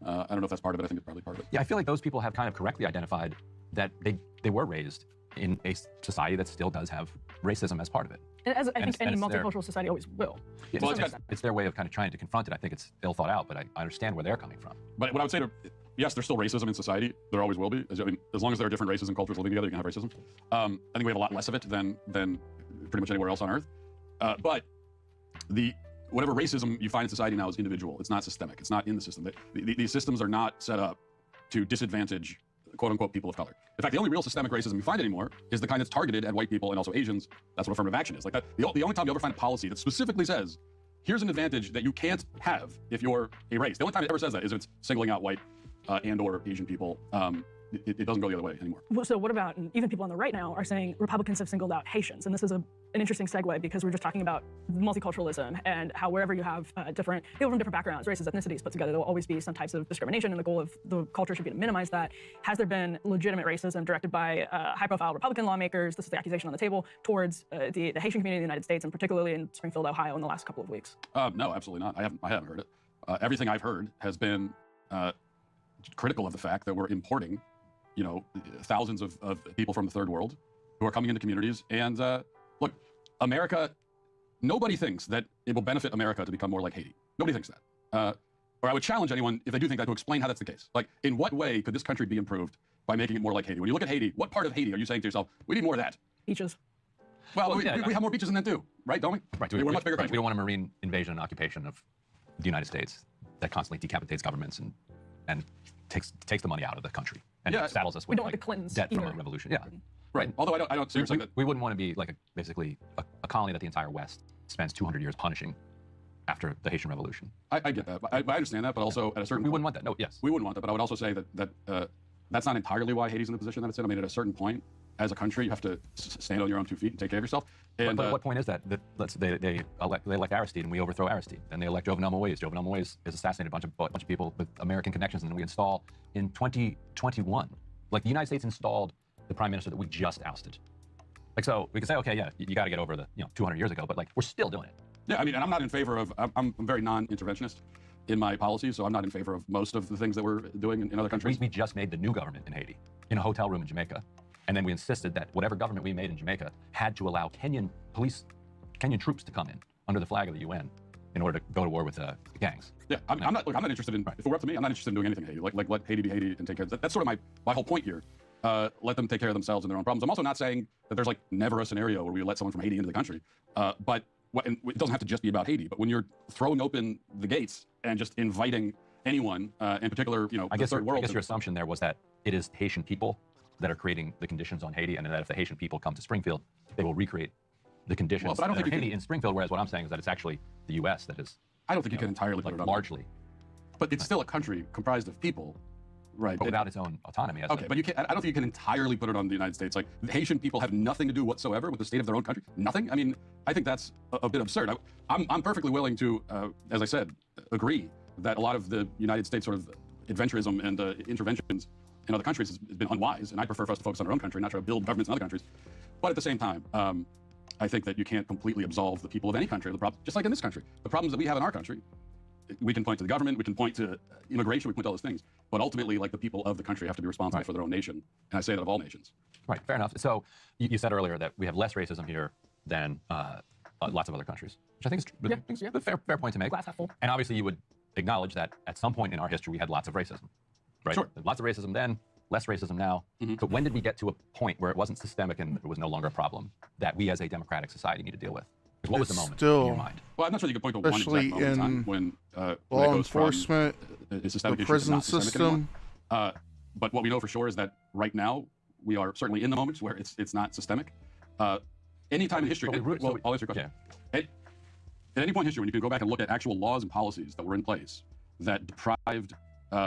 I don't know if that's part of it. I think it's probably part of it. Yeah, I feel like those people have kind of correctly identified that they were raised in a society that still does have racism as part of it. And as I think any multicultural society always will. Yeah, it's their way of kind of trying to confront it. I think it's ill thought out, but I understand where they're coming from. But what I would say yes, there's still racism in society. There always will be. As long as there are different races and cultures living together, you can have racism. I think we have a lot less of it than pretty much anywhere else on Earth. But whatever racism you find in society now is individual. It's not systemic. It's not in the system. These systems are not set up to disadvantage quote-unquote people of color. In fact, the only real systemic racism you find anymore is the kind that's targeted at white people and also Asians. That's what affirmative action is. Like that, the only time you ever find a policy that specifically says, here's an advantage that you can't have if you're a race. The only time it ever says that is if it's singling out white and or Asian people. It doesn't go the other way anymore. Well, so what about, and even people on the right now are saying Republicans have singled out Haitians, and this is an interesting segue because we're just talking about multiculturalism and how wherever you have different people from different backgrounds, races, ethnicities put together, there will always be some types of discrimination, and the goal of the culture should be to minimize that. Has there been legitimate racism directed by high-profile Republican lawmakers? This is the accusation on the table towards the Haitian community in the United States, and particularly in Springfield, Ohio, in the last couple of weeks. No, absolutely not. I haven't heard it. Everything I've heard has been critical of the fact that we're importing thousands of people from the third world who are coming into communities. And look, America, nobody thinks that it will benefit America to become more like Haiti. Nobody thinks that. Or I would challenge anyone, if they do think that, to explain how that's the case. Like, in what way could this country be improved by making it more like Haiti? When you look at Haiti, what part of Haiti are you saying to yourself, we need more of that? Beaches. Well, we have more beaches than that too, right? Don't we? Right. We're a much bigger country. We don't want a marine invasion and occupation of the United States that constantly decapitates governments and takes the money out of the country and saddles us with we don't want the Clintons debt either. from a revolution. Yeah. Right. Although I don't see that we wouldn't want to be like basically a colony that the entire West spends 200 years punishing after the Haitian Revolution. I get that. I understand that, but also at a certain we wouldn't want that. No, yes. We wouldn't want that, but I would also say that that's not entirely why Haiti's in the position that it's in. I mean, at a certain point, as a country, you have to stand on your own 2 feet and take care of yourself. And, but what point is that? They elect Aristide and we overthrow Aristide. Then they elect Jovenel Moïse. Jovenel Moïse is assassinated a bunch of people with American connections, and then we install in 2021. Like, the United States installed the prime minister that we just ousted. Like, so we can say, okay, yeah, you got to get over the 200 years ago, but like, we're still doing it. Yeah, I mean, and I'm not in favor of. I'm very non-interventionist in my policies, so I'm not in favor of most of the things that we're doing in other countries. We just made the new government in Haiti in a hotel room in Jamaica. And then we insisted that whatever government we made in Jamaica had to allow Kenyan troops to come in under the flag of the UN in order to go to war with the gangs. Yeah, I'm not interested in, if it were up to me, I'm not interested in doing anything in Haiti. Like let Haiti be Haiti and take care of that. That's sort of my whole point here. Let them take care of themselves and their own problems. I'm also not saying that there's like never a scenario where we let someone from Haiti into the country. But and it doesn't have to just be about Haiti. But when you're throwing open the gates and just inviting anyone, in particular, you know, I guess the third world. I guess your assumption there was that it is Haitian people that are creating the conditions on Haiti, and that if the Haitian people come to Springfield, they will recreate the conditions but I don't that think are you Haiti can- in Springfield. Whereas what I'm saying is that it's actually the U.S. that is. I don't think you can entirely put it on largely. But it's still a country comprised of people, right? But without its own autonomy. Okay, but you can't. I don't think you can entirely put it on the United States. Like the Haitian people have nothing to do whatsoever with the state of their own country. Nothing. I mean, I think that's a bit absurd. I'm perfectly willing to, as I said, agree that a lot of the United States sort of adventurism and interventions in other countries has been unwise, and I prefer for us to focus on our own country, not try to build governments in other countries. But at the same time, I think that you can't completely absolve the people of any country of the problem. Just like in this country, the problems that we have in our country, we can point to the government, we can point to immigration, we can point to all those things. But ultimately, like the people of the country have to be responsible for their own nation, and I say that of all nations. Right, fair enough. So you said earlier that we have less racism here than lots of other countries, which I think is a fair point to make. Glass half full. And obviously, you would acknowledge that at some point in our history, we had lots of racism, right? Sure. Lots of racism then, less racism now. So when did we get to a point where it wasn't systemic and it was no longer a problem that we as a democratic society need to deal with? What was the moment in your mind? Well, I'm not sure you can point to one exact Especially moment in time in when law it goes from enforcement, a systemic the issue to prison not systemic system. anymore. But what we know for sure is that right now we are certainly in the moments where it's not systemic. Any time in history, I'll answer your question. At any point in history, when you can go back and look at actual laws and policies that were in place that deprived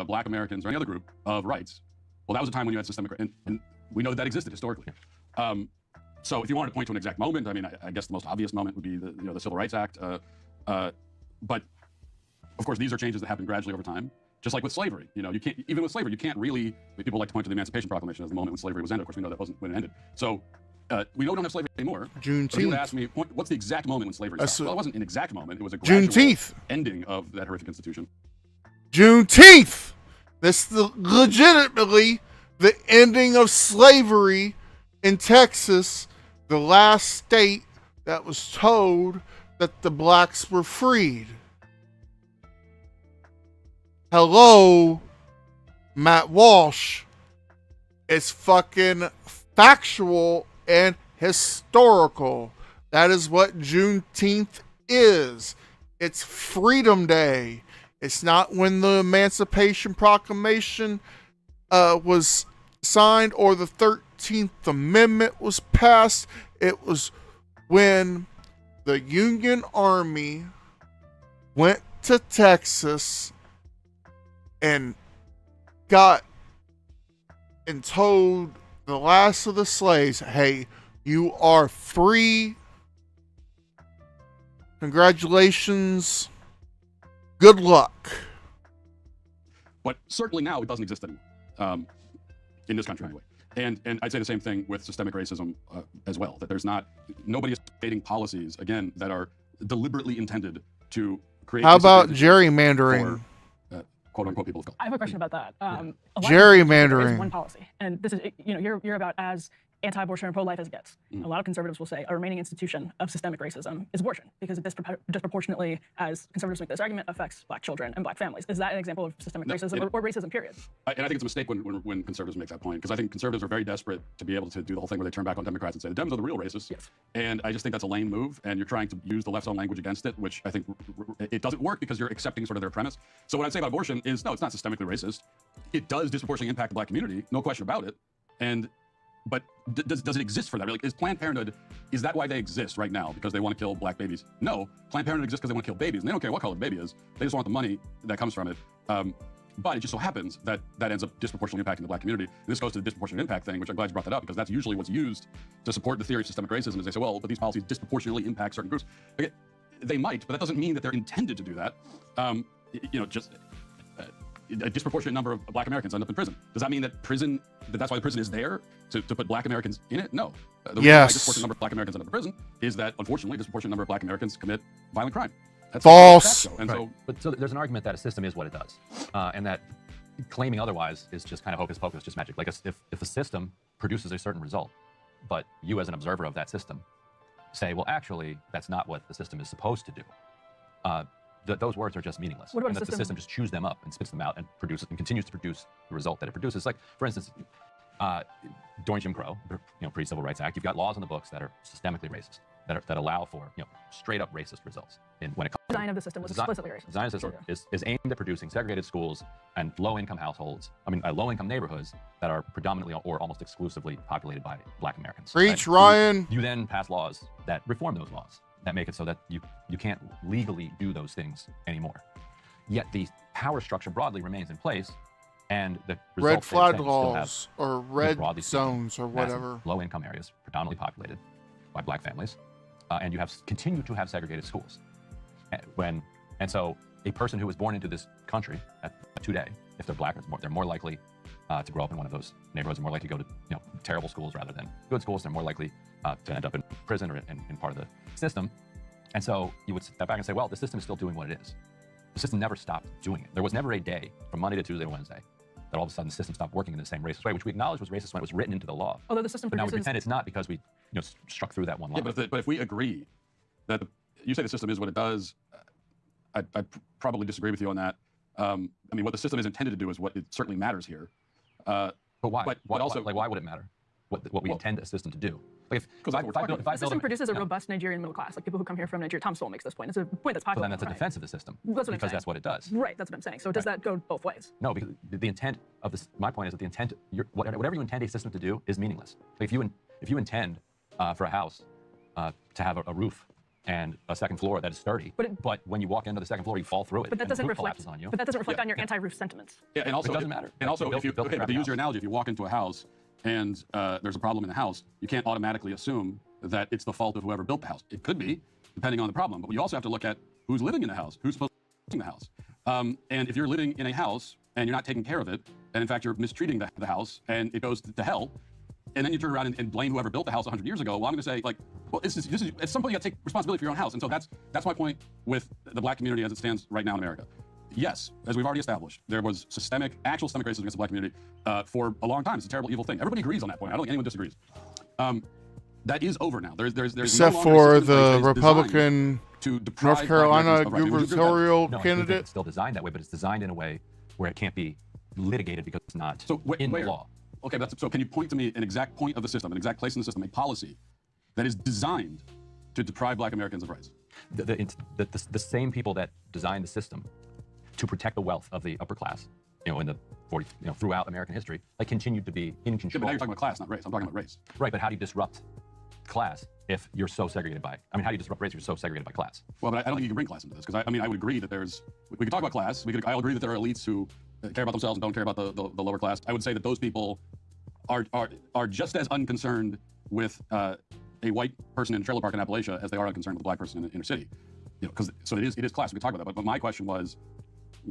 Black Americans or any other group of rights, well, that was a time when you had systemic, and we know that existed historically. So if you wanted to point to an exact moment, I mean, I guess the most obvious moment would be the Civil Rights Act. But of course, these are changes that happen gradually over time. Just like with slavery, you can't, even with slavery, you can't really, people like to point to the Emancipation Proclamation as the moment when slavery was ended. Of course, we know that wasn't when it ended. So we don't have slavery anymore. Juneteenth. People ask me, what's the exact moment when slavery started? Well, it wasn't an exact moment. It was a gradual Juneteenth. ending of that horrific institution. Juneteenth. That's legitimately the ending of slavery in Texas, the last state that was told that the blacks were freed. Hello, Matt Walsh. It's fucking factual and historical. That is what Juneteenth is. It's Freedom Day. It's not when the Emancipation Proclamation was signed or the 13th Amendment was passed. It was when the Union Army went to Texas and got and told the last of the slaves, hey, you are free. Congratulations. Good luck. But certainly now it doesn't exist anymore, in this country anyway. And I'd say the same thing with systemic racism as well, that nobody is creating policies, again, that are deliberately intended to create... How about gerrymandering? For, quote-unquote people of color. I have a question about that. A lot of Gerrymandering. there is one policy, and this is, you're about as anti-abortion and pro-life as it gets. A lot of conservatives will say a remaining institution of systemic racism is abortion because it disproportionately, as conservatives make this argument, affects black children and black families. Is that an example of systemic racism or racism, period? And I think it's a mistake when conservatives make that point, because I think conservatives are very desperate to be able to do the whole thing where they turn back on Democrats and say the Dems are the real racists. Yes. And I just think that's a lame move, and you're trying to use the left's own language against it, which I think it doesn't work because you're accepting sort of their premise. So what I'd say about abortion is, no, it's not systemically racist. It does disproportionately impact the black community, no question about it. But does it exist for that? Like, is Planned Parenthood, is that why they exist right now? Because they want to kill black babies? No, Planned Parenthood exists because they want to kill babies. And they don't care what color the baby is. They just want the money that comes from it. But it just so happens that ends up disproportionately impacting the black community. And this goes to the disproportionate impact thing, which I'm glad you brought that up, because that's usually what's used to support the theory of systemic racism, is they say, well, but these policies disproportionately impact certain groups. Okay, they might, but that doesn't mean that they're intended to do that. A disproportionate number of black Americans end up in prison. Does that mean that that's why the prison is there, to put black Americans in it? No. The reason why a disproportionate number of black Americans end up in prison is that, unfortunately, a disproportionate number of black Americans commit violent crime. That's false. So there's an argument that a system is what it does, and that claiming otherwise is just kind of hocus pocus, just magic. Like if a system produces a certain result, but you as an observer of that system say, well, actually, that's not what the system is supposed to do. Those words are just meaningless. What about and a that the system just chews them up and spits them out and produces and continues to produce the result that it produces. Like, for instance, during Jim Crow, pre-Civil Rights Act, you've got laws in the books that are systemically racist, that allow for straight up racist results. When it comes design of the system was explicitly racist. Design of the system is aimed at producing segregated schools and low-income households. Low-income neighborhoods that are predominantly or almost exclusively populated by Black Americans. Preach, Ryan. You then pass laws that reform those laws, that make it so that you can't legally do those things anymore. Yet the power structure broadly remains in place, and the red flag laws laws or red zones or whatever. Low-income areas, predominantly populated by Black families, and you continue to have segregated schools. And so a person who was born into this country today, if they're Black, they're more likely to grow up in one of those neighborhoods, and more likely to go to terrible schools rather than good schools. They're more likely to end up in prison or in part of the system. And so you would step back and say, well, the system is still doing what it is. The system never stopped doing it. There was never a day from Monday to Tuesday to Wednesday that all of a sudden the system stopped working in the same racist way, which we acknowledge was racist when it was written into the law. Although the system but now we produces... pretend it's not because we struck through that one line. Yeah, but if we agree that you say the system is what it does, I'd probably disagree with you on that. What the system is intended to do is what it certainly matters here. But why? But also, why would it matter? What we intend a system to do? Like the system produces a robust Nigerian middle class, like people who come here from Nigeria. Tom Sowell makes this point. It's a point that's popular. Well, then that's a defense of the system. That's what because that's what it does. Right, that's what I'm saying. So does that go both ways? No, because the intent of this. My point is that the intent, whatever you intend a system to do, is meaningless. Like if you intend for a house to have a roof and a second floor that is sturdy, but when you walk into the second floor, you fall through it. But that doesn't reflect on you. But that doesn't reflect on your anti-roof sentiments. Yeah, and also it doesn't matter. And also, but to use your analogy, if you walk into a house and there's a problem in the house, you can't automatically assume that it's the fault of whoever built the house. It could be, depending on the problem. But you also have to look at who's living in the house, who's supposed to be in the house. And if you're living in a house and you're not taking care of it, and in fact you're mistreating the house and it goes to hell, and then you turn around and blame whoever built the house 100 years ago, well, I'm going to say, like, well, this is at some point you got to take responsibility for your own house. And so that's my point with the Black community as it stands right now in America. Yes, as we've already established, there was actual systemic racism against the Black community for a long time. It's a terrible, evil thing. Everybody agrees on that point. I don't think anyone disagrees. That is over now. There's except no for the Republican North Carolina gubernatorial candidate. It's still designed that way, but it's designed in a way where it can't be litigated because it's not in the law. Okay, so can you point to me an exact point of the system, an exact place in the system, a policy that is designed to deprive Black Americans of rights? The same people that designed the system to protect the wealth of the upper class, in the 40s, throughout American history, continued to be in control. Yeah, but now you're talking about class, not race. I'm talking about race. Right, but how do you disrupt class if you're so segregated by? How do you disrupt race if you're so segregated by class? Well, but I don't think you can bring class into this because I would agree that we could talk about class. I'll agree that there are elites who care about themselves and don't care about the lower class. I would say that those people are just as unconcerned with a white person in a trailer park in Appalachia as they are unconcerned with a Black person in the inner city. So it is class. We can talk about that. But my question was,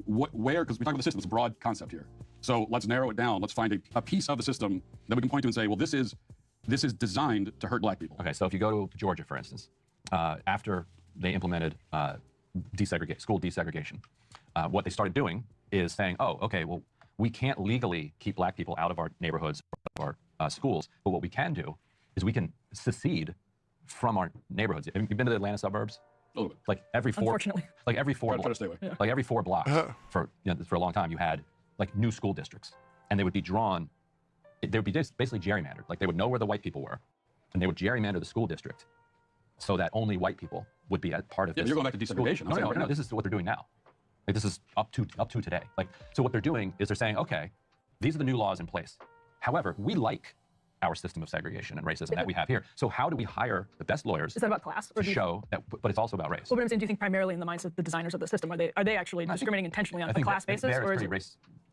where? Because we talk about the system. It's a broad concept here. So let's narrow it down. Let's find a piece of the system that we can point to and say, well, this is designed to hurt Black people. Okay, so if you go to Georgia, for instance, after they implemented school desegregation, what they started doing is saying, oh, okay, well, we can't legally keep Black people out of our neighborhoods or our schools, but what we can do is we can secede from our neighborhoods. Have you been to the Atlanta suburbs? Like every four blocks for a long time, you had new school districts, and they would be drawn. They would be basically gerrymandered. They would know where the white people were, and they would gerrymander the school district so that only white people would be a part of this. You're going back to desegregation. No, this is what they're doing now. This is up to today. So what they're doing is they're saying, okay, these are the new laws in place. However, we like our system of segregation and racism that we have here. So how do we hire the best lawyers? Is that about class? To show that, but it's also about race. Well, but I'm saying, do you think primarily in the minds of the designers of the system, are they actually discriminating intentionally on a class basis, or is it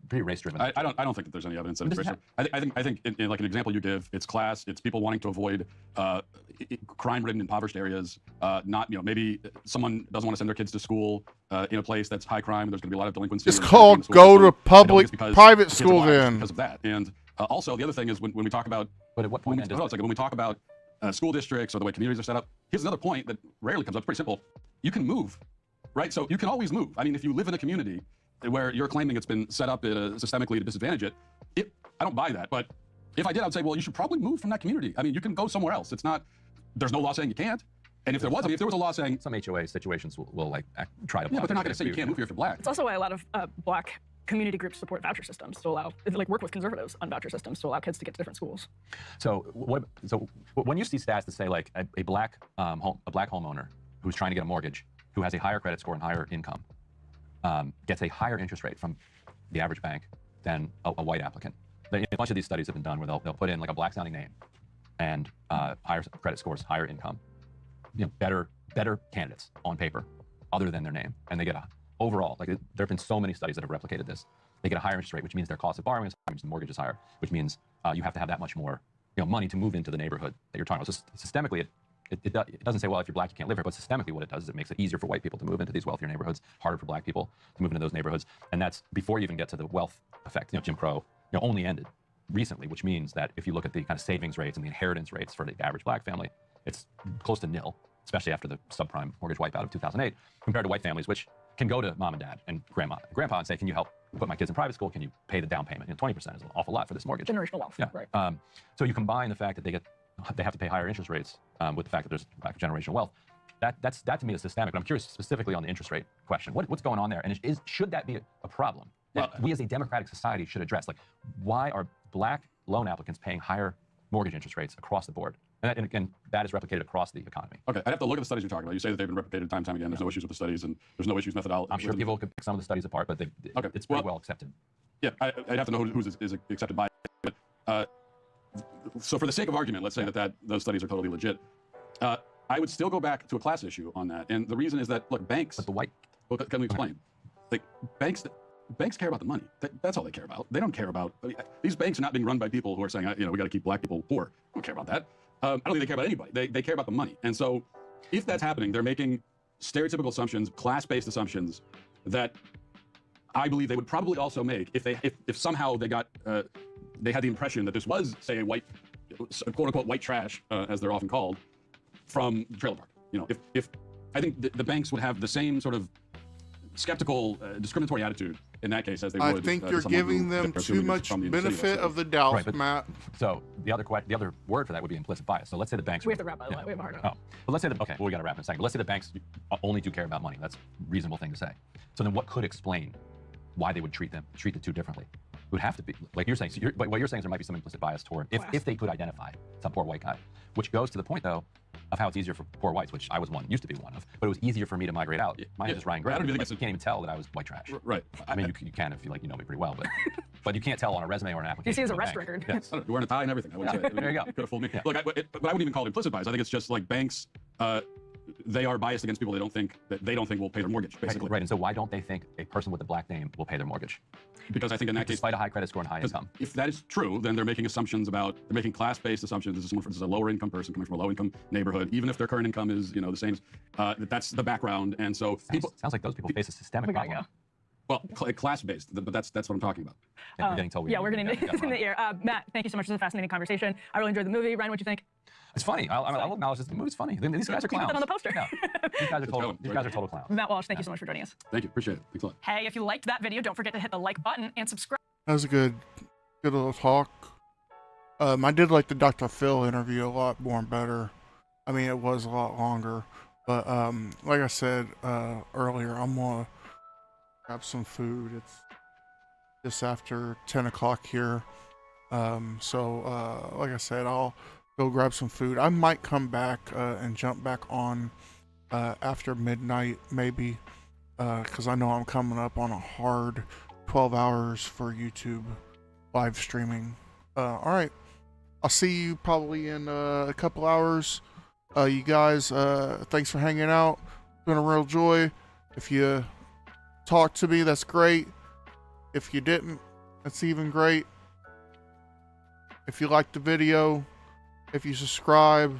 pretty race driven? I don't think that there's any evidence that it's race driven. I think in like an example you give, it's class, it's people wanting to avoid crime-ridden, impoverished areas. Maybe someone doesn't want to send their kids to school in a place that's high crime. There's going to be a lot of delinquency. It's called go to private school then. Because of that. And also the other thing is when we talk about, but at what point? When we talk about school districts or the way communities are set up, here's another point that rarely comes up. It's pretty simple. You can move, right? So you can always move. If you live in a community where you're claiming it's been set up systemically to disadvantage it, I don't buy that. But if I did, I would say, well, you should probably move from that community. You can go somewhere else. There's no law saying you can't. And if there was, a law saying some HOA situations will like try to, but they're not going to say you can't move here if you're black. It's also why a lot of black community groups support voucher systems to allow, like, work with conservatives on voucher systems to allow kids to get to different schools. So when you see stats that say like a black homeowner who's trying to get a mortgage, who has a higher credit score and higher income, gets a higher interest rate from the average bank than a white applicant. A bunch of these studies have been done where they'll put in like a black sounding name and higher credit scores, higher income, better candidates on paper other than their name, and they get a overall, like there have been so many studies that have replicated this. They get a higher interest rate, which means their cost of borrowing is higher, which means the mortgage is higher, which means you have to have that much more money to move into the neighborhood that you're talking about. So systemically, it doesn't say, well, if you're black, you can't live here, but systemically what it does is it makes it easier for white people to move into these wealthier neighborhoods, harder for black people to move into those neighborhoods. And that's before you even get to the wealth effect. Jim Crow only ended recently, which means that if you look at the kind of savings rates and the inheritance rates for the average black family, it's close to nil, especially after the subprime mortgage wipeout of 2008, compared to white families, which can go to mom and dad and grandpa and say, can you help put my kids in private school? Can you pay the down payment? 20% is an awful lot for this mortgage. Generational wealth, yeah. Right. So you combine the fact that they have to pay higher interest rates with the fact that there's lack of generational wealth. That to me is systemic. But I'm curious specifically on the interest rate question. What's going on there? And should that be a problem that we as a democratic society should address? Like, why are black loan applicants paying higher mortgage interest rates across the board? And again, that is replicated across the economy. Okay, I'd have to look at the studies you're talking about. You say that they've been replicated time and time again. There's no issues with the studies, and there's no issues methodology. I'm sure people could pick some of the studies apart, but it's pretty well accepted. Yeah, I'd have to know who's is accepted by. So for the sake of argument, let's say that those studies are totally legit. I would still go back to a class issue on that, and the reason is that look, banks. But the white. Well, can we explain? Like banks care about the money. That's all they care about. They don't care about these banks are not being run by people who are saying, we got to keep black people poor. They don't care about that. I don't think they care about anybody. They care about the money. And so if that's happening, they're making stereotypical assumptions, class-based assumptions that I believe they would probably also make if somehow they had the impression that this was, say, a white, quote-unquote, white trash, as they're often called, from the trailer park. If I think the banks would have the same sort of skeptical, discriminatory attitude in that case as they would. I think you're giving them too much benefit of the doubt, right, Matt. So the other word for that would be implicit bias. So let's say the banks. We have to wrap, by the way. We have a hard time. Oh, but let's say we got to wrap in a second. But let's say the banks only do care about money. That's a reasonable thing to say. So then, what could explain why they would treat the two differently? It would have to be like you're saying. So what you're saying is there might be some implicit bias toward if they could identify some poor white guy, which goes to the point though of how it's easier for poor whites, which I used to be one of, but it was easier for me to migrate out. Mine is Ryan Gray. I don't think you can't even tell that I was white trash. Right. I mean, you can if you know me pretty well, but you can't tell on a resume or an application. You see his arrest record. Yes. You're wearing a tie and everything. I wouldn't say there you go. Could have fooled me. Yeah. Look, but I wouldn't even call it implicit bias. I think it's just like banks. They are biased against people they don't think will pay their mortgage, basically. Right. And so why don't they think a person with a black name will pay their mortgage? Because I think in that case, despite a high credit score and high income. If that is true, then they're making class-based assumptions. This is a lower income person coming from a low income neighborhood, even if their current income is the same. That's the background, and so sounds like those people face a systemic problem. Well, class-based, but that's what I'm talking about. Yeah, we're getting told. We're getting in the ear. Matt, thank you so much for the fascinating conversation. I really enjoyed the movie. Ryan, what'd you think? It's funny. I'll acknowledge this. The movie's funny. These guys are clowns. On the poster. Yeah. These guys are total clowns. Matt Walsh, thank you so much for joining us. Thank you. Appreciate it. Thanks a lot. Hey, if you liked that video, don't forget to hit the like button and subscribe. That was a good little talk. I did like the Dr. Phil interview a lot more and better. I mean, it was a lot longer, but like I said earlier, I'm gonna grab some food. It's just after 10 o'clock here, so like I said, I'll go grab some food. I might come back and jump back on after midnight, maybe, because I know I'm coming up on a hard 12 hours for YouTube live streaming. All right, I'll see you probably in a couple hours. You guys, thanks for hanging out. It's been a real joy. If you talked to me, that's great. If you didn't, that's even great. If you liked the video, if you subscribe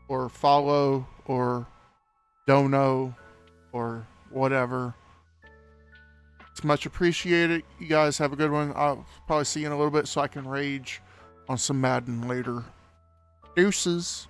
or follow or dono or whatever, it's much appreciated. You guys have a good one. I'll probably see you in a little bit so I can rage on some Madden later. Deuces.